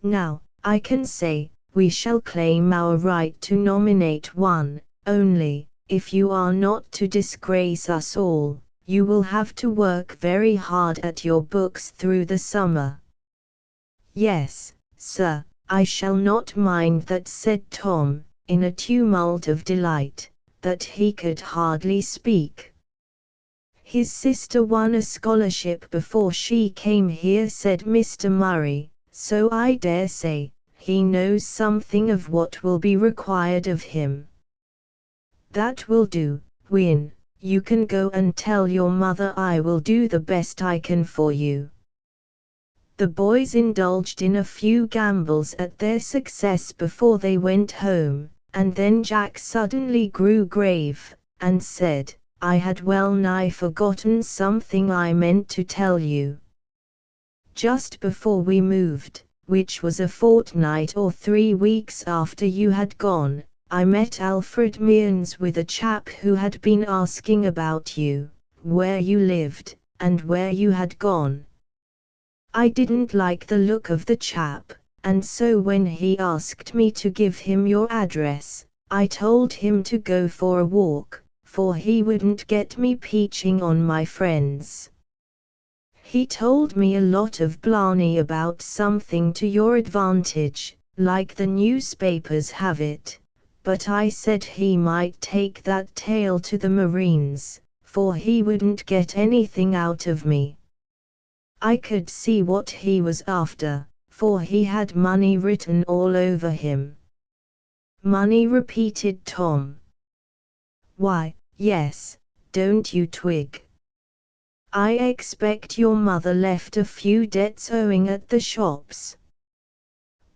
Now, I can say, we shall claim our right to nominate one, only, if you are not to disgrace us all, you will have to work very hard at your books through the summer." "Yes, sir, I shall not mind that," said Tom, in a tumult of delight, that he could hardly speak. "His sister won a scholarship before she came here," said Mr. Murray, "so I dare say he knows something of what will be required of him." "That will do, Wynne. You can go and tell your mother I will do the best I can for you." The boys indulged in a few gambles at their success before they went home, and then Jack suddenly grew grave, and said, "I had well nigh forgotten something I meant to tell you. Just before we moved, which was a fortnight or 3 weeks after you had gone, I met Alfred Mearns with a chap who had been asking about you, where you lived, and where you had gone. I didn't like the look of the chap, and so when he asked me to give him your address, I told him to go for a walk, for he wouldn't get me peaching on my friends. He told me a lot of blarney about something to your advantage, like the newspapers have it, but I said he might take that tale to the Marines, for he wouldn't get anything out of me. I could see what he was after, for he had money written all over him." "Money?" repeated Tom. "Why, yes, don't you twig? I expect your mother left a few debts owing at the shops.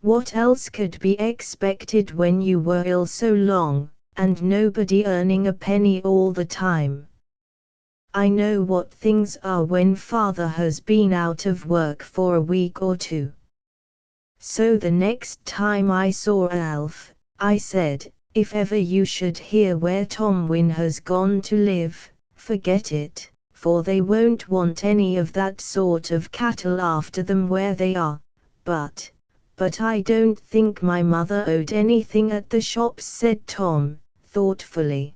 What else could be expected when you were ill so long, and nobody earning a penny all the time? I know what things are when father has been out of work for a week or two. So the next time I saw Alf, I said, if ever you should hear where Tom Wynne has gone to live, forget it, for they won't want any of that sort of cattle after them where they are. But I don't think my mother owed anything at the shops, said Tom, thoughtfully.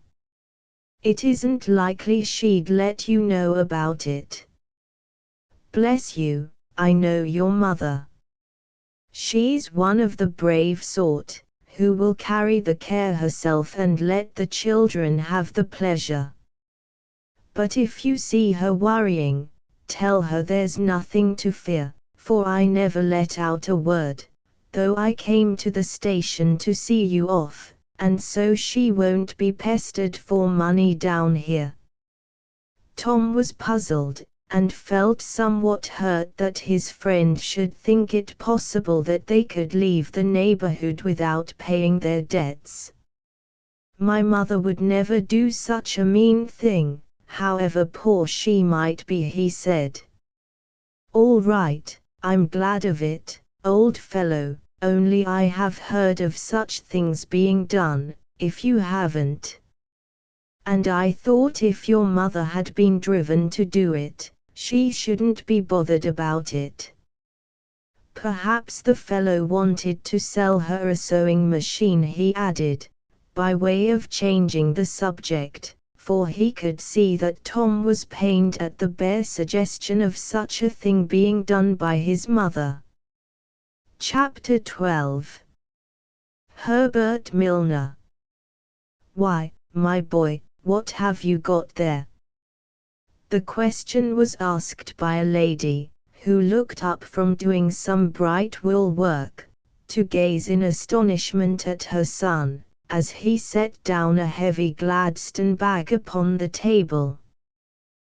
It isn't likely she'd let you know about it. Bless you, I know your mother. She's one of the brave sort, who will carry the care herself and let the children have the pleasure. But if you see her worrying, tell her there's nothing to fear, for I never let out a word, though I came to the station to see you off, and so she won't be pestered for money down here. Tom was puzzled, and felt somewhat hurt that his friend should think it possible that they could leave the neighborhood without paying their debts. My mother would never do such a mean thing, however poor she might be, he said. All right, I'm glad of it, old fellow, only I have heard of such things being done, if you haven't. And I thought if your mother had been driven to do it, she shouldn't be bothered about it. Perhaps the fellow wanted to sell her a sewing machine, he added, by way of changing the subject, for he could see that Tom was pained at the bare suggestion of such a thing being done by his mother. Chapter 12. Herbert Milner. Why, my boy, what have you got there? The question was asked by a lady, who looked up from doing some bright wool work, to gaze in astonishment at her son, as he set down a heavy Gladstone bag upon the table.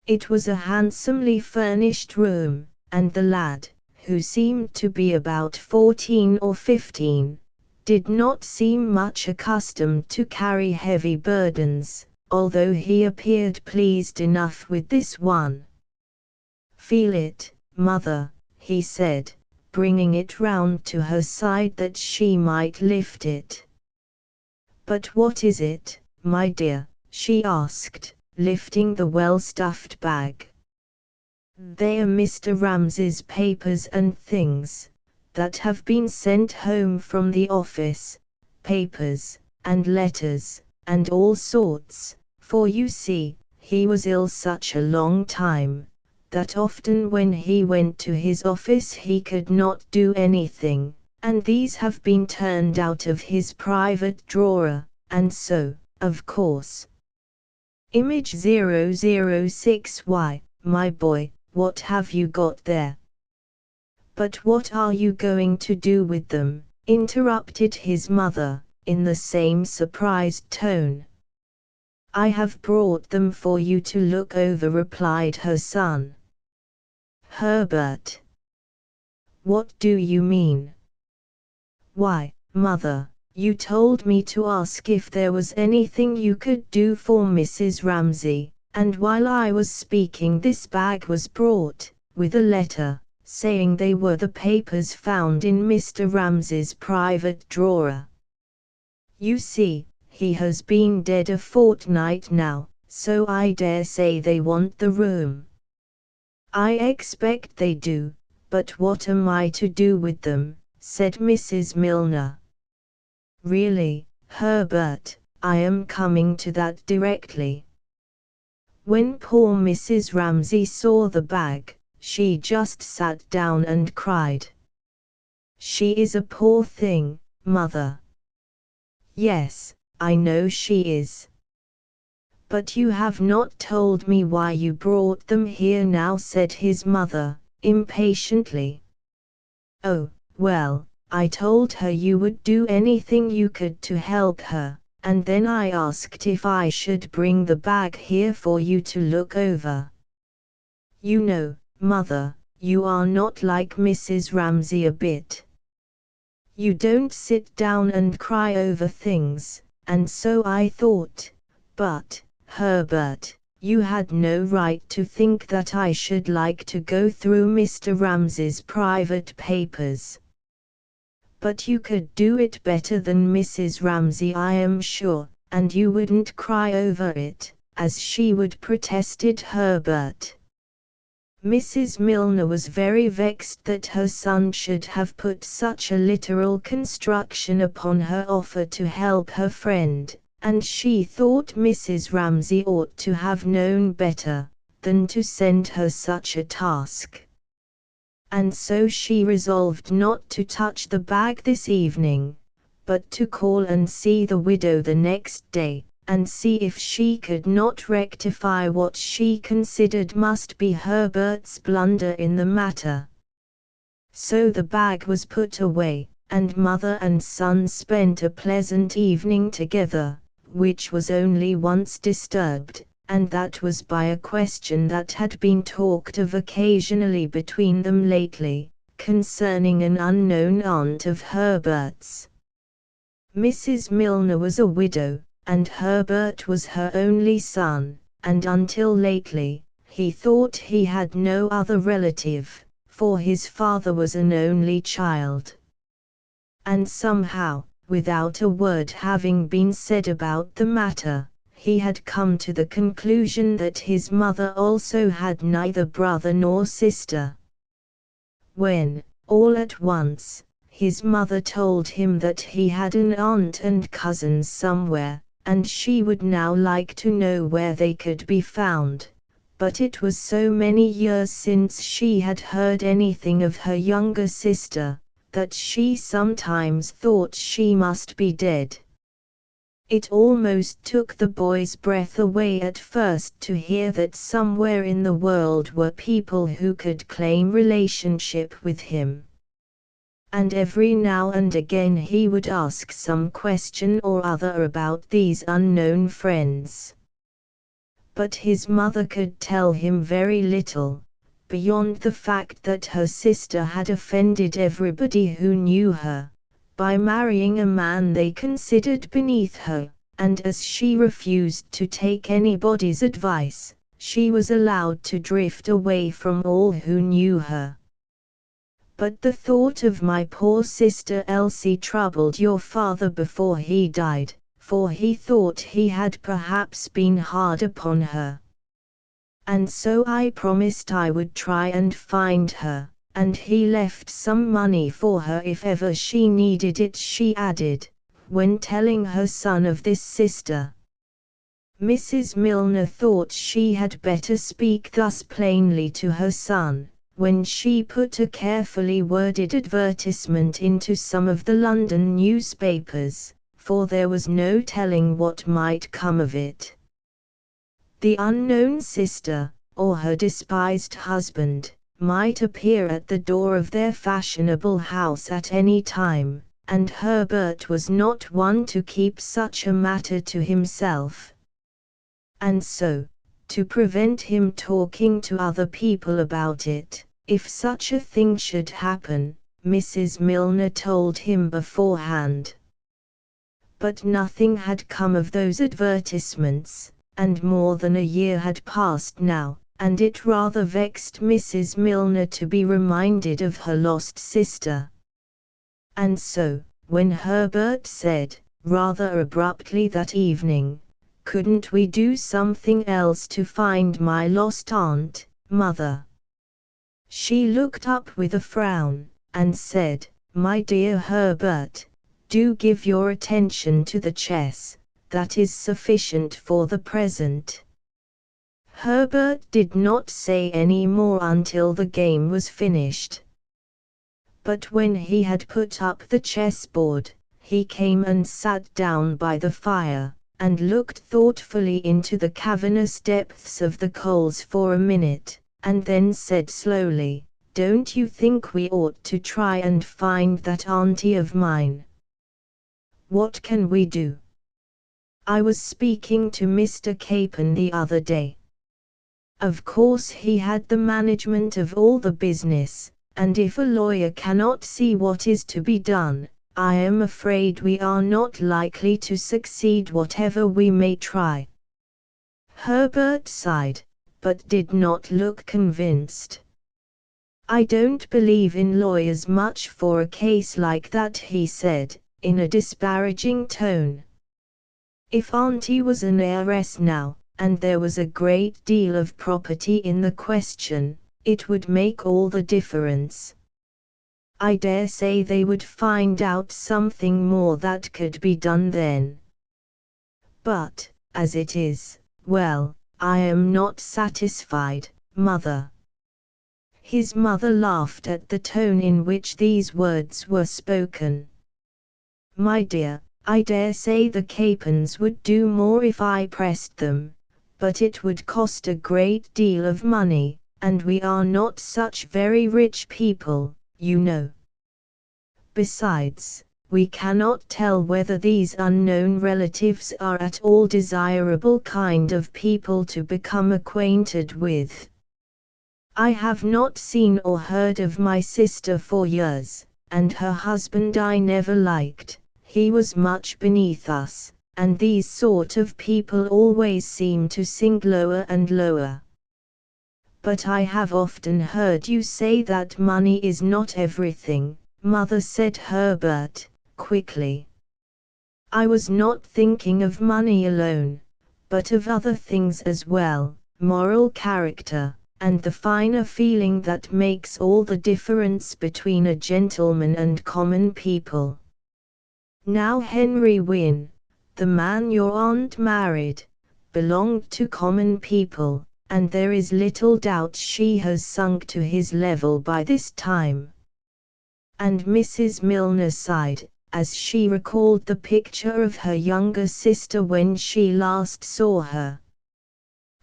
It was a handsomely furnished room, and the lad, who seemed to be about 14 or 15, did not seem much accustomed to carry heavy burdens, although he appeared pleased enough with this one. Feel it, mother, he said, bringing it round to her side that she might lift it. But what is it, my dear? She asked, lifting the well-stuffed bag. They are Mr. Ramsay's papers and things, that have been sent home from the office, papers, and letters, and all sorts, for you see, he was ill such a long time, that often when he went to his office he could not do anything, and these have been turned out of his private drawer, and so, of course. Image 006. Why, my boy, what have you got there? But what are you going to do with them? Interrupted his mother, in the same surprised tone. I have brought them for you to look over, replied her son. Herbert. What do you mean? Why, mother, you told me to ask if there was anything you could do for Mrs. Ramsay, and while I was speaking this bag was brought, with a letter, saying they were the papers found in Mr. Ramsay's private drawer. You see, he has been dead a fortnight now, so I dare say they want the room. I expect they do, but what am I to do with them? Said Mrs. Milner. Really, Herbert, I am coming to that directly. When poor Mrs. Ramsay saw the bag, she just sat down and cried. She is a poor thing, mother. Yes, I know she is. But you have not told me why you brought them here now, said his mother, impatiently. Oh, well, I told her you would do anything you could to help her, and then I asked if I should bring the bag here for you to look over. You know, mother, you are not like Mrs. Ramsay a bit. You don't sit down and cry over things, and so I thought, but, Herbert, you had no right to think that I should like to go through Mr. Ramsay's private papers. But you could do it better than Mrs. Ramsay, I am sure, and you wouldn't cry over it, as she would," protested Herbert. Mrs. Milner was very vexed that her son should have put such a literal construction upon her offer to help her friend, and she thought Mrs. Ramsay ought to have known better than to send her such a task. And so she resolved not to touch the bag this evening, but to call and see the widow the next day, and see if she could not rectify what she considered must be Herbert's blunder in the matter. So the bag was put away, and mother and son spent a pleasant evening together, which was only once disturbed, and that was by a question that had been talked of occasionally between them lately, concerning an unknown aunt of Herbert's. Mrs. Milner was a widow, and Herbert was her only son, and until lately, he thought he had no other relative, for his father was an only child. And somehow, without a word having been said about the matter, he had come to the conclusion that his mother also had neither brother nor sister. When, all at once, his mother told him that he had an aunt and cousins somewhere, and she would now like to know where they could be found, but it was so many years since she had heard anything of her younger sister, that she sometimes thought she must be dead. It almost took the boy's breath away at first to hear that somewhere in the world were people who could claim relationship with him. And every now and again he would ask some question or other about these unknown friends. But his mother could tell him very little, beyond the fact that her sister had offended everybody who knew her, by marrying a man they considered beneath her, and as she refused to take anybody's advice, she was allowed to drift away from all who knew her. But the thought of my poor sister Elsie troubled your father before he died, for he thought he had perhaps been hard upon her. And so I promised I would try and find her, and he left some money for her if ever she needed it, she added, when telling her son of this sister. Mrs. Milner thought she had better speak thus plainly to her son, when she put a carefully worded advertisement into some of the London newspapers, for there was no telling what might come of it. The unknown sister, or her despised husband, might appear at the door of their fashionable house at any time, and Herbert was not one to keep such a matter to himself. And so, to prevent him talking to other people about it, if such a thing should happen, Mrs. Milner told him beforehand. But nothing had come of those advertisements, and more than a year had passed now, and it rather vexed Mrs. Milner to be reminded of her lost sister. And so, when Herbert said, rather abruptly that evening, "Couldn't we do something else to find my lost aunt, mother?" she looked up with a frown, and said, "My dear Herbert, do give your attention to the chess, that is sufficient for the present." Herbert did not say any more until the game was finished. But when he had put up the chessboard, he came and sat down by the fire, and looked thoughtfully into the cavernous depths of the coals for a minute, and then said slowly, "Don't you think we ought to try and find that auntie of mine?" "What can we do?" "I was speaking to Mr. Capon the other day. Of course he had the management of all the business, and if a lawyer cannot see what is to be done, I am afraid we are not likely to succeed whatever we may try." Herbert sighed, but did not look convinced. "I don't believe in lawyers much for a case like that," he said, in a disparaging tone. "If Auntie was an heiress now, and there was a great deal of property in the question, it would make all the difference. I dare say they would find out something more that could be done then. But, as it is, well, I am not satisfied, Mother." His mother laughed at the tone in which these words were spoken. "My dear, I dare say the Capons would do more if I pressed them, but it would cost a great deal of money, and we are not such very rich people, you know. Besides, we cannot tell whether these unknown relatives are at all desirable kind of people to become acquainted with. I have not seen or heard of my sister for years, and her husband I never liked. He was much beneath us, and these sort of people always seem to sink lower and lower. But I have often heard you say that money is not everything, Mother," said Herbert, quickly. "I was not thinking of money alone, but of other things as well, moral character, and the finer feeling that makes all the difference between a gentleman and common people. Now Henry Wynne, the man your aunt married, belonged to common people, and there is little doubt she has sunk to his level by this time." And Mrs. Milner sighed, as she recalled the picture of her younger sister when she last saw her.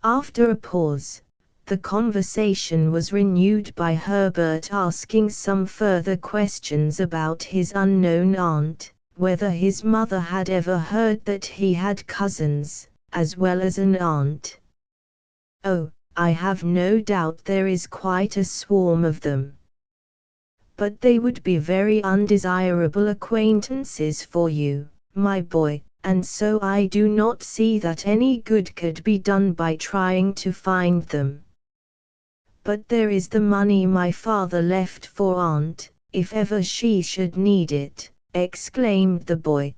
After a pause, the conversation was renewed by Herbert asking some further questions about his unknown aunt, whether his mother had ever heard that he had cousins, as well as an aunt. "Oh, I have no doubt there is quite a swarm of them. But they would be very undesirable acquaintances for you, my boy, and so I do not see that any good could be done by trying to find them. But there is the money my father left for Aunt, if ever she should need it," exclaimed the boy.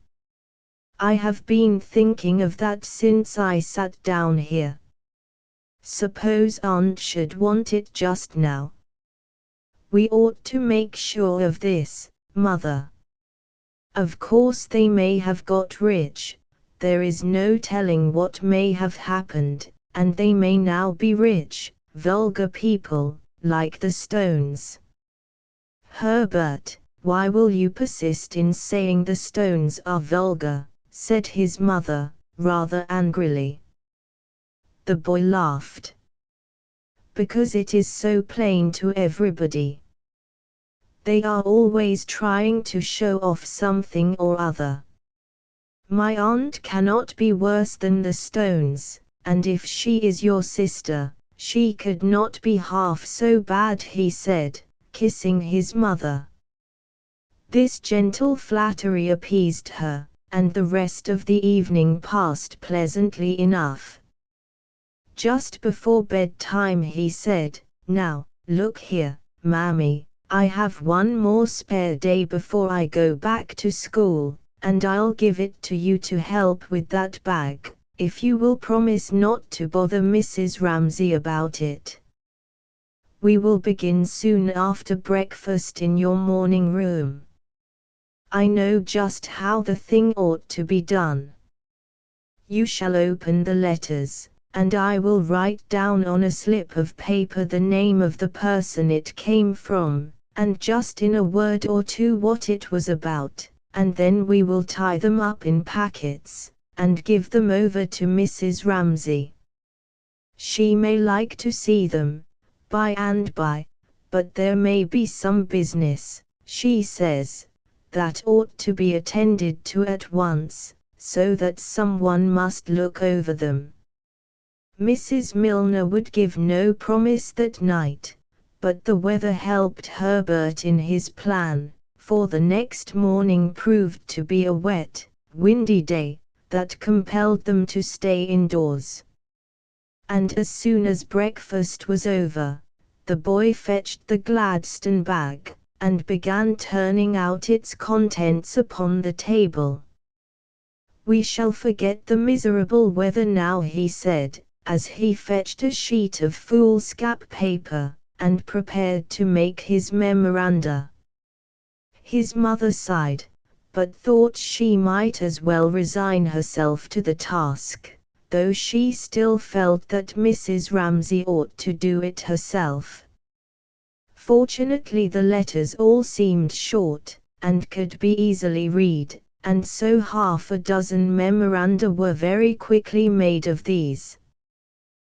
"I have been thinking of that since I sat down here. Suppose Aunt should want it just now? We ought to make sure of this, Mother. Of course they may have got rich, there is no telling what may have happened, and they may now be rich, vulgar people, like the Stones." "Herbert, why will you persist in saying the Stones are vulgar?" said his mother, rather angrily. The boy laughed. "Because it is so plain to everybody. They are always trying to show off something or other. My aunt cannot be worse than the Stones, and if she is your sister, she could not be half so bad," he said, kissing his mother. This gentle flattery appeased her, and the rest of the evening passed pleasantly enough. Just before bedtime he said, "Now, look here, Mammy, I have one more spare day before I go back to school, and I'll give it to you to help with that bag, if you will promise not to bother Mrs. Ramsay about it. We will begin soon after breakfast in your morning room. I know just how the thing ought to be done. You shall open the letters, and I will write down on a slip of paper the name of the person it came from, and just in a word or two what it was about, and then we will tie them up in packets, and give them over to Mrs. Ramsay. She may like to see them, by and by, but there may be some business, she says, that ought to be attended to at once, so that someone must look over them." Mrs. Milner would give no promise that night, but the weather helped Herbert in his plan, for the next morning proved to be a wet, windy day, that compelled them to stay indoors. And as soon as breakfast was over, The boy fetched the Gladstone bag, and began turning out its contents upon the table. "We shall forget the miserable weather now," he said, as he fetched a sheet of foolscap paper, and prepared to make his memoranda. His mother sighed, but thought she might as well resign herself to the task, though she still felt that Mrs. Ramsay ought to do it herself. Fortunately the letters all seemed short, and could be easily read, and so half a dozen memoranda were very quickly made of these.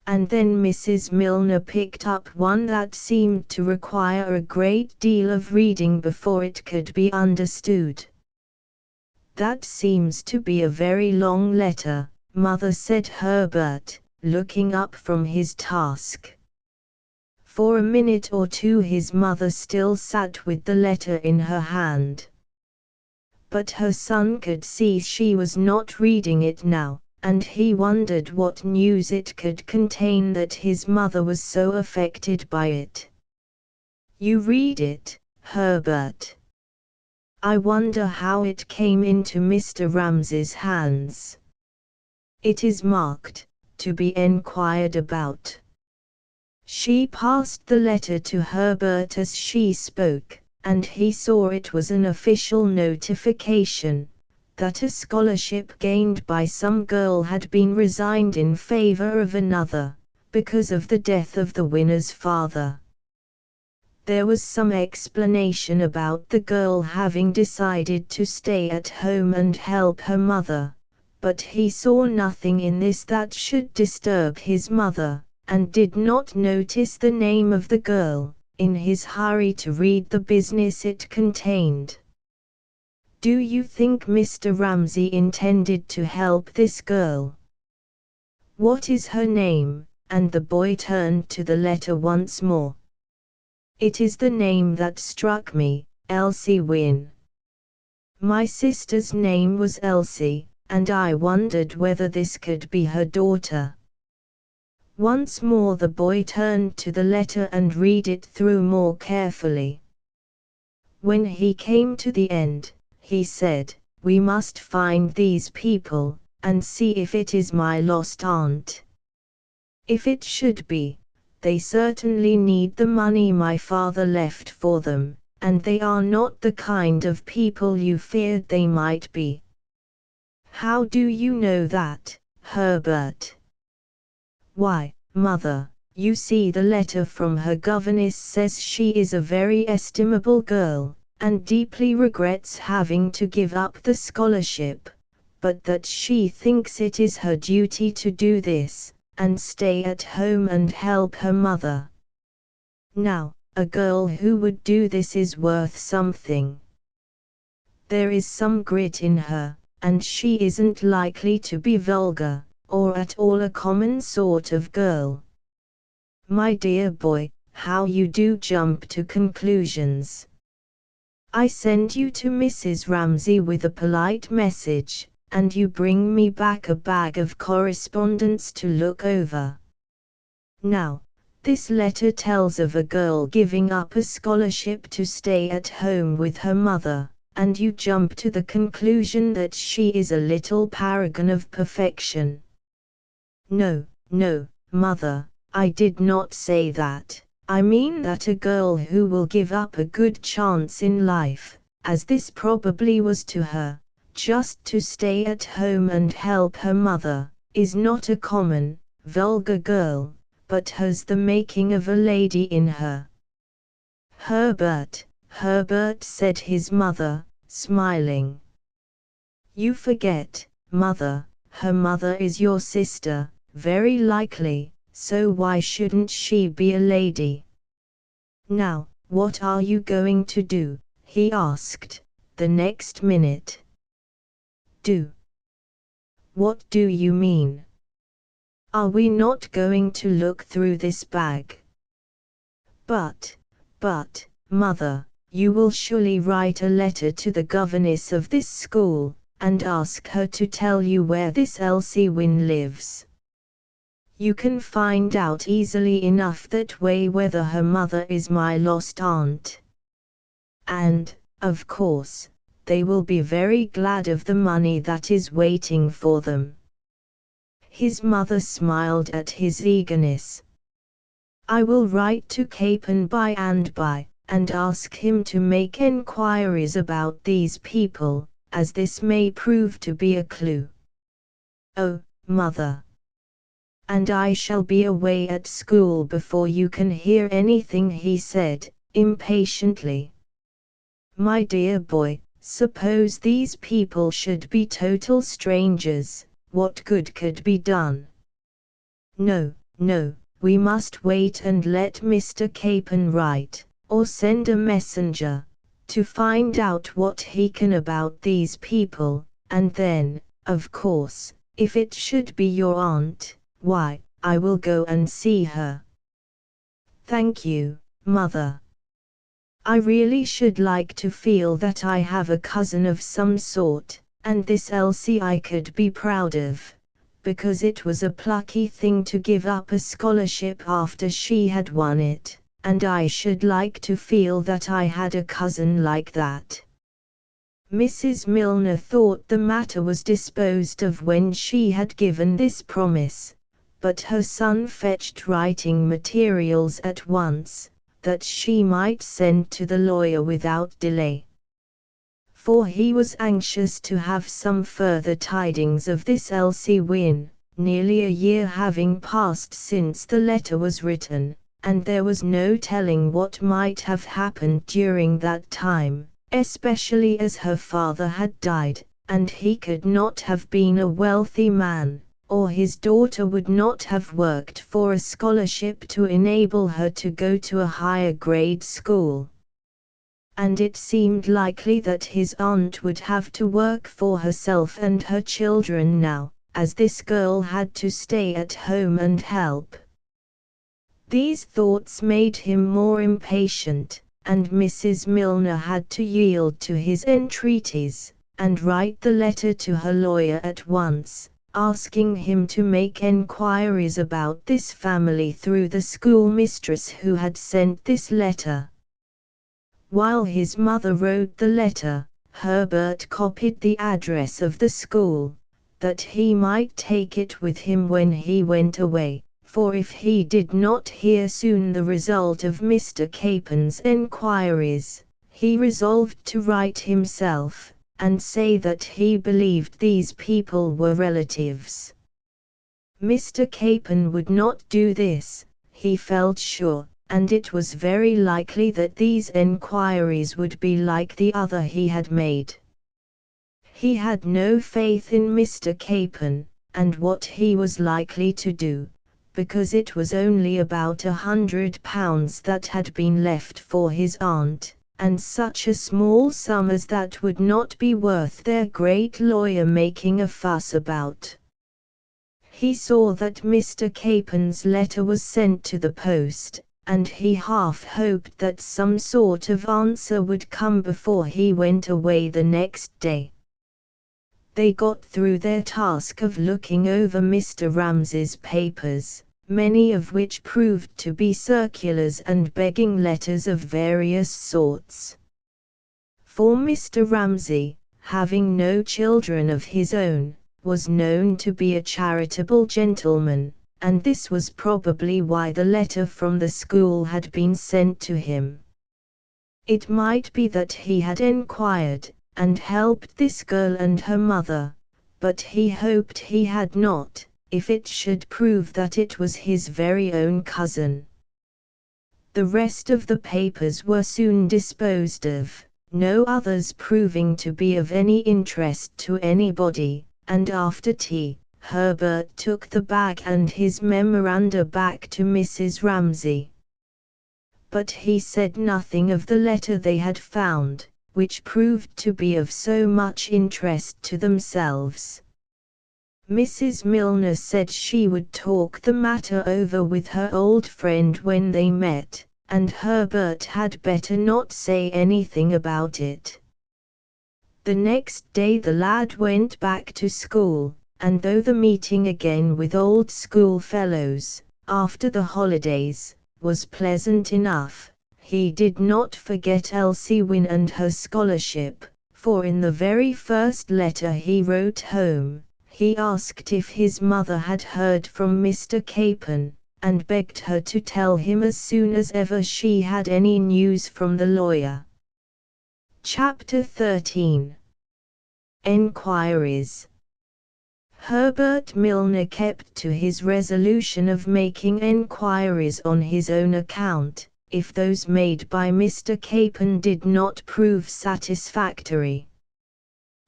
And then Mrs. Milner picked up one that seemed to require a great deal of reading before it could be understood. "That seems to be a very long letter, Mother," said Herbert, looking up from his task. For a minute or two his mother still sat with the letter in her hand. But her son could see she was not reading it now, and he wondered what news it could contain that his mother was so affected by it. "You read it, Herbert? I wonder how it came into Mr. Ramsay's hands. It is marked, 'To be enquired about.'" She passed the letter to Herbert as she spoke, and he saw it was an official notification that a scholarship gained by some girl had been resigned in favor of another, because of the death of the winner's father. There was some explanation about the girl having decided to stay at home and help her mother, but he saw nothing in this that should disturb his mother, and did not notice the name of the girl, in his hurry to read the business it contained. "Do you think Mr. Ramsay intended to help this girl? What is her name?" And the boy turned to the letter once more. "It is the name that struck me, Elsie Wynne. My sister's name was Elsie, and I wondered whether this could be her daughter." Once more the boy turned to the letter and read it through more carefully. When he came to the end, he said, "We must find these people, and see if it is my lost aunt. If it should be, they certainly need the money my father left for them, and they are not the kind of people you feared they might be." "How do you know that, Herbert?" "Why, Mother, you see the letter from her governess says she is a very estimable girl, and deeply regrets having to give up the scholarship, but that she thinks it is her duty to do this, and stay at home and help her mother. Now, a girl who would do this is worth something. There is some grit in her, and she isn't likely to be vulgar, or at all a common sort of girl." "My dear boy, how you do jump to conclusions. I send you to Mrs. Ramsay with a polite message, and you bring me back a bag of correspondence to look over. Now, this letter tells of a girl giving up a scholarship to stay at home with her mother, and you jump to the conclusion that she is a little paragon of perfection." "No, no, Mother, I did not say that. I mean that a girl who will give up a good chance in life, as this probably was to her, just to stay at home and help her mother, is not a common, vulgar girl, but has the making of a lady in her." "Herbert, Herbert," said his mother, smiling. "You forget, Mother, her mother is your sister, very likely, so why shouldn't she be a lady?" "Now, what are you going to do?" he asked, the next minute. "Do? What do you mean? Are we not going to look through this bag?" But, Mother, you will surely write a letter to the governess of this school, and ask her to tell you where this Elsie Wynne lives." You can find out easily enough that way whether her mother is my lost aunt. And, of course, they will be very glad of the money that is waiting for them." His mother smiled at his eagerness. "I will write to Capon by and by, and ask him to make enquiries about these people, as this may prove to be a clue." "Oh, mother! And I shall be away at school before you can hear anything," he said, impatiently. "My dear boy, suppose these people should be total strangers, what good could be done?" "No, no, we must wait and let Mr. Capon write, or send a messenger, to find out what he can about these people, and then, of course, if it should be your aunt, why, I will go and see her." "Thank you, mother. I really should like to feel that I have a cousin of some sort, and this Elsie I could be proud of, because it was a plucky thing to give up a scholarship after she had won it, and I should like to feel that I had a cousin like that." Mrs. Milner thought the matter was disposed of when she had given this promise, but her son fetched writing materials at once, that she might send to the lawyer without delay. For he was anxious to have some further tidings of this Elsie Wynne, nearly a year having passed since the letter was written, and there was no telling what might have happened during that time, especially as her father had died, and he could not have been a wealthy man, or his daughter would not have worked for a scholarship to enable her to go to a higher grade school. And it seemed likely that his aunt would have to work for herself and her children now, as this girl had to stay at home and help. These thoughts made him more impatient, and Mrs. Milner had to yield to his entreaties, and write the letter to her lawyer at once, asking him to make enquiries about this family through the schoolmistress who had sent this letter. While his mother wrote the letter, Herbert copied the address of the school, that he might take it with him when he went away, for if he did not hear soon the result of Mr. Capon's enquiries, he resolved to write himself, and say that he believed these people were relatives. Mr. Capon would not do this, he felt sure, and it was very likely that these enquiries would be like the other he had made. He had no faith in Mr. Capon, and what he was likely to do, because it was only about £100 that had been left for his aunt, and such a small sum as that would not be worth their great lawyer making a fuss about. He saw that Mr. Capon's letter was sent to the post, and he half hoped that some sort of answer would come before he went away the next day. They got through their task of looking over Mr. Ramsay's papers, many of which proved to be circulars and begging letters of various sorts. For Mr. Ramsay, having no children of his own, was known to be a charitable gentleman, and this was probably why the letter from the school had been sent to him. It might be that he had enquired, and helped this girl and her mother, but he hoped he had not, if it should prove that it was his very own cousin. The rest of the papers were soon disposed of, no others proving to be of any interest to anybody, and after tea, Herbert took the bag and his memoranda back to Mrs. Ramsay. But he said nothing of the letter they had found, which proved to be of so much interest to themselves. Mrs. Milner said she would talk the matter over with her old friend when they met, and Herbert had better not say anything about it. The next day the lad went back to school, and though the meeting again with old schoolfellows, after the holidays, was pleasant enough, he did not forget Elsie Wynne and her scholarship, for in the very first letter he wrote home, he asked if his mother had heard from Mr. Capon, and begged her to tell him as soon as ever she had any news from the lawyer. Chapter 13. Enquiries. Herbert Milner kept to his resolution of making enquiries on his own account, if those made by Mr. Capon did not prove satisfactory.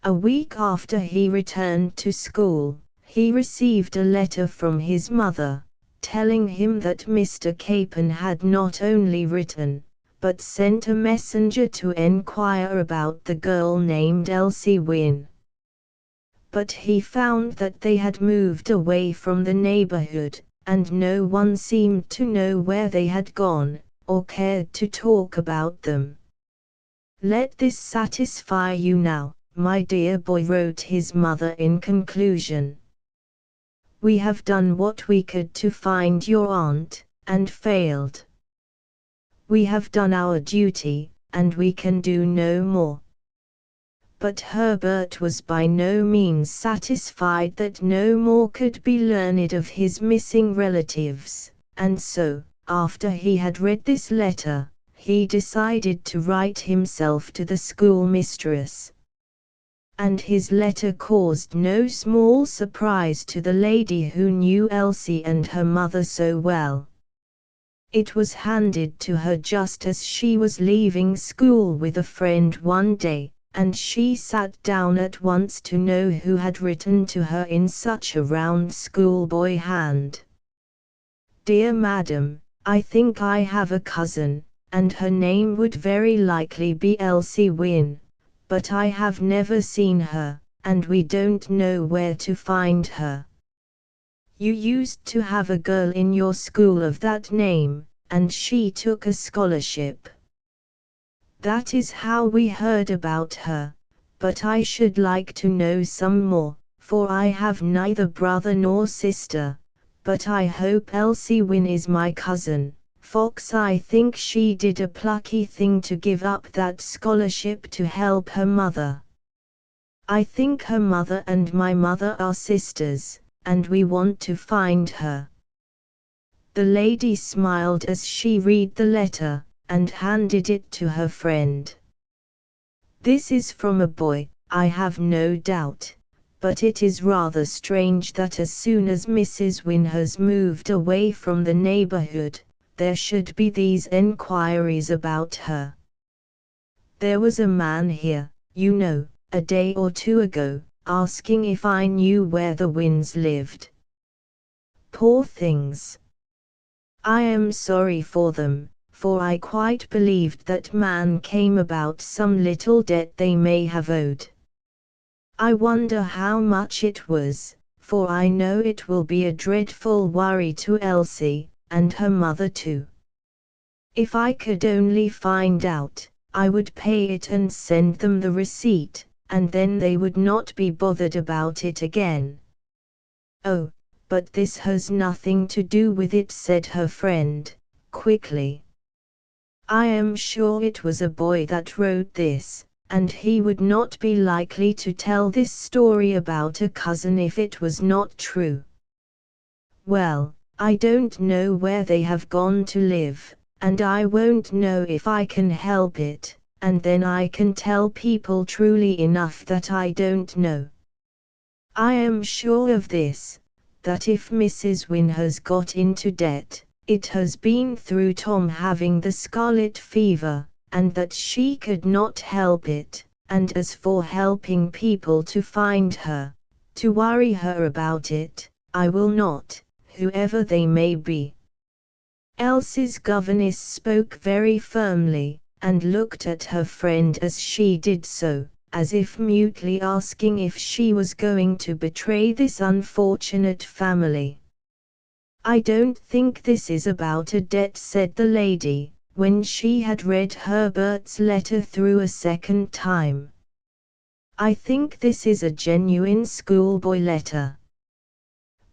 A week after he returned to school, he received a letter from his mother, telling him that Mr. Capon had not only written, but sent a messenger to enquire about the girl named Elsie Wynne. But he found that they had moved away from the neighborhood, and no one seemed to know where they had gone, or cared to talk about them. "Let this satisfy you now, my dear boy," wrote his mother in conclusion. "We have done what we could to find your aunt, and failed. We have done our duty, and we can do no more." But Herbert was by no means satisfied that no more could be learned of his missing relatives, and so, after he had read this letter, he decided to write himself to the schoolmistress. And his letter caused no small surprise to the lady who knew Elsie and her mother so well. It was handed to her just as she was leaving school with a friend one day, and she sat down at once to know who had written to her in such a round schoolboy hand. "Dear Madam, I think I have a cousin, and her name would very likely be Elsie Wynne, but I have never seen her, and we don't know where to find her. You used to have a girl in your school of that name, and she took a scholarship. That is how we heard about her, but I should like to know some more, for I have neither brother nor sister, but I hope Elsie Wynne is my cousin. Fox, I think she did a plucky thing to give up that scholarship to help her mother. I think her mother and my mother are sisters, and we want to find her." The lady smiled as she read the letter, and handed it to her friend. "This is from a boy, I have no doubt, but it is rather strange that as soon as Mrs. Wynne has moved away from the neighborhood, there should be these enquiries about her. There was a man here, you know, a day or two ago, asking if I knew where the Wynnes lived. Poor things! I am sorry for them, for I quite believed that man came about some little debt they may have owed. I wonder how much it was, for I know it will be a dreadful worry to Elsie, and her mother too. If I could only find out, I would pay it and send them the receipt, and then they would not be bothered about it again." "Oh, but this has nothing to do with it," said her friend, quickly. "I am sure it was a boy that wrote this, and he would not be likely to tell this story about a cousin if it was not true. Well, I don't know where they have gone to live, and I won't know if I can help it, and then I can tell people truly enough that I don't know. I am sure of this, that if Mrs. Wynne has got into debt, it has been through Tom having the scarlet fever, and that she could not help it, and as for helping people to find her, to worry her about it, I will not, whoever they may be." Elsie's governess spoke very firmly, and looked at her friend as she did so, as if mutely asking if she was going to betray this unfortunate family. "I don't think this is about a debt," said the lady, when she had read Herbert's letter through a second time. "I think this is a genuine schoolboy letter,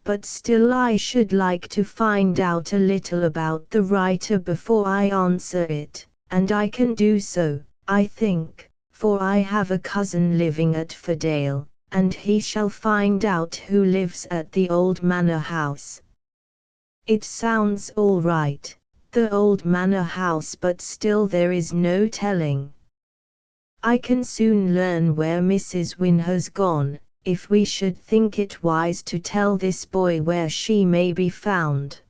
but still I should like to find out a little about the writer before I answer it, and I can do so, I think, for I have a cousin living at Fordale, and he shall find out who lives at the old manor house. It sounds all right, the old manor house, but still there is no telling. I can soon learn where Mrs. Wynne has gone, if we should think it wise to tell this boy where she may be found.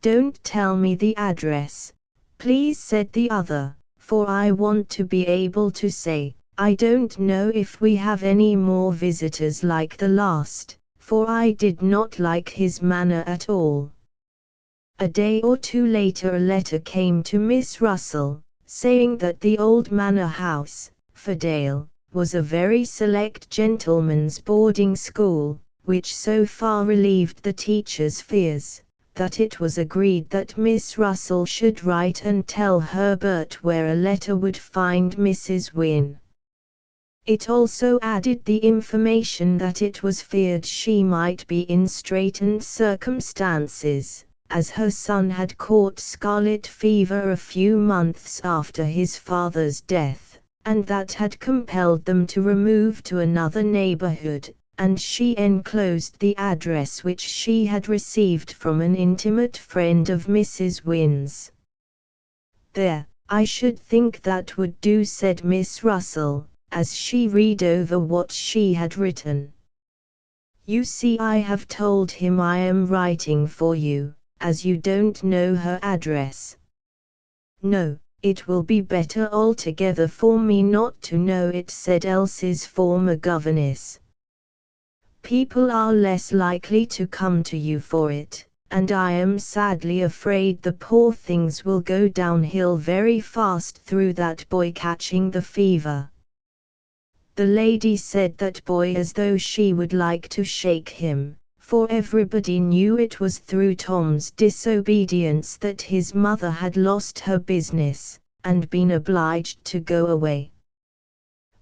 Don't tell me the address, please, said the other, for I want to be able to say, I don't know if we have any more visitors like the last, for I did not like his manner at all. A day or two later a letter came to Miss Russell, saying that the old manor house, Fordale, was a very select gentleman's boarding school, which so far relieved the teacher's fears, that it was agreed that Miss Russell should write and tell Herbert where a letter would find Mrs. Wynne. It also added the information that it was feared she might be in straitened circumstances, as her son had caught scarlet fever a few months after his father's death, and that had compelled them to remove to another neighborhood, and she enclosed the address which she had received from an intimate friend of Mrs. Wynne's. There, I should think that would do, said Miss Russell, as she read over what she had written. You see, I have told him I am writing for you, as you don't know her address. No, it will be better altogether for me not to know it, said Elsie's former governess. People are less likely to come to you for it, and I am sadly afraid the poor things will go downhill very fast through that boy catching the fever. The lady said that boy as though she would like to shake him, for everybody knew it was through Tom's disobedience that his mother had lost her business, and been obliged to go away.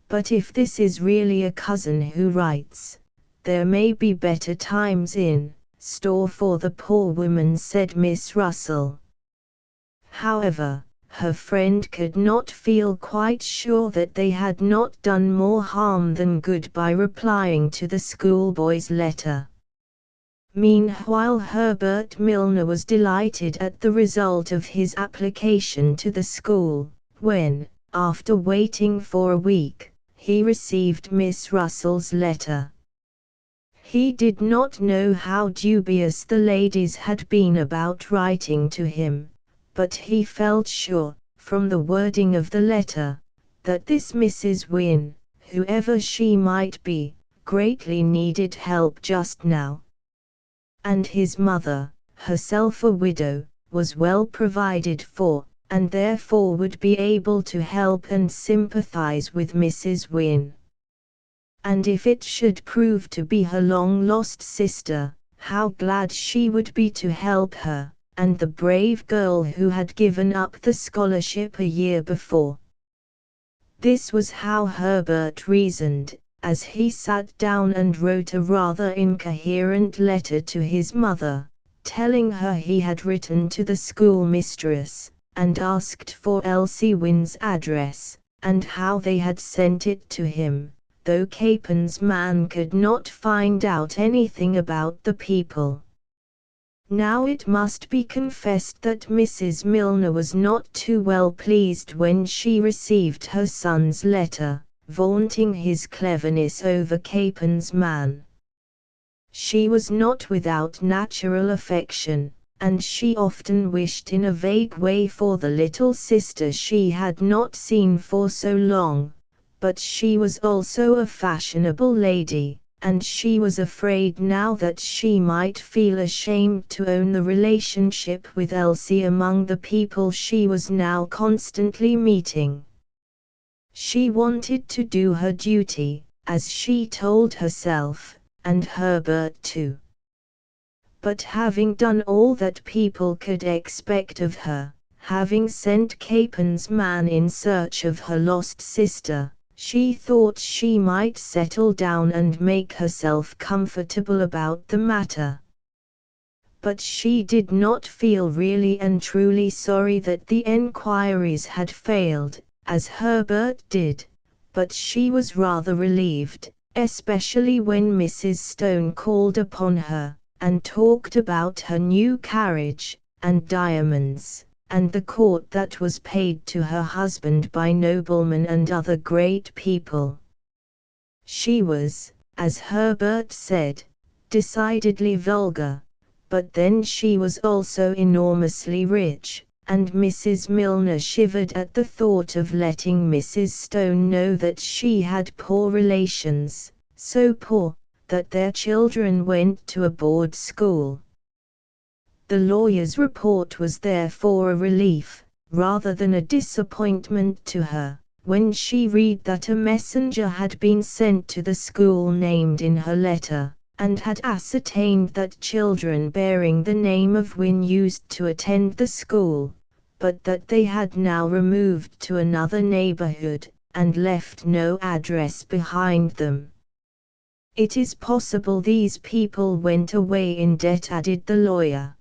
But if this is really a cousin who writes, there may be better times in store for the poor woman, said Miss Russell. However, her friend could not feel quite sure that they had not done more harm than good by replying to the schoolboy's letter. Meanwhile Herbert Milner was delighted at the result of his application to the school, when, after waiting for a week, he received Miss Russell's letter. He did not know how dubious the ladies had been about writing to him, but he felt sure, from the wording of the letter, that this Mrs. Wynne, whoever she might be, greatly needed help just now. And his mother, herself a widow, was well provided for, and therefore would be able to help and sympathize with Mrs. Wynne. And if it should prove to be her long-lost sister, how glad she would be to help her, and the brave girl who had given up the scholarship a year before. This was how Herbert reasoned, as he sat down and wrote a rather incoherent letter to his mother, telling her he had written to the schoolmistress, and asked for Elsie Wynne's address, and how they had sent it to him, though Capen's man could not find out anything about the people. Now it must be confessed that Mrs. Milner was not too well pleased when she received her son's letter, vaunting his cleverness over Capen's man. She was not without natural affection, and she often wished in a vague way for the little sister she had not seen for so long, but she was also a fashionable lady, and she was afraid now that she might feel ashamed to own the relationship with Elsie among the people she was now constantly meeting. She wanted to do her duty, as she told herself, and Herbert too. But having done all that people could expect of her, having sent Capen's man in search of her lost sister, She thought she might settle down and make herself comfortable about the matter. But she did not feel really and truly sorry that the enquiries had failed, as Herbert did, but she was rather relieved, especially when Mrs. Stone called upon her, and talked about her new carriage, and diamonds, and the court that was paid to her husband by noblemen and other great people. She was, as Herbert said, decidedly vulgar, but then she was also enormously rich, and Mrs. Milner shivered at the thought of letting Mrs. Stone know that she had poor relations, so poor, that their children went to a board school. The lawyer's report was therefore a relief, rather than a disappointment to her, when she read that a messenger had been sent to the school named in her letter, and had ascertained that children bearing the name of Wynne used to attend the school, but that they had now removed to another neighborhood, and left no address behind them. It is possible these people went away in debt, added the lawyer.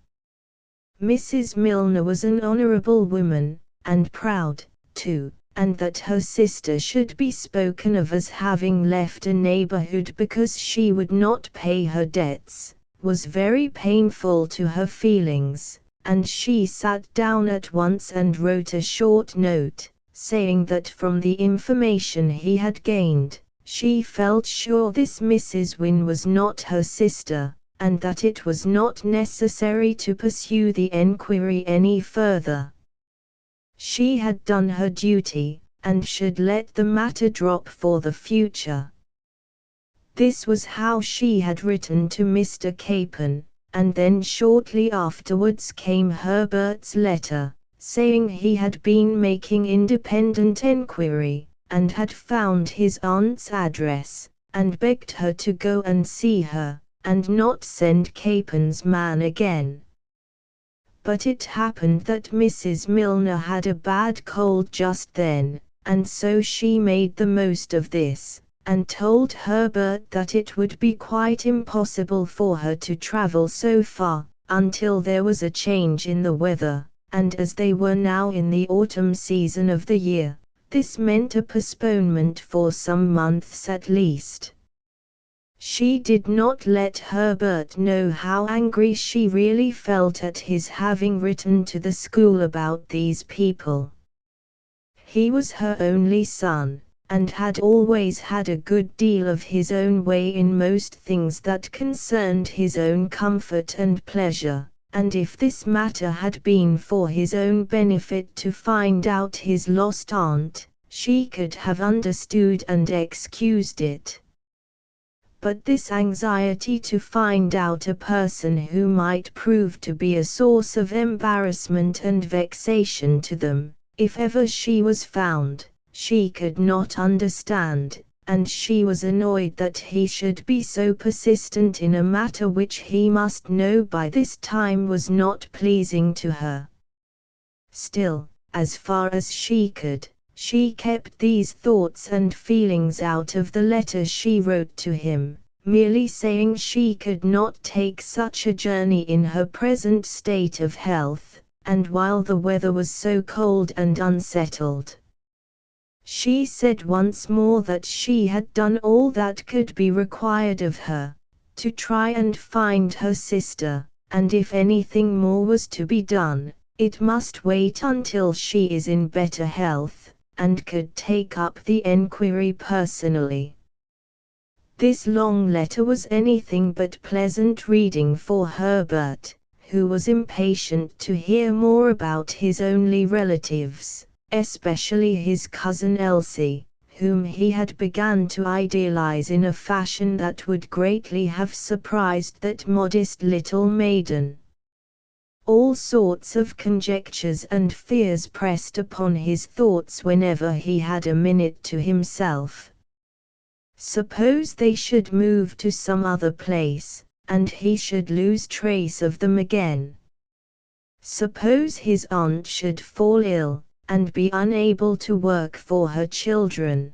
Mrs. Milner was an honorable woman, and proud, too, and that her sister should be spoken of as having left a neighborhood because she would not pay her debts, was very painful to her feelings, and she sat down at once and wrote a short note, saying that from the information he had gained, she felt sure this Mrs. Wynne was not her sister, and that it was not necessary to pursue the enquiry any further. She had done her duty, and should let the matter drop for the future. This was how she had written to Mr. Capon, and then shortly afterwards came Herbert's letter, saying he had been making independent enquiry, and had found his aunt's address, and begged her to go and see her, and not send Capon's man again. But it happened that Mrs. Milner had a bad cold just then, and so she made the most of this, and told Herbert that it would be quite impossible for her to travel so far, until there was a change in the weather, and as they were now in the autumn season of the year, this meant a postponement for some months at least. She did not let Herbert know how angry she really felt at his having written to the school about these people. He was her only son, and had always had a good deal of his own way in most things that concerned his own comfort and pleasure, and if this matter had been for his own benefit to find out his lost aunt, she could have understood and excused it. But this anxiety to find out a person who might prove to be a source of embarrassment and vexation to them, if ever she was found, she could not understand, and she was annoyed that he should be so persistent in a matter which he must know by this time was not pleasing to her. Still, as far as she could, she kept these thoughts and feelings out of the letter she wrote to him, merely saying she could not take such a journey in her present state of health, and while the weather was so cold and unsettled. She said once more that she had done all that could be required of her, to try and find her sister, and if anything more was to be done, it must wait until she is in better health, and could take up the enquiry personally. This long letter was anything but pleasant reading for Herbert, who was impatient to hear more about his only relatives, especially his cousin Elsie, whom he had begun to idealize in a fashion that would greatly have surprised that modest little maiden. All sorts of conjectures and fears pressed upon his thoughts whenever he had a minute to himself. Suppose they should move to some other place, and he should lose trace of them again. Suppose his aunt should fall ill, and be unable to work for her children.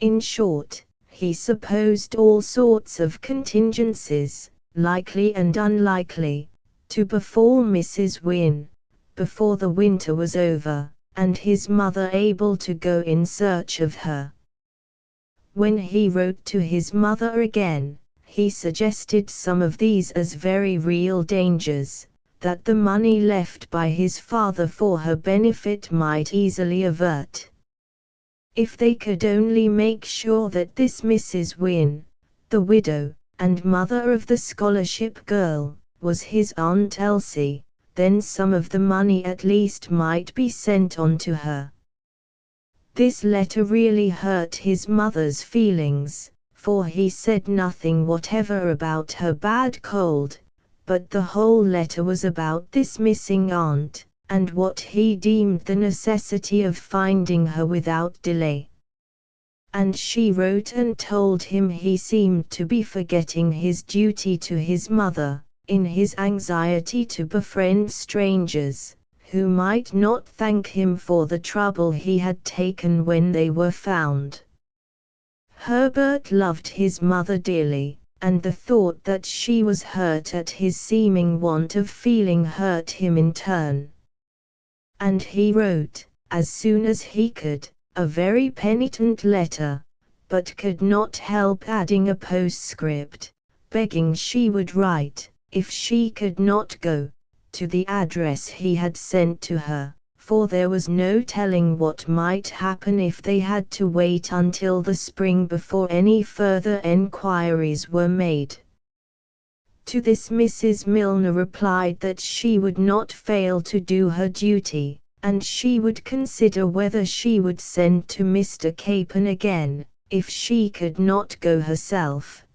In short, he supposed all sorts of contingencies, likely and unlikely, to befall Mrs. Wynne, before the winter was over, and his mother able to go in search of her. When he wrote to his mother again, he suggested some of these as very real dangers, that the money left by his father for her benefit might easily avert. If they could only make sure that this Mrs. Wynne, the widow, and mother of the scholarship girl, was his Aunt Elsie, then some of the money at least might be sent on to her. This letter really hurt his mother's feelings, for he said nothing whatever about her bad cold, but the whole letter was about this missing aunt, and what he deemed the necessity of finding her without delay. And she wrote and told him he seemed to be forgetting his duty to his mother, in his anxiety to befriend strangers, who might not thank him for the trouble he had taken when they were found. Herbert loved his mother dearly, and the thought that she was hurt at his seeming want of feeling hurt him in turn. And he wrote, as soon as he could, a very penitent letter, but could not help adding a postscript, begging she would write, if she could not go, to the address he had sent to her, for there was no telling what might happen if they had to wait until the spring before any further enquiries were made. To this Mrs. Milner replied that she would not fail to do her duty, and she would consider whether she would send to Mr. Capon again, if she could not go herself.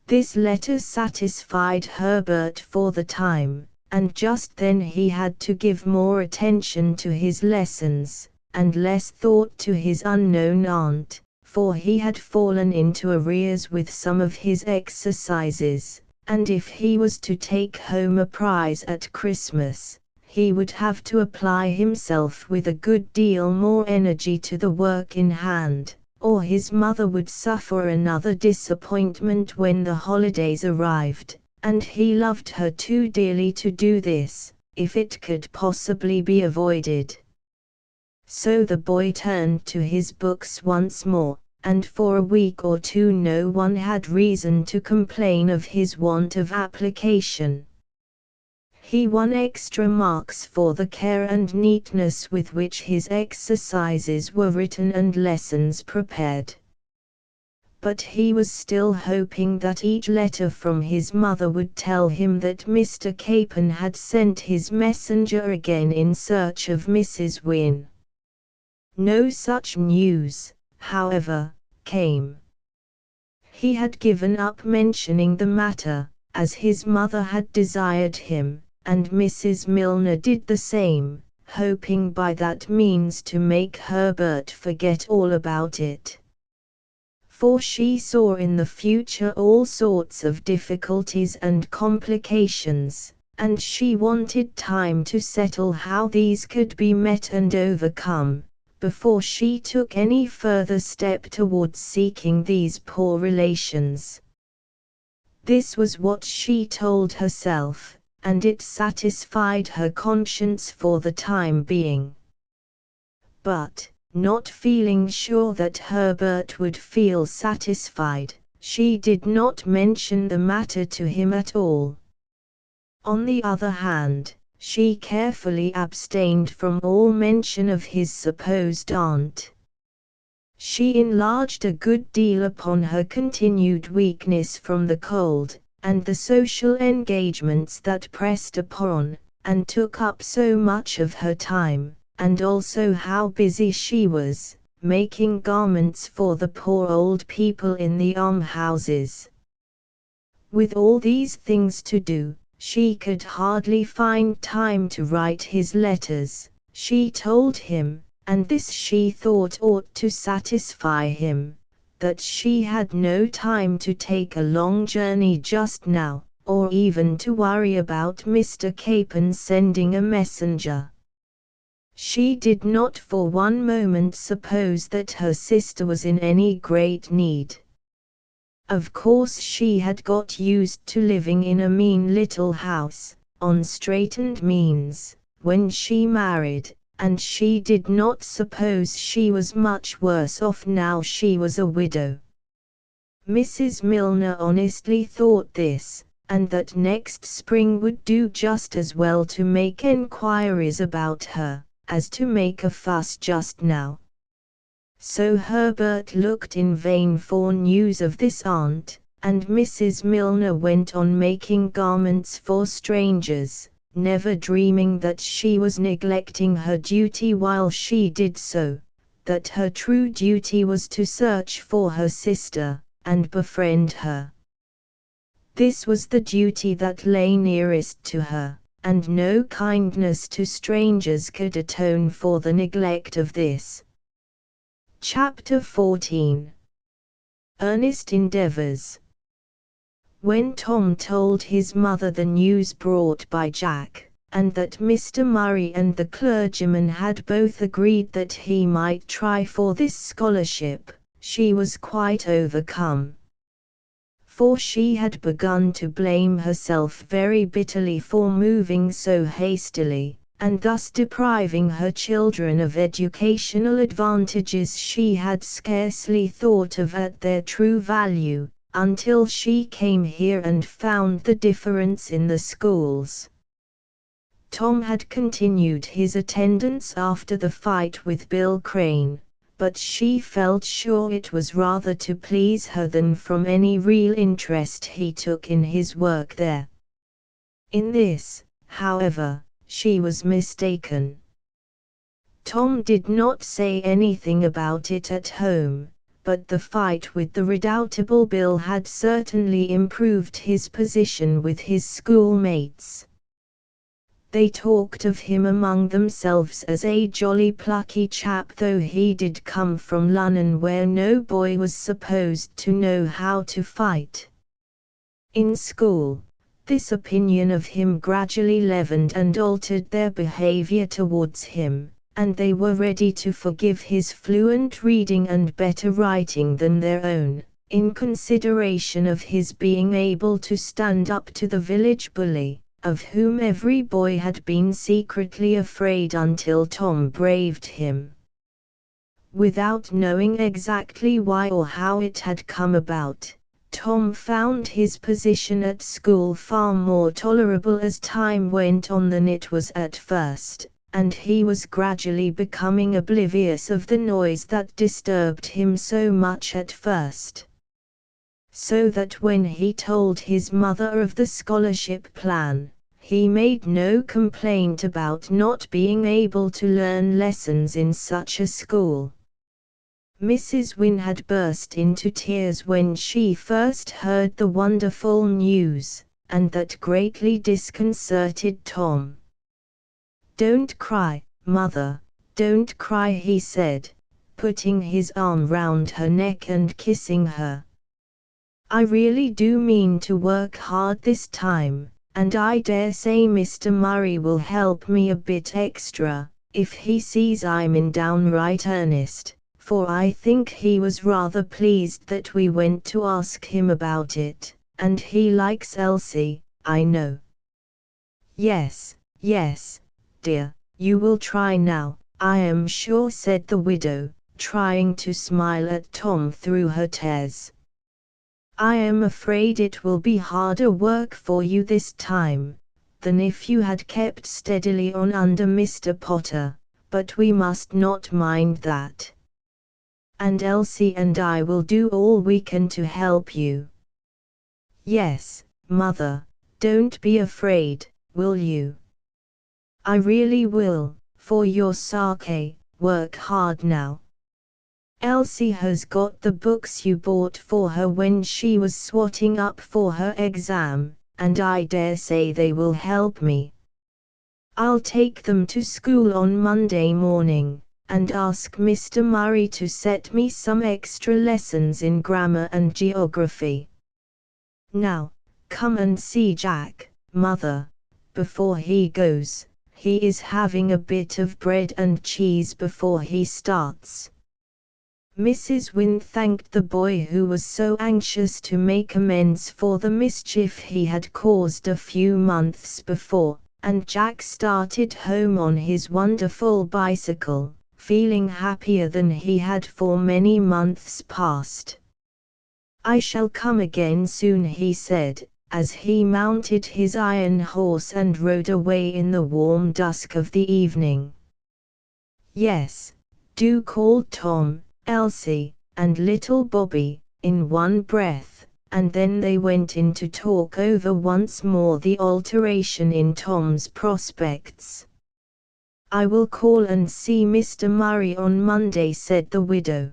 This letter satisfied Herbert for the time, and just then he had to give more attention to his lessons, and less thought to his unknown aunt, for he had fallen into arrears with some of his exercises, and if he was to take home a prize at Christmas, he would have to apply himself with a good deal more energy to the work in hand, or his mother would suffer another disappointment when the holidays arrived, and he loved her too dearly to do this, if it could possibly be avoided. So the boy turned to his books once more, and for a week or two no one had reason to complain of his want of application. He won extra marks for the care and neatness with which his exercises were written and lessons prepared. But he was still hoping that each letter from his mother would tell him that Mr. Capon had sent his messenger again in search of Mrs. Wynne. No such news, however, came. He had given up mentioning the matter, as his mother had desired him, and Mrs. Milner did the same, hoping by that means to make Herbert forget all about it. For she saw in the future all sorts of difficulties and complications, and she wanted time to settle how these could be met and overcome, before she took any further step towards seeking these poor relations. This was what she told herself, and it satisfied her conscience for the time being. But, not feeling sure that Herbert would feel satisfied, she did not mention the matter to him at all. On the other hand, she carefully abstained from all mention of his supposed aunt. She enlarged a good deal upon her continued weakness from the cold, and the social engagements that pressed upon, and took up so much of her time, and also how busy she was, making garments for the poor old people in the almshouses. With all these things to do, she could hardly find time to write his letters, she told him, and this she thought ought to satisfy him, that she had no time to take a long journey just now, or even to worry about Mr. Capon sending a messenger. She did not for one moment suppose that her sister was in any great need. Of course she had got used to living in a mean little house, on straitened means, when she married, and she did not suppose she was much worse off now she was a widow. Mrs. Milner honestly thought this, and that next spring would do just as well to make enquiries about her, as to make a fuss just now. So Herbert looked in vain for news of this aunt, and Mrs. Milner went on making garments for strangers, never dreaming that she was neglecting her duty while she did so, that her true duty was to search for her sister, and befriend her. This was the duty that lay nearest to her, and no kindness to strangers could atone for the neglect of this. Chapter 14. Earnest Endeavours. When Tom told his mother the news brought by Jack, and that Mr. Murray and the clergyman had both agreed that he might try for this scholarship, she was quite overcome. For she had begun to blame herself very bitterly for moving so hastily, and thus depriving her children of educational advantages she had scarcely thought of at their true value, until she came here and found the difference in the schools. Tom had continued his attendance after the fight with Bill Crane, but she felt sure it was rather to please her than from any real interest he took in his work there. In this, however, she was mistaken. Tom did not say anything about it at home, but the fight with the redoubtable Bill had certainly improved his position with his schoolmates. They talked of him among themselves as a jolly plucky chap, though he did come from London where no boy was supposed to know how to fight. In school, this opinion of him gradually leavened and altered their behavior towards him, and they were ready to forgive his fluent reading and better writing than their own, in consideration of his being able to stand up to the village bully, of whom every boy had been secretly afraid until Tom braved him. Without knowing exactly why or how it had come about, Tom found his position at school far more tolerable as time went on than it was at first, and he was gradually becoming oblivious of the noise that disturbed him so much at first. So that when he told his mother of the scholarship plan, he made no complaint about not being able to learn lessons in such a school. Mrs. Wynne had burst into tears when she first heard the wonderful news, and that greatly disconcerted Tom. "Don't cry, mother, don't cry," he said, putting his arm round her neck and kissing her. "I really do mean to work hard this time, and I dare say Mr. Murray will help me a bit extra, if he sees I'm in downright earnest, for I think he was rather pleased that we went to ask him about it, and he likes Elsie, I know." "Yes, yes, dear, you will try now, I am sure," said the widow, trying to smile at Tom through her tears. "I am afraid it will be harder work for you this time than if you had kept steadily on under Mr. Potter, but we must not mind that. And Elsie and I will do all we can to help you." "Yes, mother, don't be afraid, will you?" "I really will, for your sake, work hard now. Elsie has got the books you bought for her when she was swatting up for her exam, and I dare say they will help me. I'll take them to school on Monday morning, and ask Mr. Murray to set me some extra lessons in grammar and geography. Now, come and see Jack, mother, before he goes. he is having a bit of bread and cheese before he starts." Mrs. Wynne thanked the boy, who was so anxious to make amends for the mischief he had caused a few months before, and Jack started home on his wonderful bicycle, feeling happier than he had for many months past. "I shall come again soon," he said, as he mounted his iron horse and rode away in the warm dusk of the evening. "Yes, do," called Tom, Elsie, and little Bobby, in one breath, and then they went in to talk over once more the alteration in Tom's prospects. "I will call and see Mr. Murray on Monday," said the widow.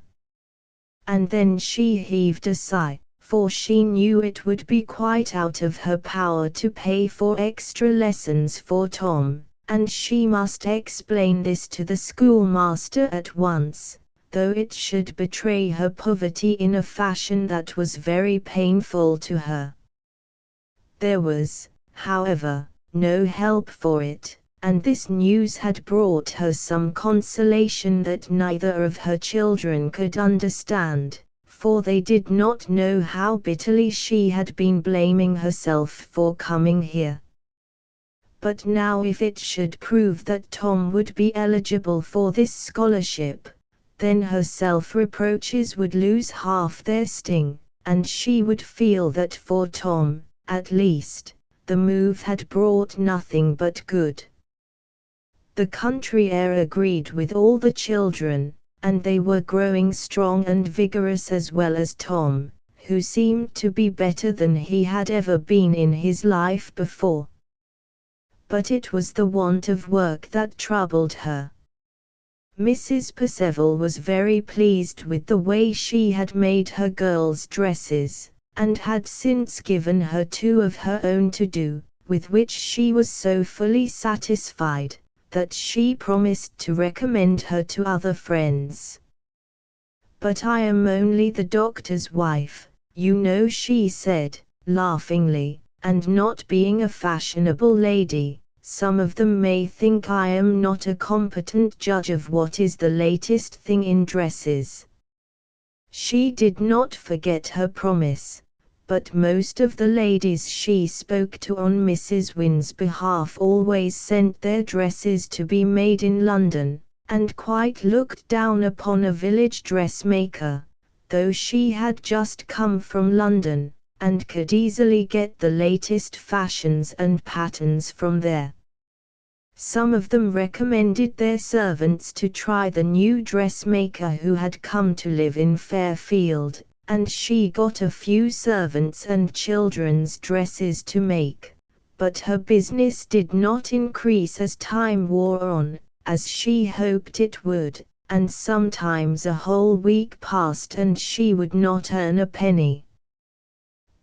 And then she heaved a sigh, for she knew it would be quite out of her power to pay for extra lessons for Tom, and she must explain this to the schoolmaster at once, though it should betray her poverty in a fashion that was very painful to her. There was, however, no help for it, and this news had brought her some consolation that neither of her children could understand, for they did not know how bitterly she had been blaming herself for coming here. But now, if it should prove that Tom would be eligible for this scholarship, then her self-reproaches would lose half their sting, and she would feel that for Tom, at least, the move had brought nothing but good. The country air agreed with all the children, and they were growing strong and vigorous, as well as Tom, who seemed to be better than he had ever been in his life before. But it was the want of work that troubled her. Mrs. Percival was very pleased with the way she had made her girls' dresses, and had since given her 2 of her own to do, with which she was so fully satisfied, that she promised to recommend her to other friends. "But I am only the doctor's wife, you know," she said, laughingly, "and not being a fashionable lady, some of them may think I am not a competent judge of what is the latest thing in dresses." She did not forget her promise, but most of the ladies she spoke to on Mrs. Wynne's behalf always sent their dresses to be made in London, and quite looked down upon a village dressmaker, though she had just come from London, and could easily get the latest fashions and patterns from there. Some of them recommended their servants to try the new dressmaker who had come to live in Fairfield, and she got a few servants' and children's dresses to make, but her business did not increase as time wore on, as she hoped it would, and sometimes a whole week passed and she would not earn a penny.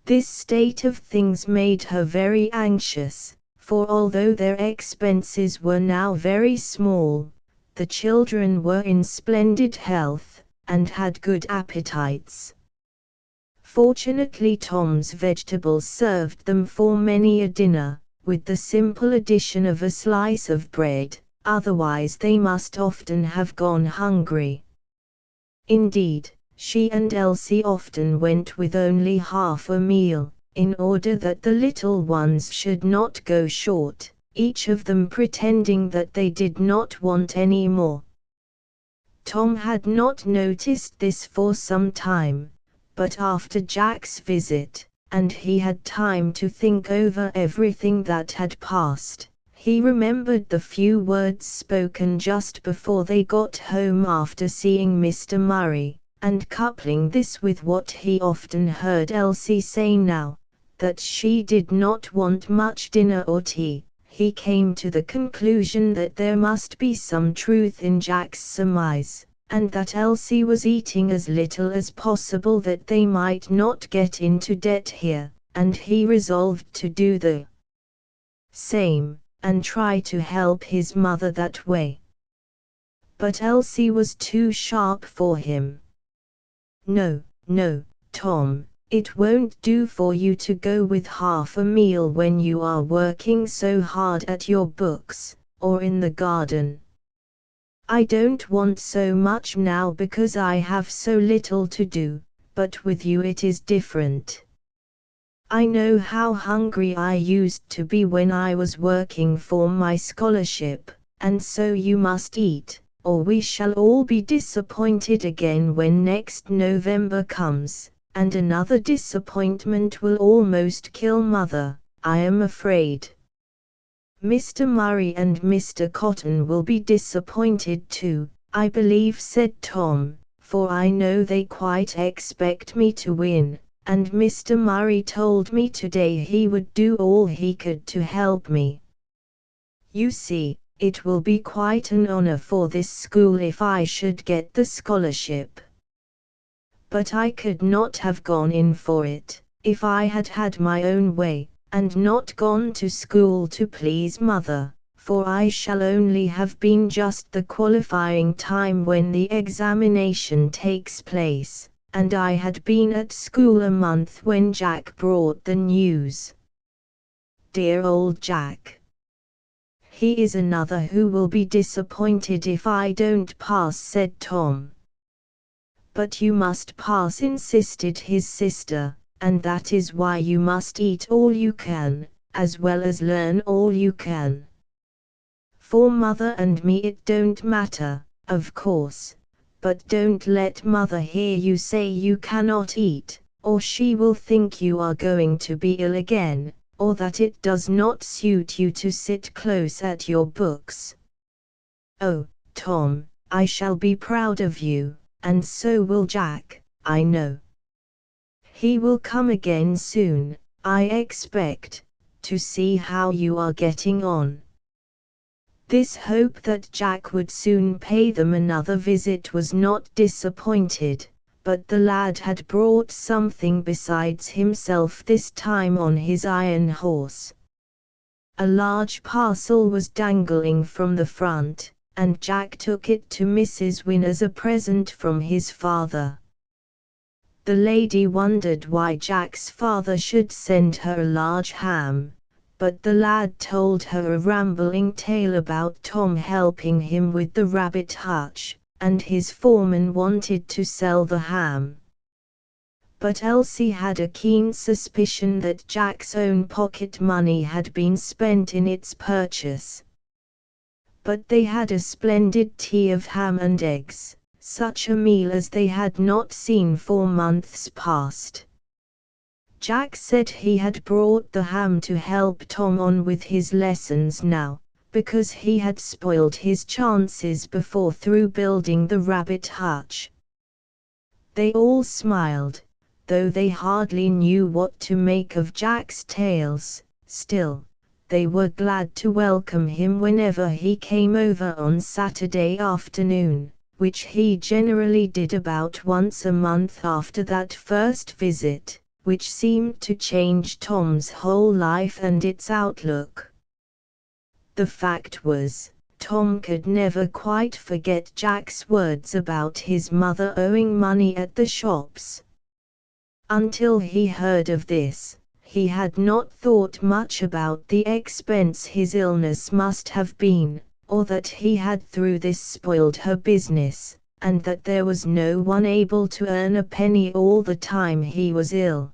This state of things made her very anxious, for although their expenses were now very small, the children were in splendid health, and had good appetites. Fortunately, Tom's vegetables served them for many a dinner, with the simple addition of a slice of bread, otherwise they must often have gone hungry. Indeed, she and Elsie often went with only half a meal, in order that the little ones should not go short, each of them pretending that they did not want any more. Tom had not noticed this for some time, but after Jack's visit, and he had time to think over everything that had passed, he remembered the few words spoken just before they got home after seeing Mr. Murray, and coupling this with what he often heard Elsie say now, that she did not want much dinner or tea, he came to the conclusion that there must be some truth in Jack's surmise, and that Elsie was eating as little as possible that they might not get into debt here, and he resolved to do the same, and try to help his mother that way. But Elsie was too sharp for him. "No, no, Tom, it won't do for you to go with half a meal when you are working so hard at your books," or in the garden. I don't want so much now because I have so little to do, but with you it is different. I know how hungry I used to be when I was working for my scholarship, and so you must eat, or we shall all be disappointed again when next November comes, and another disappointment will almost kill Mother, I am afraid. Mr. Murray and Mr. Cotton will be disappointed too, I believe, said Tom, for I know they quite expect me to win, and Mr. Murray told me today he would do all he could to help me. You see, it will be quite an honor for this school if I should get the scholarship. But I could not have gone in for it, if I had had my own way, and not gone to school to please Mother, for I shall only have been just the qualifying time when the examination takes place, and I had been at school a month when Jack brought the news. Dear old Jack. He is another who will be disappointed if I don't pass, said Tom. But you must pass, insisted his sister, and that is why you must eat all you can, as well as learn all you can. For Mother and me it don't matter, of course, but don't let Mother hear you say you cannot eat, or she will think you are going to be ill again, or that it does not suit you to sit close at your books. Oh, Tom, I shall be proud of you, and so will Jack, I know. He will come again soon, I expect, to see how you are getting on. This hope that Jack would soon pay them another visit was not disappointed, but the lad had brought something besides himself this time on his iron horse. A large parcel was dangling from the front, and Jack took it to Mrs. Wynne as a present from his father. The lady wondered why Jack's father should send her a large ham, but the lad told her a rambling tale about Tom helping him with the rabbit hutch, and his foreman wanted to sell the ham. But Elsie had a keen suspicion that Jack's own pocket money had been spent in its purchase. But they had a splendid tea of ham and eggs, such a meal as they had not seen for months past. Jack said he had brought the ham to help Tom on with his lessons now, because he had spoiled his chances before through building the rabbit hutch. They all smiled, though they hardly knew what to make of Jack's tales. Still, they were glad to welcome him whenever he came over on Saturday afternoon, which he generally did about once a month after that first visit, which seemed to change Tom's whole life and its outlook. The fact was, Tom could never quite forget Jack's words about his mother owing money at the shops. Until he heard of this, he had not thought much about the expense his illness must have been, or that he had through this spoiled her business, and that there was no one able to earn a penny all the time he was ill.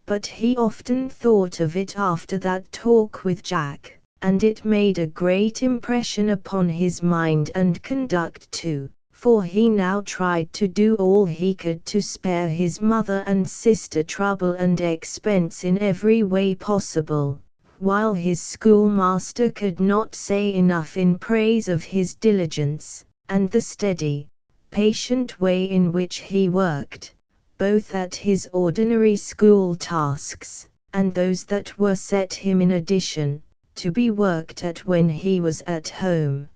But he often thought of it after that talk with Jack, and it made a great impression upon his mind and conduct too, for he now tried to do all he could to spare his mother and sister trouble and expense in every way possible, while his schoolmaster could not say enough in praise of his diligence, and the steady, patient way in which he worked, both at his ordinary school tasks, and those that were set him in addition, to be worked at when he was at home.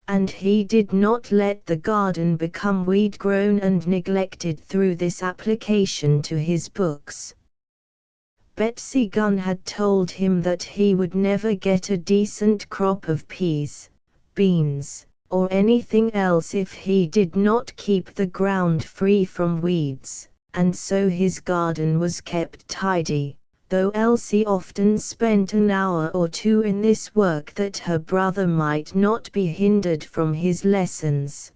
And he did not let the garden become weed-grown and neglected through this application to his books. Betsy Gunn had told him that he would never get a decent crop of peas, beans, or anything else if he did not keep the ground free from weeds, and so his garden was kept tidy, though Elsie often spent an hour or two in this work that her brother might not be hindered from his lessons.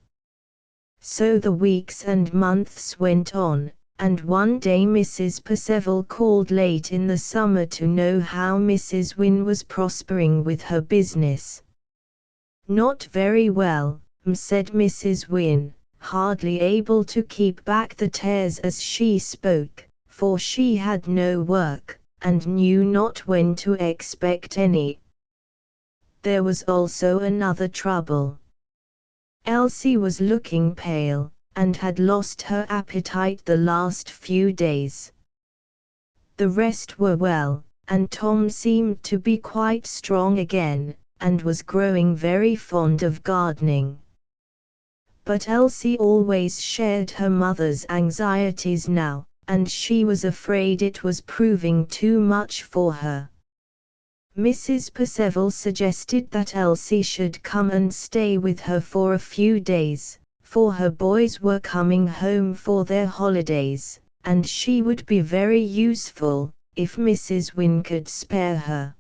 So the weeks and months went on, and one day Mrs. Percival called late in the summer to know how Mrs. Wynne was prospering with her business. "Not very well," said Mrs. Wynne, hardly able to keep back the tears as she spoke, for she had no work, and knew not when to expect any. There was also another trouble. Elsie was looking pale, and had lost her appetite the last few days. The rest were well, and Tom seemed to be quite strong again, and was growing very fond of gardening. But Elsie always shared her mother's anxieties now, and she was afraid it was proving too much for her. Mrs. Percival suggested that Elsie should come and stay with her for a few days, for her boys were coming home for their holidays, and she would be very useful, if Mrs. Wynne could spare her.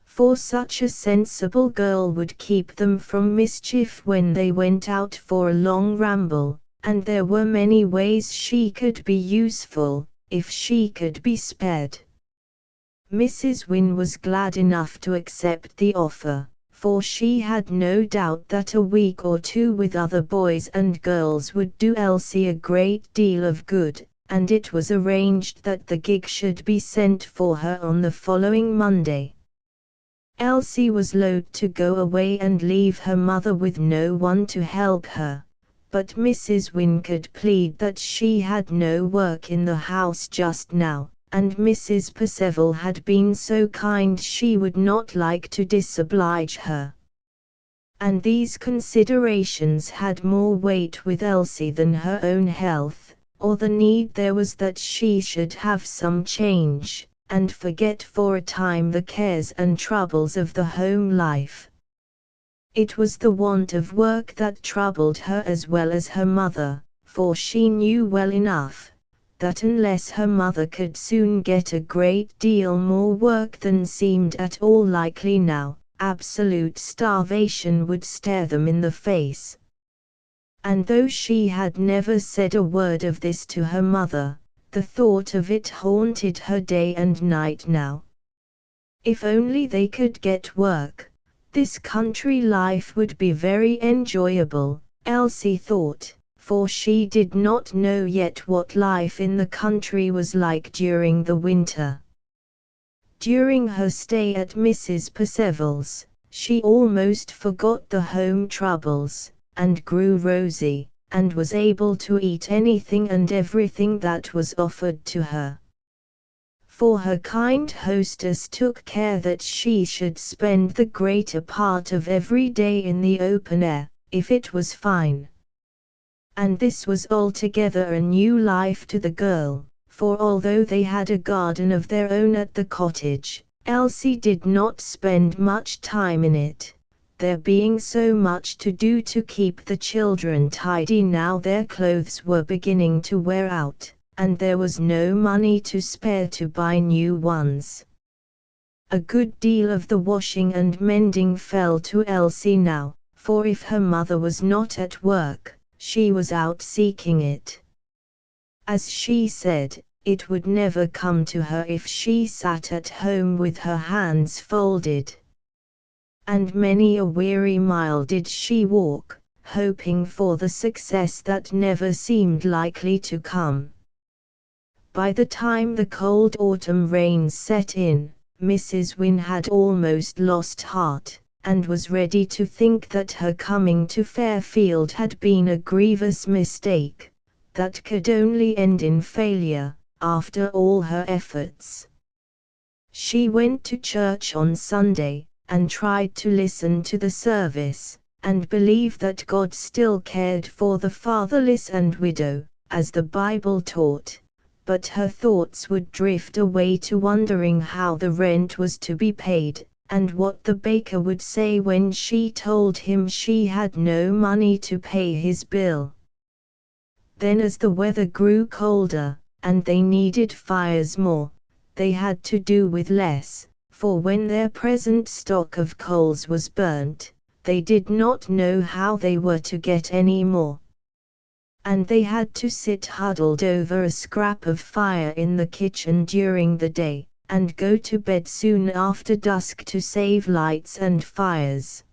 For such a sensible girl would keep them from mischief when they went out for a long ramble, and there were many ways she could be useful, if she could be spared. Mrs. Wynne was glad enough to accept the offer, for she had no doubt that a week or two with other boys and girls would do Elsie a great deal of good, and it was arranged that the gig should be sent for her on the following Monday. Elsie was loath to go away and leave her mother with no one to help her, but Mrs. Wynne could plead that she had no work in the house just now, and Mrs. Percival had been so kind she would not like to disoblige her. And these considerations had more weight with Elsie than her own health, or the need there was that she should have some change, and forget for a time the cares and troubles of the home life. It was the want of work that troubled her as well as her mother, for she knew well enough that unless her mother could soon get a great deal more work than seemed at all likely now, absolute starvation would stare them in the face. And though she had never said a word of this to her mother, the thought of it haunted her day and night now. If only they could get work, this country life would be very enjoyable, Elsie thought, for she did not know yet what life in the country was like during the winter. During her stay at Mrs. Percival's, she almost forgot the home troubles, and grew rosy, and was able to eat anything and everything that was offered to her. For her kind hostess took care that she should spend the greater part of every day in the open air, if it was fine. And this was altogether a new life to the girl, for although they had a garden of their own at the cottage, Elsie did not spend much time in it, there being so much to do to keep the children tidy now their clothes were beginning to wear out, and there was no money to spare to buy new ones. A good deal of the washing and mending fell to Elsie now, for if her mother was not at work, she was out seeking it. As she said, it would never come to her if she sat at home with her hands folded. And many a weary mile did she walk, hoping for the success that never seemed likely to come. By the time the cold autumn rains set in, Mrs. Wynne had almost lost heart, and was ready to think that her coming to Fairfield had been a grievous mistake, that could only end in failure, after all her efforts. She went to church on Sunday, and tried to listen to the service, and believe that God still cared for the fatherless and widow, as the Bible taught, but her thoughts would drift away to wondering how the rent was to be paid, and what the baker would say when she told him she had no money to pay his bill. Then as the weather grew colder, and they needed fires more, they had to do with less, for when their present stock of coals was burnt, they did not know how they were to get any more. And they had to sit huddled over a scrap of fire in the kitchen during the day, and go to bed soon after dusk to save lights and fires.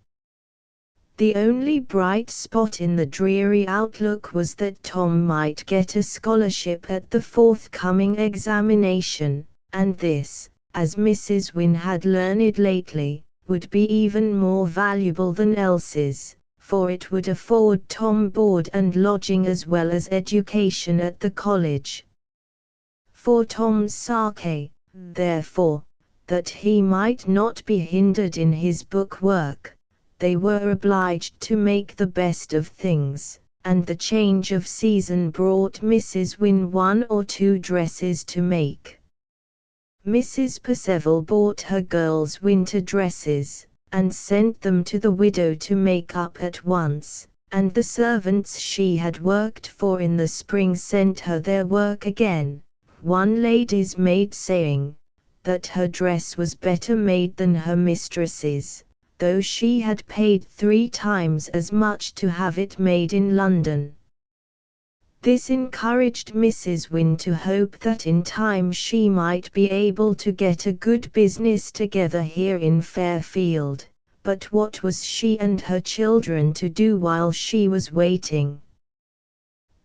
The only bright spot in the dreary outlook was that Tom might get a scholarship at the forthcoming examination, and this, as Mrs. Wynne had learned lately, would be even more valuable than Elsie's, for it would afford Tom board and lodging as well as education at the college. For Tom's sake, therefore, that he might not be hindered in his book work, they were obliged to make the best of things, and the change of season brought Mrs. Wynne 1 or 2 dresses to make. Mrs. Percival bought her girls winter dresses, and sent them to the widow to make up at once, and the servants she had worked for in the spring sent her their work again, one lady's maid saying that her dress was better made than her mistress's, though she had paid 3 times as much to have it made in London. This encouraged Mrs. Wynne to hope that in time she might be able to get a good business together here in Fairfield, but what was she and her children to do while she was waiting?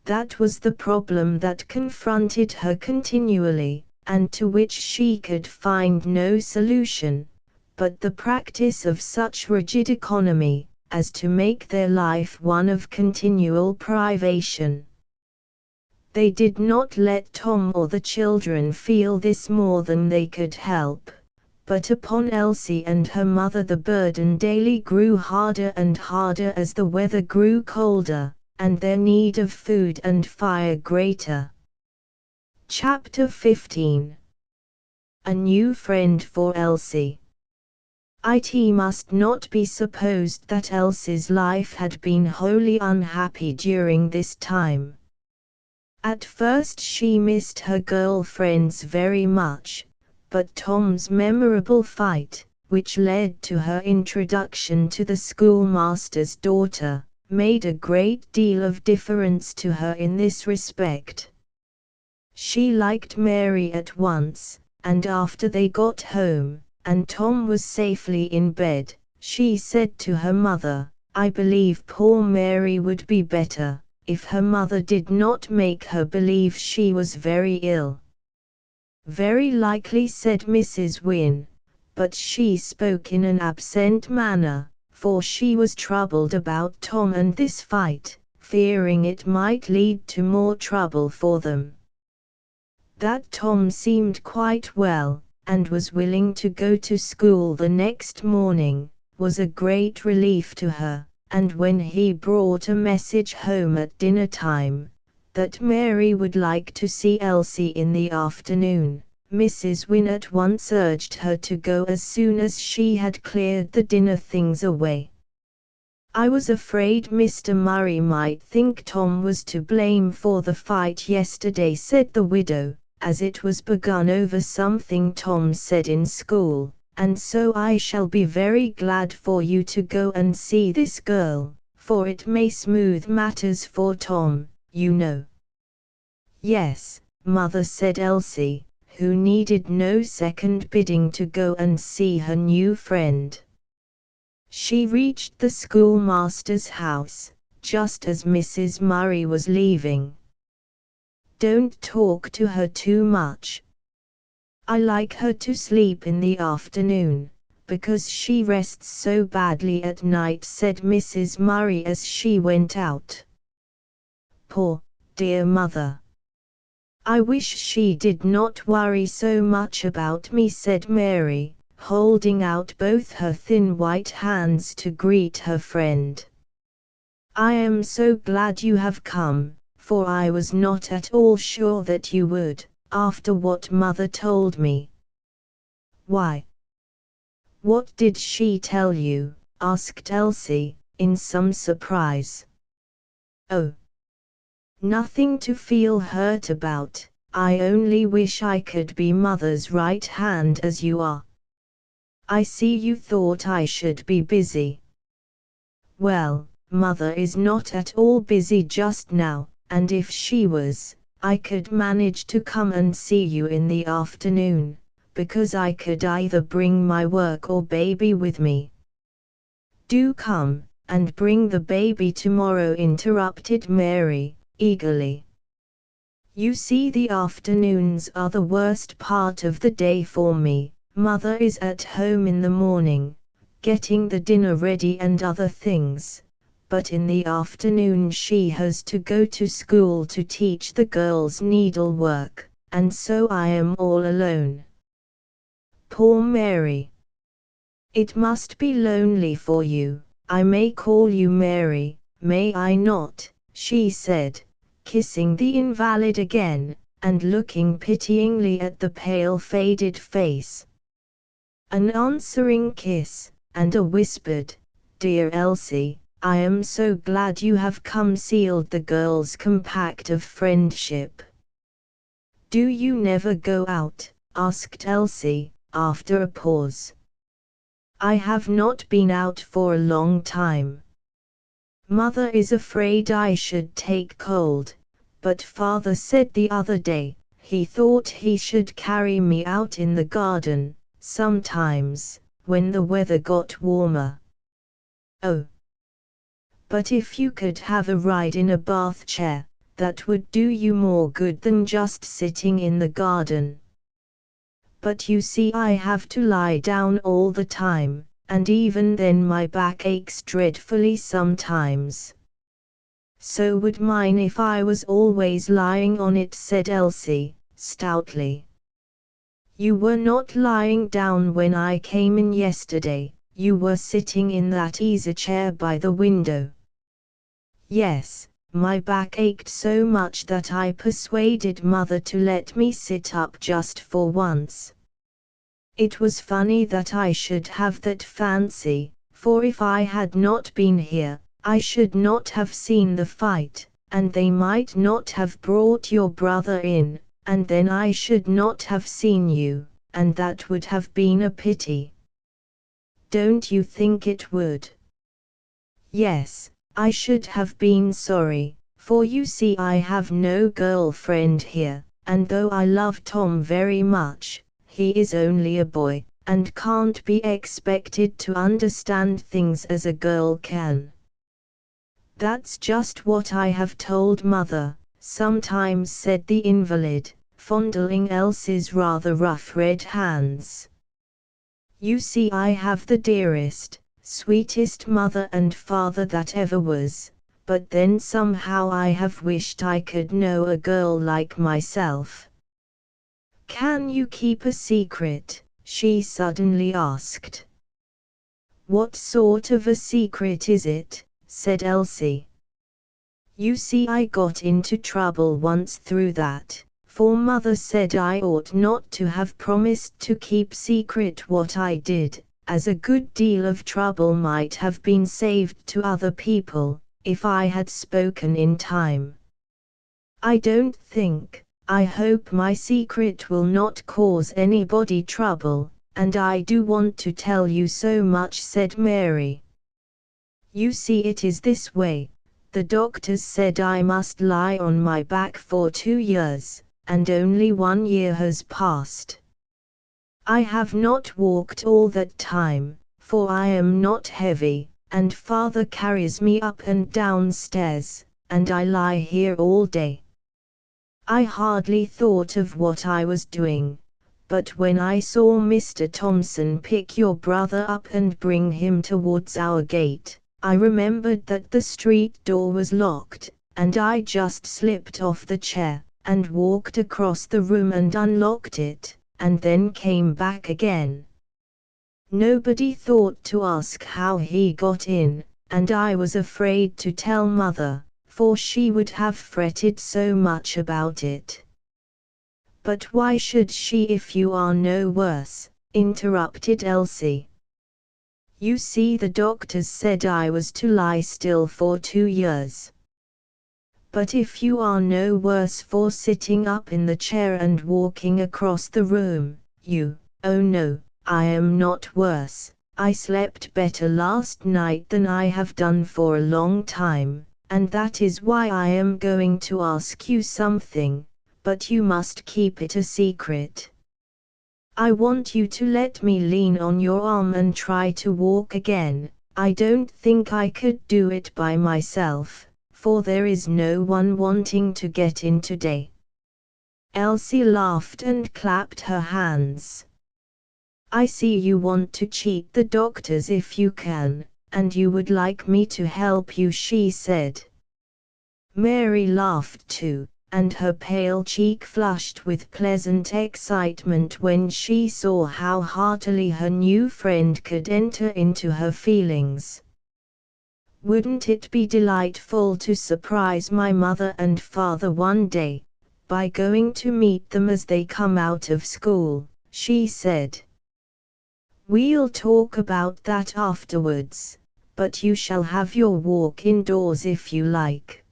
That was the problem that confronted her continually, and to which she could find no solution, but the practice of such rigid economy, as to make their life one of continual privation. They did not let Tom or the children feel this more than they could help, but upon Elsie and her mother the burden daily grew harder and harder as the weather grew colder, and their need of food and fire greater. Chapter 15. A new friend for Elsie. It must not be supposed that Elsie's life had been wholly unhappy during this time. At first she missed her girl friends very much, but Tom's memorable fight, which led to her introduction to the schoolmaster's daughter, made a great deal of difference to her in this respect. She liked Mary at once, and after they got home, and Tom was safely in bed, she said to her mother, "I believe poor Mary would be better, if her mother did not make her believe she was very ill." "Very likely," said Mrs. Wynne, but she spoke in an absent manner, for she was troubled about Tom and this fight, fearing it might lead to more trouble for them. That Tom seemed quite well, and was willing to go to school the next morning, was a great relief to her, and when he brought a message home at dinner time, that Mary would like to see Elsie in the afternoon, Mrs. Wynne at once urged her to go as soon as she had cleared the dinner things away. "I was afraid Mr. Murray might think Tom was to blame for the fight yesterday," said the widow, "as it was begun over something Tom said in school, and so I shall be very glad for you to go and see this girl, for it may smooth matters for Tom, you know." "Yes, mother," said Elsie, who needed no second bidding to go and see her new friend. She reached the schoolmaster's house, just as Mrs. Murray was leaving. "Don't talk to her too much. I like her to sleep in the afternoon, because she rests so badly at night," said Mrs. Murray as she went out. "Poor, dear mother. I wish she did not worry so much about me," said Mary, holding out both her thin white hands to greet her friend. "I am so glad you have come, for I was not at all sure that you would, after what mother told me." "Why? What did she tell you?" asked Elsie, in some surprise. "Oh, nothing to feel hurt about. I only wish I could be Mother's right hand as you are. I see you thought I should be busy. Well, Mother is not at all busy just now, and if she was, I could manage to come and see you in the afternoon, because I could either bring my work or baby with me. Do come, and bring the baby tomorrow, interrupted Mary, eagerly. You see, the afternoons are the worst part of the day for me. Mother is at home in the morning, getting the dinner ready and other things, but in the afternoon she has to go to school to teach the girls needlework, and so I am all alone. Poor Mary. It must be lonely for you. I may call you Mary, may I not? She said, kissing the invalid again, and looking pityingly at the pale faded face. An answering kiss, and a whispered, "Dear Elsie, I am so glad you have come," sealed the girls' compact of friendship. "Do you never go out?" asked Elsie, after a pause. "I have not been out for a long time. Mother is afraid I should take cold, but Father said the other day, he thought he should carry me out in the garden, sometimes, when the weather got warmer." "Oh! But if you could have a ride in a bath chair, that would do you more good than just sitting in the garden." "But you see, I have to lie down all the time, and even then my back aches dreadfully sometimes." "So would mine if I was always lying on it," said Elsie, stoutly. "You were not lying down when I came in yesterday, you were sitting in that easy chair by the window." "Yes, my back ached so much that I persuaded Mother to let me sit up just for once. It was funny that I should have that fancy, for if I had not been here, I should not have seen the fight, and they might not have brought your brother in, and then I should not have seen you, and that would have been a pity. Don't you think it would?" "Yes, I should have been sorry, for you see I have no girlfriend here, and though I love Tom very much, he is only a boy, and can't be expected to understand things as a girl can." "That's just what I have told Mother, sometimes," said the invalid, fondling Elsie's rather rough red hands. "You see, I have the dearest, sweetest mother and father that ever was, but then somehow I have wished I could know a girl like myself." "Can you keep a secret?" she suddenly asked. "What sort of a secret is it?" said Elsie. "You see, I got into trouble once through that, for Mother said I ought not to have promised to keep secret what I did, as a good deal of trouble might have been saved to other people, if I had spoken in time. I don't think, I hope my secret will not cause anybody trouble, and I do want to tell you so much," said Mary. "You see, it is this way. The doctors said I must lie on my back for 2 years, and only 1 year has passed. I have not walked all that time, for I am not heavy, and Father carries me up and down stairs, and I lie here all day. I hardly thought of what I was doing, but when I saw Mr. Thompson pick your brother up and bring him towards our gate, I remembered that the street door was locked, and I just slipped off the chair, and walked across the room and unlocked it, and then came back again. Nobody thought to ask how he got in, and I was afraid to tell Mother, for she would have fretted so much about it." "But why should she if you are no worse?" interrupted Elsie. "You see, the doctors said I was to lie still for 2 years." But if you are no worse for sitting up in the chair and walking across the room, oh no, I am not worse. I slept better last night than I have done for a long time, and that is why I am going to ask you something, but you must keep it a secret. I want you to let me lean on your arm and try to walk again. I don't think I could do it by myself, for there is no one wanting to get in today. Elsie laughed and clapped her hands. I see you want to cheat the doctors if you can, and you would like me to help you, she said. Mary laughed too, and her pale cheek flushed with pleasant excitement when she saw how heartily her new friend could enter into her feelings. Wouldn't it be delightful to surprise my mother and father one day, by going to meet them as they come out of school, she said. We'll talk about that afterwards, but you shall have your walk indoors if you like.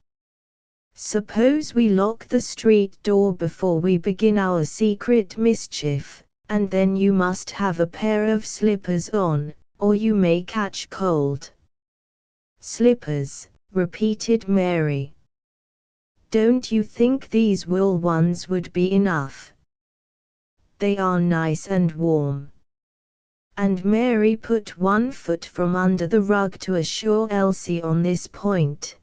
Suppose we lock the street door before we begin our secret mischief, and then you must have a pair of slippers on, or you may catch cold. Slippers, repeated Mary. Don't you think these wool ones would be enough? They are nice and warm. And Mary put one foot from under the rug to assure Elsie on this point.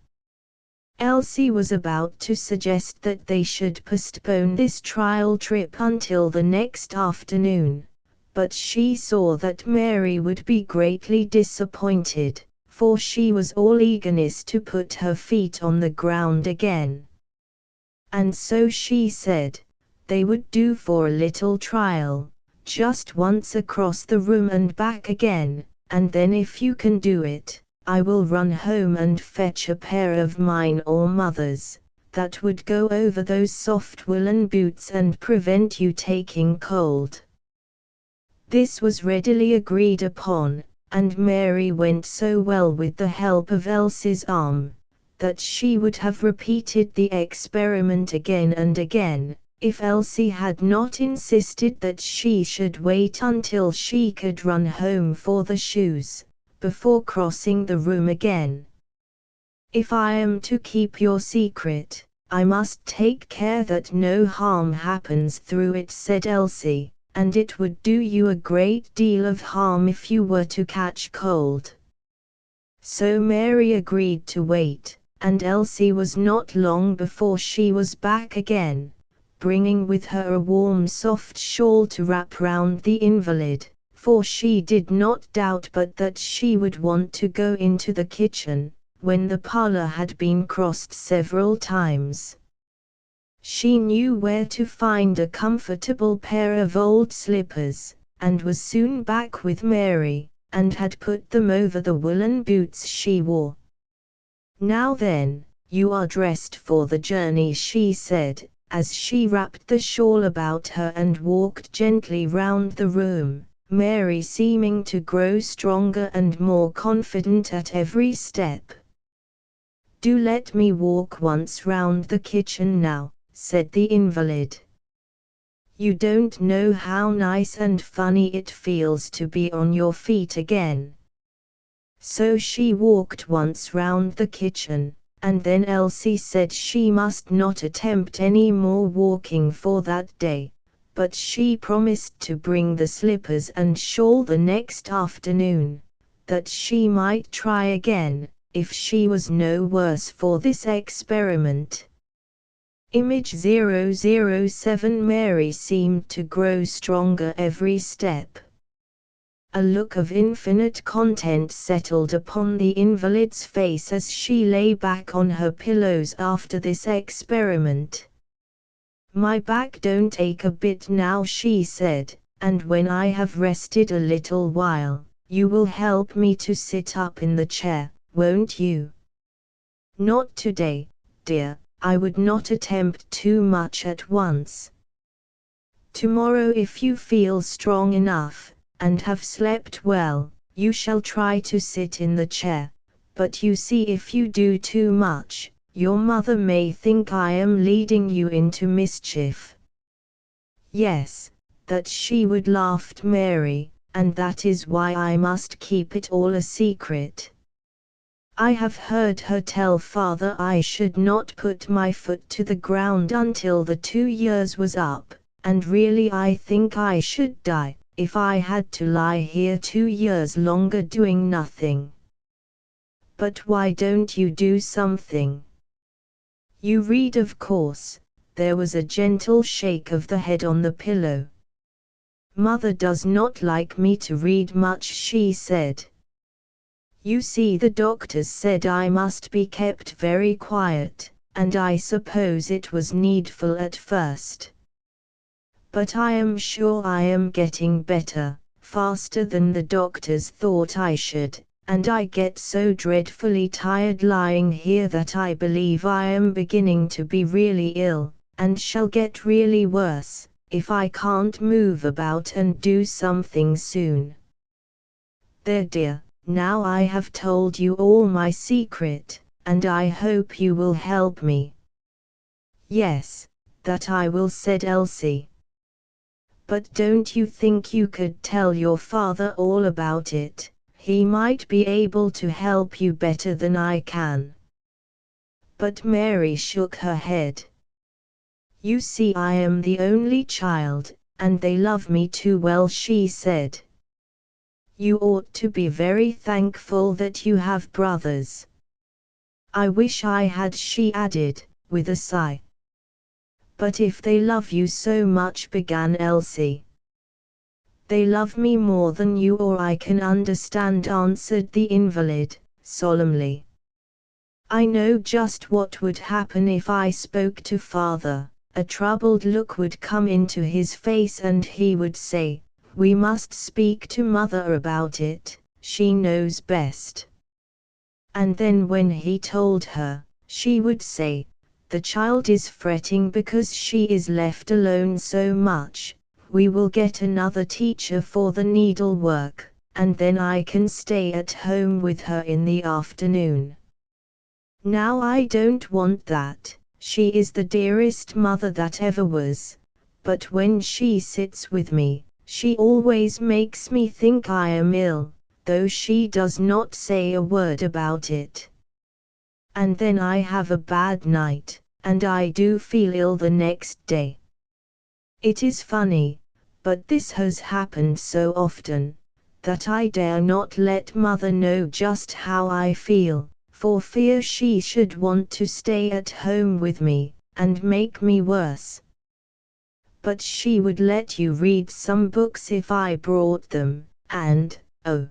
Elsie was about to suggest that they should postpone this trial trip until the next afternoon, but she saw that Mary would be greatly disappointed, for she was all eagerness to put her feet on the ground again. And so she said, they would do for a little trial, just once across the room and back again, and then if you can do it, I will run home and fetch a pair of mine or mother's, that would go over those soft woolen boots and prevent you taking cold. This was readily agreed upon, and Mary went so well with the help of Elsie's arm, that she would have repeated the experiment again and again, if Elsie had not insisted that she should wait until she could run home for the shoes, before crossing the room again. If I am to keep your secret, I must take care that no harm happens through it, said Elsie, and it would do you a great deal of harm if you were to catch cold. So Mary agreed to wait, and Elsie was not long before she was back again, bringing with her a warm soft shawl to wrap round the invalid, for she did not doubt but that she would want to go into the kitchen, when the parlor had been crossed several times. She knew where to find a comfortable pair of old slippers, and was soon back with Mary, and had put them over the woolen boots she wore. Now then, you are dressed for the journey, she said, as she wrapped the shawl about her and walked gently round the room, Mary seeming to grow stronger and more confident at every step. Do let me walk once round the kitchen now, said the invalid. You don't know how nice and funny it feels to be on your feet again. So she walked once round the kitchen, and then Elsie said she must not attempt any more walking for that day, but she promised to bring the slippers and shawl the next afternoon, that she might try again, if she was no worse for this experiment. Image 007. Mary seemed to grow stronger every step. A look of infinite content settled upon the invalid's face as she lay back on her pillows after this experiment. My back don't ache a bit now, she said, and when I have rested a little while, you will help me to sit up in the chair, won't you? Not today, dear, I would not attempt too much at once. Tomorrow, if you feel strong enough, and have slept well, you shall try to sit in the chair, but you see, if you do too much, Your mother may think I am leading you into mischief." "Yes, that she would," laughed Mary, "and that is why I must keep it all a secret. I have heard her tell father I should not put my foot to the ground until the 2 years was up, and really I think I should die if I had to lie here 2 years longer doing nothing." "But why don't you do something? You read, of course." There was a gentle shake of the head on the pillow. "Mother does not like me to read much," she said. "You see, the doctors said I must be kept very quiet, and I suppose it was needful at first. But I am sure I am getting better, faster than the doctors thought I should, and I get so dreadfully tired lying here that I believe I am beginning to be really ill, and shall get really worse, if I can't move about and do something soon. There, dear, now I have told you all my secret, and I hope you will help me." "Yes, that I will," said Elsie. "But don't you think you could tell your father all about it? He might be able to help you better than I can." But Mary shook her head. "You see, I am the only child, and they love me too well," she said. "You ought to be very thankful that you have brothers." "I wish I had," she added, with a sigh. "But if they love you so much," began Elsie. "They love me more than you or I can understand," answered the invalid, solemnly. "I know just what would happen if I spoke to father. A troubled look would come into his face and he would say, 'We must speak to mother about it, she knows best.' And then when he told her, she would say, 'The child is fretting because she is left alone so much. We will get another teacher for the needlework, and then I can stay at home with her in the afternoon.' Now I don't want that. She is the dearest mother that ever was, but when she sits with me, she always makes me think I am ill, though she does not say a word about it. And then I have a bad night, and I do feel ill the next day. It is funny, but this has happened so often, that I dare not let mother know just how I feel, for fear she should want to stay at home with me, and make me worse. But she would let you read some books if I brought them, and, oh,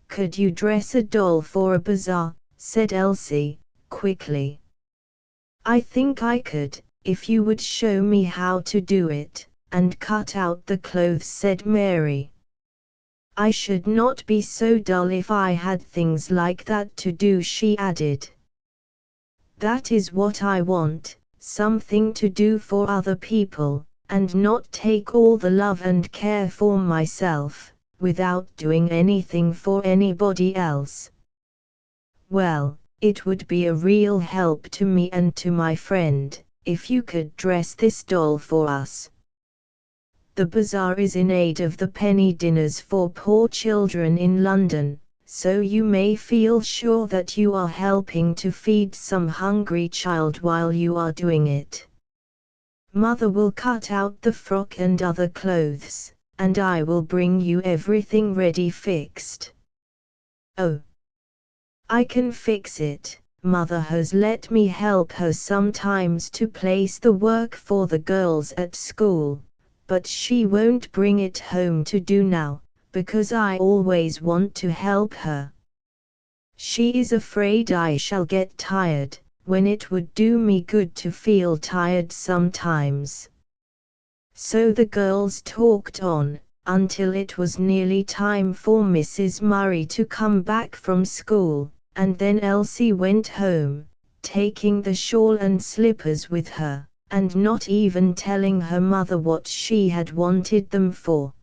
could you dress a doll for a bazaar?" said Elsie, quickly. "I think I could, if you would show me how to do it, and cut out the clothes," said Mary. "I should not be so dull if I had things like that to do," she added. "That is what I want, something to do for other people, and not take all the love and care for myself, without doing anything for anybody else. Well, it would be a real help to me and to my friend, if you could dress this doll for us. The bazaar is in aid of the penny dinners for poor children in London, so you may feel sure that you are helping to feed some hungry child while you are doing it. Mother will cut out the frock and other clothes, and I will bring you everything ready fixed." "Oh, I can fix it. Mother has let me help her sometimes to place the work for the girls at school, but she won't bring it home to do now, because I always want to help her. She is afraid I shall get tired, when it would do me good to feel tired sometimes." So the girls talked on, until it was nearly time for Mrs. Murray to come back from school, and then Elsie went home, taking the shawl and slippers with her, and not even telling her mother what she had wanted them for.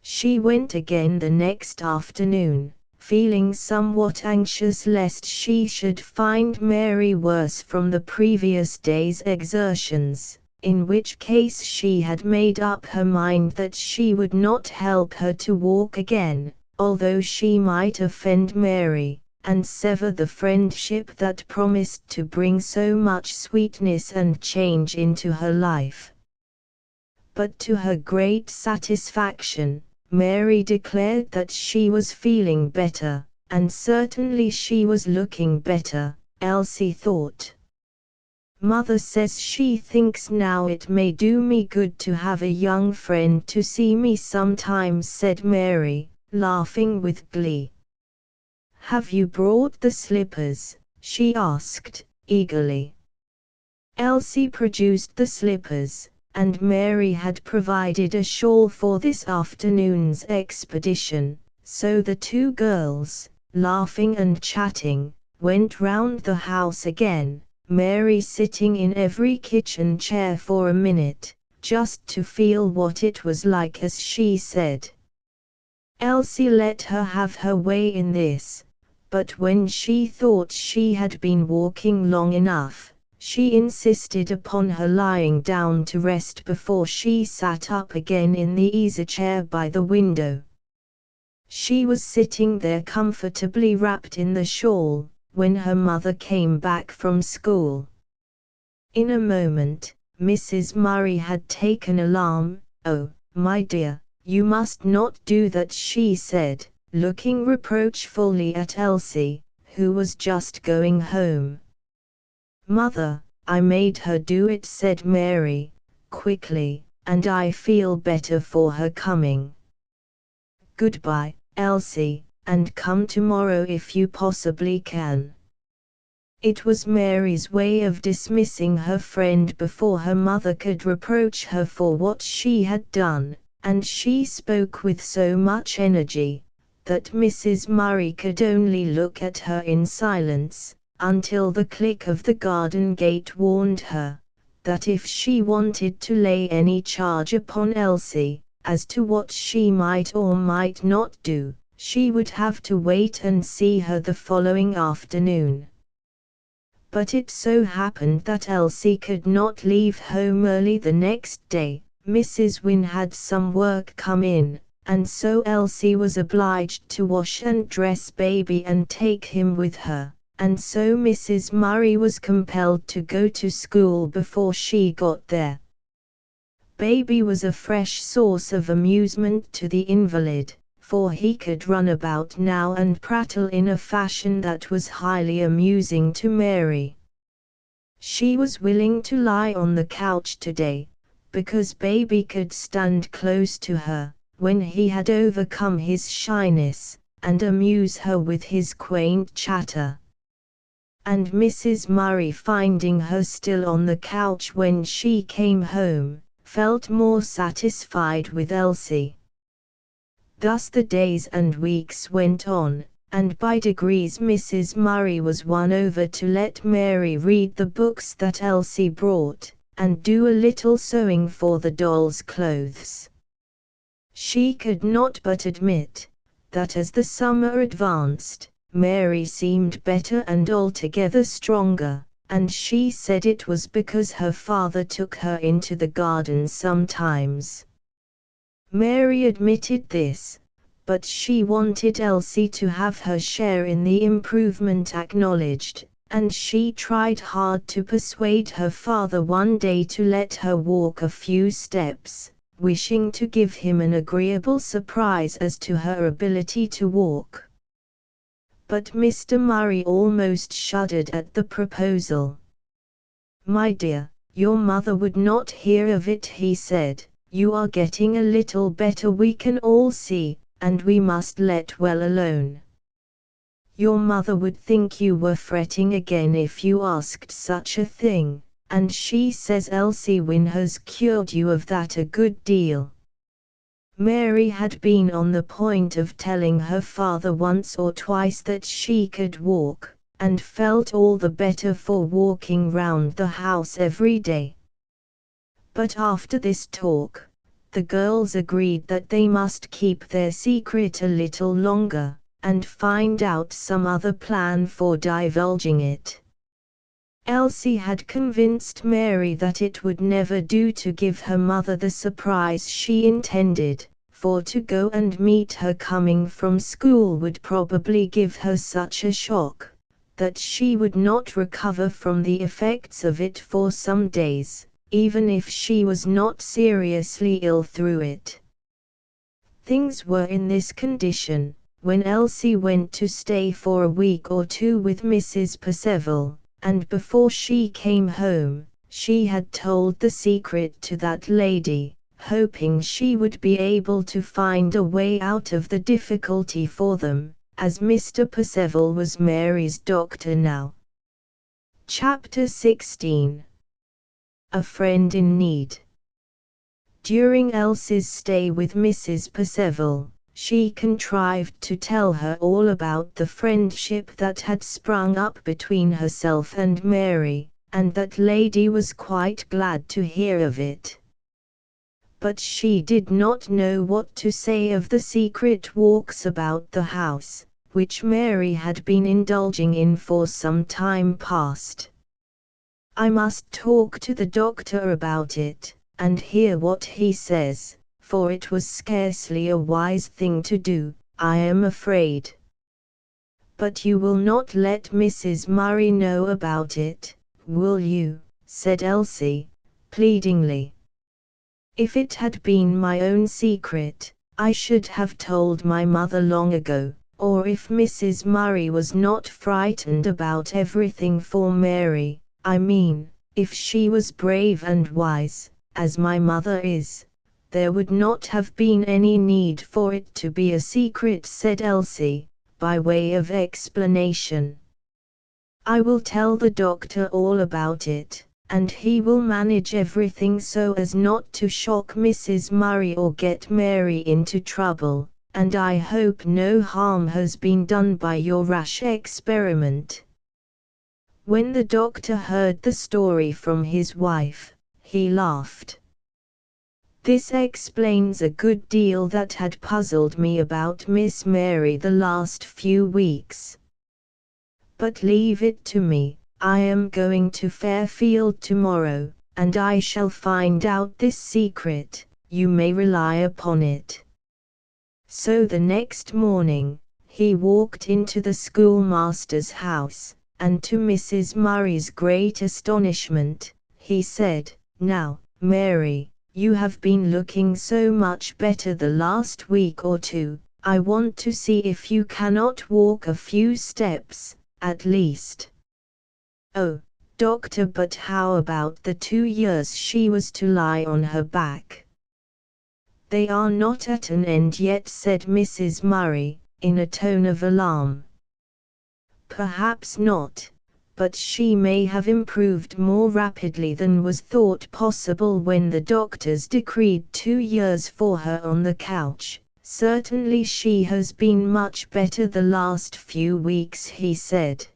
She went again the next afternoon, feeling somewhat anxious lest she should find Mary worse from the previous day's exertions, in which case she had made up her mind that she would not help her to walk again, although she might offend Mary, and sever the friendship that promised to bring so much sweetness and change into her life. But to her great satisfaction, Mary declared that she was feeling better, and certainly she was looking better, Elsie thought. Mother says she thinks now it may do me good to have a young friend to see me sometimes, said Mary, laughing with glee. Have you brought the slippers? She asked, eagerly. Elsie produced the slippers, and Mary had provided a shawl for this afternoon's expedition, so the two girls, laughing and chatting, went round the house again, Mary sitting in every kitchen chair for a minute, just to feel what it was like, as she said. Elsie let her have her way in this, but when she thought she had been walking long enough, she insisted upon her lying down to rest before she sat up again in the easy-chair by the window. She was sitting there comfortably wrapped in the shawl, when her mother came back from school. In a moment, Mrs. Murray had taken alarm. "Oh, my dear, you must not do that," she said, looking reproachfully at Elsie, who was just going home. "Mother, I made her do it," said Mary, quickly, "and I feel better for her coming. Goodbye, Elsie, and come tomorrow if you possibly can." It was Mary's way of dismissing her friend before her mother could reproach her for what she had done, and she spoke with so much energy that Mrs. Murray could only look at her in silence, until the click of the garden gate warned her that if she wanted to lay any charge upon Elsie, as to what she might or might not do, she would have to wait and see her the following afternoon. But it so happened that Elsie could not leave home early the next day. Mrs. Wynne had some work come in, and so Elsie was obliged to wash and dress baby and take him with her, and so Mrs. Murray was compelled to go to school before she got there. Baby was a fresh source of amusement to the invalid, for he could run about now and prattle in a fashion that was highly amusing to Mary. She was willing to lie on the couch today, because baby could stand close to her, when he had overcome his shyness, and amuse her with his quaint chatter. And Mrs. Murray, finding her still on the couch when she came home, felt more satisfied with Elsie. Thus the days and weeks went on, and by degrees Mrs. Murray was won over to let Mary read the books that Elsie brought, and do a little sewing for the dolls' clothes. She could not but admit that as the summer advanced, Mary seemed better and altogether stronger, and she said it was because her father took her into the garden sometimes. Mary admitted this, but she wanted Elsie to have her share in the improvement acknowledged, and she tried hard to persuade her father one day to let her walk a few steps, wishing to give him an agreeable surprise as to her ability to walk. But Mr. Murray almost shuddered at the proposal. "My dear, your mother would not hear of it," he said. "You are getting a little better, we can all see, and we must let well alone. Your mother would think you were fretting again if you asked such a thing, and she says Elsie Wynne has cured you of that a good deal." Mary had been on the point of telling her father once or twice that she could walk, and felt all the better for walking round the house every day. But after this talk, the girls agreed that they must keep their secret a little longer, and find out some other plan for divulging it. Elsie had convinced Mary that it would never do to give her mother the surprise she intended, for to go and meet her coming from school would probably give her such a shock that she would not recover from the effects of it for some days, even if she was not seriously ill through it. Things were in this condition when Elsie went to stay for a week or two with Mrs. Percival, and before she came home, she had told the secret to that lady, hoping she would be able to find a way out of the difficulty for them, as Mr. Percival was Mary's doctor now. Chapter 16. A Friend in Need. During Elsie's stay with Mrs. Percival, she contrived to tell her all about the friendship that had sprung up between herself and Mary, and that lady was quite glad to hear of it. But she did not know what to say of the secret walks about the house, which Mary had been indulging in for some time past. "I must talk to the doctor about it, and hear what he says, for it was scarcely a wise thing to do, I am afraid." "But you will not let Mrs. Murray know about it, will you?" said Elsie, pleadingly. "If it had been my own secret, I should have told my mother long ago, or if Mrs. Murray was not frightened about everything for Mary, I mean, if she was brave and wise, as my mother is, there would not have been any need for it to be a secret," said Elsie, by way of explanation. "I will tell the doctor all about it, and he will manage everything so as not to shock Mrs. Murray or get Mary into trouble, and I hope no harm has been done by your rash experiment." When the doctor heard the story from his wife, he laughed. "This explains a good deal that had puzzled me about Miss Mary the last few weeks. But leave it to me. I am going to Fairfield tomorrow, and I shall find out this secret, you may rely upon it." So the next morning, he walked into the schoolmaster's house, and to Mrs. Murray's great astonishment, he said, "Now, Mary, you have been looking so much better the last week or two, I want to see if you cannot walk a few steps, at least." "Oh, doctor, but how about the 2 years she was to lie on her back?" "They are not at an end yet," said Mrs. Murray, in a tone of alarm. "Perhaps not, but she may have improved more rapidly than was thought possible when the doctors decreed 2 years for her on the couch. Certainly she has been much better the last few weeks," he said.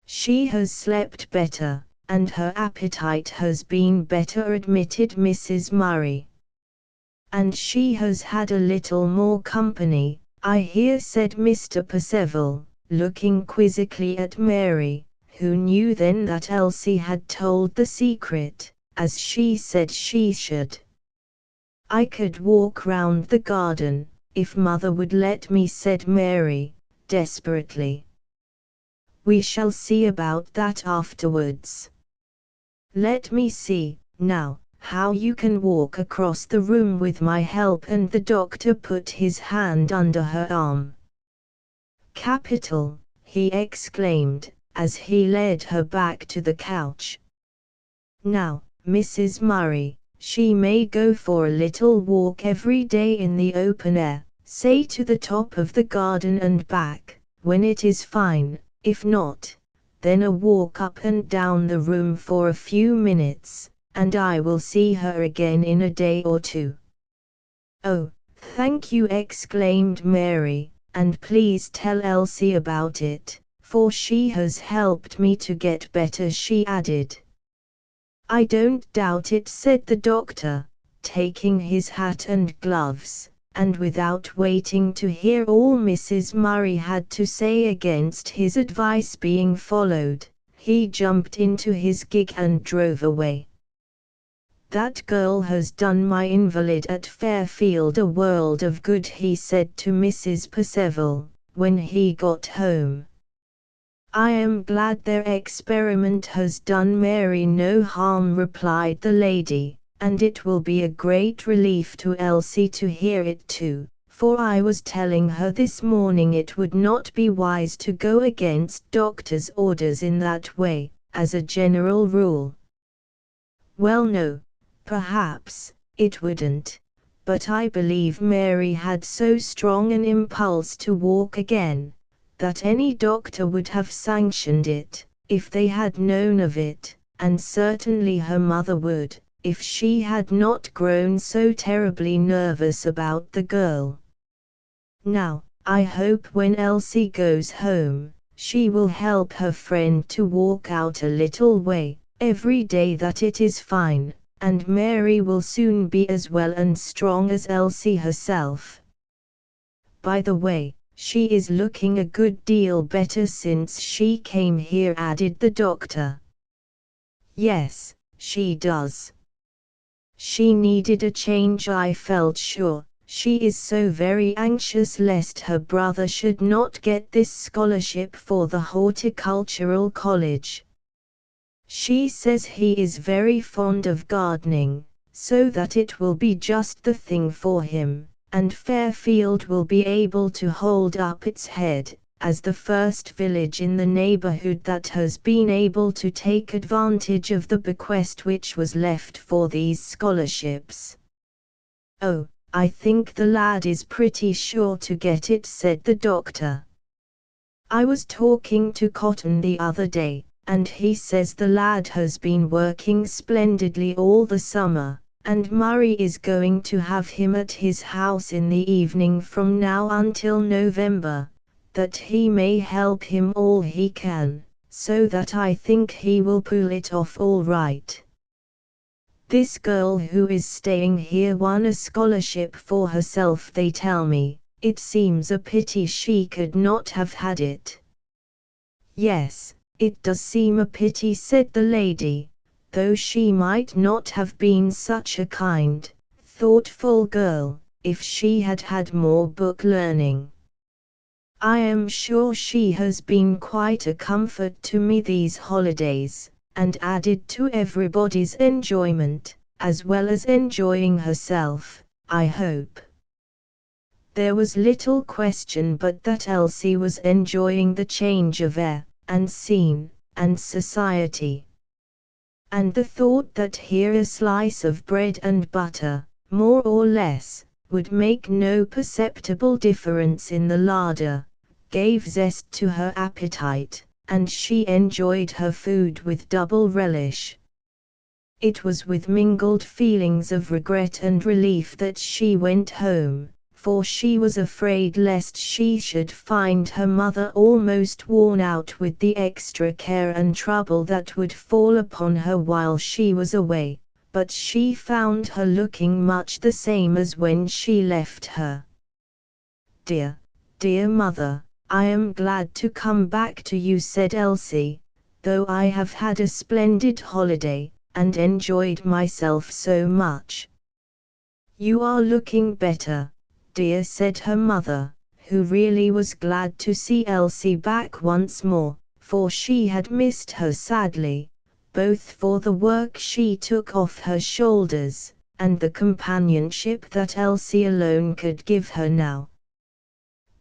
"She has slept better, and her appetite has been better," admitted Mrs. Murray. "And she has had a little more company, I hear," said Mr. Percival, looking quizzically at Mary, who knew then that Elsie had told the secret, as she said she should. "I could walk round the garden, if mother would let me," said Mary, desperately. "We shall see about that afterwards. Let me see, now, how you can walk across the room with my help," and the doctor put his hand under her arm. "Capital," he exclaimed, as he led her back to the couch. "Now, Mrs. Murray, she may go for a little walk every day in the open air, say to the top of the garden and back, when it is fine. If not, then a walk up and down the room for a few minutes, and I will see her again in a day or two." "Oh, thank you," exclaimed Mary, "and please tell Elsie about it, for she has helped me to get better," she added. "I don't doubt it," said the doctor, taking his hat and gloves, and without waiting to hear all Mrs. Murray had to say against his advice being followed, he jumped into his gig and drove away. "That girl has done my invalid at Fairfield a world of good," he said to Mrs. Percival, when he got home. "I am glad their experiment has done Mary no harm," replied the lady, "and it will be a great relief to Elsie to hear it too, for I was telling her this morning it would not be wise to go against doctor's orders in that way, as a general rule." "Well, no, perhaps it wouldn't, but I believe Mary had so strong an impulse to walk again, that any doctor would have sanctioned it, if they had known of it, and certainly her mother would, if she had not grown so terribly nervous about the girl. Now, I hope when Elsie goes home, she will help her friend to walk out a little way, every day, that it is fine, and Mary will soon be as well and strong as Elsie herself. By the way, she is looking a good deal better since she came here," added the doctor. "Yes, she does. She needed a change, I felt sure. She is so very anxious lest her brother should not get this scholarship for the horticultural college. She says he is very fond of gardening, so that it will be just the thing for him, and Fairfield will be able to hold up its head, as the first village in the neighborhood that has been able to take advantage of the bequest which was left for these scholarships." "Oh, I think the lad is pretty sure to get it," said the doctor. "I was talking to Cotton the other day, and he says the lad has been working splendidly all the summer, and Murray is going to have him at his house in the evening from now until November, that he may help him all he can, so that I think he will pull it off all right. This girl who is staying here won a scholarship for herself, they tell me. It seems a pity she could not have had it." "Yes, it does seem a pity," said the lady, "though she might not have been such a kind, thoughtful girl, if she had had more book learning. I am sure she has been quite a comfort to me these holidays, and added to everybody's enjoyment, as well as enjoying herself, I hope." There was little question but that Elsie was enjoying the change of air, and scene, and society. And the thought that here a slice of bread and butter, more or less, would make no perceptible difference in the larder, gave zest to her appetite, and she enjoyed her food with double relish. It was with mingled feelings of regret and relief that she went home, for she was afraid lest she should find her mother almost worn out with the extra care and trouble that would fall upon her while she was away, but she found her looking much the same as when she left her. "Dear, dear mother, I am glad to come back to you," said Elsie, "though I have had a splendid holiday, and enjoyed myself so much." "You are looking better, dear," said her mother, who really was glad to see Elsie back once more, for she had missed her sadly, both for the work she took off her shoulders, and the companionship that Elsie alone could give her now.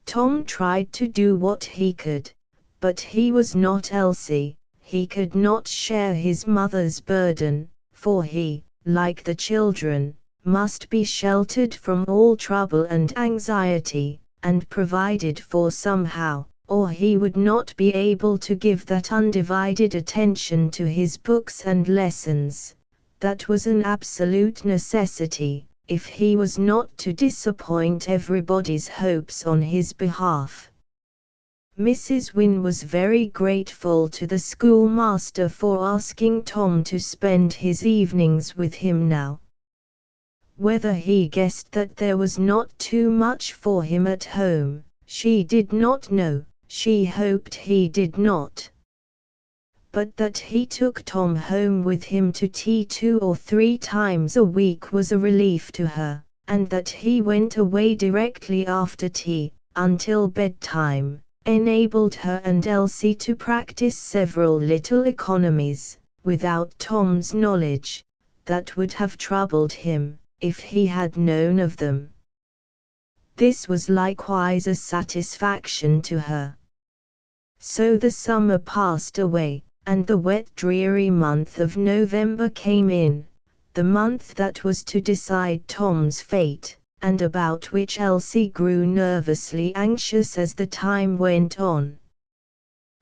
Tom tried to do what he could, but he was not Elsie. He could not share his mother's burden, for he, like the children, must be sheltered from all trouble and anxiety, and provided for somehow, or he would not be able to give that undivided attention to his books and lessons. That was an absolute necessity, if he was not to disappoint everybody's hopes on his behalf. Mrs. Wynne was very grateful to the schoolmaster for asking Tom to spend his evenings with him now. Whether he guessed that there was not too much for him at home, she did not know. She hoped he did not. But that he took Tom home with him to tea 2 or 3 times a week was a relief to her, and that he went away directly after tea, until bedtime, enabled her and Elsie to practice several little economies, without Tom's knowledge, that would have troubled him, if he had known of them. This was likewise a satisfaction to her. So the summer passed away, and the wet dreary month of November came in, the month that was to decide Tom's fate, and about which Elsie grew nervously anxious as the time went on.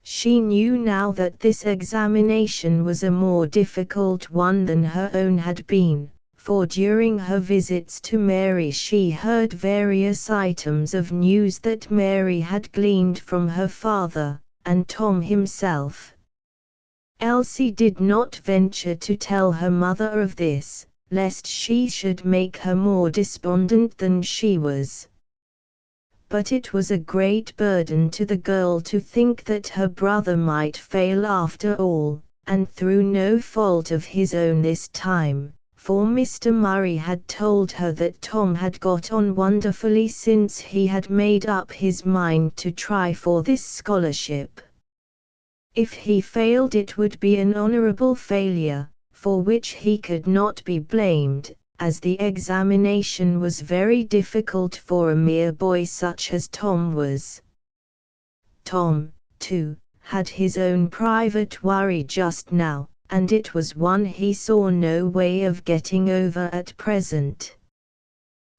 She knew now that this examination was a more difficult one than her own had been, for during her visits to Mary she heard various items of news that Mary had gleaned from her father, and Tom himself. Elsie did not venture to tell her mother of this, lest she should make her more despondent than she was. But it was a great burden to the girl to think that her brother might fail after all, and through no fault of his own this time, for Mr. Murray had told her that Tom had got on wonderfully since he had made up his mind to try for this scholarship. If he failed it would be an honorable failure, for which he could not be blamed, as the examination was very difficult for a mere boy such as Tom was. Tom, too, had his own private worry just now, and it was one he saw no way of getting over at present.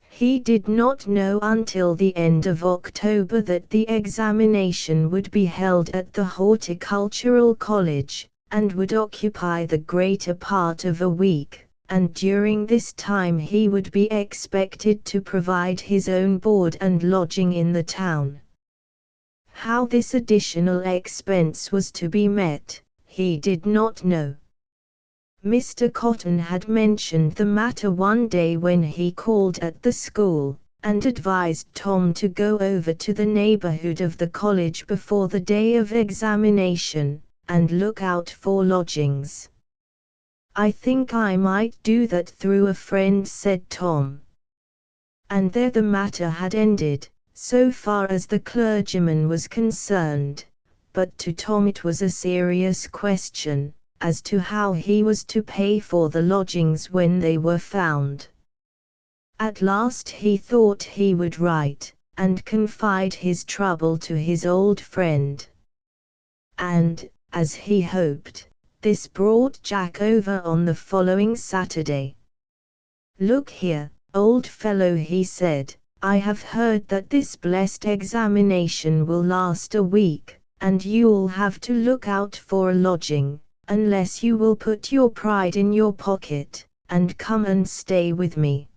He did not know until the end of October that the examination would be held at the Horticultural College, and would occupy the greater part of a week, and during this time he would be expected to provide his own board and lodging in the town. How this additional expense was to be met, he did not know. Mr. Cotton had mentioned the matter one day when he called at the school, and advised Tom to go over to the neighborhood of the college before the day of examination, and look out for lodgings. "I think I might do that through a friend," said Tom. And there the matter had ended, so far as the clergyman was concerned, but to Tom it was a serious question, as to how he was to pay for the lodgings when they were found. At last he thought he would write, and confide his trouble to his old friend. And, as he hoped, this brought Jack over on the following Saturday. "Look here, old fellow," he said, "I have heard that this blessed examination will last a week, and you'll have to look out for a lodging, unless you will put your pride in your pocket, and come and stay with me.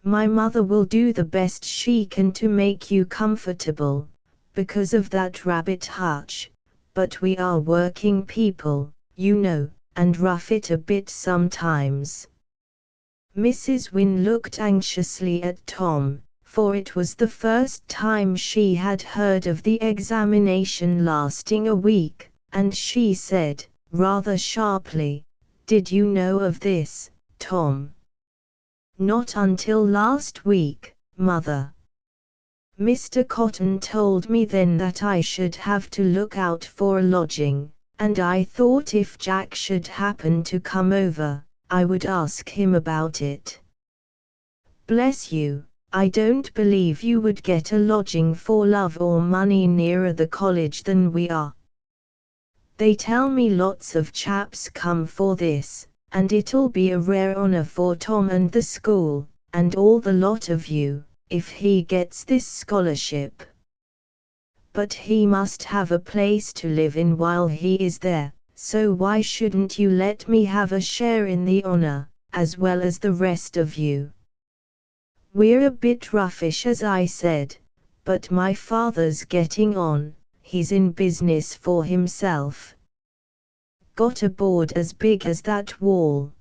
My mother will do the best she can to make you comfortable, because of that rabbit hutch, but we are working people, you know, and rough it a bit sometimes." Mrs. Wynne looked anxiously at Tom, for it was the first time she had heard of the examination lasting a week, and she said, rather sharply, "Did you know of this, Tom?" "Not until last week, Mother. Mr. Cotton told me then that I should have to look out for a lodging, and I thought if Jack should happen to come over, I would ask him about it." "Bless you, I don't believe you would get a lodging for love or money nearer the college than we are. They tell me lots of chaps come for this, and it'll be a rare honor for Tom and the school, and all the lot of you, if he gets this scholarship. But he must have a place to live in while he is there, so why shouldn't you let me have a share in the honor, as well as the rest of you? We're a bit roughish, as I said, but my father's getting on. He's in business for himself. Got a board as big as that wall.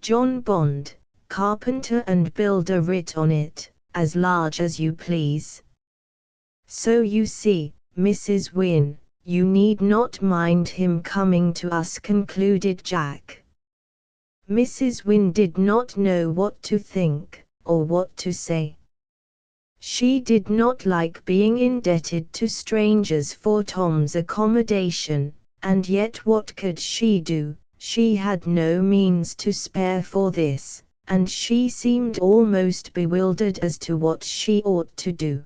John Bond, carpenter and builder writ on it, as large as you please. So you see, Mrs. Wynne, you need not mind him coming to us, concluded Jack. Mrs. Wynne did not know what to think, or what to say. She did not like being indebted to strangers for Tom's accommodation, and yet what could she do? She had no means to spare for this, and she seemed almost bewildered as to what she ought to do.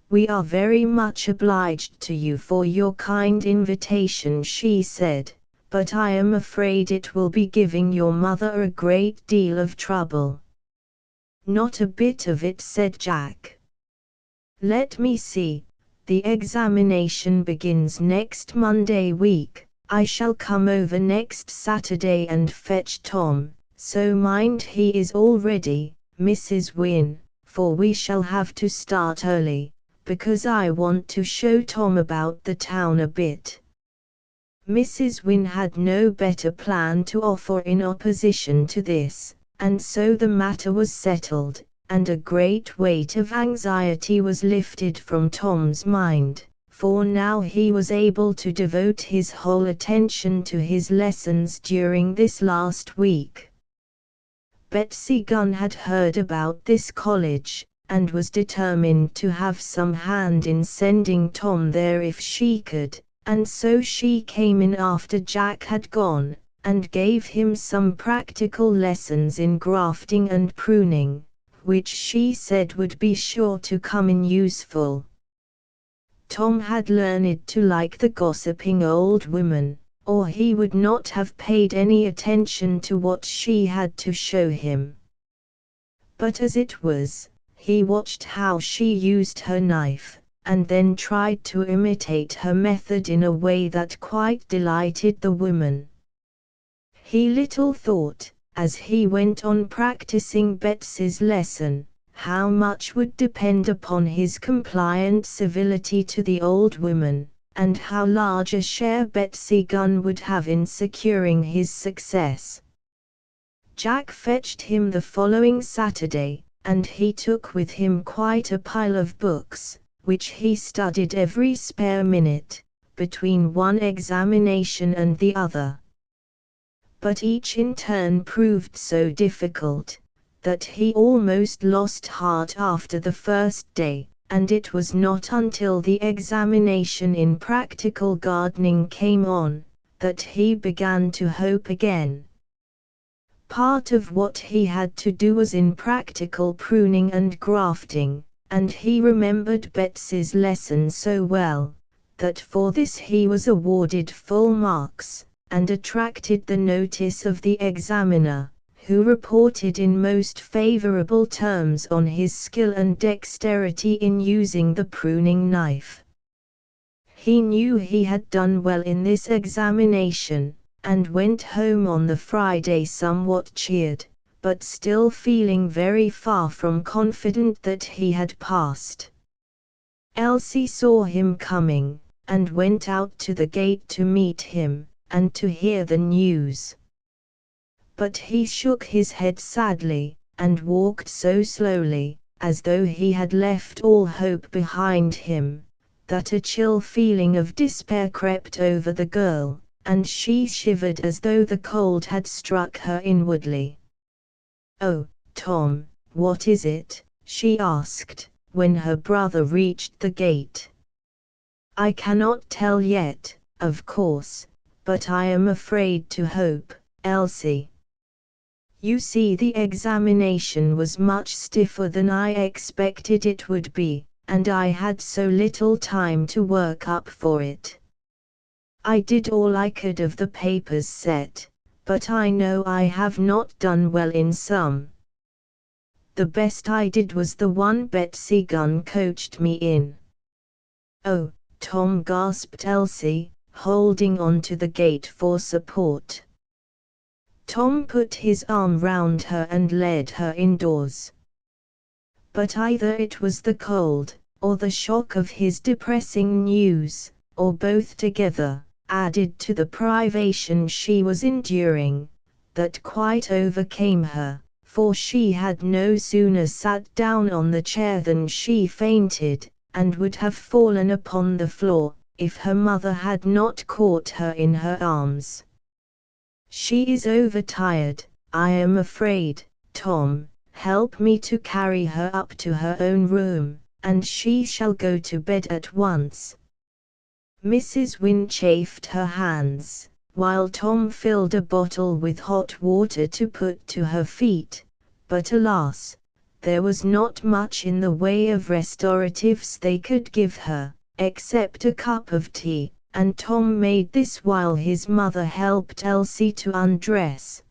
"We are very much obliged to you for your kind invitation," she said, "but I am afraid it will be giving your mother a great deal of trouble." "Not a bit of it," said Jack. "Let me see, the examination begins next Monday week. I shall come over next Saturday and fetch Tom, so mind he is all ready, Mrs. Wynne, for we shall have to start early, because I want to show Tom about the town a bit." Mrs. Wynne had no better plan to offer in opposition to this, and so the matter was settled, and a great weight of anxiety was lifted from Tom's mind, for now he was able to devote his whole attention to his lessons during this last week. Betsy Gunn had heard about this college, and was determined to have some hand in sending Tom there if she could, and so she came in after Jack had gone, and gave him some practical lessons in grafting and pruning, which she said would be sure to come in useful. Tom had learned to like the gossiping old woman, or he would not have paid any attention to what she had to show him. But as it was, he watched how she used her knife, and then tried to imitate her method in a way that quite delighted the woman. He little thought, as he went on practicing Betsy's lesson, how much would depend upon his compliant civility to the old woman, and how large a share Betsy Gunn would have in securing his success. Jack fetched him the following Saturday, and he took with him quite a pile of books, which he studied every spare minute, between one examination and the other. But each in turn proved so difficult, that he almost lost heart after the first day, and it was not until the examination in practical gardening came on, that he began to hope again. Part of what he had to do was in practical pruning and grafting, and he remembered Betsy's lesson so well, that for this he was awarded full marks, and attracted the notice of the examiner, who reported in most favorable terms on his skill and dexterity in using the pruning knife. He knew he had done well in this examination, and went home on the Friday somewhat cheered, but still feeling very far from confident that he had passed. Elsie saw him coming, and went out to the gate to meet him, and to hear the news. But he shook his head sadly, and walked so slowly, as though he had left all hope behind him, that a chill feeling of despair crept over the girl, and she shivered as though the cold had struck her inwardly. "Oh, Tom, what is it?" she asked, when her brother reached the gate. "I cannot tell yet, of course, but I am afraid to hope, Elsie. You see, the examination was much stiffer than I expected it would be, and I had so little time to work up for it. I did all I could of the papers set, but I know I have not done well in some. The best I did was the one Betsy Gunn coached me in." "Oh," Tom gasped Elsie, holding on to the gate for support. Tom put his arm round her and led her indoors. But either it was the cold, or the shock of his depressing news, or both together, added to the privation she was enduring, that quite overcame her, for she had no sooner sat down on the chair than she fainted, and would have fallen upon the floor, if her mother had not caught her in her arms. "She is overtired, I am afraid, Tom. Help me to carry her up to her own room, and she shall go to bed at once." Mrs. Wynne chafed her hands, while Tom filled a bottle with hot water to put to her feet, but alas, there was not much in the way of restoratives they could give her, except a cup of tea, and Tom made this while his mother helped Elsie to undress.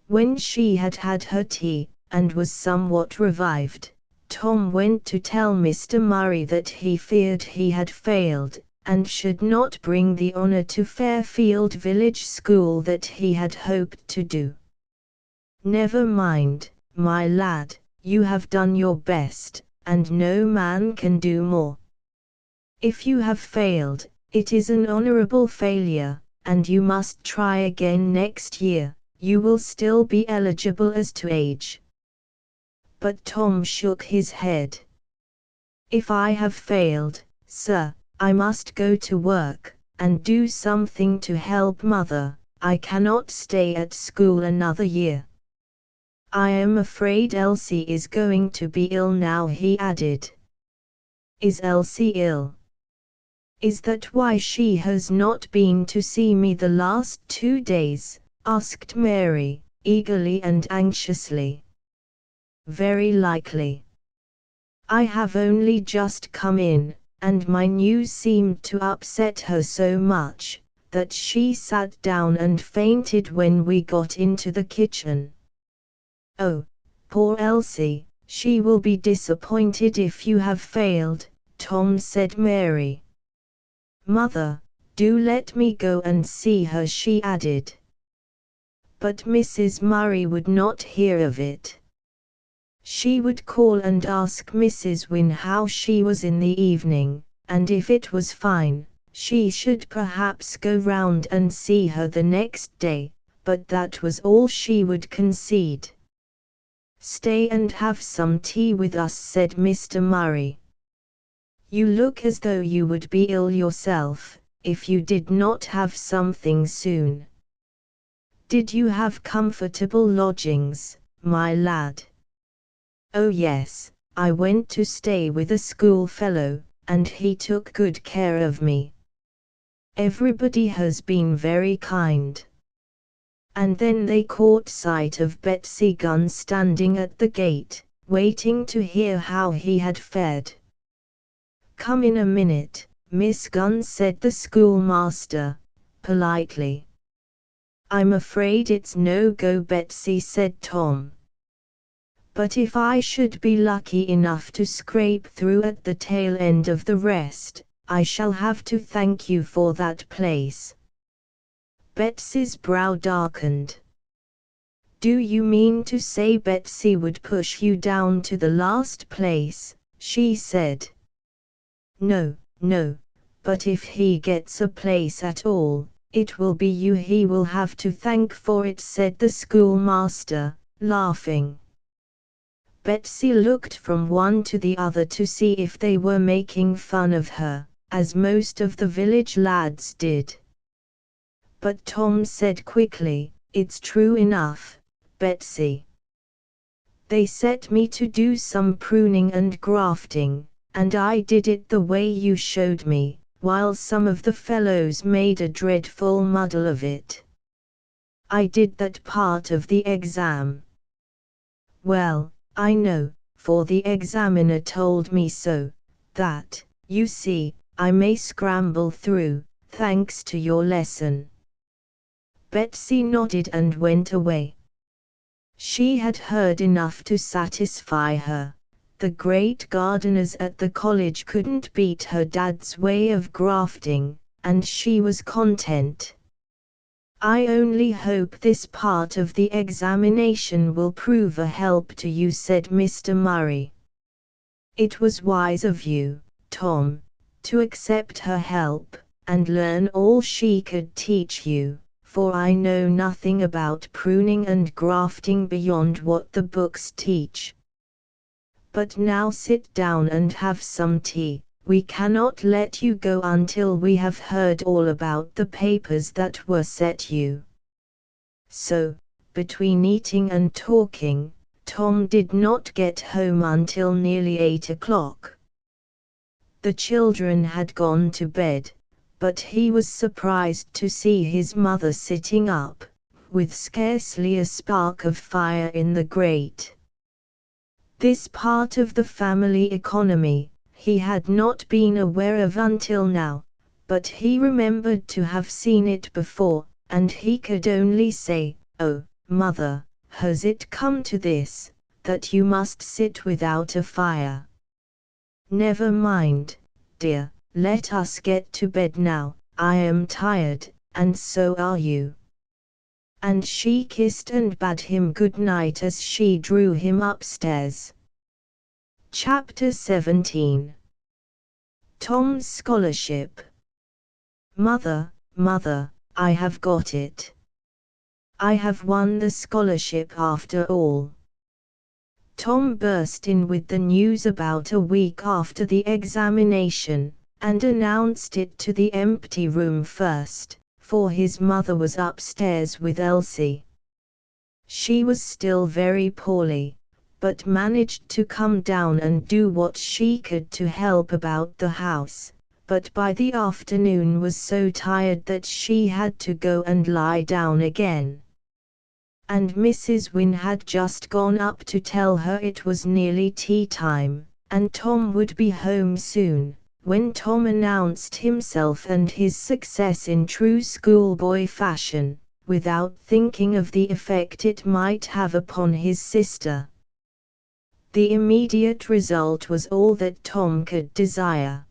When she had had her tea, and was somewhat revived, Tom went to tell Mr. Murray that he feared he had failed, and should not bring the honor to Fairfield Village School that he had hoped to do. "Never mind, my lad, you have done your best, and no man can do more. If you have failed, it is an honorable failure, and you must try again next year. You will still be eligible as to age." But Tom shook his head. "If I have failed, sir, I must go to work, and do something to help mother. I cannot stay at school another year. I am afraid Elsie is going to be ill now," he added. "Is Elsie ill? Is that why she has not been to see me the last 2 days?" asked Mary, eagerly and anxiously. "Very likely. I have only just come in, and my news seemed to upset her so much, that she sat down and fainted when we got into the kitchen." "Oh, poor Elsie, she will be disappointed if you have failed," Tom said. "Mary. Mother, do let me go and see her," she added. But Mrs. Murray would not hear of it. She would call and ask Mrs. Wynne how she was in the evening, and if it was fine, she should perhaps go round and see her the next day, but that was all she would concede. "Stay and have some tea with us," said Mr. Murray. "You look as though you would be ill yourself, if you did not have something soon. Did you have comfortable lodgings, my lad?" "Oh yes, I went to stay with a schoolfellow, and he took good care of me. Everybody has been very kind." And then they caught sight of Betsy Gunn standing at the gate, waiting to hear how he had fared. "Come in a minute, Miss Gunn," said the schoolmaster, politely. "I'm afraid it's no go, Betsy," said Tom. "But if I should be lucky enough to scrape through at the tail end of the rest, I shall have to thank you for that place." Betsy's brow darkened. "Do you mean to say Betsy would push you down to the last place?" she said. "No, no, but if he gets a place at all, it will be you he will have to thank for it," said the schoolmaster, laughing. Betsy looked from one to the other to see if they were making fun of her, as most of the village lads did. But Tom said quickly, "It's true enough, Betsy. They set me to do some pruning and grafting, and I did it the way you showed me, while some of the fellows made a dreadful muddle of it. I did that part of the exam. Well, I know, for the examiner told me so, that, you see, I may scramble through, thanks to your lesson." Betsy nodded and went away. She had heard enough to satisfy her. The great gardeners at the college couldn't beat her dad's way of grafting, and she was content. "I only hope this part of the examination will prove a help to you," said Mr. Murray. "It was wise of you, Tom, to accept her help, and learn all she could teach you, for I know nothing about pruning and grafting beyond what the books teach. But now sit down and have some tea. We cannot let you go until we have heard all about the papers that were set you." So, between eating and talking, Tom did not get home until nearly 8 o'clock. The children had gone to bed, but he was surprised to see his mother sitting up, with scarcely a spark of fire in the grate. This part of the family economy he had not been aware of until now, but he remembered to have seen it before, and he could only say, "Oh, Mother, has it come to this, that you must sit without a fire? Never mind, dear, let us get to bed now. I am tired, and so are you." And she kissed and bade him good night as she drew him upstairs. Chapter 17. Tom's Scholarship. "Mother, Mother, I have got it. I have won the scholarship after all." Tom burst in with the news about a week after the examination, and announced it to the empty room first, for his mother was upstairs with Elsie. She was still very poorly, but managed to come down and do what she could to help about the house, but by the afternoon was so tired that she had to go and lie down again. And Mrs. Wynne had just gone up to tell her it was nearly tea time, and Tom would be home soon, when Tom announced himself and his success in true schoolboy fashion, without thinking of the effect it might have upon his sister. The immediate result was all that Tom could desire.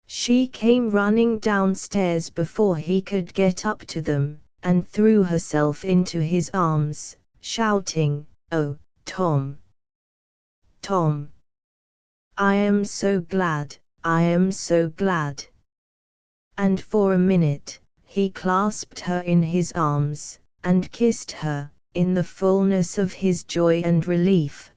She came running downstairs before he could get up to them, and threw herself into his arms, shouting, "Oh, Tom! Tom! I am so glad, I am so glad!" And for a minute, he clasped her in his arms, and kissed her, in the fullness of his joy and relief.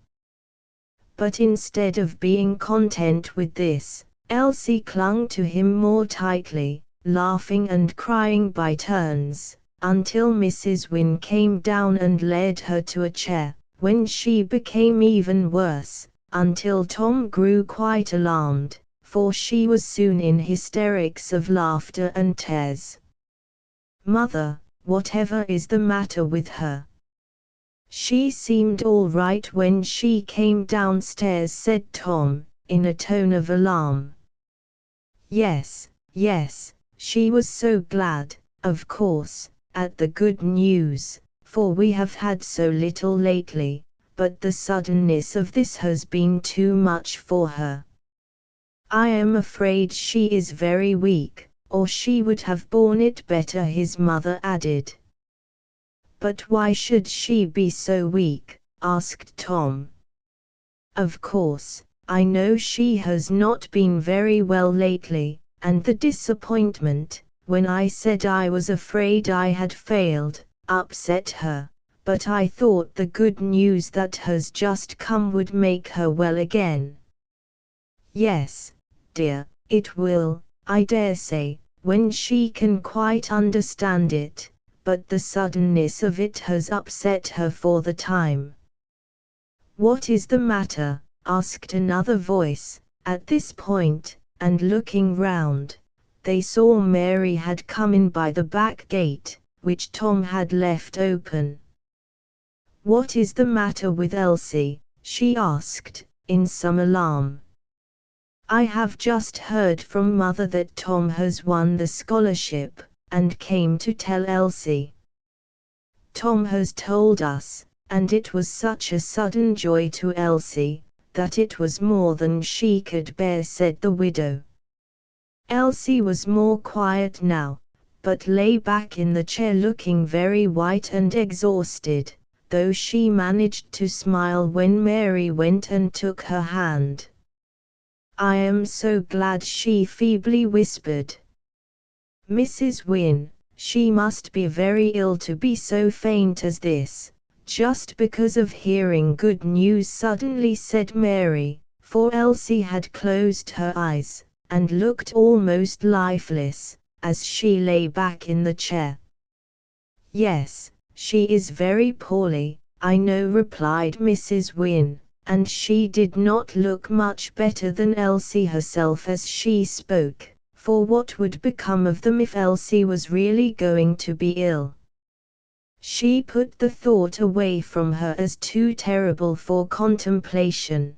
But instead of being content with this, Elsie clung to him more tightly, laughing and crying by turns, until Mrs. Wynne came down and led her to a chair, when she became even worse, until Tom grew quite alarmed, for she was soon in hysterics of laughter and tears. "Mother, whatever is the matter with her?" "She seemed all right when she came downstairs," said Tom, in a tone of alarm. Yes, she was so glad, of course, at the good news, for we have had so little lately, but the suddenness of this has been too much for her. I am afraid she is very weak, or she would have borne it better," his mother added. "But why should she be so weak?" asked Tom. "Of course, I know she has not been very well lately, and the disappointment, when I said I was afraid I had failed, upset her, but I thought the good news that has just come would make her well again." "Yes, dear, it will, I dare say, when she can quite understand it, but the suddenness of it has upset her for the time." "What is the matter?" asked another voice. At this point, and looking round, they saw Mary had come in by the back gate, which Tom had left open. "What is the matter with Elsie?" she asked, in some alarm. "I have just heard from Mother that Tom has won the scholarship, and came to tell Elsie." "Tom has told us, and it was such a sudden joy to Elsie, that it was more than she could bear," said the widow. Elsie was more quiet now, but lay back in the chair looking very white and exhausted, though she managed to smile when Mary went and took her hand. "I am so glad," she feebly whispered. Mrs. Wynne, She must be very ill to be so faint as this, just because of hearing good news suddenly, said Mary, for Elsie had closed her eyes, and looked almost lifeless, as she lay back in the chair. Yes, she is very poorly, I know, replied Mrs. Wynne, and she did not look much better than Elsie herself as she spoke, for what would become of them if Elsie was really going to be ill? She put the thought away from her as too terrible for contemplation.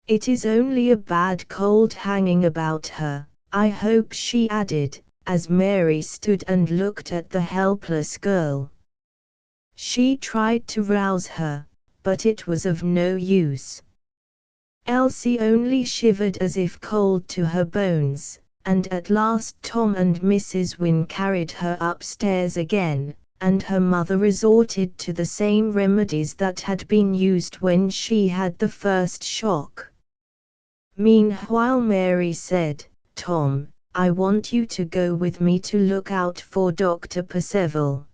It is only a bad cold hanging about her, I hope, she added, as Mary stood and looked at the helpless girl. She tried to rouse her, but it was of no use. Elsie only shivered as if cold to her bones, and at last Tom and Mrs. Wynne carried her upstairs again, and her mother resorted to the same remedies that had been used when she had the first shock. Meanwhile Mary said, "Tom, I want you to go with me to look out for Dr. Percival.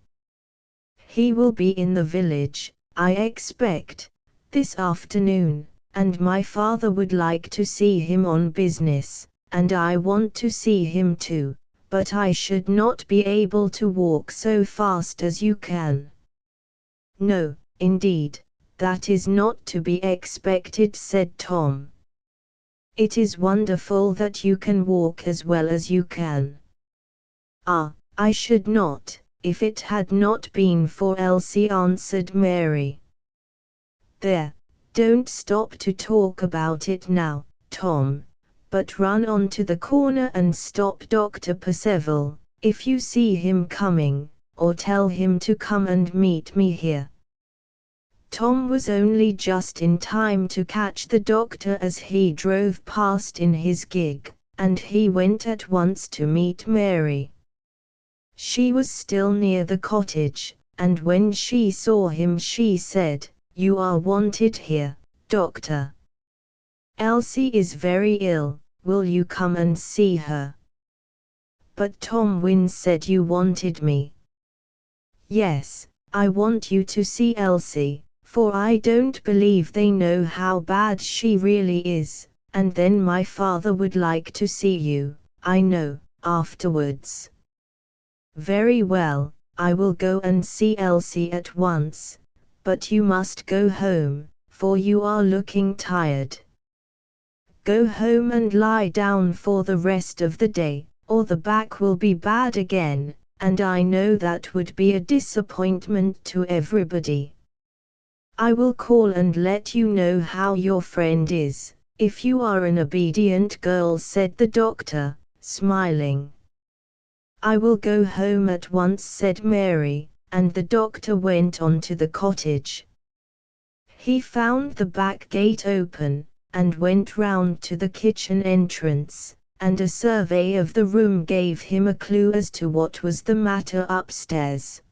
He will be in the village, I expect, this afternoon, and my father would like to see him on business, and I want to see him too, but I should not be able to walk so fast as you can." "No, indeed, that is not to be expected," said Tom. "It is wonderful that you can walk as well as you can." "Ah, I should not, if it had not been for Elsie," answered Mary. "There, don't stop to talk about it now, Tom, but run on to the corner and stop Dr. Percival, if you see him coming, or tell him to come and meet me here." Tom was only just in time to catch the doctor as he drove past in his gig, and he went at once to meet Mary. She was still near the cottage, and when she saw him she said, "You are wanted here, doctor. Elsie is very ill, will you come and see her?" "But Tom Wynne said you wanted me." "Yes, I want you to see Elsie, for I don't believe they know how bad she really is, and then my father would like to see you, I know, afterwards." "Very well, I will go and see Elsie at once, but you must go home, for you are looking tired. Go home and lie down for the rest of the day, or the back will be bad again, and I know that would be a disappointment to everybody. I will call and let you know how your friend is, if you are an obedient girl," said the doctor, smiling. "I will go home at once," said Mary, and the doctor went on to the cottage. He found the back gate open, and went round to the kitchen entrance, and a survey of the room gave him a clue as to what was the matter upstairs.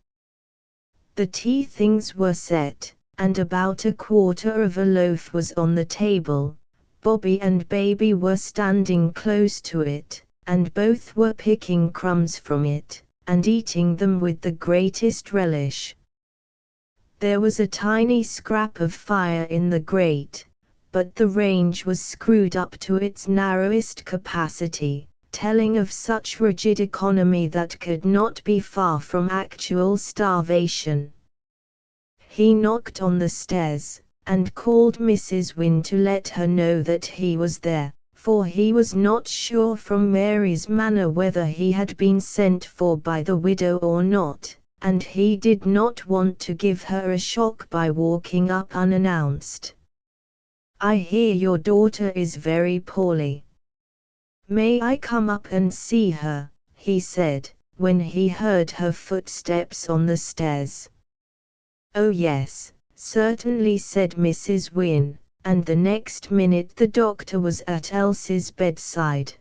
The tea things were set, and about a quarter of a loaf was on the table. Bobby and Baby were standing close to it, and both were picking crumbs from it, and eating them with the greatest relish. There was a tiny scrap of fire in the grate, but the range was screwed up to its narrowest capacity, telling of such rigid economy that could not be far from actual starvation. He knocked on the stairs, and called Mrs. Wynne to let her know that he was there, for he was not sure from Mary's manner whether he had been sent for by the widow or not, and he did not want to give her a shock by walking up unannounced. "I hear your daughter is very poorly. May I come up and see her?" he said, when he heard her footsteps on the stairs. "Oh yes, certainly," said Mrs. Wynne, and the next minute the doctor was at Elsie's bedside.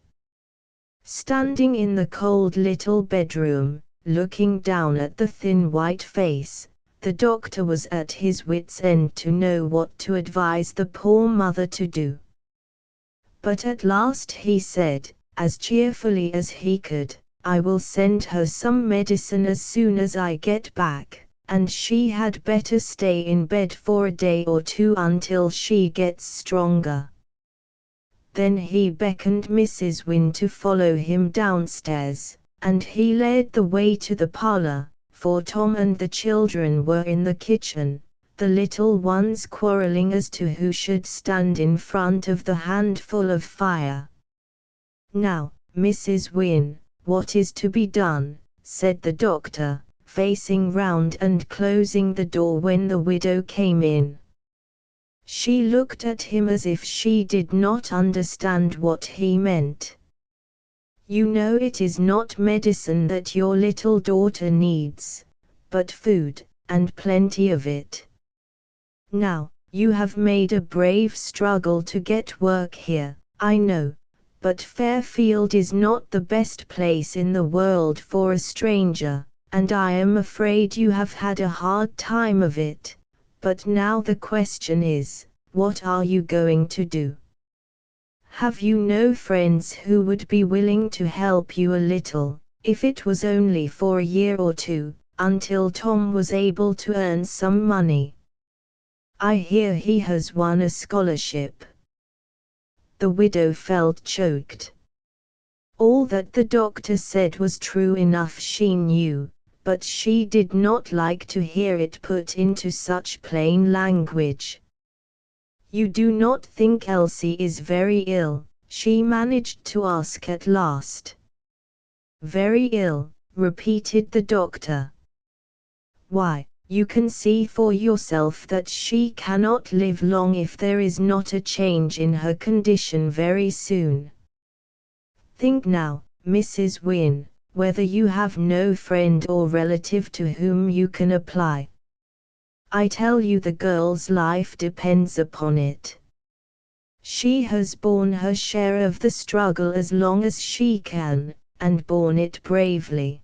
Standing in the cold little bedroom, looking down at the thin white face, the doctor was at his wits' end to know what to advise the poor mother to do. But at last he said, as cheerfully as he could, I will send her some medicine as soon as I get back, and she had better stay in bed for a day or two until she gets stronger." Then he beckoned Mrs. Wynne to follow him downstairs, and he led the way to the parlor, for Tom and the children were in the kitchen, the little ones quarreling as to who should stand in front of the handful of fire. "Now, Mrs. Wynne, what is to be done?" said the doctor, facing round and closing the door when the widow came in. She looked at him as if she did not understand what he meant. "You know it is not medicine that your little daughter needs, but food, and plenty of it. Now, you have made a brave struggle to get work here, I know, but Fairfield is not the best place in the world for a stranger, and I am afraid you have had a hard time of it, but now the question is, what are you going to do? Have you no friends who would be willing to help you a little, if it was only for a year or two, until Tom was able to earn some money? I hear he has won a scholarship." The widow felt choked. All that the doctor said was true enough, she knew, but she did not like to hear it put into such plain language. "You do not think Elsie is very ill?" she managed to ask at last. "Very ill," repeated the doctor. "Why, you can see for yourself that she cannot live long if there is not a change in her condition very soon. Think now, Mrs. Wynne, whether you have no friend or relative to whom you can apply. I tell you the girl's life depends upon it. She has borne her share of the struggle as long as she can, and borne it bravely.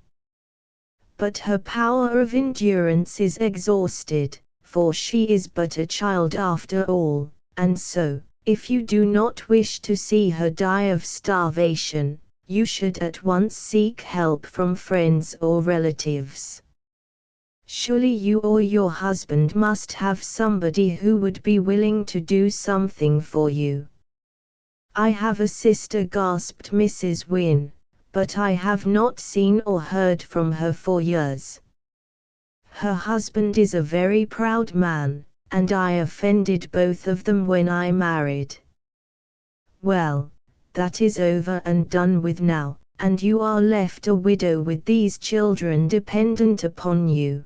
But her power of endurance is exhausted, for she is but a child after all, and so, if you do not wish to see her die of starvation, you should at once seek help from friends or relatives. Surely you or your husband must have somebody who would be willing to do something for you." "I have a sister," gasped Mrs. Wynne, "but I have not seen or heard from her for years. Her husband is a very proud man, and I offended both of them when I married." "Well, that is over and done with now, and you are left a widow with these children dependent upon you.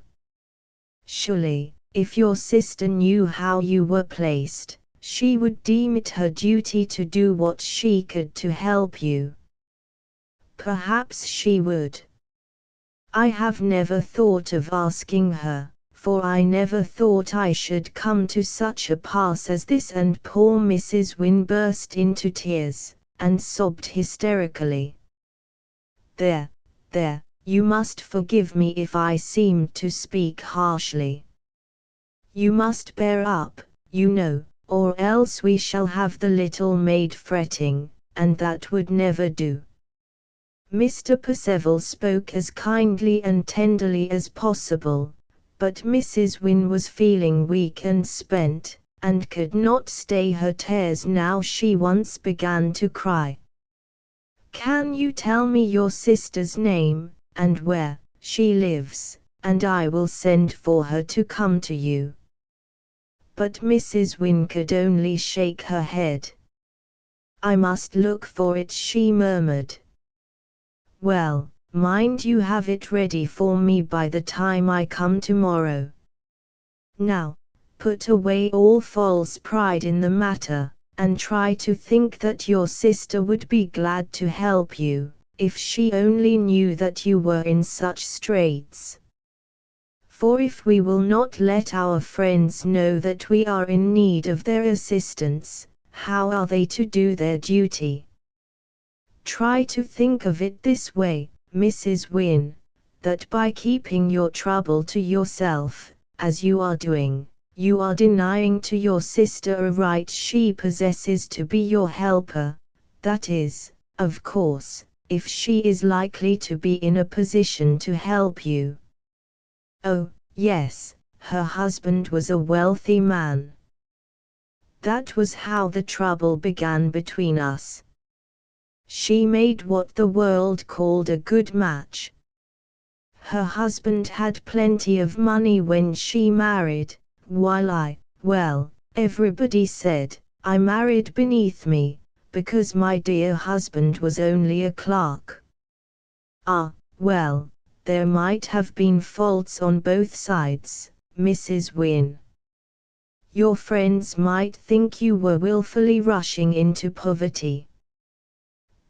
Surely, if your sister knew how you were placed, she would deem it her duty to do what she could to help you." "Perhaps she would. I have never thought of asking her, for I never thought I should come to such a pass as this." And poor Mrs. Wynne burst into tears, and sobbed hysterically. There, you must forgive me if I seemed to speak harshly. You must bear up, you know, or else we shall have the little maid fretting, and that would never do." Mr. Percival spoke as kindly and tenderly as possible, but Mrs. Wynne was feeling weak and spent, and could not stay her tears now she once began to cry. "Can you tell me your sister's name, and where she lives, and I will send for her to come to you?" But Mrs. Wynne could only shake her head. "I must look for it," she murmured. "Well, mind you have it ready for me by the time I come tomorrow. Now, put away all false pride in the matter, and try to think that your sister would be glad to help you, if she only knew that you were in such straits. For if we will not let our friends know that we are in need of their assistance, how are they to do their duty? Try to think of it this way, Mrs. Wynne, that by keeping your trouble to yourself, as you are doing, you are denying to your sister a right she possesses to be your helper, that is, of course, if she is likely to be in a position to help you. Oh, yes, her husband was a wealthy man. That was how the trouble began between us. She made what the world called a good match. Her husband had plenty of money when she married, while everybody said, I married beneath me, because my dear husband was only a clerk. There might have been faults on both sides, Mrs. Wynne. Your friends might think you were willfully rushing into poverty.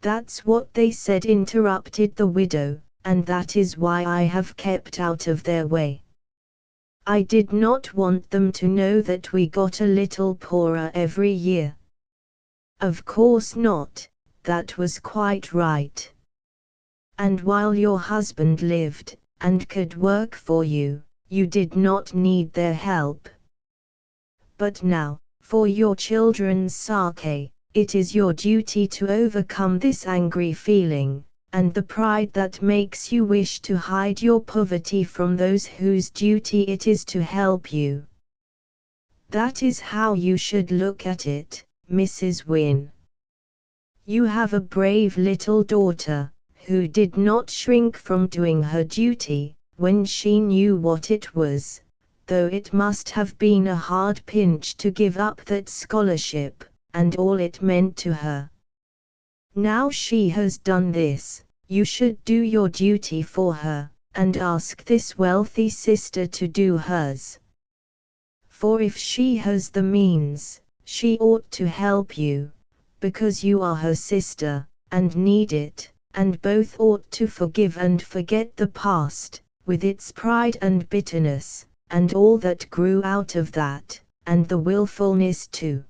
That's what they said, interrupted the widow, and that is why I have kept out of their way. I did not want them to know that we got a little poorer every year. Of course not, that was quite right. And while your husband lived, and could work for you, you did not need their help. But now, for your children's sake, it is your duty to overcome this angry feeling, and the pride that makes you wish to hide your poverty from those whose duty it is to help you. That is how you should look at it, Mrs. Wynne. You have a brave little daughter, who did not shrink from doing her duty, when she knew what it was, though it must have been a hard pinch to give up that scholarship, and all it meant to her. Now she has done this, you should do your duty for her, and ask this wealthy sister to do hers. For if she has the means, she ought to help you, because you are her sister, and need it, and both ought to forgive and forget the past, with its pride and bitterness, and all that grew out of that, and the willfulness too.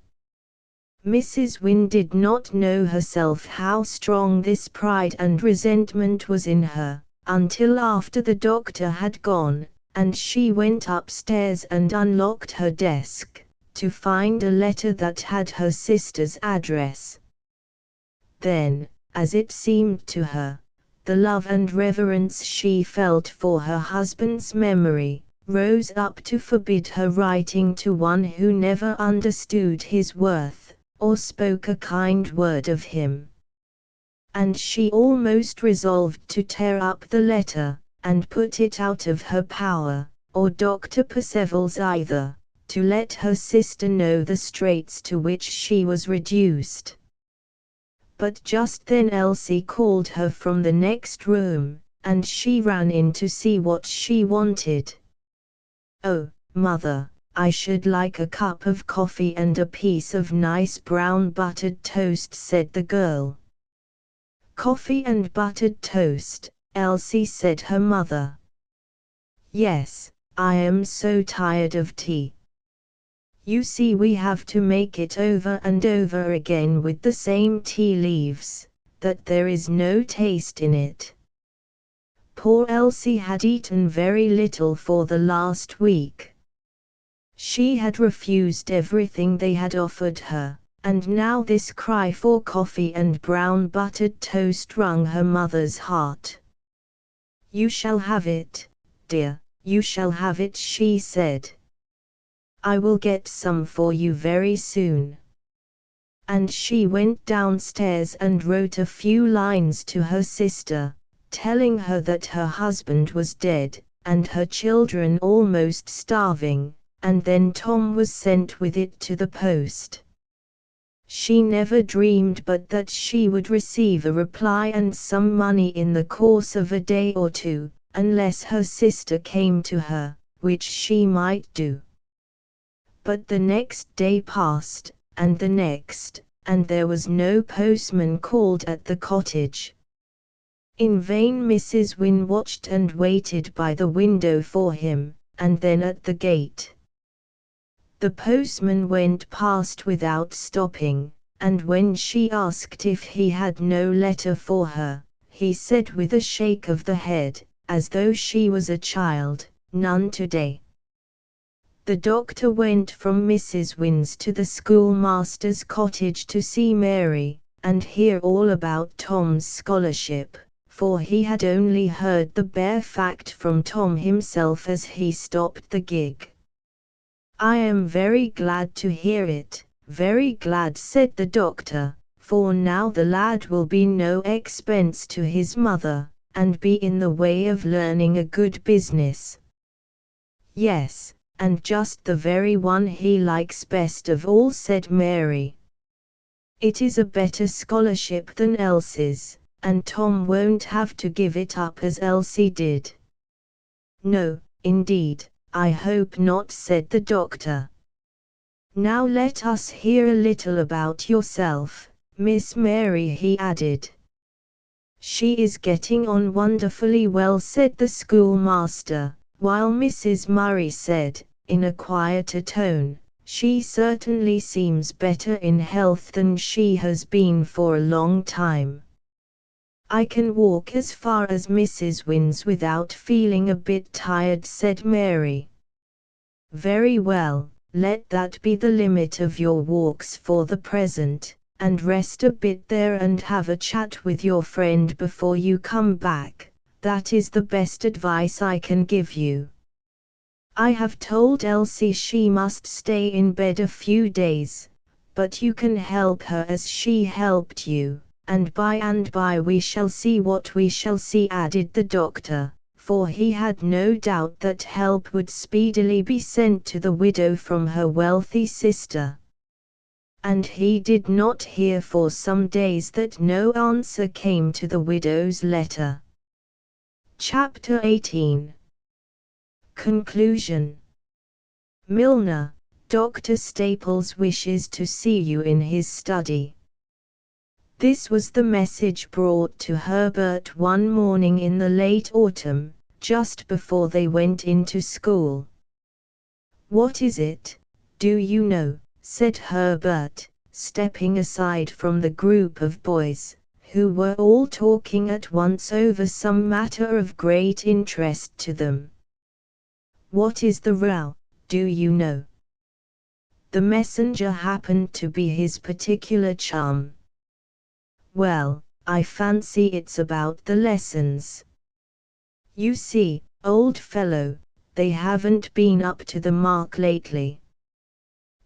Mrs. Wynne did not know herself how strong this pride and resentment was in her, until after the doctor had gone, and she went upstairs and unlocked her desk, to find a letter that had her sister's address. Then, as it seemed to her, the love and reverence she felt for her husband's memory rose up to forbid her writing to one who never understood his worth, or spoke a kind word of him. And she almost resolved to tear up the letter, and put it out of her power, or Dr. Percival's either, to let her sister know the straits to which she was reduced. But just then Elsie called her from the next room, and she ran in to see what she wanted. Oh, Mother, I should like a cup of coffee and a piece of nice brown buttered toast, said the girl. Coffee and buttered toast, Elsie, said her mother. Yes, I am so tired of tea. You see, we have to make it over and over again with the same tea leaves, that there is no taste in it. Poor Elsie had eaten very little for the last week. She had refused everything they had offered her, and now this cry for coffee and brown buttered toast wrung her mother's heart. You shall have it, dear, you shall have it, she said. I will get some for you very soon. And she went downstairs and wrote a few lines to her sister, telling her that her husband was dead, and her children almost starving, and then Tom was sent with it to the post. She never dreamed but that she would receive a reply and some money in the course of a day or two, unless her sister came to her, which she might do. But the next day passed, and the next, and there was no postman called at the cottage. In vain Mrs. Wynne watched and waited by the window for him, and then at the gate. The postman went past without stopping, and when she asked if he had no letter for her, he said with a shake of the head, as though she was a child, none today. The doctor went from Mrs. Wynne's to the schoolmaster's cottage to see Mary, and hear all about Tom's scholarship, for he had only heard the bare fact from Tom himself as he stopped the gig. "I am very glad to hear it, very glad," said the doctor, "for now the lad will be no expense to his mother, and be in the way of learning a good business." "Yes, and just the very one he likes best of all," said Mary. "It is a better scholarship than Elsie's, and Tom won't have to give it up as Elsie did." "No, indeed, I hope not," said the doctor. "Now let us hear a little about yourself, Miss Mary," he added. "She is getting on wonderfully well," said the schoolmaster, while Mrs. Murray said, in a quieter tone, "She certainly seems better in health than she has been for a long time." "I can walk as far as Mrs. Wynn's without feeling a bit tired," said Mary. "Very well, let that be the limit of your walks for the present, and rest a bit there and have a chat with your friend before you come back. That is the best advice I can give you. I have told Elsie she must stay in bed a few days, but you can help her as she helped you, and by we shall see what we shall see," added the doctor, for he had no doubt that help would speedily be sent to the widow from her wealthy sister. And he did not hear for some days that no answer came to the widow's letter. Chapter 18. Conclusion. Milner, Dr. Staples wishes to see you in his study. This was the message brought to Herbert one morning in the late autumn, just before they went into school. "What is it, do you know?" said Herbert, stepping aside from the group of boys, who were all talking at once over some matter of great interest to them. "What is the row, do you know?" The messenger happened to be his particular chum. "Well, I fancy it's about the lessons. You see, old fellow, they haven't been up to the mark lately.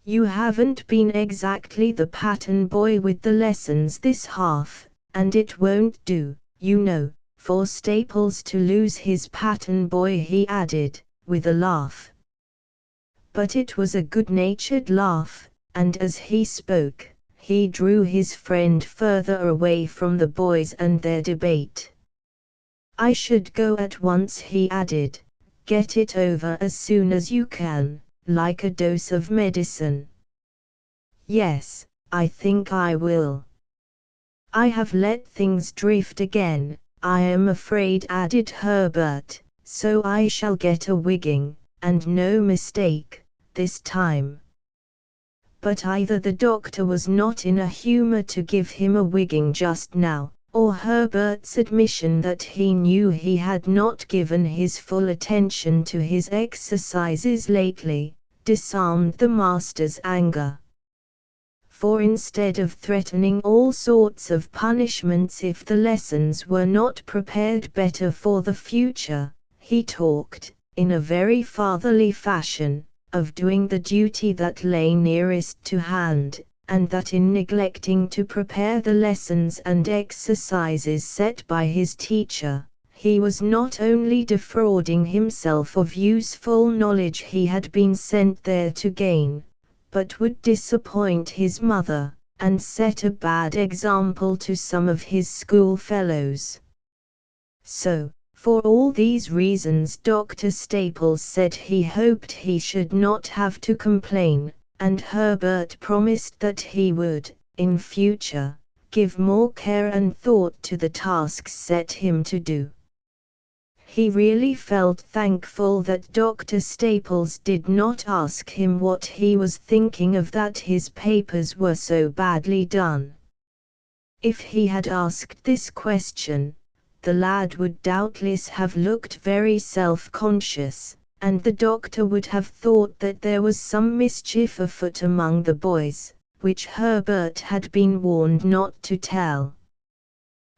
You haven't been exactly the pattern boy with the lessons this half, and it won't do, you know, for Staples to lose his pattern boy," he added, with a laugh. But it was a good-natured laugh, and as he spoke, he drew his friend further away from the boys and their debate. "I should go at once," he added. "Get it over as soon as you can, like a dose of medicine." "Yes, I think I will. I have let things drift again, I am afraid," added Herbert, "so I shall get a wigging, and no mistake, this time." But either the doctor was not in a humor to give him a wigging just now, or Herbert's admission that he knew he had not given his full attention to his exercises lately, disarmed the master's anger. For instead of threatening all sorts of punishments if the lessons were not prepared better for the future, he talked, in a very fatherly fashion, of doing the duty that lay nearest to hand, and that in neglecting to prepare the lessons and exercises set by his teacher, he was not only defrauding himself of useful knowledge he had been sent there to gain, but would disappoint his mother, and set a bad example to some of his schoolfellows. So, for all these reasons, Dr. Staples said he hoped he should not have to complain, and Herbert promised that he would, in future, give more care and thought to the tasks set him to do. He really felt thankful that Dr. Staples did not ask him what he was thinking of that his papers were so badly done. If he had asked this question, the lad would doubtless have looked very self-conscious, and the doctor would have thought that there was some mischief afoot among the boys, which Herbert had been warned not to tell.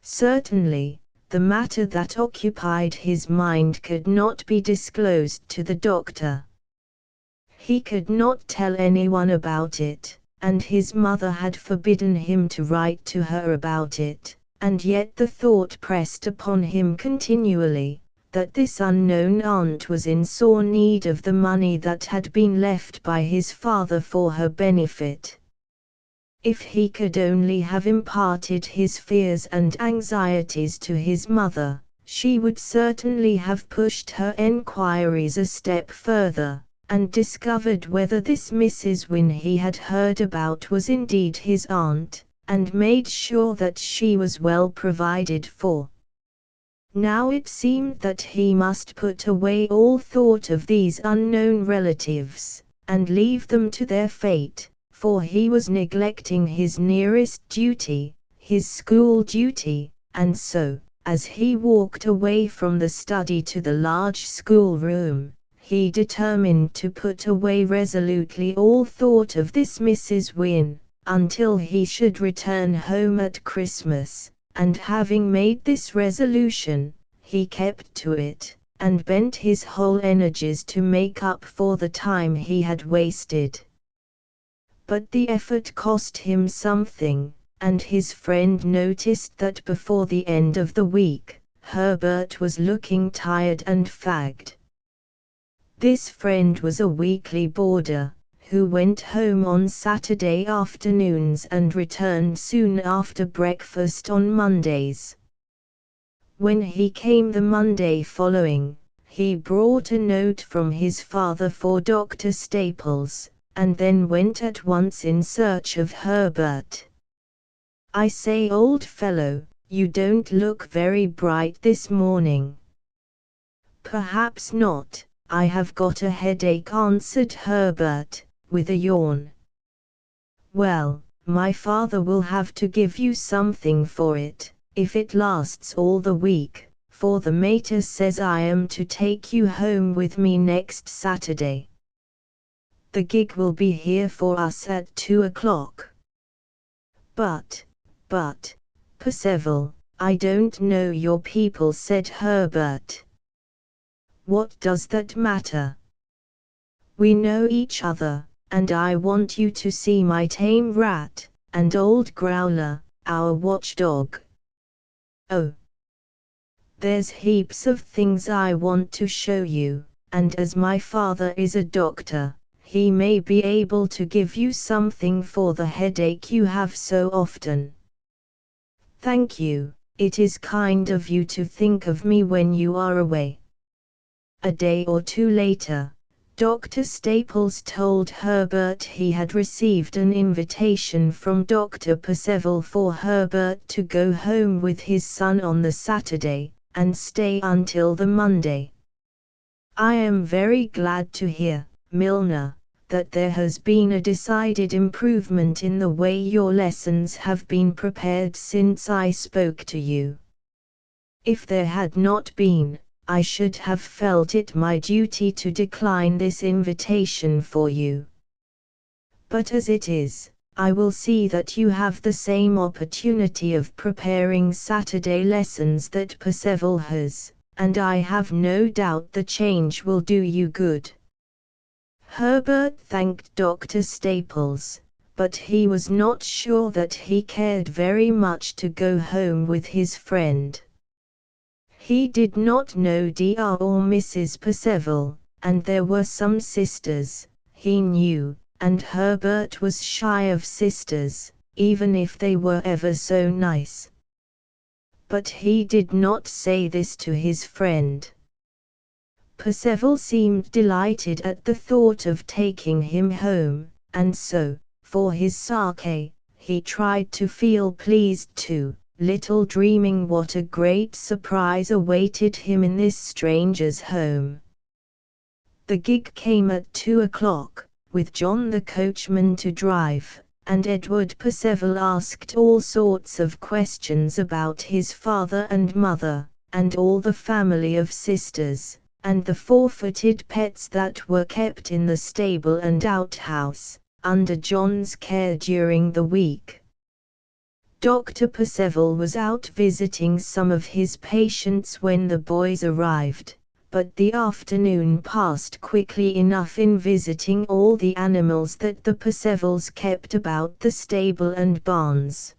Certainly, the matter that occupied his mind could not be disclosed to the doctor. He could not tell anyone about it, and his mother had forbidden him to write to her about it, and yet the thought pressed upon him continually, that this unknown aunt was in sore need of the money that had been left by his father for her benefit. If he could only have imparted his fears and anxieties to his mother, she would certainly have pushed her enquiries a step further, and discovered whether this Mrs. Wynne he had heard about was indeed his aunt, and made sure that she was well provided for. Now it seemed that he must put away all thought of these unknown relatives, and leave them to their fate, for he was neglecting his nearest duty, his school duty, and so, as he walked away from the study to the large schoolroom, he determined to put away resolutely all thought of this Mrs. Wynne, until he should return home at Christmas, and having made this resolution, he kept to it, and bent his whole energies to make up for the time he had wasted. But the effort cost him something, and his friend noticed that before the end of the week, Herbert was looking tired and fagged. This friend was a weekly boarder, who went home on Saturday afternoons and returned soon after breakfast on Mondays. When he came the Monday following, he brought a note from his father for Dr. Staples, and then went at once in search of Herbert. "I say, old fellow, you don't look very bright this morning." "Perhaps not, I have got a headache," answered Herbert, with a yawn. "Well, my father will have to give you something for it, if it lasts all the week, for the mater says I am to take you home with me next Saturday. The gig will be here for us at 2 o'clock. But, Percival, I don't know your people," said Herbert. "What does that matter? We know each other, and I want you to see my tame rat, and old Growler, our watchdog. Oh, there's heaps of things I want to show you, and as my father is a doctor, he may be able to give you something for the headache you have so often." "Thank you, it is kind of you to think of me when you are away." A day or two later, Dr. Staples told Herbert he had received an invitation from Dr. Percival for Herbert to go home with his son on the Saturday, and stay until the Monday. "I am very glad to hear, Milner, that there has been a decided improvement in the way your lessons have been prepared since I spoke to you. If there had not been, I should have felt it my duty to decline this invitation for you. But as it is, I will see that you have the same opportunity of preparing Saturday lessons that Percival has, and I have no doubt the change will do you good." Herbert thanked Dr. Staples, but he was not sure that he cared very much to go home with his friend. He did not know Dr. or Mrs. Percival, and there were some sisters, he knew, and Herbert was shy of sisters, even if they were ever so nice. But he did not say this to his friend. Percival seemed delighted at the thought of taking him home, and so, for his sake, he tried to feel pleased too, little dreaming what a great surprise awaited him in this stranger's home. The gig came at 2 o'clock, with John the coachman to drive, and Edward Percival asked all sorts of questions about his father and mother, and all the family of sisters, and the 4-footed pets that were kept in the stable and outhouse, under John's care during the week. Dr. Percival was out visiting some of his patients when the boys arrived, but the afternoon passed quickly enough in visiting all the animals that the Percivals kept about the stable and barns.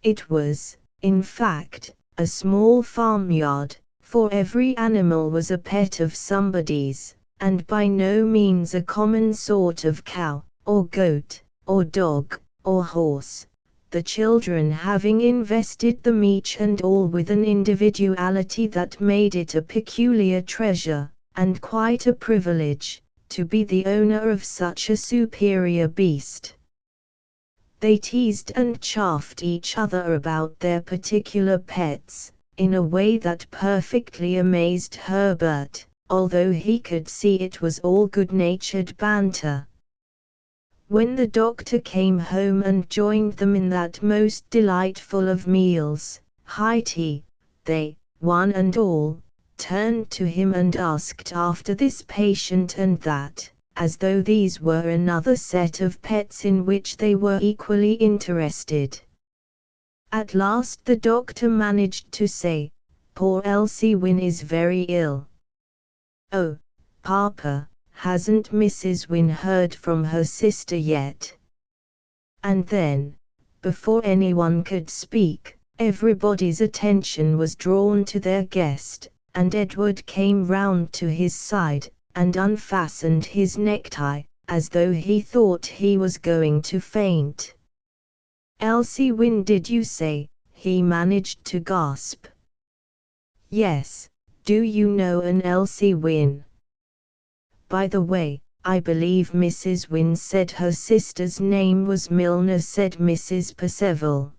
It was, in fact, a small farmyard, for every animal was a pet of somebody's, and by no means a common sort of cow, or goat, or dog, or horse, the children having invested them each and all with an individuality that made it a peculiar treasure, and quite a privilege, to be the owner of such a superior beast. They teased and chaffed each other about their particular pets, in a way that perfectly amazed Herbert, although he could see it was all good-natured banter. When the doctor came home and joined them in that most delightful of meals, high tea, they, one and all, turned to him and asked after this patient and that, as though these were another set of pets in which they were equally interested. At last the doctor managed to say, "Poor Elsie Wynne is very ill." "Oh, Papa, hasn't Mrs. Wynne heard from her sister yet?" And then, before anyone could speak, everybody's attention was drawn to their guest, and Edward came round to his side, and unfastened his necktie, as though he thought he was going to faint. "Elsie Wynne, did you say?" he managed to gasp. "Yes, do you know an Elsie Wynne? By the way, I believe Mrs. Wynne said her sister's name was Milner," said Mrs. Percival.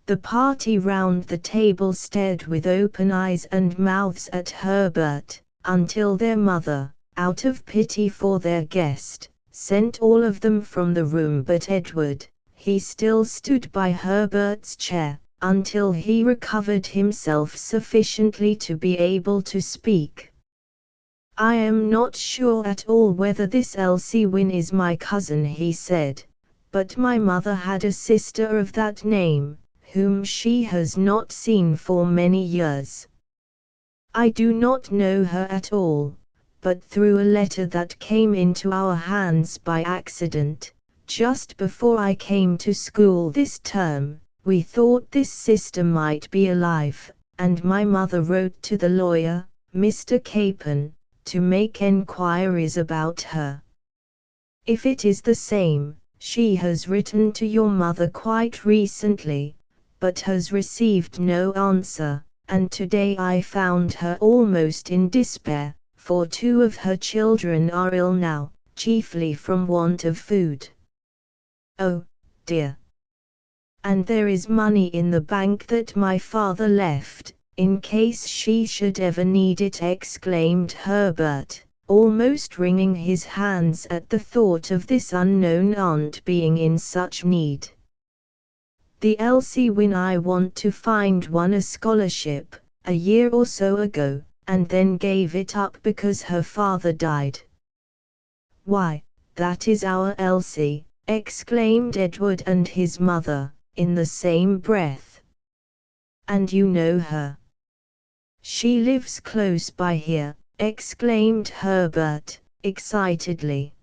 The party round the table stared with open eyes and mouths at Herbert, until their mother, out of pity for their guest, sent all of them from the room but Edward. He still stood by Herbert's chair, until he recovered himself sufficiently to be able to speak. "I am not sure at all whether this Elsie Wynne is my cousin," he said, "but my mother had a sister of that name, whom she has not seen for many years. I do not know her at all, but through a letter that came into our hands by accident, just before I came to school this term, we thought this sister might be alive, and my mother wrote to the lawyer, Mr. Capon, to make enquiries about her. If it is the same, she has written to your mother quite recently, but has received no answer, and today I found her almost in despair, for 2 of her children are ill now, chiefly from want of food. Oh, dear. And there is money in the bank that my father left, in case she should ever need it," exclaimed Herbert, almost wringing his hands at the thought of this unknown aunt being in such need. "The Elsie Wynne I want to find won a scholarship, a year or so ago, and then gave it up because her father died." "Why, that is our Elsie," exclaimed Edward and his mother, in the same breath. "And you know her?" "She lives close by here," exclaimed Herbert, excitedly.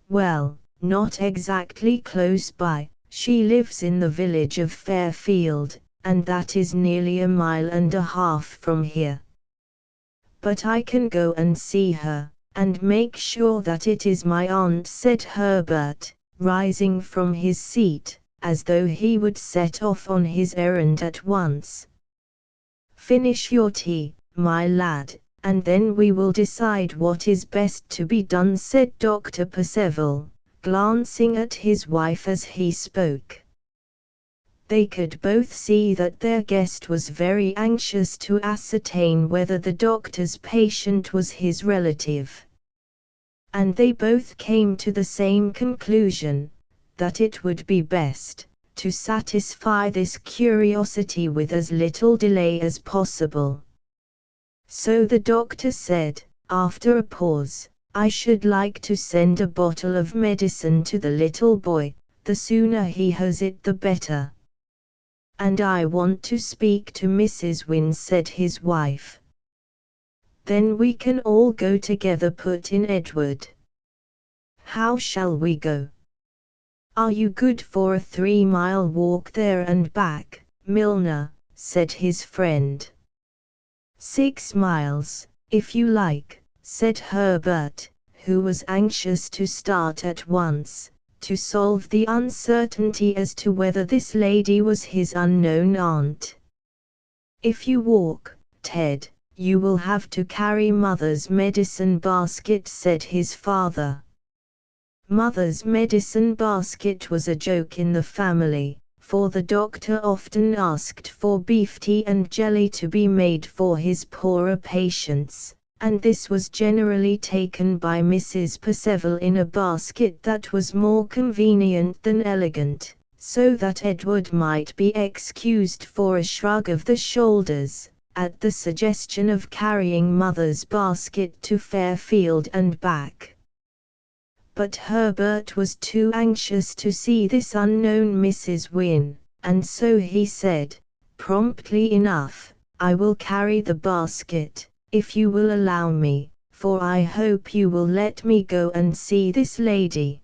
"Well, not exactly close by, she lives in the village of Fairfield, and that is nearly 1.5 miles from here. But I can go and see her, and make sure that it is my aunt," said Herbert, rising from his seat, as though he would set off on his errand at once. "Finish your tea, my lad, and then we will decide what is best to be done," said Dr. Percival, glancing at his wife as he spoke. They could both see that their guest was very anxious to ascertain whether the doctor's patient was his relative. And they both came to the same conclusion, that it would be best to satisfy this curiosity with as little delay as possible. So the doctor said, after a pause, I should like to send a bottle of medicine to the little boy, the sooner he has it the better. And I want to speak to Mrs. Wynne, said his wife. Then we can all go together, put in Edward. How shall we go? Are you good for a 3-mile walk there and back, Milner? Said his friend. 6 miles, if you like, said Herbert, who was anxious to start at once, to solve the uncertainty as to whether this lady was his unknown aunt. If you walk, Ted, you will have to carry Mother's medicine basket, said his father. Mother's medicine basket was a joke in the family, for the doctor often asked for beef tea and jelly to be made for his poorer patients, and this was generally taken by Mrs. Perceval in a basket that was more convenient than elegant, so that Edward might be excused for a shrug of the shoulders, at the suggestion of carrying Mother's basket to Fairfield and back. But Herbert was too anxious to see this unknown Mrs. Wynne, and so he said, promptly enough, I will carry the basket, if you will allow me, for I hope you will let me go and see this lady.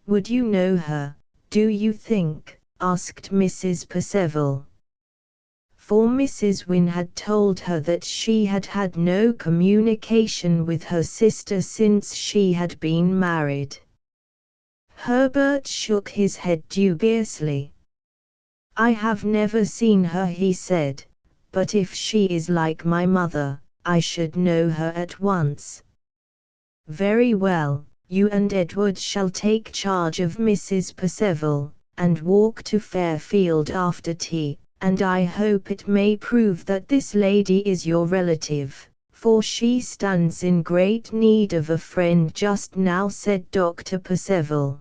Would you know her, do you think? Asked Mrs. Perceval. For Mrs. Wynne had told her that she had had no communication with her sister since she had been married. Herbert shook his head dubiously. I have never seen her, he said, but if she is like my mother, I should know her at once. Very well, you and Edward shall take charge of Mrs. Perceval, and walk to Fairfield after tea. And I hope it may prove that this lady is your relative, for she stands in great need of a friend just now, said Dr. Perceval.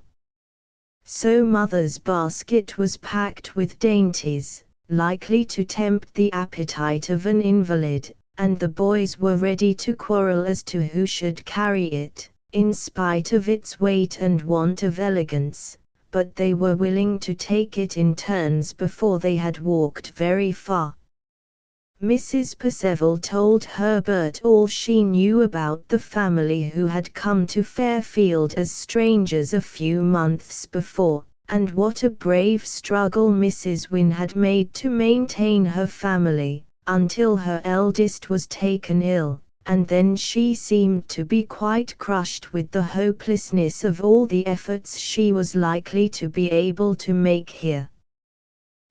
So Mother's basket was packed with dainties, likely to tempt the appetite of an invalid, and the boys were ready to quarrel as to who should carry it, in spite of its weight and want of elegance. But they were willing to take it in turns before they had walked very far. Mrs. Perceval told Herbert all she knew about the family who had come to Fairfield as strangers a few months before, and what a brave struggle Mrs. Wynne had made to maintain her family, until her eldest was taken ill. And then she seemed to be quite crushed with the hopelessness of all the efforts she was likely to be able to make here.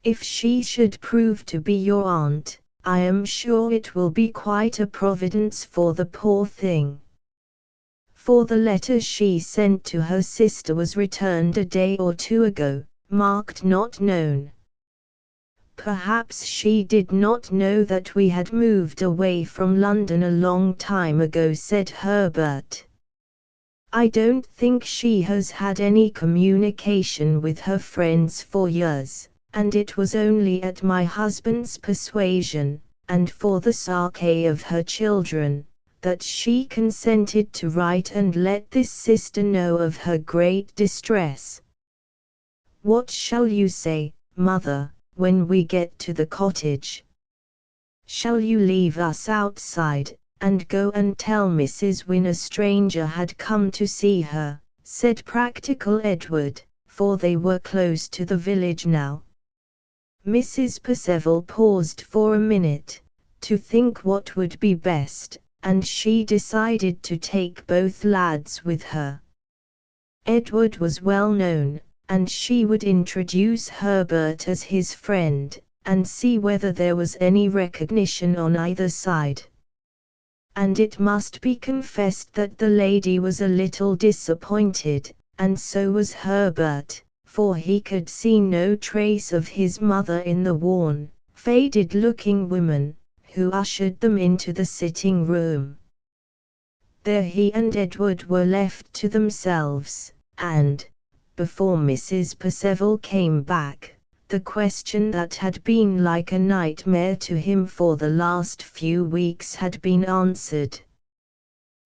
If she should prove to be your aunt, I am sure it will be quite a providence for the poor thing. For the letter she sent to her sister was returned a day or 2 ago, marked not known. Perhaps she did not know that we had moved away from London a long time ago, said Herbert. I don't think she has had any communication with her friends for years, and it was only at my husband's persuasion, and for the sake of her children, that she consented to write and let this sister know of her great distress. What shall you say, Mother, when we get to the cottage? Shall you leave us outside, and go and tell Mrs. Wynne a stranger had come to see her, said practical Edward, for they were close to the village now. Mrs. Perceval paused for a minute, to think what would be best, and she decided to take both lads with her. Edward was well known, and she would introduce Herbert as his friend, and see whether there was any recognition on either side. And it must be confessed that the lady was a little disappointed, and so was Herbert, for he could see no trace of his mother in the worn, faded-looking woman, who ushered them into the sitting-room. There he and Edward were left to themselves, and, before Mrs. Perceval came back, the question that had been like a nightmare to him for the last few weeks had been answered.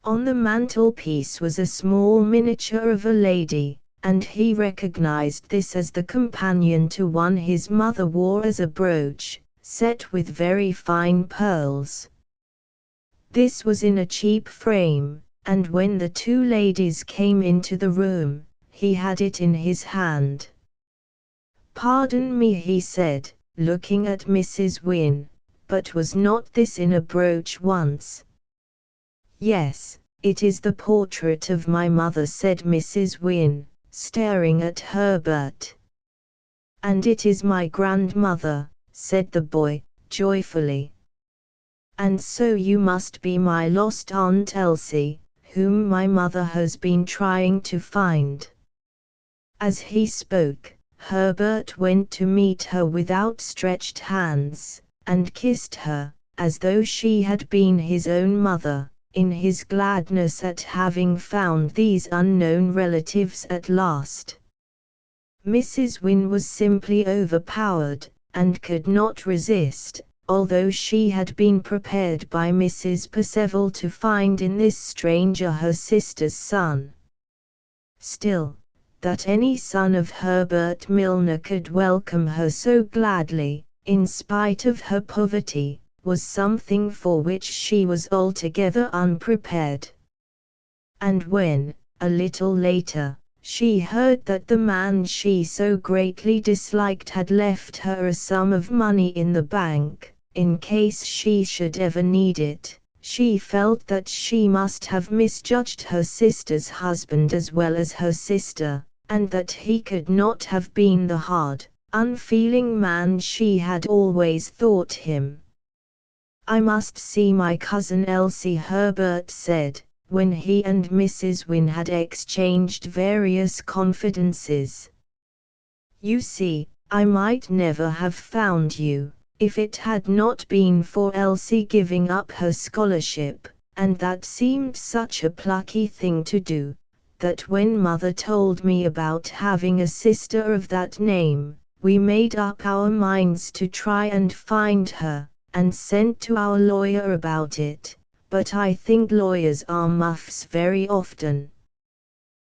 On the mantelpiece was a small miniature of a lady, and he recognized this as the companion to one his mother wore as a brooch, set with very fine pearls. This was in a cheap frame, and when the two ladies came into the room, he had it in his hand. "Pardon me," he said, looking at Mrs. Wynne, "but was not this in a brooch once?" "Yes, it is the portrait of my mother," said Mrs. Wynne, staring at Herbert. "And it is my grandmother," said the boy, joyfully. "And so you must be my lost Aunt Elsie, whom my mother has been trying to find." As he spoke, Herbert went to meet her with outstretched hands, and kissed her, as though she had been his own mother, in his gladness at having found these unknown relatives at last. Mrs. Wynne was simply overpowered, and could not resist, although she had been prepared by Mrs. Perceval to find in this stranger her sister's son. Still, that any son of Herbert Milner could welcome her so gladly, in spite of her poverty, was something for which she was altogether unprepared. And when, a little later, she heard that the man she so greatly disliked had left her a sum of money in the bank, in case she should ever need it, she felt that she must have misjudged her sister's husband as well as her sister, and that he could not have been the hard, unfeeling man she had always thought him. "I must see my cousin Elsie," Herbert said, when he and Mrs. Wynne had exchanged various confidences. "You see, I might never have found you, if it had not been for Elsie giving up her scholarship, and that seemed such a plucky thing to do, that when Mother told me about having a sister of that name, we made up our minds to try and find her, and sent to our lawyer about it, but I think lawyers are muffs very often.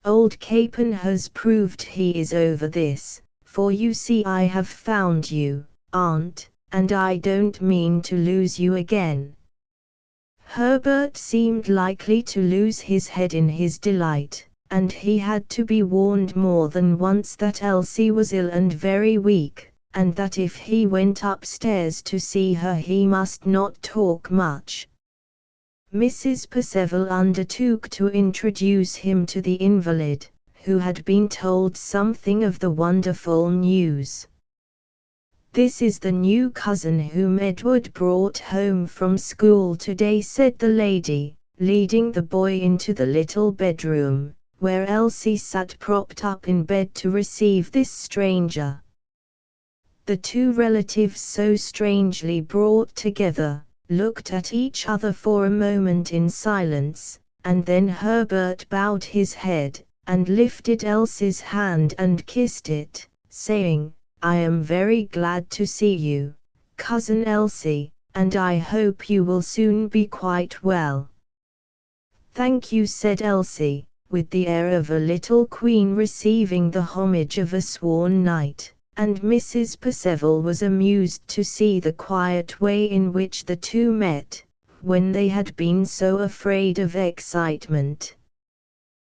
Old Capon has proved he is over this, for you see I have found you, Aunt, and I don't mean to lose you again." Herbert seemed likely to lose his head in his delight, and he had to be warned more than once that Elsie was ill and very weak, and that if he went upstairs to see her he must not talk much. Mrs. Perceval undertook to introduce him to the invalid, who had been told something of the wonderful news. "This is the new cousin whom Edward brought home from school today," said the lady, leading the boy into the little bedroom, where Elsie sat propped up in bed to receive this stranger. The two relatives, so strangely brought together, looked at each other for a moment in silence, and then Herbert bowed his head, and lifted Elsie's hand and kissed it, saying, "I am very glad to see you, Cousin Elsie, and I hope you will soon be quite well." "Thank you," said Elsie, with the air of a little queen receiving the homage of a sworn knight, and Mrs. Perceval was amused to see the quiet way in which the two met, when they had been so afraid of excitement.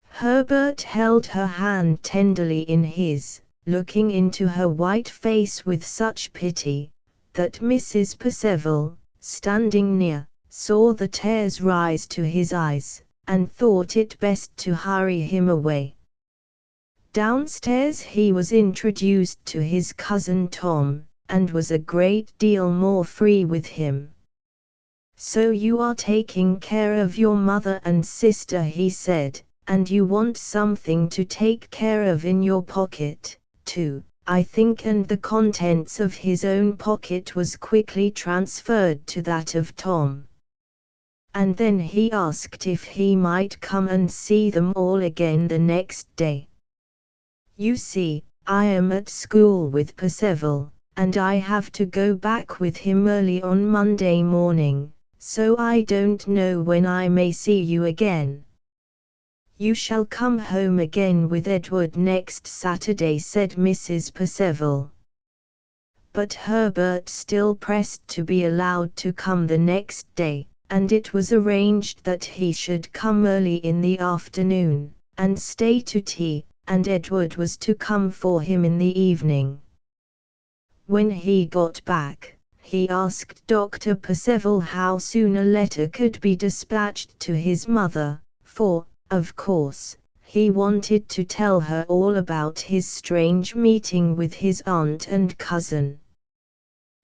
Herbert held her hand tenderly in his, looking into her white face with such pity, that Mrs. Perceval, standing near, saw the tears rise to his eyes, and thought it best to hurry him away. Downstairs he was introduced to his cousin Tom, and was a great deal more free with him. "So you are taking care of your mother and sister," he said, "and you want something to take care of in your pocket, too, I think." And the contents of his own pocket was quickly transferred to that of Tom. And then he asked if he might come and see them all again the next day. "You see, I am at school with Perceval, and I have to go back with him early on Monday morning," so I don't know when I may see you again." "You shall come home again with Edward next Saturday," said Mrs. Perceval. But Herbert still pressed to be allowed to come the next day, and it was arranged that he should come early in the afternoon, and stay to tea, and Edward was to come for him in the evening. When he got back, he asked Dr. Perceval how soon a letter could be dispatched to his mother, for, of course, he wanted to tell her all about his strange meeting with his aunt and cousin.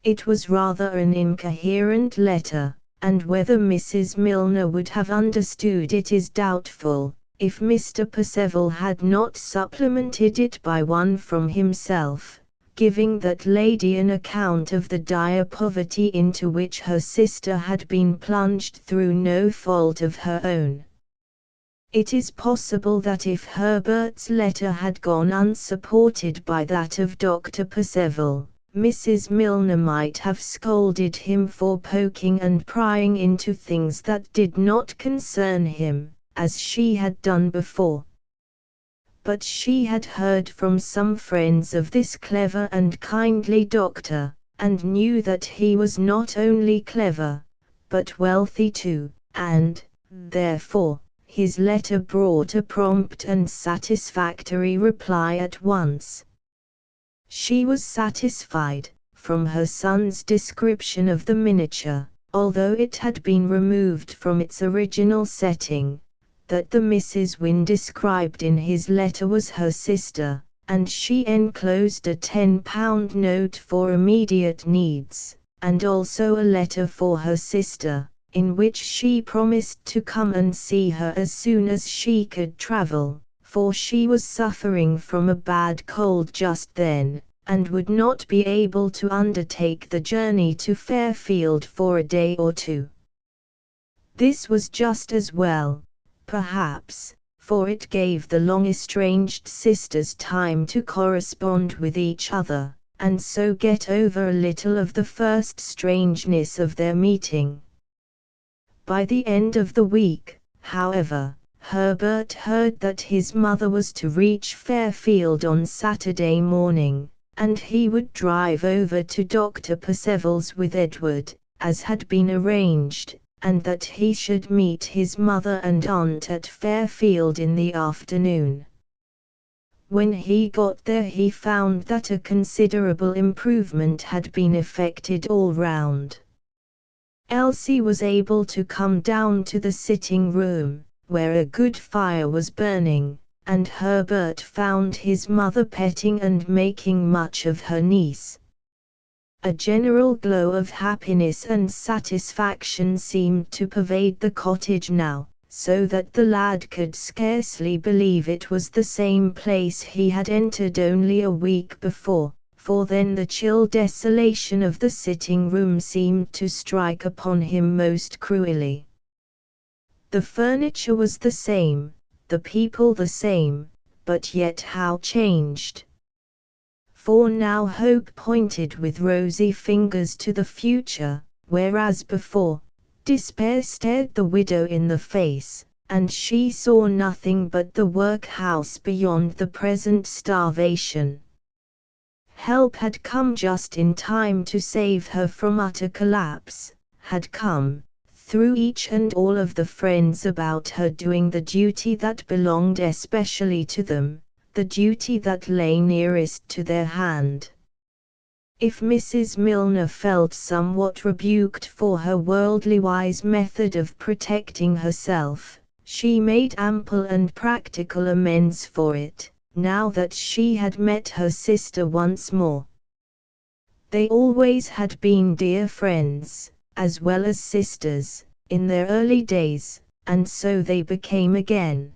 It was rather an incoherent letter, and whether Mrs. Milner would have understood it is doubtful, if Mr. Perceval had not supplemented it by one from himself, giving that lady an account of the dire poverty into which her sister had been plunged through no fault of her own. It is possible that if Herbert's letter had gone unsupported by that of Dr. Perceval, Mrs. Milner might have scolded him for poking and prying into things that did not concern him, as she had done before. But she had heard from some friends of this clever and kindly doctor, and knew that he was not only clever, but wealthy too, and, therefore, his letter brought a prompt and satisfactory reply at once. She was satisfied, from her son's description of the miniature, although it had been removed from its original setting, that the Mrs. Wynne described in his letter was her sister, and she enclosed a £10 note for immediate needs, and also a letter for her sister, in which she promised to come and see her as soon as she could travel, for she was suffering from a bad cold just then, and would not be able to undertake the journey to Fairfield for a day or two. This was just as well, perhaps, for it gave the long-estranged sisters time to correspond with each other, and so get over a little of the first strangeness of their meeting. By the end of the week, however, Herbert heard that his mother was to reach Fairfield on Saturday morning, and he would drive over to Dr. Perceval's with Edward, as had been arranged, and that he should meet his mother and aunt at Fairfield in the afternoon. When he got there he found that a considerable improvement had been effected all round. Elsie was able to come down to the sitting room, where a good fire was burning, and Herbert found his mother petting and making much of her niece. A general glow of happiness and satisfaction seemed to pervade the cottage now, so that the lad could scarcely believe it was the same place he had entered only a week before, for then the chill desolation of the sitting-room seemed to strike upon him most cruelly. The furniture was the same, the people the same, but yet how changed! For now hope pointed with rosy fingers to the future, whereas before, despair stared the widow in the face, and she saw nothing but the workhouse beyond the present starvation. Help had come just in time to save her from utter collapse, had come, through each and all of the friends about her doing the duty that belonged especially to them, the duty that lay nearest to their hand. If Mrs. Milner felt somewhat rebuked for her worldly-wise method of protecting herself, she made ample and practical amends for it, now that she had met her sister once more. They always had been dear friends, as well as sisters, in their early days, and so they became again.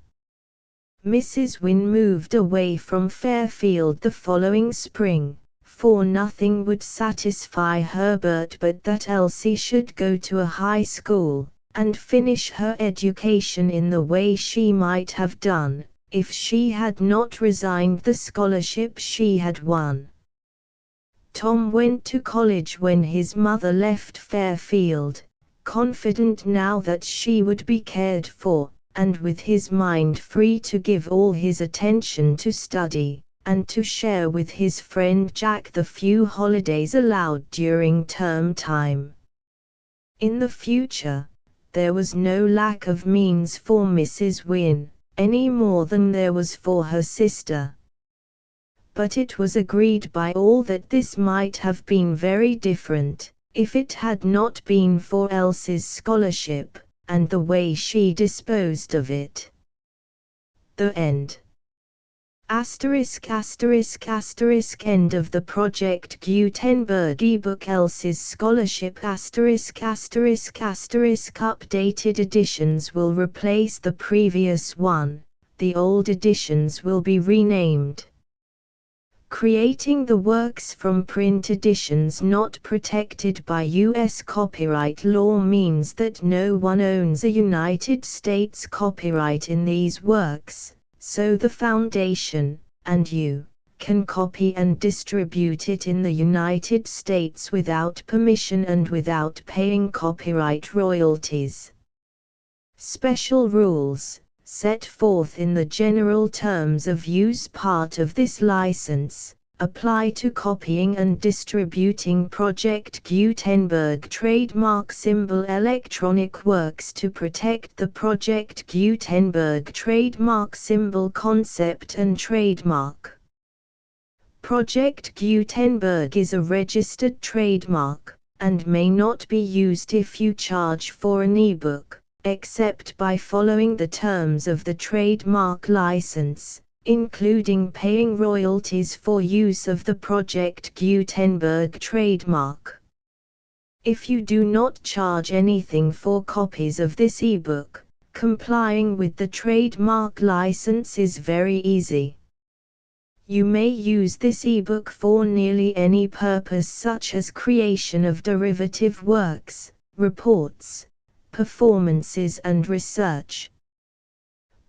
Mrs. Wynne moved away from Fairfield the following spring, for nothing would satisfy Herbert but that Elsie should go to a high school, and finish her education in the way she might have done, if she had not resigned the scholarship she had won. Tom went to college when his mother left Fairfield, confident now that she would be cared for, and with his mind free to give all his attention to study, and to share with his friend Jack the few holidays allowed during term time. In the future, there was no lack of means for Mrs. Wynne, any more than there was for her sister. But it was agreed by all that this might have been very different, if it had not been for Elsie's scholarship, and the way she disposed of it. The end. End of the Project Gutenberg ebook. Elsie's scholarship updated editions will replace the previous one, the old editions will be renamed. Creating the works from print editions not protected by U.S. copyright law means that no one owns a United States copyright in these works, so the Foundation, and you, can copy and distribute it in the United States without permission and without paying copyright royalties. Special rules, set forth in the general terms of use part of this license, apply to copying and distributing Project Gutenberg trademark symbol electronic works to protect the Project Gutenberg trademark symbol concept and trademark. Project Gutenberg is a registered trademark, and may not be used if you charge for an ebook, except by following the terms of the trademark license, including paying royalties for use of the Project Gutenberg trademark. If you do not charge anything for copies of this ebook, complying with the trademark license is very easy. You may use this ebook for nearly any purpose, such as creation of derivative works, reports, performances and research.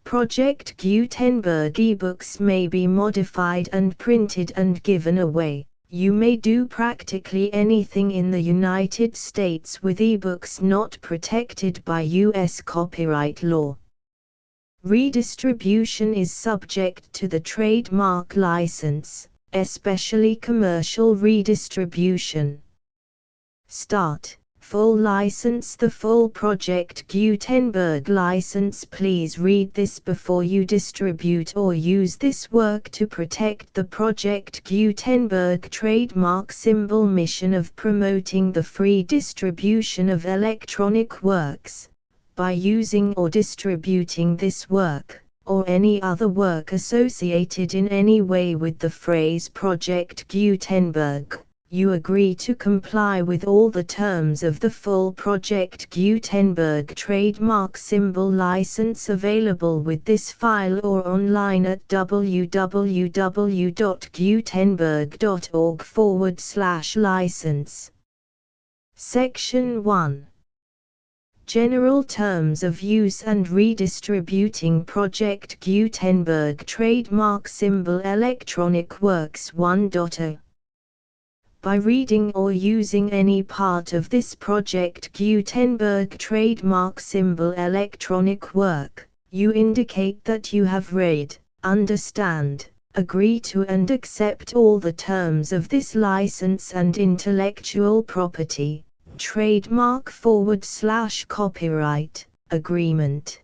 Project Gutenberg ebooks may be modified and printed and given away. You may do practically anything in the United States with ebooks not protected by U.S. copyright law. Redistribution is subject to the trademark license, especially commercial redistribution. Start. Full license. The full Project Gutenberg license. Please read this before you distribute or use this work to protect the Project Gutenberg trademark symbol mission of promoting the free distribution of electronic works, by using or distributing this work, or any other work associated in any way with the phrase Project Gutenberg. You agree to comply with all the terms of the full Project Gutenberg trademark symbol license available with this file or online at www.gutenberg.org/license. Section 1. General Terms of Use and Redistributing Project Gutenberg Trademark Symbol Electronic Works 1.0. By reading or using any part of this Project Gutenberg trademark symbol electronic work, you indicate that you have read, understand, agree to and accept all the terms of this license and intellectual property, trademark/copyright, agreement.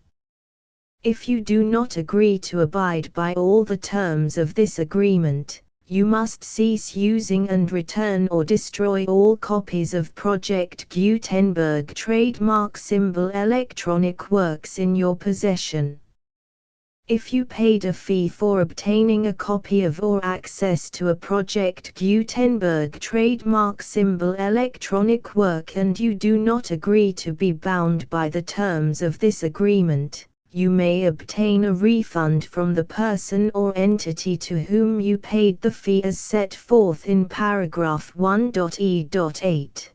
If you do not agree to abide by all the terms of this agreement, you must cease using and return or destroy all copies of Project Gutenberg trademark symbol electronic works in your possession. If you paid a fee for obtaining a copy of or access to a Project Gutenberg trademark symbol electronic work and you do not agree to be bound by the terms of this agreement, you may obtain a refund from the person or entity to whom you paid the fee as set forth in paragraph 1.e.8.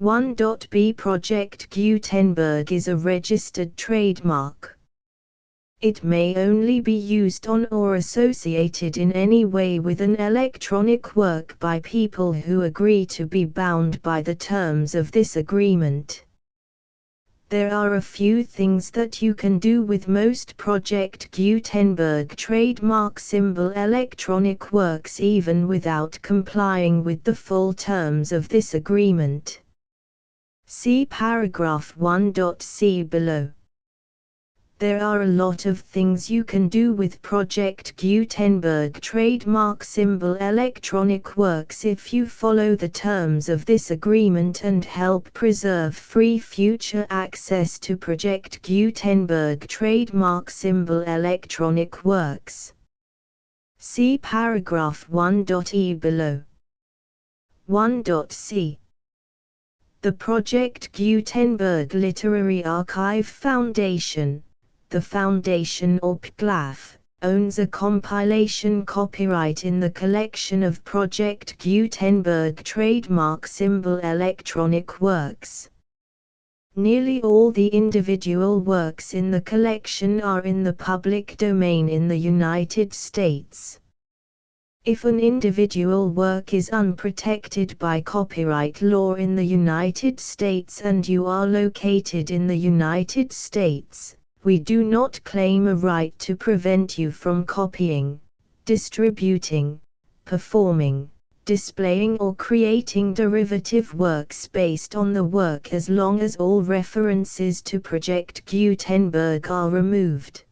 1.b. Project Gutenberg is a registered trademark. It may only be used on or associated in any way with an electronic work by people who agree to be bound by the terms of this agreement. There are a few things that you can do with most Project Gutenberg trademark symbol electronic works even without complying with the full terms of this agreement. See paragraph 1.c below. There are a lot of things you can do with Project Gutenberg trademark symbol electronic works if you follow the terms of this agreement and help preserve free future access to Project Gutenberg trademark symbol electronic works. See paragraph 1.e below. 1.c. The Project Gutenberg Literary Archive Foundation, the Foundation or PGLAF, owns a compilation copyright in the collection of Project Gutenberg trademark symbol electronic works. Nearly all the individual works in the collection are in the public domain in the United States. If an individual work is unprotected by copyright law in the United States and you are located in the United States, we do not claim a right to prevent you from copying, distributing, performing, displaying or creating derivative works based on the work as long as all references to Project Gutenberg are removed.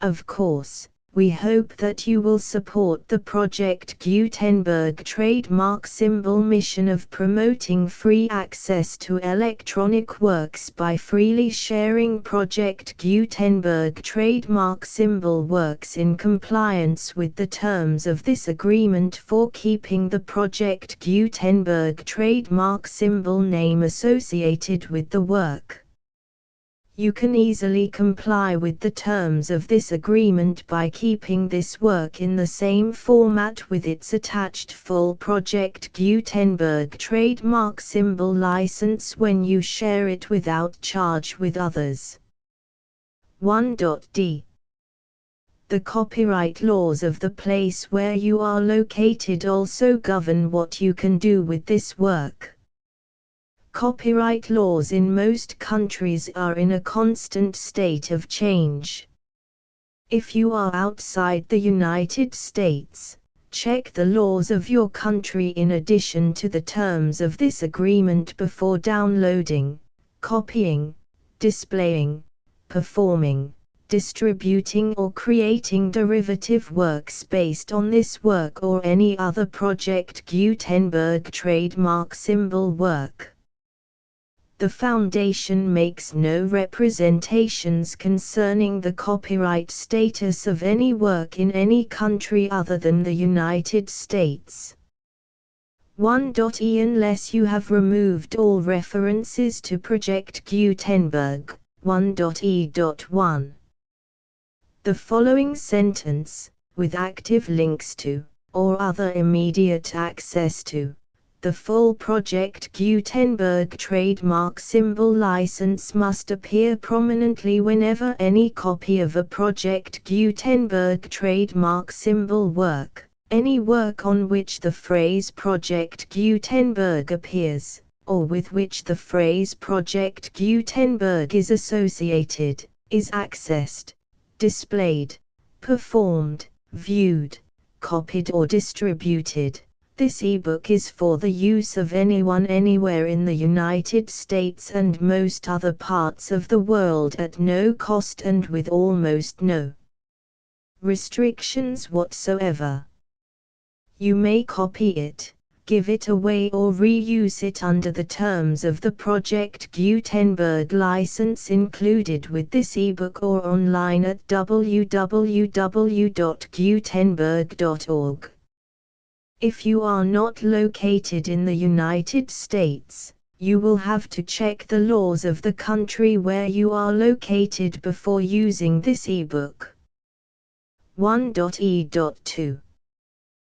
Of course, we hope that you will support the Project Gutenberg trademark symbol mission of promoting free access to electronic works by freely sharing Project Gutenberg trademark symbol works in compliance with the terms of this agreement for keeping the Project Gutenberg trademark symbol name associated with the work. You can easily comply with the terms of this agreement by keeping this work in the same format with its attached full Project Gutenberg trademark symbol license when you share it without charge with others. 1.d. The copyright laws of the place where you are located also govern what you can do with this work. Copyright laws in most countries are in a constant state of change. If you are outside the United States, check the laws of your country in addition to the terms of this agreement before downloading, copying, displaying, performing, distributing or creating derivative works based on this work or any other Project Gutenberg trademark symbol work. The Foundation makes no representations concerning the copyright status of any work in any country other than the United States. 1.e Unless you have removed all references to Project Gutenberg. 1.e.1. The following sentence, with active links to, or other immediate access to, the full Project Gutenberg trademark symbol license must appear prominently whenever any copy of a Project Gutenberg trademark symbol work, any work on which the phrase Project Gutenberg appears, or with which the phrase Project Gutenberg is associated, is accessed, displayed, performed, viewed, copied or distributed. This ebook is for the use of anyone anywhere in the United States and most other parts of the world at no cost and with almost no restrictions whatsoever. You may copy it, give it away or reuse it under the terms of the Project Gutenberg license included with this ebook or online at www.gutenberg.org. If you are not located in the United States, you will have to check the laws of the country where you are located before using this ebook. 1.e.2.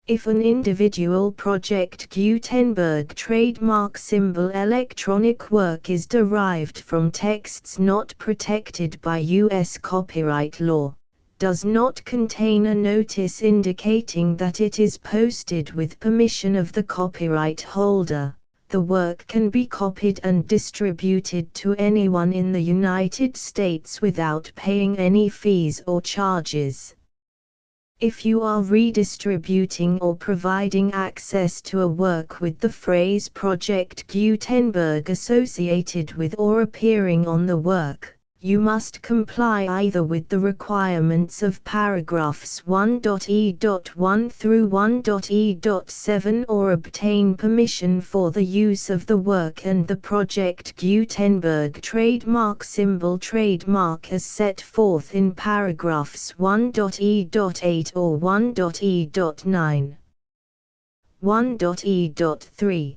If an individual Project Gutenberg trademark symbol electronic work is derived from texts not protected by U.S. copyright law, does not contain a notice indicating that it is posted with permission of the copyright holder, the work can be copied and distributed to anyone in the United States without paying any fees or charges. If you are redistributing or providing access to a work with the phrase Project Gutenberg associated with or appearing on the work, you must comply either with the requirements of paragraphs 1.e.1 through 1.e.7 or obtain permission for the use of the work and the Project Gutenberg trademark symbol trademark as set forth in paragraphs 1.e.8 or 1.e.9. 1.e.3.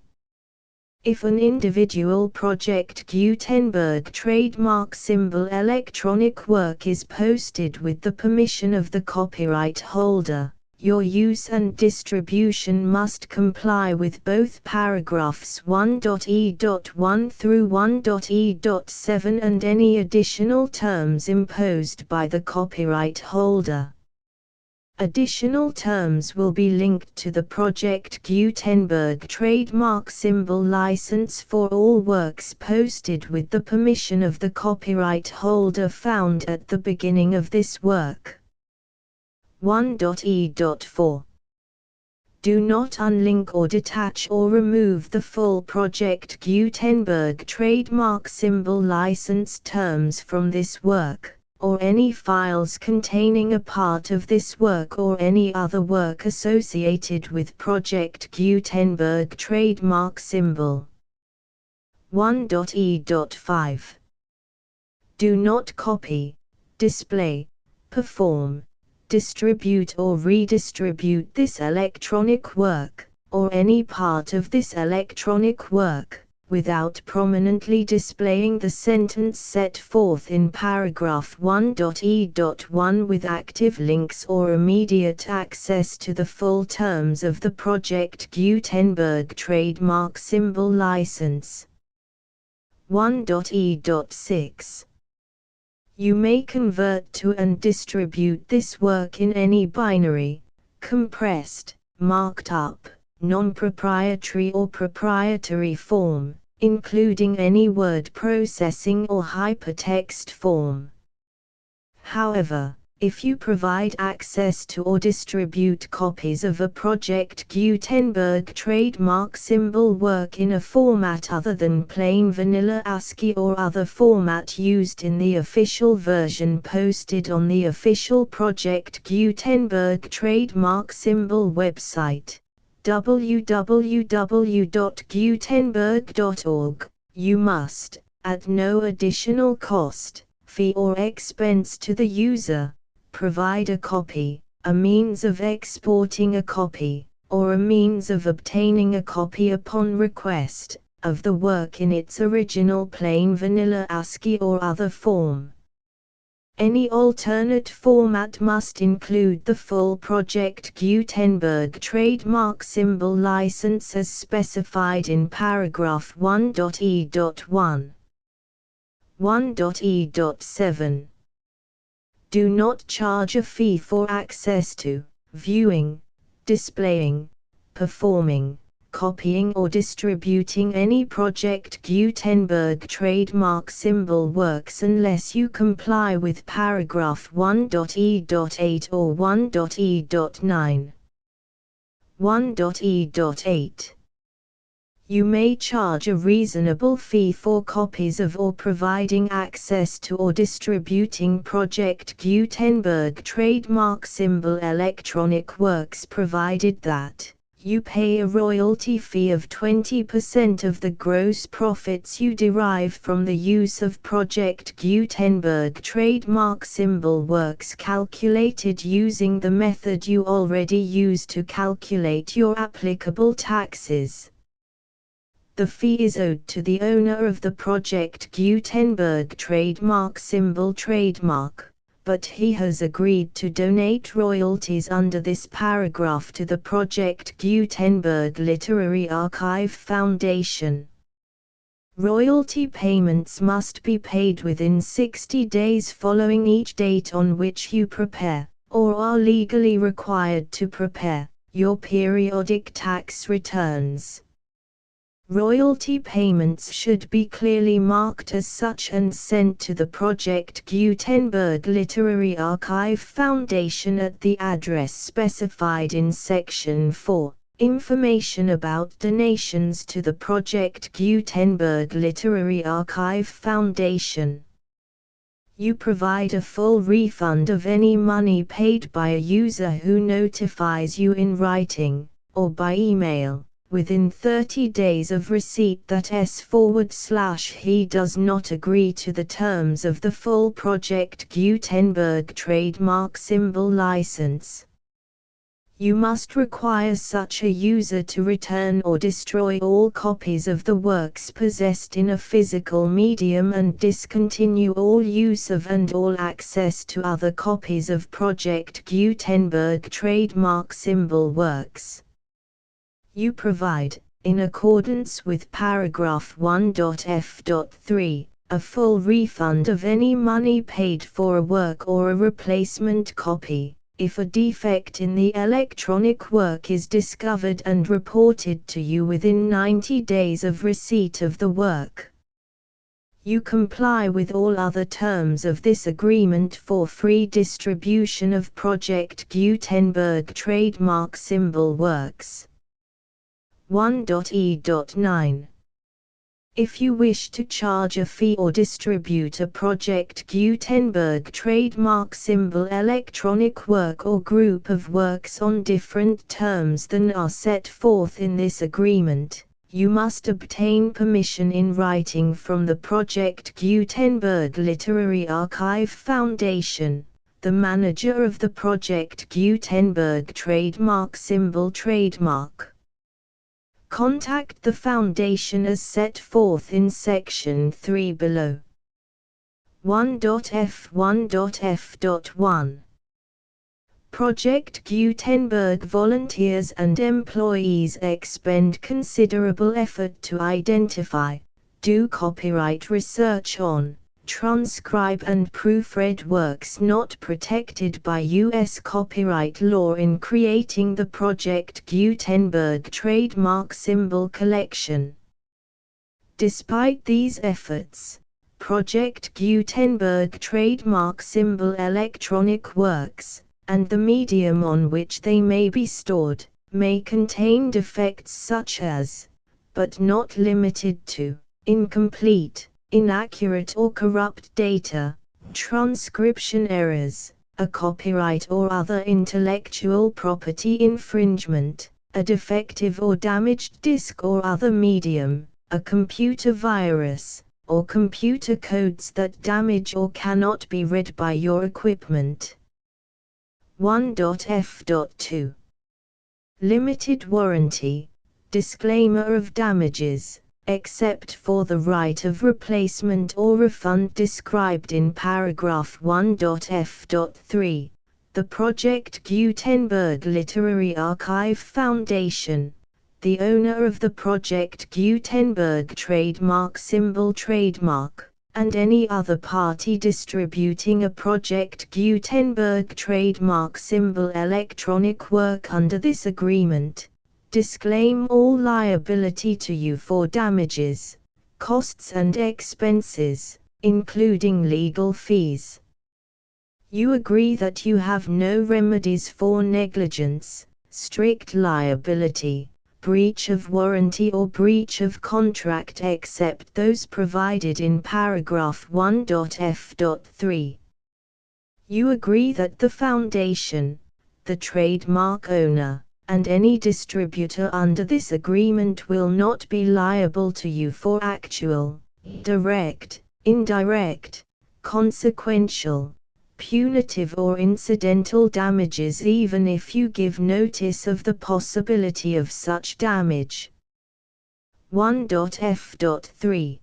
If an individual Project Gutenberg trademark symbol electronic work is posted with the permission of the copyright holder, your use and distribution must comply with both paragraphs 1.e.1 through 1.e.7 and any additional terms imposed by the copyright holder. Additional terms will be linked to the Project Gutenberg trademark symbol license for all works posted with the permission of the copyright holder found at the beginning of this work. 1.e.4. Do not unlink or detach or remove the full Project Gutenberg trademark symbol license terms from this work, or any files containing a part of this work or any other work associated with Project Gutenberg trademark symbol. 1.e.5. Do not copy, display, perform, distribute or redistribute this electronic work, or any part of this electronic work, without prominently displaying the sentence set forth in paragraph 1.e.1 with active links or immediate access to the full terms of the Project Gutenberg trademark symbol license. 1.e.6. You may convert to and distribute this work in any binary, compressed, marked up, non-proprietary or proprietary form, including any word processing or hypertext form. However, if you provide access to or distribute copies of a Project Gutenberg trademark symbol work in a format other than plain vanilla ASCII or other format used in the official version posted on the official Project Gutenberg trademark symbol website, www.gutenberg.org, you must, at no additional cost, fee or expense to the user, provide a copy, a means of exporting a copy, or a means of obtaining a copy upon request, of the work in its original plain vanilla ASCII or other form. Any alternate format must include the full Project Gutenberg trademark symbol license as specified in paragraph 1.e.1. 1.e.7. Do not charge a fee for access to, viewing, displaying, performing, copying or distributing any Project Gutenberg trademark symbol works unless you comply with paragraph 1.e.8 or 1.e.9. 1.e.8. You may charge a reasonable fee for copies of or providing access to or distributing Project Gutenberg trademark symbol electronic works provided that you pay a royalty fee of 20% of the gross profits you derive from the use of Project Gutenberg trademark symbol works calculated using the method you already use to calculate your applicable taxes. The fee is owed to the owner of the Project Gutenberg trademark symbol trademark, but he has agreed to donate royalties under this paragraph to the Project Gutenberg Literary Archive Foundation. Royalty payments must be paid within 60 days following each date on which you prepare, or are legally required to prepare, your periodic tax returns. Royalty payments should be clearly marked as such and sent to the Project Gutenberg Literary Archive Foundation at the address specified in Section 4. Information about donations to the Project Gutenberg Literary Archive Foundation. You provide a full refund of any money paid by a user who notifies you in writing, or by email, within 30 days of receipt that he does not agree to the terms of the full Project Gutenberg trademark symbol license. You must require such a user to return or destroy all copies of the works possessed in a physical medium and discontinue all use of and all access to other copies of Project Gutenberg trademark symbol works. You provide, in accordance with paragraph 1.f.3, a full refund of any money paid for a work or a replacement copy, if a defect in the electronic work is discovered and reported to you within 90 days of receipt of the work. You comply with all other terms of this agreement for free distribution of Project Gutenberg trademark symbol works. 1.e.9. If you wish to charge a fee or distribute a Project Gutenberg trademark symbol electronic work or group of works on different terms than are set forth in this agreement, you must obtain permission in writing from the Project Gutenberg Literary Archive Foundation, the manager of the Project Gutenberg trademark symbol trademark. Contact the Foundation as set forth in Section 3 below. 1.f1.f.1. Project Gutenberg volunteers and employees expend considerable effort to identify, do copyright research on, transcribe and proofread works not protected by U.S. copyright law in creating the Project Gutenberg trademark symbol collection. Despite these efforts, Project Gutenberg trademark symbol electronic works, and the medium on which they may be stored, may contain defects such as, but not limited to, incomplete, inaccurate or corrupt data, transcription errors, a copyright or other intellectual property infringement, a defective or damaged disk or other medium, a computer virus, or computer codes that damage or cannot be read by your equipment. 1.f.2. Limited warranty, disclaimer of damages, except for the right of replacement or refund described in paragraph 1.f.3, the Project Gutenberg Literary Archive Foundation, the owner of the Project Gutenberg trademark symbol trademark, and any other party distributing a Project Gutenberg trademark symbol electronic work under this agreement, disclaim all liability to you for damages, costs and expenses, including legal fees. You agree that you have no remedies for negligence, strict liability, breach of warranty or breach of contract except those provided in paragraph 1.f.3. You agree that the Foundation, the trademark owner, and any distributor under this agreement will not be liable to you for actual, direct, indirect, consequential, punitive or incidental damages even if you give notice of the possibility of such damage. 1.f.3.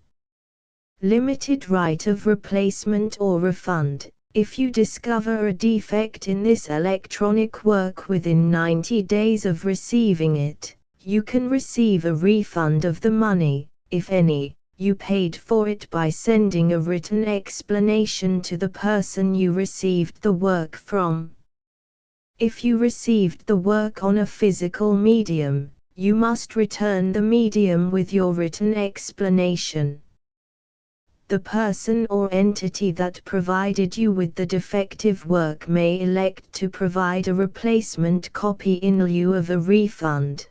Limited right of replacement or refund. If you discover a defect in this electronic work within 90 days of receiving it, you can receive a refund of the money, if any, you paid for it by sending a written explanation to the person you received the work from. If you received the work on a physical medium, you must return the medium with your written explanation. The person or entity that provided you with the defective work may elect to provide a replacement copy in lieu of a refund.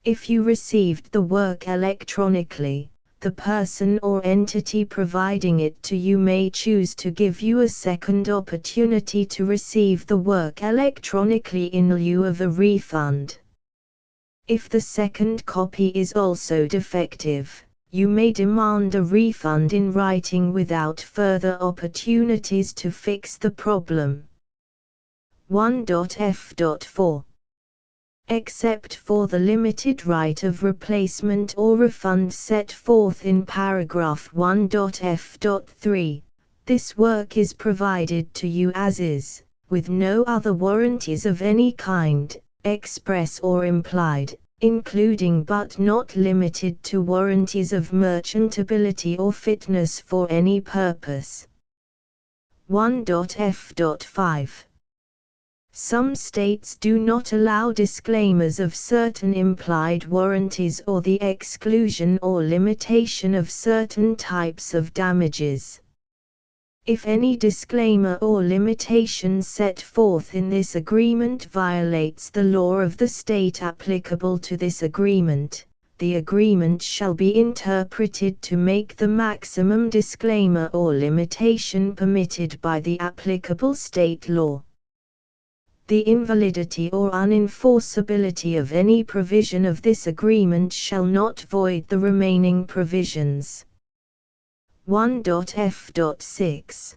If you received the work electronically, the person or entity providing it to you may choose to give you a second opportunity to receive the work electronically in lieu of a refund. If the second copy is also defective, you may demand a refund in writing without further opportunities to fix the problem. 1.f.4 Except for the limited right of replacement or refund set forth in paragraph 1.f.3, this work is provided to you as is, with no other warranties of any kind, express or implied, including but not limited to warranties of merchantability or fitness for any purpose. 1.f.5 Some states do not allow disclaimers of certain implied warranties or the exclusion or limitation of certain types of damages. If any disclaimer or limitation set forth in this agreement violates the law of the state applicable to this agreement, the agreement shall be interpreted to make the maximum disclaimer or limitation permitted by the applicable state law. The invalidity or unenforceability of any provision of this agreement shall not void the remaining provisions. 1.f.6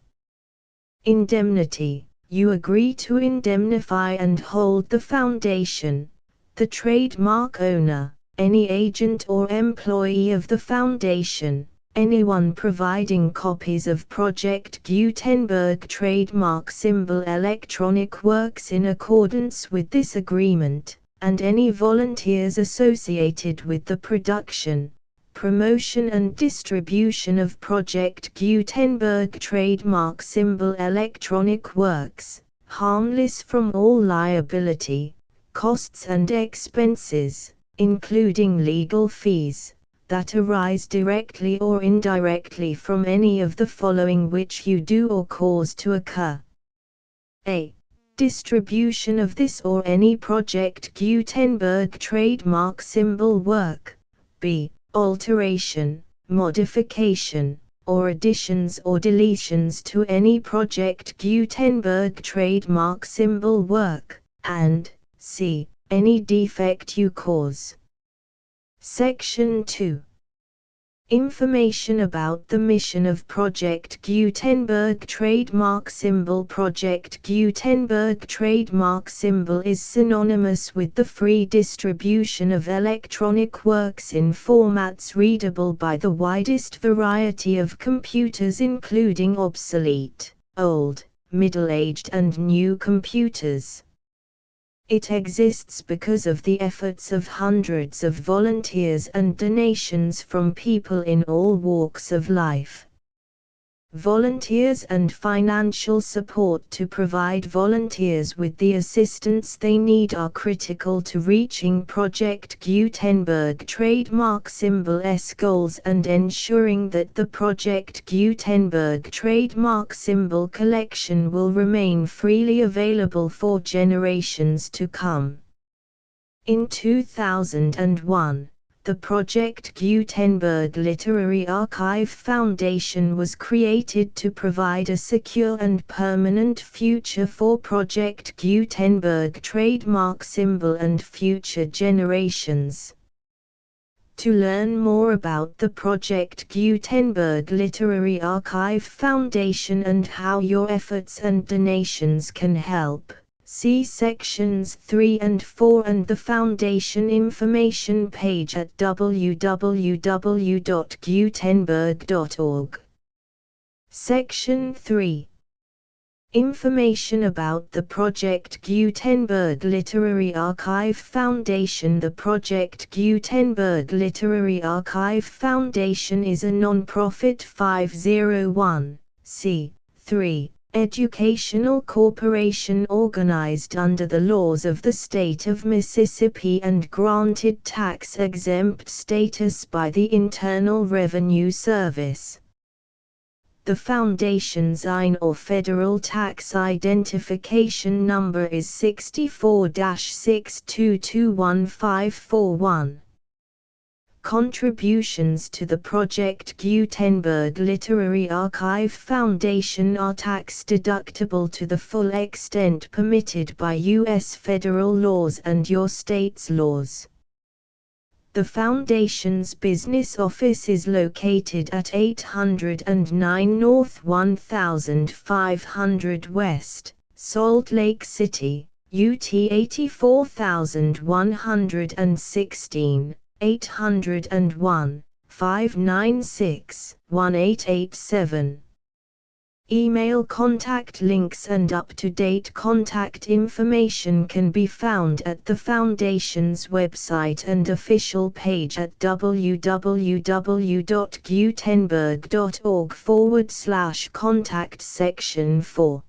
Indemnity. You agree to indemnify and hold the foundation, the trademark owner, any agent or employee of the foundation, anyone providing copies of Project Gutenberg trademark symbol electronic works in accordance with this agreement, and any volunteers associated with the production, promotion and distribution of Project Gutenberg trademark symbol electronic works, harmless from all liability, costs and expenses, including legal fees, that arise directly or indirectly from any of the following which you do or cause to occur. A. Distribution of this or any Project Gutenberg trademark symbol work. B. Alteration, modification, or additions or deletions to any Project Gutenberg trademark symbol work, and c. Any defect you cause. Section 2. Information about the mission of Project Gutenberg trademark symbol. Project Gutenberg trademark symbol is synonymous with the free distribution of electronic works in formats readable by the widest variety of computers, including obsolete, old, middle-aged and new computers. It exists because of the efforts of hundreds of volunteers and donations from people in all walks of life. Volunteers and financial support to provide volunteers with the assistance they need are critical to reaching Project Gutenberg trademark symbol's goals and ensuring that the Project Gutenberg trademark symbol collection will remain freely available for generations to come. In 2001, the Project Gutenberg Literary Archive Foundation was created to provide a secure and permanent future for Project Gutenberg trademark symbol and future generations. To learn more about the Project Gutenberg Literary Archive Foundation and how your efforts and donations can help, see sections 3 and 4 and the Foundation information page at www.gutenberg.org. Section 3. Information about the Project Gutenberg Literary Archive Foundation. The Project Gutenberg Literary Archive Foundation is a non-profit 501(c)(3) educational corporation organized under the laws of the state of Mississippi and granted tax-exempt status by the Internal Revenue Service. The Foundation's IN or Federal Tax Identification Number is 64-6221541. Contributions to the Project Gutenberg Literary Archive Foundation are tax-deductible to the full extent permitted by U.S. federal laws and your state's laws. The Foundation's business office is located at 809 North 1500 West, Salt Lake City, UT 84116, 801-596-1887. Email contact links and up-to-date contact information can be found at the Foundation's website and official page at www.gutenberg.org/contact section 4.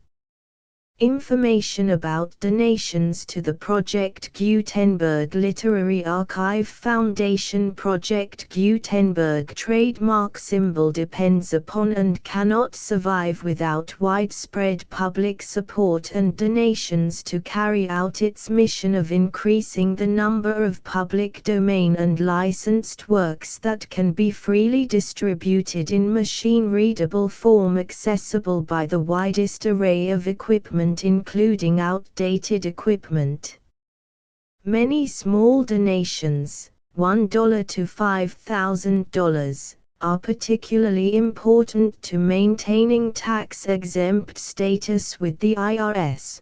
Information about donations to the Project Gutenberg Literary Archive Foundation. Project Gutenberg trademark symbol depends upon and cannot survive without widespread public support and donations to carry out its mission of increasing the number of public domain and licensed works that can be freely distributed in machine-readable form accessible by the widest array of equipment including outdated equipment. Many small donations, $1 to $5,000, are particularly important to maintaining tax-exempt status with the IRS.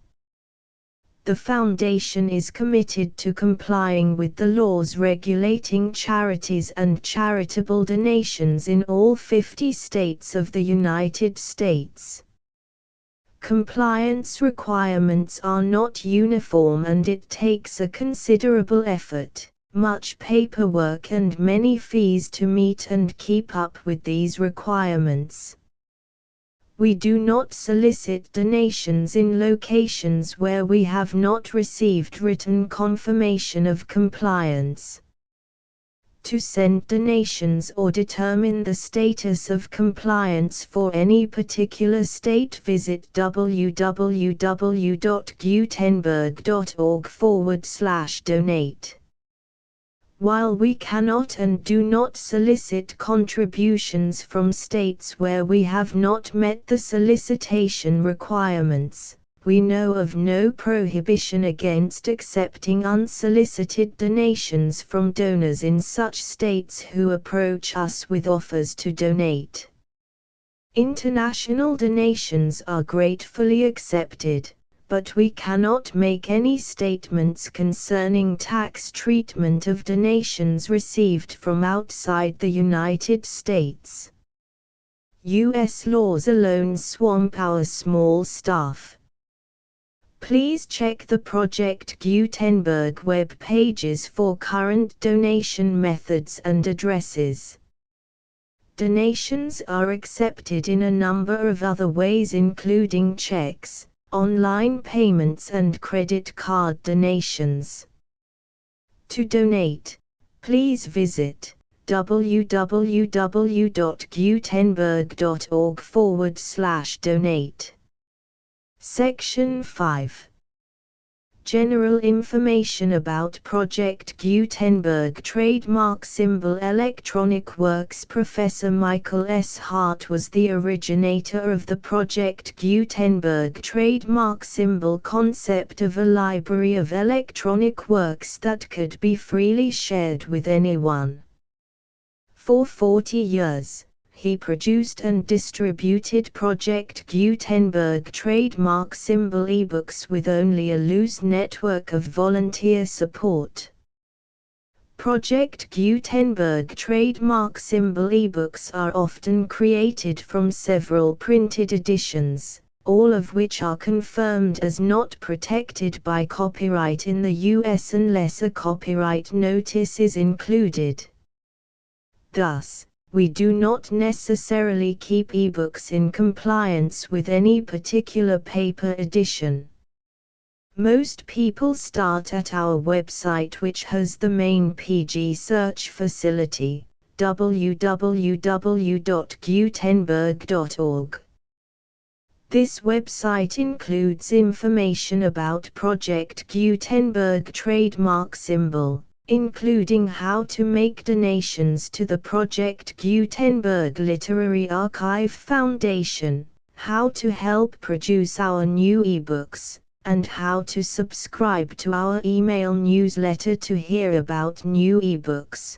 The Foundation is committed to complying with the laws regulating charities and charitable donations in all 50 states of the United States. Compliance requirements are not uniform and it takes a considerable effort, much paperwork and many fees to meet and keep up with these requirements. We do not solicit donations in locations where we have not received written confirmation of compliance. To send donations or determine the status of compliance for any particular state, visit www.gutenberg.org/donate. While we cannot and do not solicit contributions from states where we have not met the solicitation requirements, we know of no prohibition against accepting unsolicited donations from donors in such states who approach us with offers to donate. International donations are gratefully accepted, but we cannot make any statements concerning tax treatment of donations received from outside the United States. U.S. laws alone swamp our small staff. Please check the Project Gutenberg web pages for current donation methods and addresses. Donations are accepted in a number of other ways including checks, online payments and credit card donations. To donate, please visit www.gutenberg.org/donate. Section 5. General information about Project Gutenberg trademark symbol electronic works. Professor Michael S. Hart was the originator of the Project Gutenberg trademark symbol concept of a library of electronic works that could be freely shared with anyone. For 40 years, he produced and distributed Project Gutenberg trademark symbol ebooks with only a loose network of volunteer support. Project Gutenberg trademark symbol ebooks are often created from several printed editions, all of which are confirmed as not protected by copyright in the U.S. unless a copyright notice is included. Thus, we do not necessarily keep ebooks in compliance with any particular paper edition. Most people start at our website, which has the main PG search facility, www.gutenberg.org. This website includes information about Project Gutenberg trademark symbol, including how to make donations to the Project Gutenberg Literary Archive Foundation, how to help produce our new ebooks, and how to subscribe to our email newsletter to hear about new ebooks.